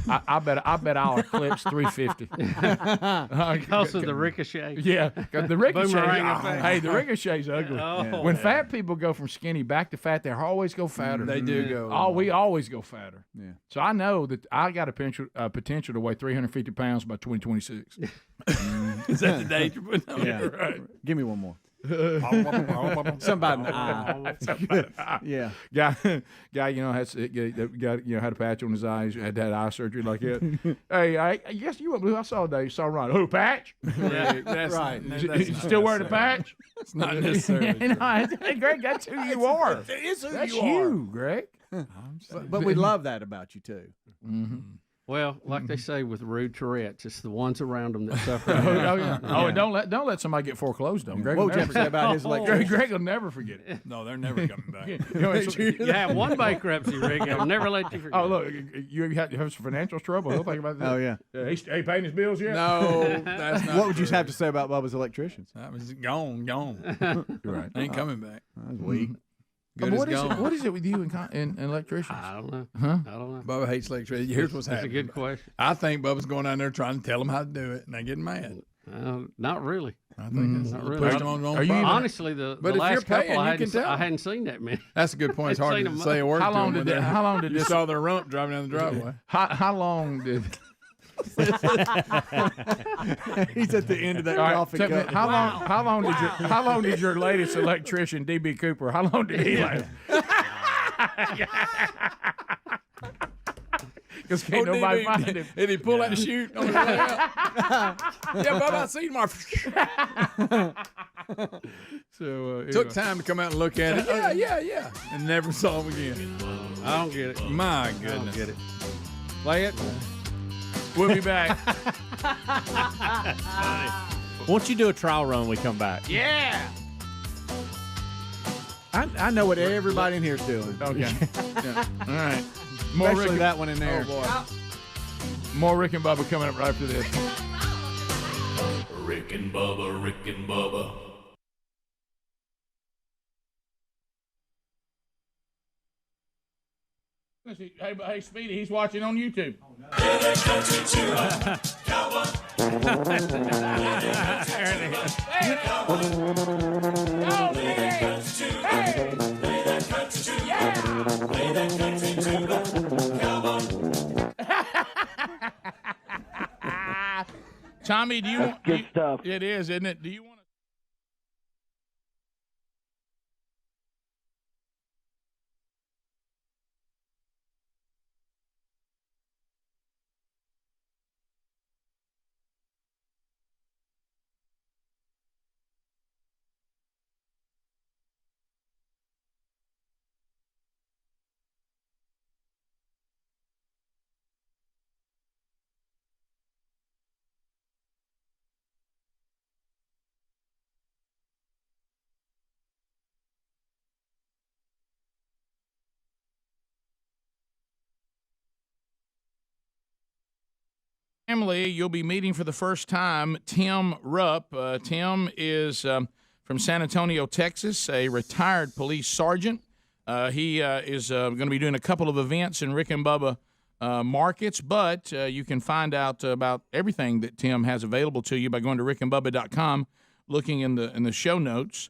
I bet I'll eclipse 350. Because of the ricochet. Yeah, 'cause the ricochet. Boomerang effect. Hey, the ricochet's ugly. Oh. When fat people go from skinny back to fat, they always go fatter. They do go. We always go fatter. Yeah. So I know that I got a potential to weigh 350 pounds by 2026. Is that the date you're putting on? Yeah. Right. Give me one more. Somebody in the eye. Yeah. Guy, had a patch on his eyes, had eye surgery like that. Hey, I guess you went blue. I saw today. You saw Ron. Who, patch? Yeah, that's Right. You still wearing the patch? It's not necessarily. Hey, Greg, that's who you are. It is who That's you are. you, Greg. But we love that about you too. Mm-hmm. Well, like they say with rude Tourette's, it's the ones around them that suffer. And don't let somebody get foreclosed on. Greg What will would you have never to say forget. about his electrician? Greg will never forget it. No, they're never coming back. You have one bankruptcy, Rick. I'll never let you forget. Oh, look, you have some financial trouble. He'll think about that. Oh yeah. He paying his bills yet? No, that's not. What would you true. have to say about Bubba's electricians? That was gone. You're right. Ain't coming back. That's weak. Good as What is gone. it? What is it with you and electricians? I don't know. Huh? I don't know. Bubba hates electricity. Here's what's That's a happening. good question. I think Bubba's going down there trying to tell them how to do it, and they're getting mad. Not really. I think that's Not really. pushed them on their own Are you problem. Honestly, the But if you're last couple paying, I you can tell. hadn't seen that many. That's a good point. It's I'd hard seen to them. say a word How to long them did when that- how long did you this- saw their rump driving down the driveway? How long did? He's at the end of that All right, coffee tell me, cup. how long did your latest electrician, DB Cooper? How long did he last? Because can't nobody find him. Did he pull out the chute on the way out? Yeah, Bubba, I seen my. So Took time to come out and look at it. Yeah. And never saw him again. I don't get it. My I don't goodness. get it. Play it. We'll be back. Won't you do a trial run when we come back? Yeah. I know what everybody in here is doing. Okay. Yeah. All right. Especially that one in there. Oh, boy. More Rick and Bubba coming up right after this. Rick and Bubba, Rick and Bubba. Hey, Speedy, he's watching on YouTube. Tommy, do you want good stuff? It is, isn't it? Do you want family, you'll be meeting for the first time Tim Rupp. Tim is from San Antonio, Texas, a retired police sergeant. He is going to be doing a couple of events in Rick and Bubba markets, but you can find out about everything that Tim has available to you by going to rickandbubba.com, looking in the show notes.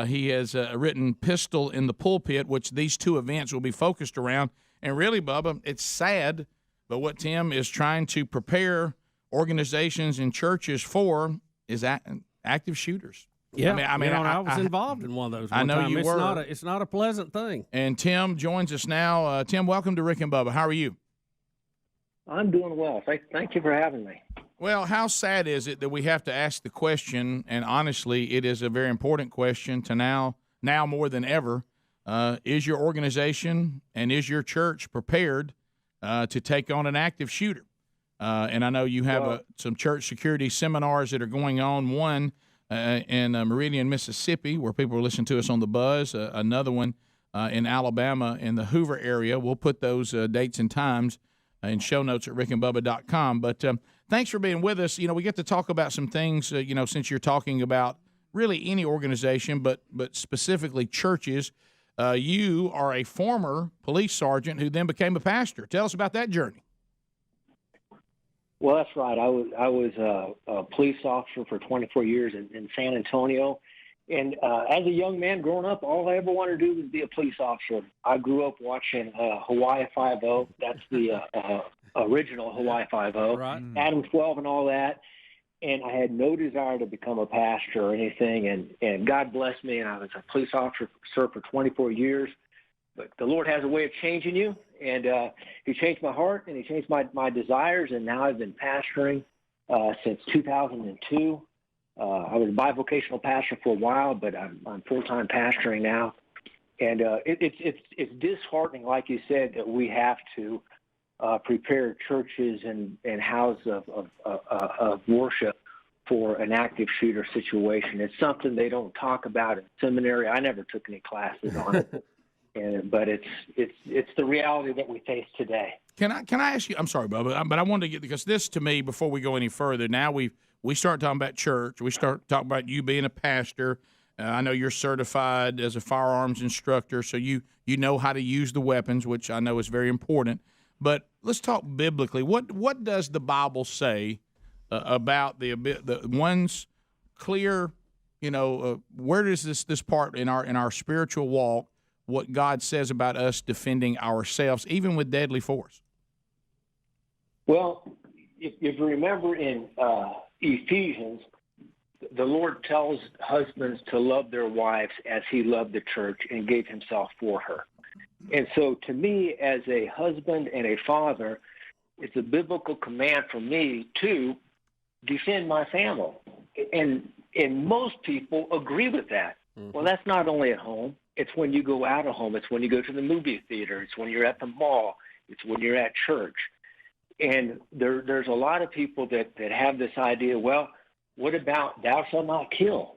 He has written Pistol in the Pulpit, which these two events will be focused around. And really, Bubba, it's sad, but what Tim is trying to prepare organizations and churches for is active shooters. Yeah, I was involved in one of those. I know time. you were. It's not a pleasant thing. And Tim joins us now. Tim, welcome to Rick and Bubba. How are you? I'm doing well. Thank you for having me. Well, how sad is it that we have to ask the question, and honestly, it is a very important question to now more than ever. Is your organization and is your church prepared to take on an active shooter? And I know you have some church security seminars that are going on, one in Meridian, Mississippi, where people are listening to us on the buzz, another one in Alabama in the Hoover area. We'll put those dates and times in show notes at rickandbubba.com. But thanks for being with us. We get to talk about some things, since you're talking about really any organization, but specifically churches. You are a former police sergeant who then became a pastor. Tell us about that journey. Well, that's right. I was a police officer for 24 years in San Antonio. And as a young man growing up, all I ever wanted to do was be a police officer. I grew up watching Hawaii Five-0. That's the original Hawaii Five-0. Right. Adam 12 and all that. And I had no desire to become a pastor or anything. And God blessed me, and I was a police officer for 24 years. But the Lord has a way of changing you, and He changed my heart, and He changed my desires, and now I've been pastoring since 2002. I was a bivocational pastor for a while, but I'm full-time pastoring now. And it's disheartening, like you said, that we have to prepare churches and houses of worship for an active shooter situation. It's something they don't talk about in seminary. I never took any classes on it. But it's the reality that we face today. Can I ask you? I'm sorry, Bubba, but I wanted to get, because this to me, before we go any further, now we start talking about church. We start talking about you being a pastor. I know you're certified as a firearms instructor, so you know how to use the weapons, which I know is very important. But let's talk biblically. What does the Bible say about the one's clear? Where does this part in our spiritual walk? What God says about us defending ourselves, even with deadly force? Well, if you remember in Ephesians, the Lord tells husbands to love their wives as He loved the church and gave Himself for her. And so to me, as a husband and a father, it's a biblical command for me to defend my family. And most people agree with that. Mm-hmm. Well, that's not only at home. It's when you go out of home. It's when you go to the movie theater. It's when you're at the mall. It's when you're at church. And there's a lot of people that have this idea, well, what about thou shalt not kill?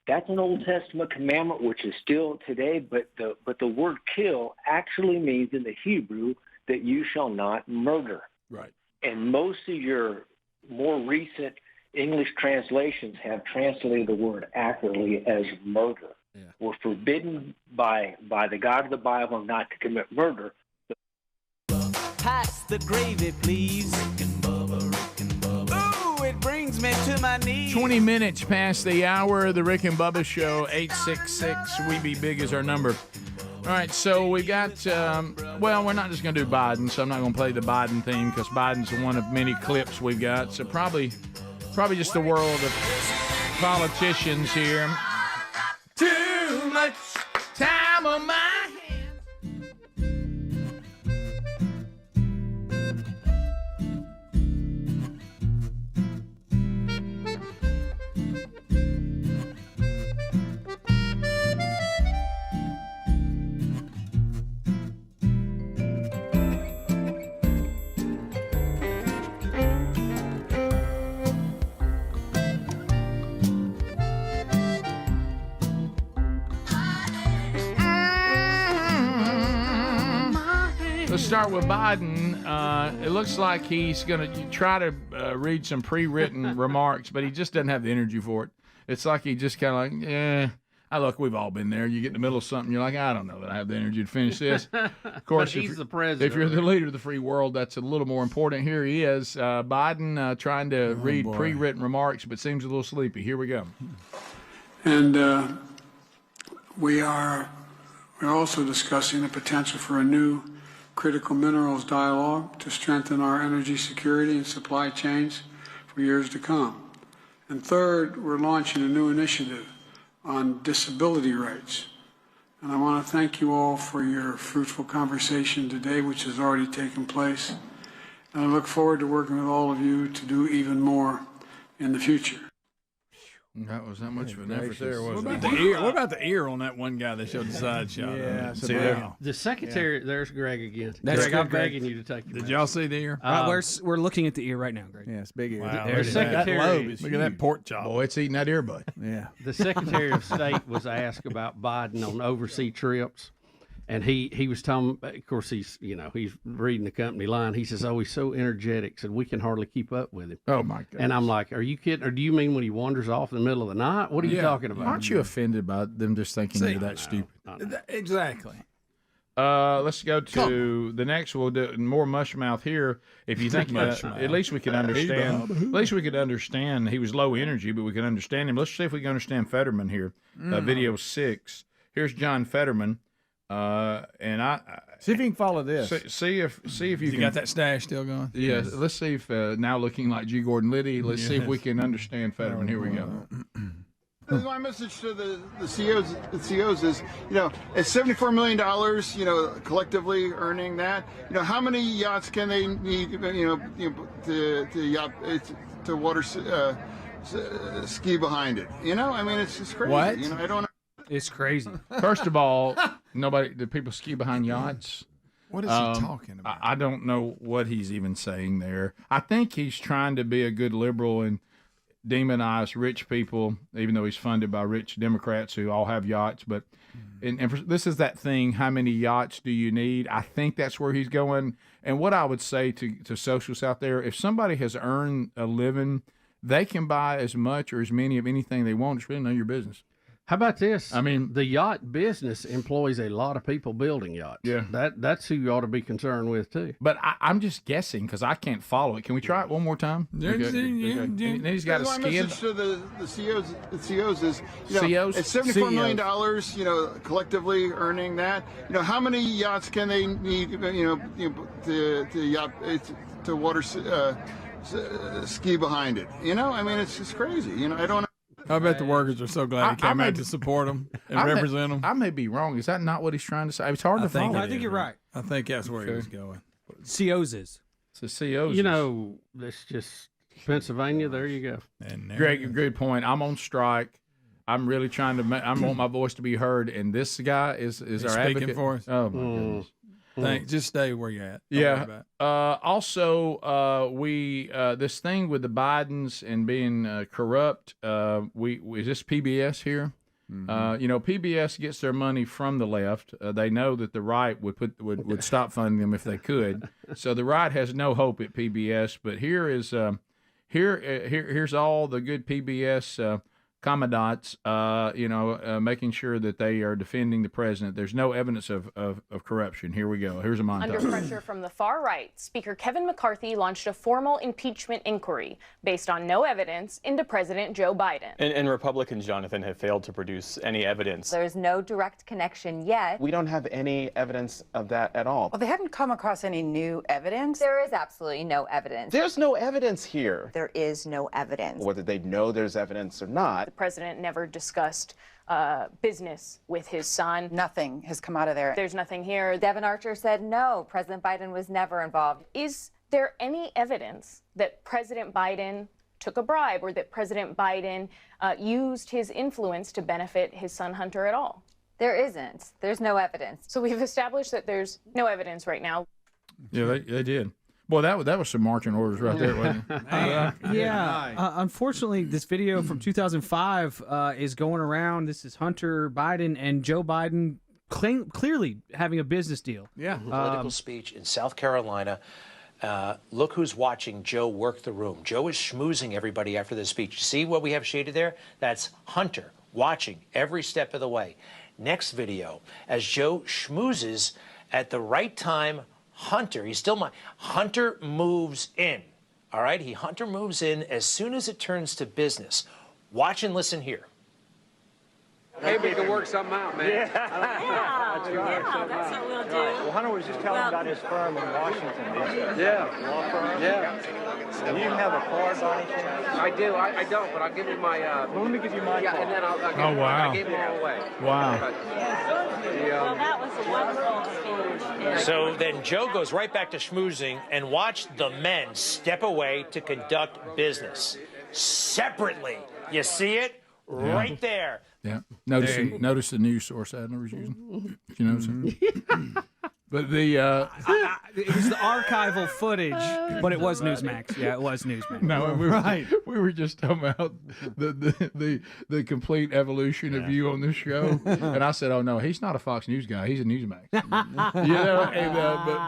That's an Old Testament commandment, which is still today, but the word kill actually means in the Hebrew that you shall not murder. Right. And most of your more recent English translations have translated the word accurately as murder. Yeah. We're forbidden by the God of the Bible not to commit murder. Pass the gravy, please. Ooh, it brings me to my knees. 20 minutes past the hour. The Rick and Bubba Show, 866 We Be Big is our number. All right, so we got, well, we're not just going to do Biden, so I'm not going to play the Biden theme because Biden's one of many clips we've got. So probably just the world of politicians here. Too much time on my hands. Let's start with Biden. It looks like he's going to try to read some pre-written remarks, but he just doesn't have the energy for it. It's like he just kind of like, yeah. Look, we've all been there. You get in the middle of something, you're like, I don't know that I have the energy to finish this. Of course, but he's the president. If you're the leader of the free world, that's a little more important. Here he is, Biden, trying to read pre-written remarks, but seems a little sleepy. Here we go. And we're also discussing the potential for a new critical minerals dialogue to strengthen our energy security and supply chains for years to come. And third, we're launching a new initiative on disability rights. And I want to thank you all for your fruitful conversation today, which has already taken place. And I look forward to working with all of you to do even more in the future. That was not much of an effort there, wasn't What it? about the ear? What about the ear on that one guy that showed the side shot? Yeah, see there. The secretary, there's Greg again. That's Greg, good, I'm Greg. begging you to take it. Did y'all see the ear? We're looking at the ear right now, Greg. Yeah, it's big ear. Wow, The look at that. secretary- That lobe is Look at that pork chop. Boy, it's eating that earbud. Yeah. The Secretary of State was asked about Biden on overseas trips, and he was telling. Of course, he's reading the company line. He says, "Oh, he's so energetic, said we can hardly keep up with him." Oh my God! And I'm like, "Are you kidding? Or do you mean when he wanders off in the middle of the night? What are you talking about?" Aren't you offended by them just thinking you're that stupid? Exactly. Let's go to the next. We'll do more mushmouth here. If you think at least we can understand. At least we could understand. He was low energy, but we can understand him. Let's see if we can understand Fetterman here. Video 6. Here's John Fetterman. And I see if you can follow this. See if you can. got that stash still going? Yeah. Let's see if now looking like G. Gordon Liddy. Let's see if we can understand Fetterman. Here we go. My message to the CEOs is, it's $74 million, collectively earning that. How many yachts can they need, to water ski behind it? It's just crazy. What? I don't know. It's crazy. First of all, do people ski behind yachts? What is he talking about? I don't know what he's even saying there. I think he's trying to be a good liberal and demonize rich people, even though he's funded by rich Democrats who all have yachts. But this is that thing, how many yachts do you need? I think that's where he's going. And what I would say to socialists out there, if somebody has earned a living, they can buy as much or as many of anything they want. It's really none of your business. How about this? I mean, the yacht business employs a lot of people building yachts. Yeah. That's who you ought to be concerned with, too. But I'm just guessing because I can't follow it. Can we try it one more time? Yeah. Then he's got a My skin. message to the CEOs is, CEOs? it's $74 million, collectively earning that. How many yachts can they need, to water ski behind it? It's just crazy. I don't. I bet the workers are so glad he came out to support them and represent them. I may be wrong. Is that not what he's trying to say? It's hard to follow. I think you're right. I think that's where he was going. COs is. So COs. That's just Pennsylvania. There you go. And Greg, good point. I'm on strike. I'm really trying to. I want my voice to be heard, and this guy is our speaking advocate for us. Oh my goodness. Just stay where you're at. Don't worry about it. Also, this thing with the Bidens and being corrupt. Is this PBS here? PBS gets their money from the left. They know that the right would stop funding them if they could. So the right has no hope at PBS. But here's all the good PBS commandants, making sure that they are defending the president. There's no evidence of corruption. Here we go. Here's a montage. Under pressure from the far right, Speaker Kevin McCarthy launched a formal impeachment inquiry based on no evidence into President Joe Biden. And Republicans, Jonathan, have failed to produce any evidence. There's no direct connection yet. We don't have any evidence of that at all. Well, they haven't come across any new evidence. There is absolutely no evidence. There's no evidence here. There is no evidence. Whether they know there's evidence or not. The president never discussed business with his son. Nothing has come out of there. There's nothing here. Devin Archer said no, President Biden was never involved. Is there any evidence that President Biden took a bribe or that President Biden used his influence to benefit his son Hunter at all? There isn't. There's no evidence. So we've established that there's no evidence right now. Yeah, they did. Boy, that was some marching orders right there, wasn't it? Unfortunately, this video from 2005 is going around. This is Hunter Biden and Joe Biden clearly having a business deal. Political speech in South Carolina. Look who's watching Joe work the room. Joe is schmoozing everybody after the speech. See what we have shaded there? That's Hunter watching every step of the way. Next video, as Joe schmoozes at the right time, Hunter moves in. All right, Hunter moves in as soon as it turns to business. Watch and listen here. Maybe we can work something out, man. Yeah, that's what we'll do. Well, Hunter was just telling about his firm in Washington. Law firm. Do you have a card by any chance? I do. I don't, but I'll give you my. Well, let me give you my card. And then I'll give Oh, wow. I gave them all away. Wow. Well, that was a wonderful speech. So then Joe goes right back to schmoozing, and watch the men step away to conduct business separately. You see it right there. Yeah. Notice the news source Adler was using. If you notice it. But the it was the archival footage, but it was Newsmax. Yeah, it was Newsmax. No, we were just talking about the complete evolution of you on this show, and I said, "Oh no, he's not a Fox News guy. He's a Newsmax."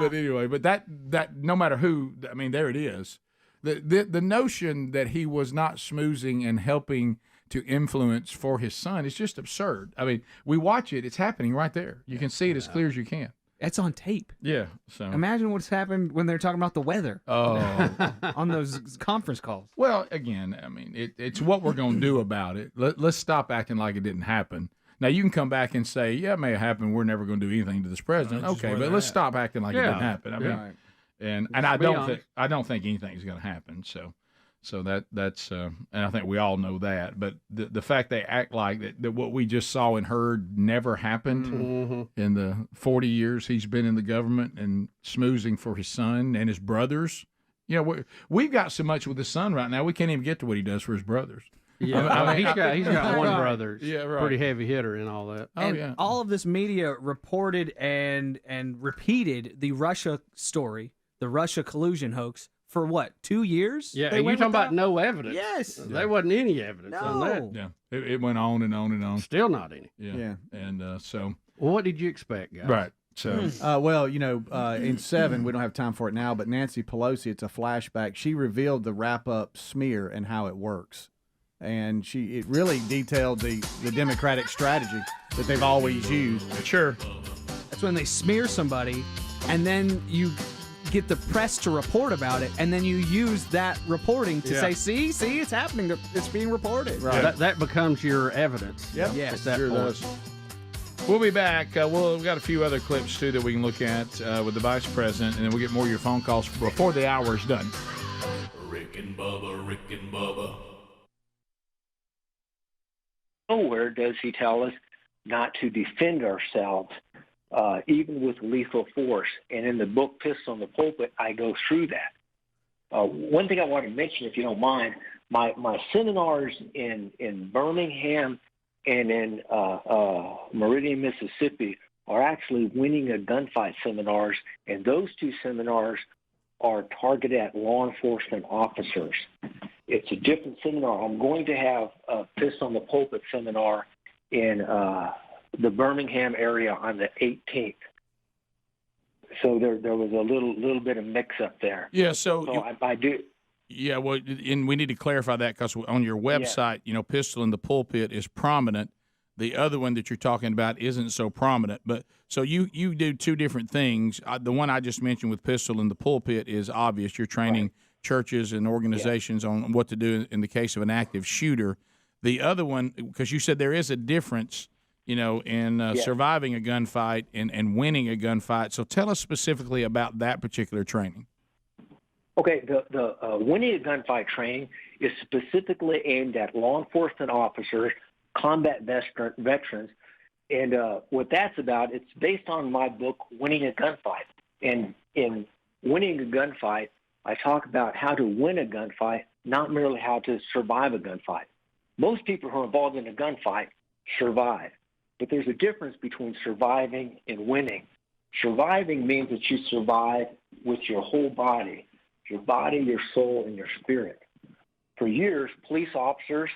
But anyway, but that no matter who, I mean, there it is. The notion that he was not schmoozing and helping to influence for his son is just absurd. I mean, we watch it; it's happening right there. You can see it as clear as you can. It's on tape. Yeah. So imagine what's happened when they're talking about the weather. Oh, on those conference calls. Well, again, I mean, it's what we're going to do about it. Let's stop acting like it didn't happen. Now you can come back and say, "Yeah, it may have happened. We're never going to do anything to this president." Okay, but let's stop acting like it didn't happen. I mean, and I don't think anything's going to happen. So that's and I think we all know that. But the fact they act like that what we just saw and heard never happened in the 40 years he's been in the government and schmoozing for his son and his brothers. You know, we've got so much with his son right now we can't even get to what he does for his brothers. Yeah, I mean, he's got one brother. Yeah, right. Pretty heavy hitter and all that. And all of this media reported and repeated the Russia story, the Russia collusion hoax. For what, 2 years? Yeah, and you're talking about no evidence. Yes. There wasn't any evidence on that. Yeah, it went on and on and on. Still not any. Yeah. And so. Well, what did you expect, guys? Right. So. Well, in 7, we don't have time for it now, but Nancy Pelosi, it's a flashback. She revealed the wrap-up smear and how it works. And it really detailed the Democratic strategy that they've always used. Sure. That's when they smear somebody, and then you get the press to report about it, and then you use that reporting to say, see, it's happening. It's being reported. Right. That becomes your evidence. Yep. Yes. Sure does. We'll be back. We've got a few other clips, too, that we can look at with the vice president, and then we'll get more of your phone calls before the hour is done. Rick and Bubba. Nowhere does he tell us not to defend ourselves, even with lethal force. And in the book Pistol in the Pulpit, I go through that. One thing I want to mention, if you don't mind, my seminars in Birmingham and in Meridian, Mississippi are actually winning a gunfight seminars, and those 2 seminars are targeted at law enforcement officers. It's a different seminar. I'm going to have a Pistol in the Pulpit seminar in the Birmingham area on the 18th. So there was a little bit of mix-up there. Yeah, I do. Yeah, well, and we need to clarify that because on your website, Pistol in the Pulpit is prominent. The other one that you're talking about isn't so prominent. But so you do 2 different things. The one I just mentioned with Pistol in the Pulpit is obvious. You're training churches and organizations on what to do in the case of an active shooter. The other one, because you said there is a difference, in surviving a gunfight and winning a gunfight. So tell us specifically about that particular training. Okay, the winning a gunfight training is specifically aimed at law enforcement officers, combat veterans, and what that's about, it's based on my book, Winning a Gunfight. And in Winning a Gunfight, I talk about how to win a gunfight, not merely how to survive a gunfight. Most people who are involved in a gunfight survive, but there's a difference between surviving and winning. Surviving means that you survive with your whole body, your soul, and your spirit. For years, police officers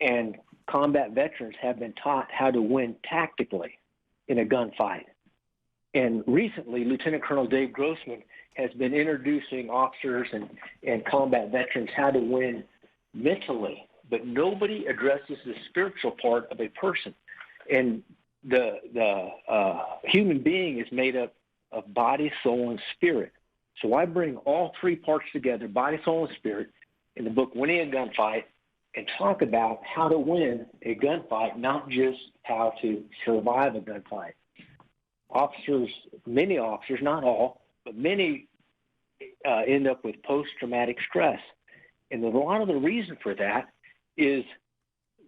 and combat veterans have been taught how to win tactically in a gunfight. And recently, Lieutenant Colonel Dave Grossman has been introducing officers and combat veterans how to win mentally, but nobody addresses the spiritual part of a person. And the human being is made up of body, soul, and spirit. So I bring all 3 parts together, body, soul, and spirit, in the book Winning a Gunfight, and talk about how to win a gunfight, not just how to survive a gunfight. Many officers, not all, but many end up with post-traumatic stress. And a lot of the reason for that is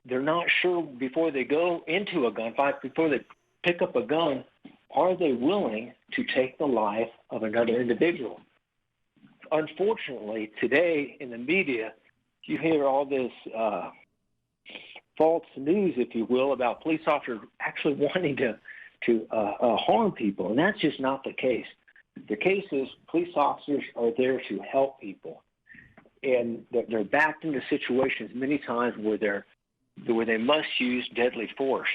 they're not sure before they go into a gunfight, before they pick up a gun, are they willing to take the life of another individual? Unfortunately, today in the media, you hear all this false news, if you will, about police officers actually wanting to harm people, and that's just not the case. The case is police officers are there to help people, and they're backed into situations many times where they must use deadly force.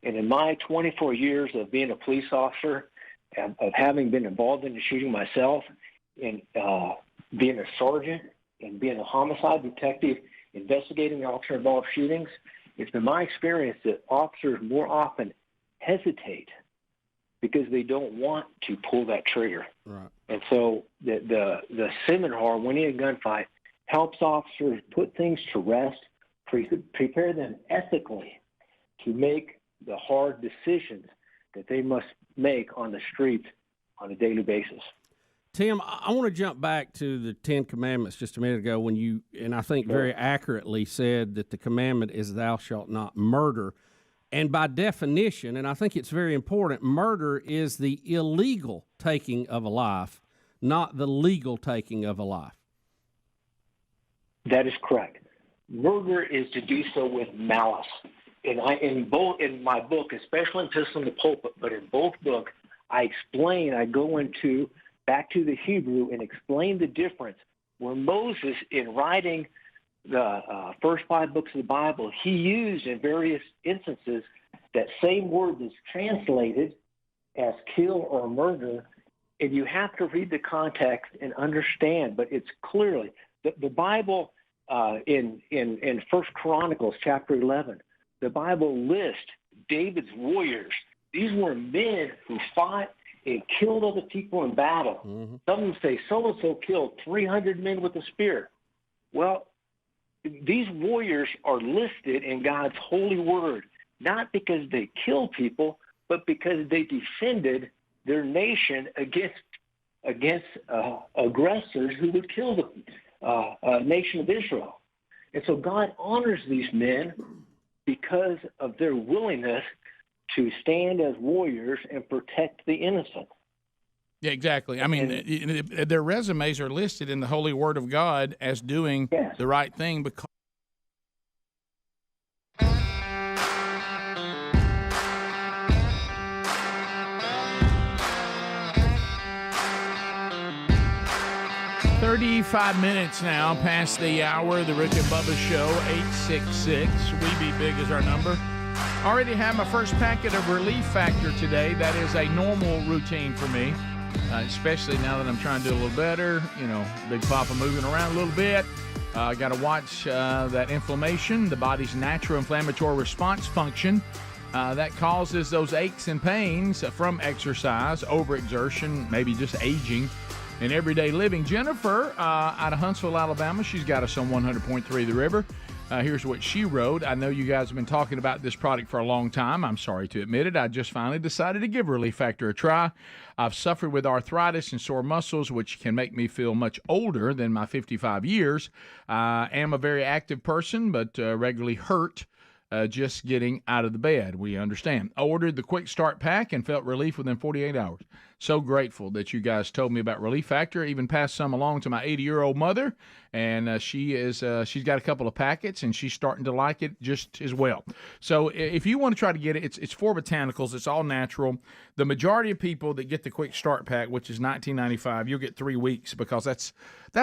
And in my 24 years of being a police officer, of having been involved in the shooting myself, and being a sergeant, and being a homicide detective investigating officer-involved shootings, it's been my experience that officers more often hesitate because they don't want to pull that trigger. Right. And so the seminar, Winning a Gunfight, helps officers put things to rest, prepare them ethically to make the hard decisions that they must make on the streets on a daily basis. Tim, I want to jump back to the 10 Commandments just a minute ago when you, and I think very accurately said that the commandment is thou shalt not murder. And by definition, and I think it's very important, murder is the illegal taking of a life, not the legal taking of a life. That is correct. Murder is to do so with malice. And in my book, especially in Pistol in the Pulpit, but in both books, I go into back to the Hebrew and explain the difference. Where Moses, in writing the first 5 books of the Bible, he used in various instances that same word that's translated as kill or murder, and you have to read the context and understand. But it's clearly the Bible in 1 Chronicles chapter 11. The Bible lists David's warriors. These were men who fought and killed other people in battle. Mm-hmm. Some of them say so-and-so killed 300 men with a spear. Well, these warriors are listed in God's holy word, not because they killed people, but because they defended their nation against aggressors who would kill the nation of Israel. And so God honors these men because of their willingness to stand as warriors and protect the innocent. Yeah, exactly. I mean, their resumes are listed in the Holy Word of God as doing the right thing because 35 minutes now past the hour. The Rick and Bubba Show, 866. We Be Big is our number. Already have my first packet of Relief Factor today. That is a normal routine for me, especially now that I'm trying to do a little better. You know, Big Papa moving around a little bit. I got to watch that inflammation, the body's natural inflammatory response function. That causes those aches and pains from exercise, overexertion, maybe just aging in everyday living. Jennifer out of Huntsville, Alabama, she's got us on 100.3 The River. Here's what she wrote. I know you guys have been talking about this product for a long time. I'm sorry to admit it. I just finally decided to give Relief Factor a try. I've suffered with arthritis and sore muscles, which can make me feel much older than my 55 years. I am a very active person, but regularly hurt just getting out of the bed. We understand. I ordered the Quick Start Pack and felt relief within 48 hours. So grateful that you guys told me about Relief Factor. Even passed some along to my 80-year-old mother, and she's got a couple of packets, and she's starting to like it just as well. So if you want to try to get it, it's for botanicals. It's all natural. The majority of people that get the Quick Start Pack, which is $19.95, you'll get 3 weeks, because that's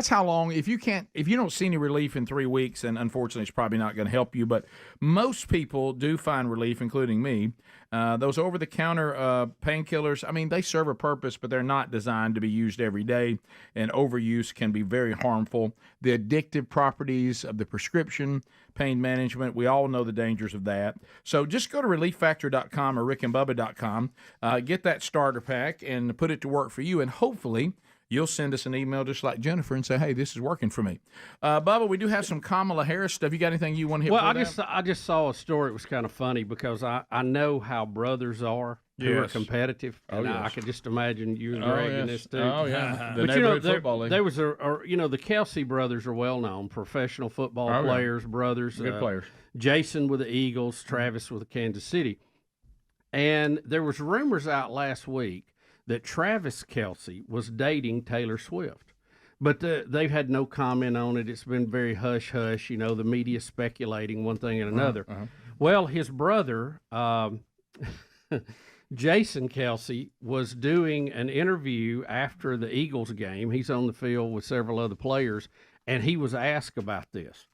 how long. If you don't see any relief in 3 weeks, then unfortunately it's probably not going to help you. But most people do find relief, including me. Those over-the-counter painkillers, I mean, they serve a purpose, but they're not designed to be used every day, and overuse can be very harmful. The addictive properties of the prescription pain management, we all know the dangers of that. So just go to relieffactor.com or rickandbubba.com, get that starter pack, and put it to work for you, and hopefully you'll send us an email just like Jennifer and say, hey, this is working for me. Bubba, we do have some Kamala Harris stuff. You got anything you want to hit? Well, I just saw a story. It was kind of funny because I know how brothers are who are competitive. And I could just imagine you and Greg in this too. Oh, yeah. But there was the Kelsey brothers are well known, professional football players, brothers. Good players. Jason with the Eagles, Travis with the Kansas City. And there was rumors out last week that Travis Kelsey was dating Taylor Swift. But they've had no comment on it. It's been very hush-hush, the media speculating one thing and another. Well, his brother, Jason Kelsey, was doing an interview after the Eagles game. He's on the field with several other players, and he was asked about this.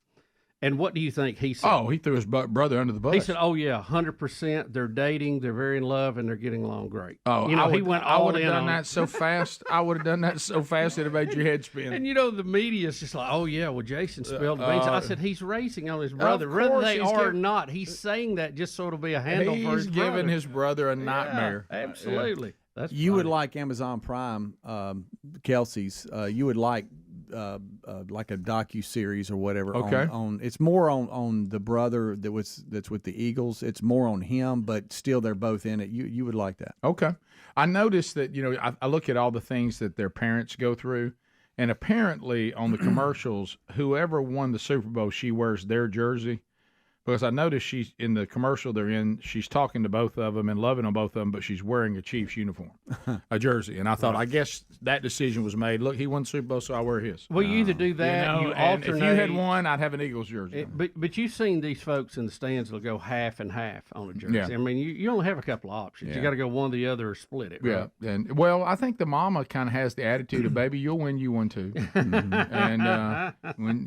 And what do you think he said? Oh, he threw his brother under the bus. He said, "Oh yeah, 100%. They're dating. They're very in love, and they're getting along great." Oh, he went all in. I would have done that so fast. I would have done that so fast it made your head spin. And the media is just like, "Oh yeah, well Jason spilled the beans." I said, "He's racing on his brother, whether they are or not. He's saying that just so it'll be a handle for his brother." He's giving his brother a nightmare. Yeah, absolutely. That's you would like Amazon Prime, Kelsey's. You would like a docu-series or whatever. Okay. On it's more on the brother that's with the Eagles. It's more on him, but still they're both in it. You would like that. Okay. I noticed that I look at all the things that their parents go through, and apparently on the commercials, whoever won the Super Bowl, she wears their jersey. Because I noticed she's in the commercial they're in, she's talking to both of them and loving on both of them, but she's wearing a Chiefs uniform, a jersey. And I thought, I guess that decision was made. Look, he won the Super Bowl, so I wear his. Well, you either do that, you alternate. If you had one, I'd have an Eagles jersey. But you've seen these folks in the stands that'll go half and half on a jersey. Yeah. I mean, you only have a couple of options. Yeah. You got to go one or the other or split it. Right? Yeah. And well, I think the mama kind of has the attitude of, baby, you'll win, you won too. And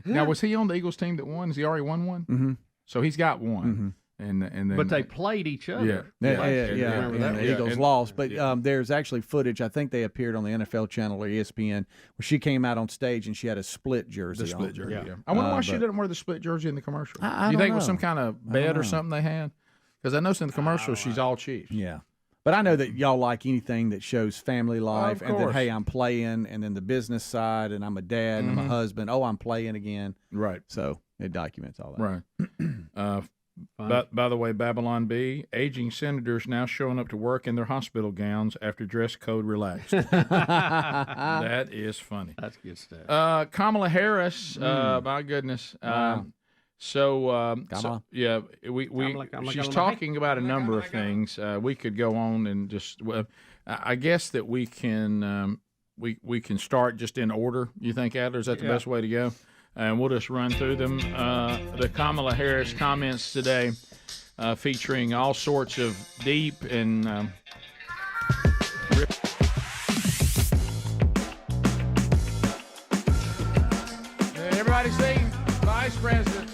now, was he on the Eagles team that won? Has he already won one? Mm-hmm. So he's got one, and then. But they played each other. Yeah. The Eagles lost, but there's actually footage. I think they appeared on the NFL channel or ESPN where she came out on stage and she had a split jersey. The split jersey. Yeah. I wonder why she didn't wear the split jersey in the commercial. You think it was some kind of bet or something they had? Because I noticed in the commercial she's all Chiefs. Yeah. But I know that y'all like anything that shows family life, and then, hey, I'm playing, and then the business side, and I'm a dad, and I'm a husband. Oh, I'm playing again. Right. So it documents all that. Right. By the way, Babylon B, aging senators now showing up to work in their hospital gowns after dress code relaxed. That is funny. That's good stuff. Kamala Harris, my goodness. Kamala, she's talking about a number of things. We could go on and just. I guess that we can start just in order. You think, Adler? Is that the best way to go? And we'll just run through them. The Kamala Harris comments today, featuring all sorts of deep and. President.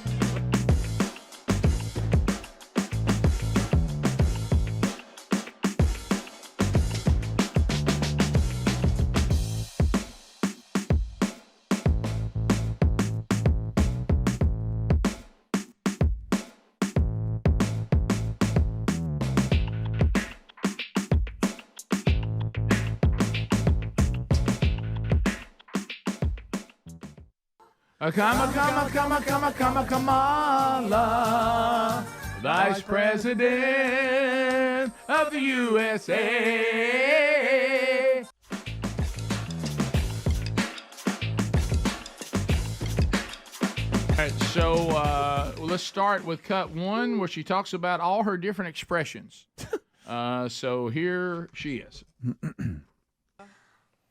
Kamala, Vice President of the USA. All right, so let's start with cut one, where she talks about all her different expressions. So here she is.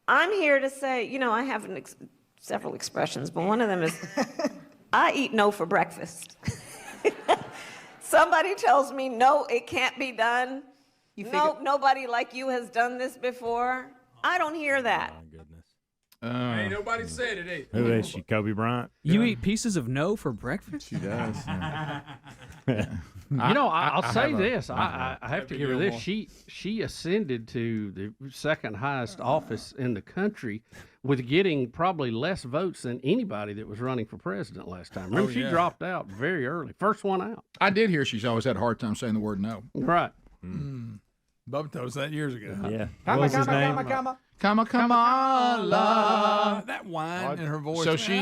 I'm here to say, I have several expressions, but one of them is, I eat no for breakfast. Somebody tells me, no, it can't be done. Nobody like you has done this before. I don't hear that. Oh, goodness. Ain't nobody said it, eh? Who is she, Kobe Bryant? You eat pieces of no for breakfast? She does. I'll say this. I have Happy to give her Gilmore. this. She ascended to the second highest office in the country with getting probably less votes than anybody that was running for president last time. Remember, she dropped out very early. First one out. I did hear she's always had a hard time saying the word no. Right. Bubba told us that years ago. Yeah. What was his name? Kamala. That whine in her voice. So she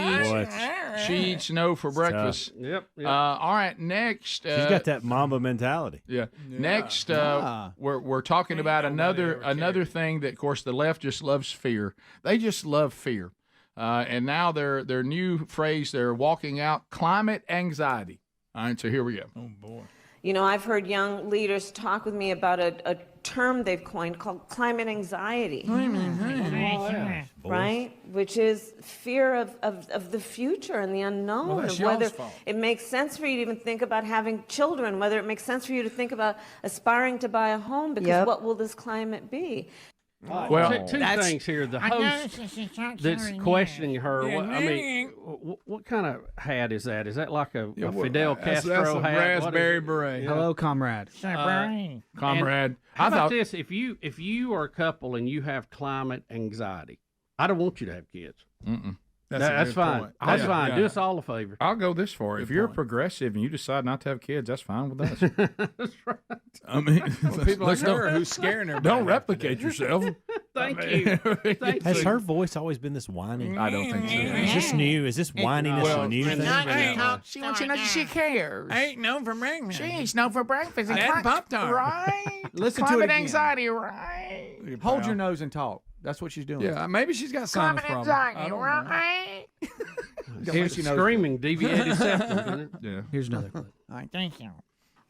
eats no for breakfast. Yep. All right, next. She's got that Mamba mentality. Yeah. Next, we're talking about another thing that, of course, the left just loves fear. They just love fear, and now their new phrase, they're walking out climate anxiety. All right, so here we go. Oh boy. I've heard young leaders talk with me about a term they've coined called climate anxiety. Right? Which is fear of the future and the unknown, Well, that's of whether y'all's fault. it makes sense for you to even think about having children, whether it makes sense for you to think about aspiring to buy a home, because what will this climate be? Well, two things here. The host that's questioning her. What kind of hat is that? Is that like a Fidel Castro that's a hat? raspberry beret. Hello, comrade. comrade. How about this? If you are a couple and you have climate anxiety, I don't want you to have kids. That's fine. point. That's Yeah, fine. yeah. Do us all a favor. I'll go this far. If you're point. progressive and you decide not to have kids, that's fine with us. That's right. I mean, People like let's her who's scaring everybody. don't replicate yourself. Thank you. Thank Has you. her voice always been this whining? I don't think so. Is this new? Is this whininess a new thing? She wants you to know she cares. Ain't known for breakfast. She eats no for breakfast. And Pop-Tart. Right? Listen to Climate it again. anxiety, right? Hold your nose and talk. That's what she's doing. Yeah, maybe she's got sinus problems. I don't know. right? Here's screaming, deviated septum. Isn't it? Yeah. Here's another clip. Thank you.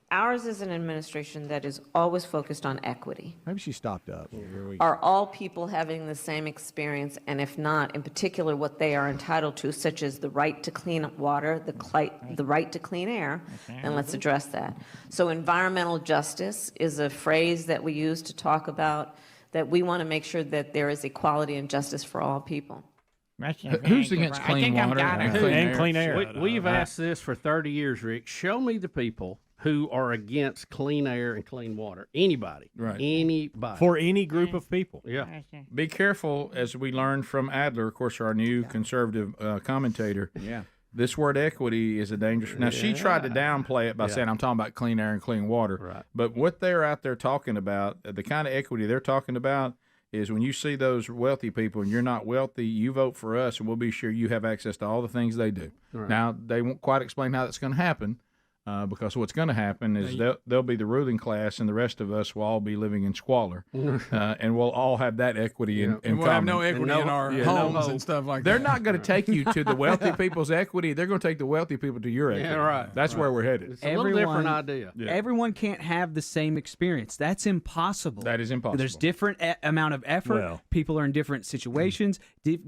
Ours is an administration that is always focused on equity. Maybe she stopped up. Are all people having the same experience? And if not, in particular, what they are entitled to, such as the right to clean water, the right to clean air, and let's address that. So environmental justice is a phrase that we use to talk about that we want to make sure that there is equality and justice for all people. Who's against clean water and Clean air. We've asked this for 30 years, Rick. Show me the people who are against clean air and clean water. Anybody. Right. Anybody. For any group of people. Yeah. Be careful, as we learned from Adler, of course, our new conservative commentator. Yeah. This word equity is a dangerous. Now, she tried to downplay it by saying, I'm talking about clean air and clean water. Right. But what they're out there talking about, the kind of equity they're talking about, is when you see those wealthy people and you're not wealthy, you vote for us, and we'll be sure you have access to all the things they do. Right. Now, they won't quite explain how that's going to happen. Because what's going to happen is they'll be the ruling class, and the rest of us will all be living in squalor, and we'll all have that equity in And we'll common. have no equity in our homes and stuff like They're that. not going to take you to the wealthy people's equity. They're going to take the wealthy people to your equity. Yeah, right. That's where we're headed. It's a little different idea. Yeah. Everyone can't have the same experience. That's impossible. That is impossible. There's different amount of effort. Well. People are in different situations.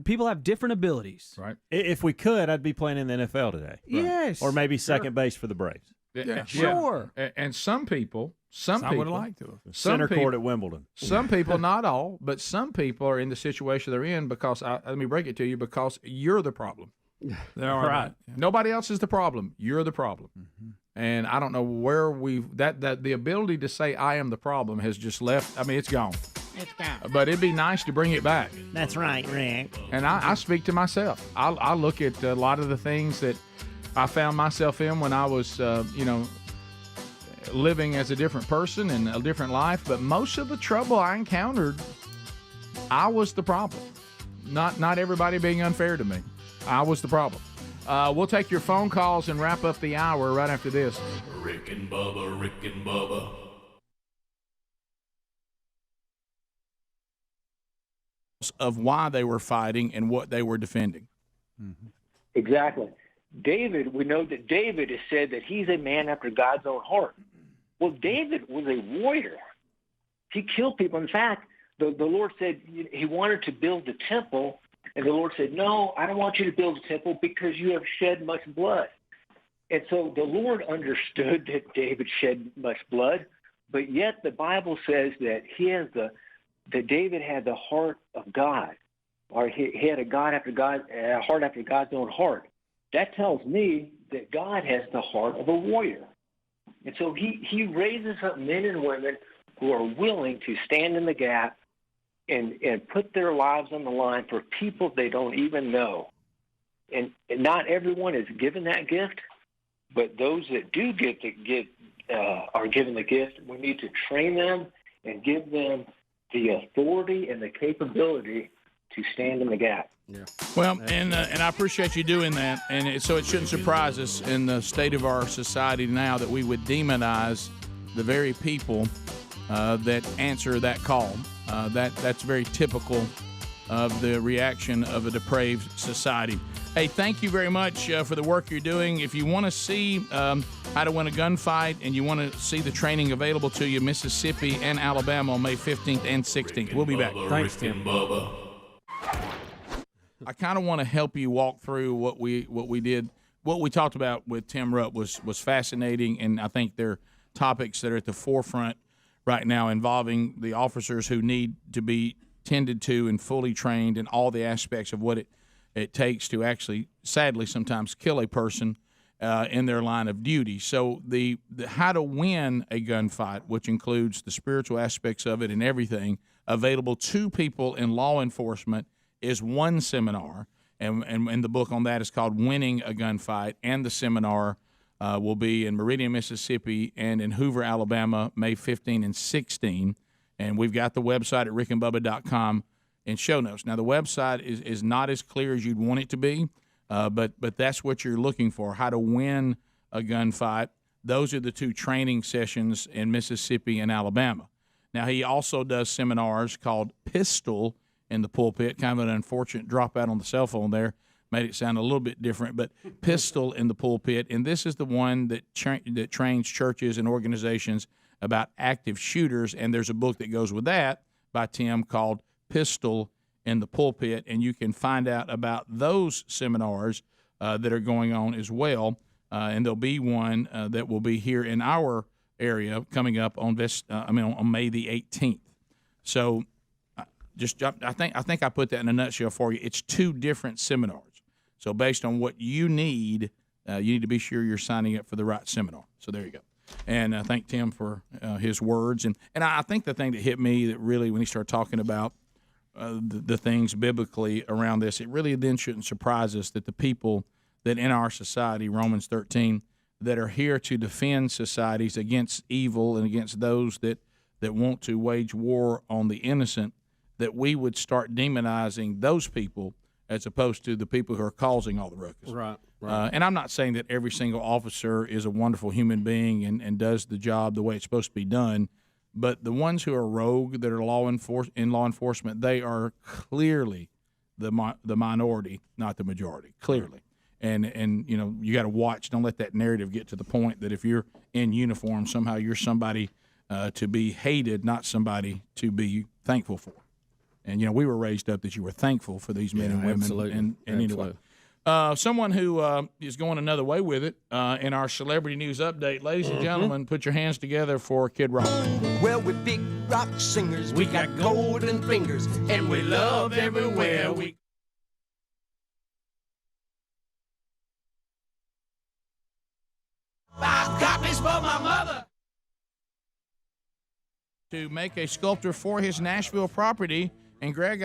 People have different abilities. Right. If we could, I'd be playing in the NFL today. Yes. Or maybe second base for the Braves. Yeah, sure. And some people, I would like to. Center court at Wimbledon. Some people, not all, but some people are in the situation they're in because let me break it to you, because you're the problem. They're all right. Nobody else is the problem. You're the problem. And I don't know where that the ability to say I am the problem has just left. I mean, it's gone. It's gone. But it'd be nice to bring it back. That's right, Rick. And I speak to myself. I look at a lot of the things that I found myself in when I was, living as a different person and a different life. But most of the trouble I encountered, I was the problem. Not everybody being unfair to me. I was the problem. We'll take your phone calls and wrap up the hour right after this. Rick and Bubba, Rick and Bubba. Of why they were fighting and what they were defending. Exactly. David, we know that David has said that he's a man after God's own heart. Well, David was a warrior. He killed people. In fact, the Lord said he wanted to build the temple, and the Lord said, no, I don't want you to build a temple because you have shed much blood. And so the Lord understood that David shed much blood, but yet the Bible says that that David had the heart of God, or he had a heart after God's own heart. That tells me that God has the heart of a warrior. And so he raises up men and women who are willing to stand in the gap and put their lives on the line for people they don't even know. And not everyone is given that gift, but those that do are given the gift, we need to train them and give them the authority and the capability to stand in the gap. Yeah. Well, and I appreciate you doing that. And so it shouldn't surprise us in the state of our society now that we would demonize the very people that answer that call. That's very typical of the reaction of a depraved society. Hey, thank you very much for the work you're doing. If you want to see how to win a gunfight and you want to see the training available to you, Mississippi and Alabama on May 15th and 16th. We'll be back. Thanks, Tim. Bubba. I kind of want to help you walk through what we did. What we talked about with Tim Rupp was fascinating, and I think they're topics that are at the forefront right now involving the officers who need to be tended to and fully trained in all the aspects of what it takes to actually, sadly, sometimes kill a person in their line of duty. So the how to win a gunfight, which includes the spiritual aspects of it and everything, available to people in law enforcement, is one seminar, and the book on that is called Winning a Gunfight, and the seminar will be in Meridian, Mississippi, and in Hoover, Alabama, May 15 and 16. And we've got the website at rickandbubba.com in show notes. Now, the website is not as clear as you'd want it to be, but that's what you're looking for, how to win a gunfight. Those are the two training sessions in Mississippi and Alabama. Now, he also does seminars called Pistol in the Pulpit, kind of an unfortunate dropout on the cell phone there, made it sound a little bit different, but Pistol in the Pulpit, and this is the one that trains churches and organizations about active shooters, and there's a book that goes with that by Tim called Pistol in the Pulpit, and you can find out about those seminars that are going on as well, and there'll be one that will be here in our area coming up on on May the 18th. So I think I put that in a nutshell for you. It's two different seminars. So based on what you need to be sure you're signing up for the right seminar. So there you go. And I thank Tim for his words. And I think the thing that hit me that really, when he started talking about the things biblically around this, it really then shouldn't surprise us that the people that in our society, Romans 13, that are here to defend societies against evil and against those that want to wage war on the innocent, that we would start demonizing those people as opposed to the people who are causing all the ruckus. Right. And I'm not saying that every single officer is a wonderful human being and does the job the way it's supposed to be done, but the ones who are rogue that are in law enforcement, they are clearly the minority, not the majority, clearly. And you got to watch. Don't let that narrative get to the point that if you're in uniform, somehow you're somebody to be hated, not somebody to be thankful for. And, we were raised up that you were thankful for these men and women. Absolutely. And anyway, someone who is going another way with it in our celebrity news update, ladies and gentlemen, put your hands together for Kid Rock. Well, we're big rock singers. We got golden fingers, and we love everywhere we 5 copies for my mother. To make a sculpture for his Nashville property. And Greg,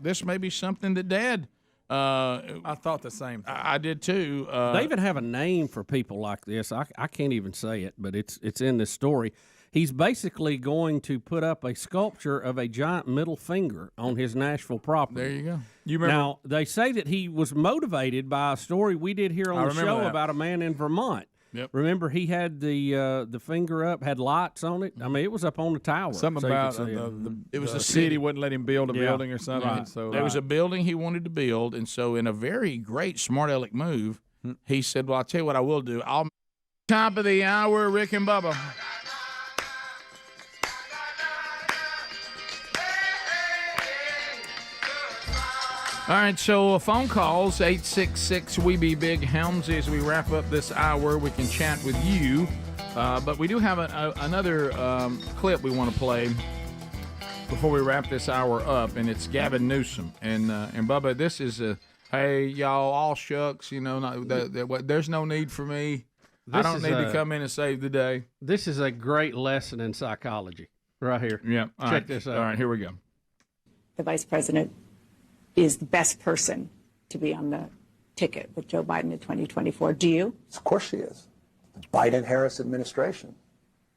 this may be something that Dad. I thought the same thing. I did too. They even have a name for people like this. I can't even say it, but it's in this story. He's basically going to put up a sculpture of a giant middle finger on his Nashville property. There you go. You remember? Now, they say that he was motivated by a story we did here on the show about a man in Vermont. Yep. Remember, he had the finger up, had lights on it. I mean, it was up on the tower. Something so you about could see it was the city wouldn't let him build a building or something. Right. So there was a building he wanted to build, and so in a very great smart aleck move, he said, "Well, I'll tell you what I will do. I'll top of the hour, Rick and Bubba." All right, so phone calls, 866-WE-BE-BIG Helmsy. As we wrap up this hour, we can chat with you. But we do have another clip we want to play before we wrap this hour up, and it's Gavin Newsom. And Bubba, this is hey, y'all, all shucks, you know, there's no need for me. I don't need to come in and save the day. This is a great lesson in psychology right here. Yeah. Check this out. All right, here we go. The vice president is the best person to be on the ticket with Joe Biden in 2024. Do you? Of course she is. The Biden-Harris administration,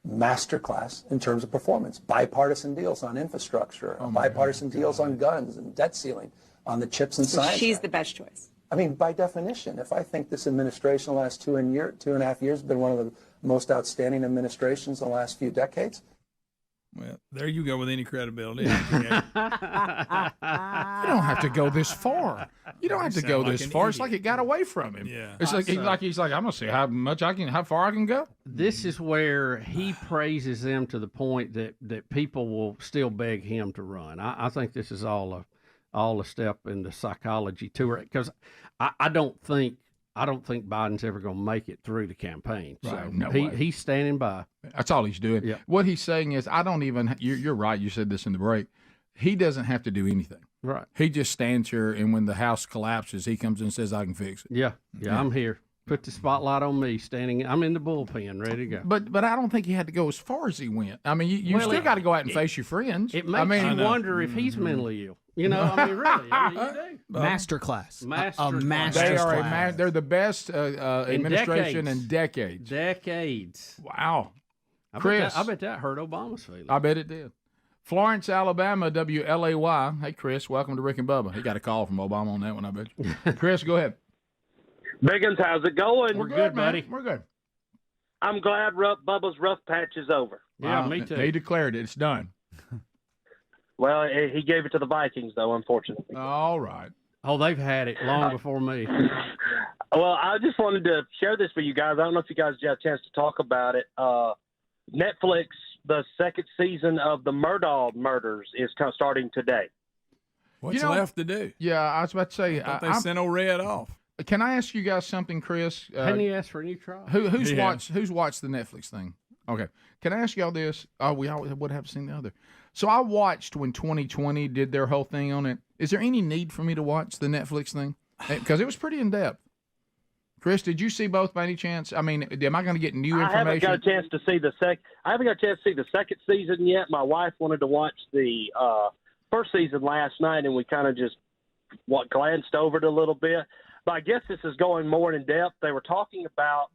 masterclass in terms of performance. Bipartisan deals on infrastructure, bipartisan deals on guns and debt ceiling, on the chips and science. She's the best choice. I mean, by definition, if I think this administration the last 2.5 years has been one of the most outstanding administrations in the last few decades. Well, there you go with any credibility. You don't have to go this far. You don't have to go this far. It's like it got away from him. Yeah. It's like he's like, I'm gonna see how far I can go. This is where he praises them to the point that people will still beg him to run. I think this is all a step in the psychology tour, because I don't think Biden's ever going to make it through the campaign. So Right, no he's standing by. That's all he's doing. Yeah. What he's saying is, I don't even. You're right. You said this in the break. He doesn't have to do anything. Right. He just stands here, and when the house collapses, he comes in and says, "I can fix it." Yeah. I'm here. Put the spotlight on me, standing. I'm in the bullpen, ready to go. But I don't think he had to go as far as he went. I mean, you still got to go out and face your friends. It makes you wonder if he's mentally ill. You know, I mean, really, you do. Masterclass. They're the best administration in decades. Decades. Wow. I bet that hurt Obama's feelings. I bet it did. Florence, Alabama, WLAY. Hey, Chris, welcome to Rick and Bubba. He got a call from Obama on that one, I bet you. Chris, go ahead. Biggins, how's it going? We're good, buddy. We're good. I'm glad Bubba's rough patch is over. Yeah, me too. He declared it. It's done. Well, he gave it to the Vikings, though, unfortunately. All right. Oh, they've had it long before me. Well, I just wanted to share this with you guys. I don't know if you guys got a chance to talk about it. Netflix, the second season of the Murdaugh murders is starting today. What's left to do? Yeah, I was about to say. They sent old Red off. Can I ask you guys something, Chris? Hadn't he asked for a new trial? Who's watched the Netflix thing? Okay. Can I ask y'all this? Oh, we all would have seen the other. So I watched when 2020 did their whole thing on it. Is there any need for me to watch the Netflix thing? Because it was pretty in depth. Chris, did you see both by any chance? I mean, am I going to get new information? I haven't got a chance to see the second season yet. My wife wanted to watch the first season last night, and we kind of just glanced over it a little bit. But I guess this is going more in depth. They were talking about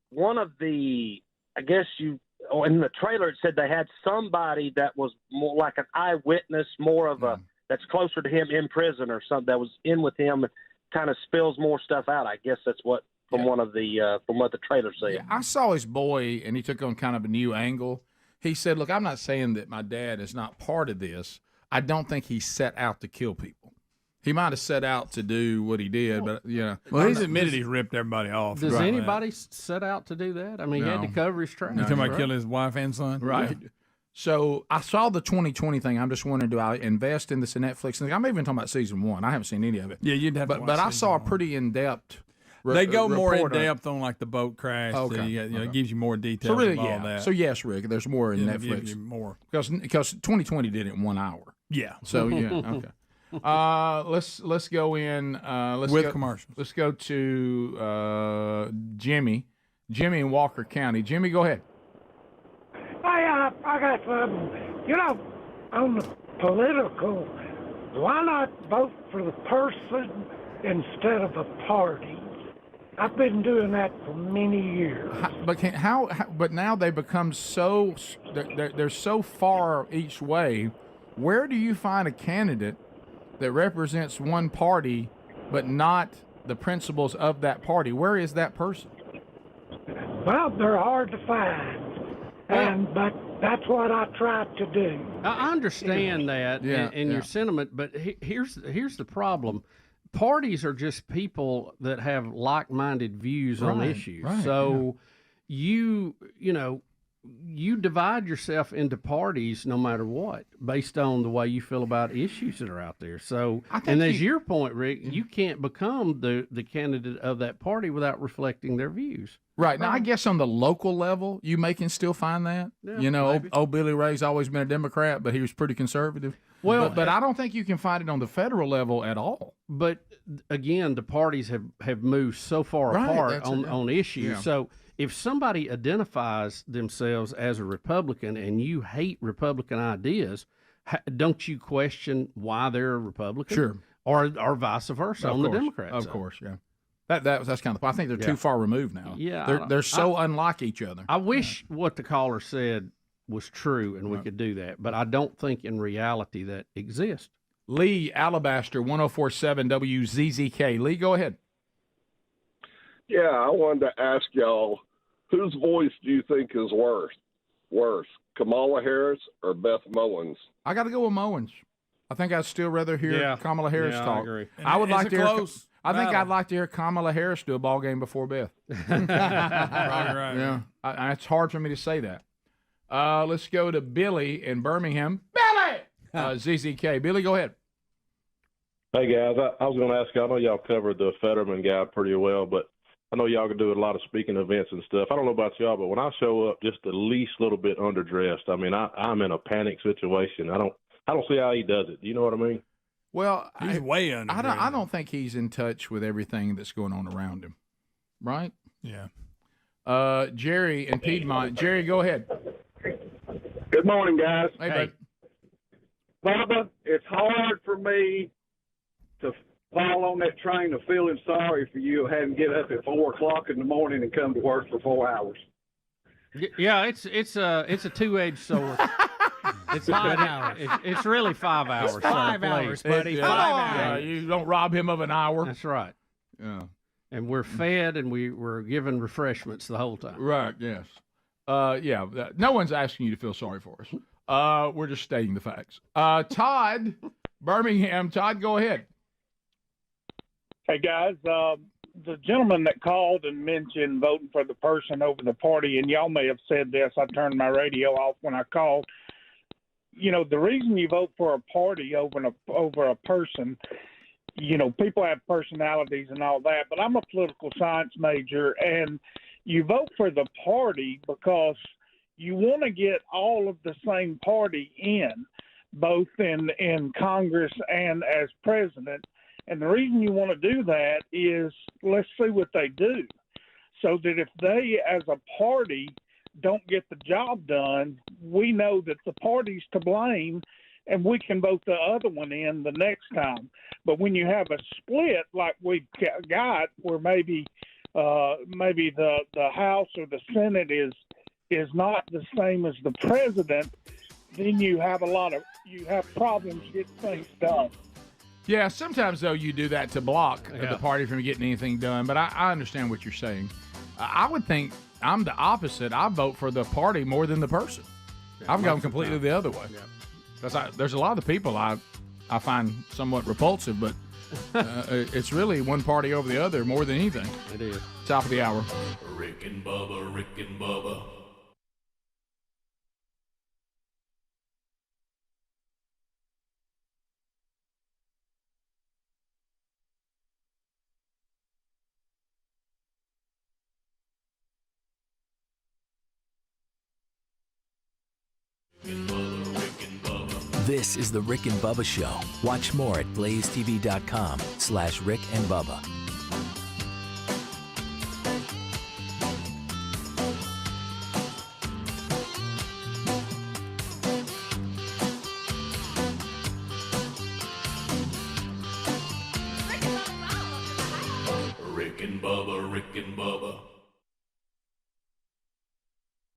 one of the, in the trailer it said they had somebody that was more like an eyewitness, more of that's closer to him in prison or something, that was in with him, kind of spills more stuff out. I guess that's what from what the trailer said. Yeah, I saw his boy, and he took on kind of a new angle. He said, "Look, I'm not saying that my dad is not part of this. I don't think he set out to kill people. He might have set out to do what he did, but Well, he's admitted he's ripped everybody off. Does anybody set out to do that? I mean, he had to cover his tracks. You talking about killing his wife and son? Right. Yeah. So I saw the 2020 thing. I'm just wondering, do I invest in this Netflix thing? I'm even talking about season 1. I haven't seen any of it. Yeah, you'd have to But watch I saw a season pretty in-depth They go more in report on it. depth on like the boat crash. Okay. It gives you more details So really, of all that. So yes, Rick, there's more in It'll give Netflix. you more. Because 2020 did it in 1 hour. Yeah. So yeah, okay. Let's go in. Let's With go, commercials. Let's go to Jimmy Jimmy in Walker County. Jimmy, go ahead. I got on the political, why not vote for the person instead of a party? I've been doing that for many years. But now they become so they're so far each way. Where do you find a candidate that represents one party but not the principles of that party? Where is that person? Well, they're hard to find, but that's what I tried to do. I understand that and your sentiment, but here's the problem. Parties are just people that have like-minded views on issues. So you divide yourself into parties no matter what, based on the way you feel about issues that are out there. So, and as your point, Rick, you can't become the candidate of that party without reflecting their views. Right. Now, I guess on the local level, you can still find that. Yeah, old Billy Ray's always been a Democrat, but he was pretty conservative. Well, but I don't think you can find it on the federal level at all. But again, the parties have moved so far apart on issues. Yeah. So if somebody identifies themselves as a Republican and you hate Republican ideas, don't you question why they're a Republican? Sure. Or vice versa on the Democrat side. Of course, yeah. That's kind of. I think they're too far removed now. Yeah, they're so unlike each other. I wish what the caller said was true and we could do that, but I don't think in reality that exists. Lee, Alabaster, 104.7 WZZK. Lee, go ahead. Yeah, I wanted to ask y'all, whose voice do you think is worse, Kamala Harris or Beth Mowins? I got to go with Mowins. I think I'd still rather hear Kamala Harris talk. I agree. I would like to hear. I think battle. I'd like to hear Kamala Harris do a ball game before Beth. Right. Yeah, it's hard for me to say that. Let's go to Billy in Birmingham. Billy, ZZK. Billy, go ahead. Hey guys, I was going to ask you. I know y'all covered the Fetterman guy pretty well, but I know y'all can do a lot of speaking events and stuff. I don't know about y'all, but when I show up just the least little bit underdressed, I mean, I'm in a panic situation. I don't see how he does it. Do you know what I mean? Well, he's way under. I don't think he's in touch with everything that's going on around him, right? Yeah. Jerry in Piedmont. Jerry, go ahead. Good morning, guys. Hey. Bubba, it's hard for me to fall on that train of feeling sorry for you having to get up at 4 o'clock in the morning and come to work for 4 hours. Yeah, it's a two-edged sword. It's 5 hours. It's really 5 hours. It's 5 hours, buddy. 5 hours. You don't rob him of an hour. That's right. Yeah. And we're fed and we're given refreshments the whole time. Right, yes. No one's asking you to feel sorry for us. We're just stating the facts. Todd, Birmingham. Todd, go ahead. Hey, guys. The gentleman that called and mentioned voting for the person over the party, and y'all may have said this, I turned my radio off when I called. You know, the reason you vote for a party over a person, you know, people have personalities and all that, but I'm a political science major, and you vote for the party because you want to get all of the same party in, both in Congress and as president. And the reason you want to do that is let's see what they do, so that if they as a party don't get the job done, we know that the party's to blame and we can vote the other one in the next time. But when you have a split like we've got, where maybe the House or the Senate is not the same as the president, then you have problems getting things done. Yeah, sometimes, though, you do that to block the party from getting anything done, but I understand what you're saying. I would think I'm the opposite. I vote for the party more than the person. I've gone completely the other way. Because there's a lot of people I find somewhat repulsive, but it's really one party over the other more than anything. It is. Top of the hour. Rick and Bubba, Rick and Bubba. This is the Rick and Bubba Show. Watch more at blazetv.com/Rick and Bubba. Rick and Bubba, Rick and Bubba.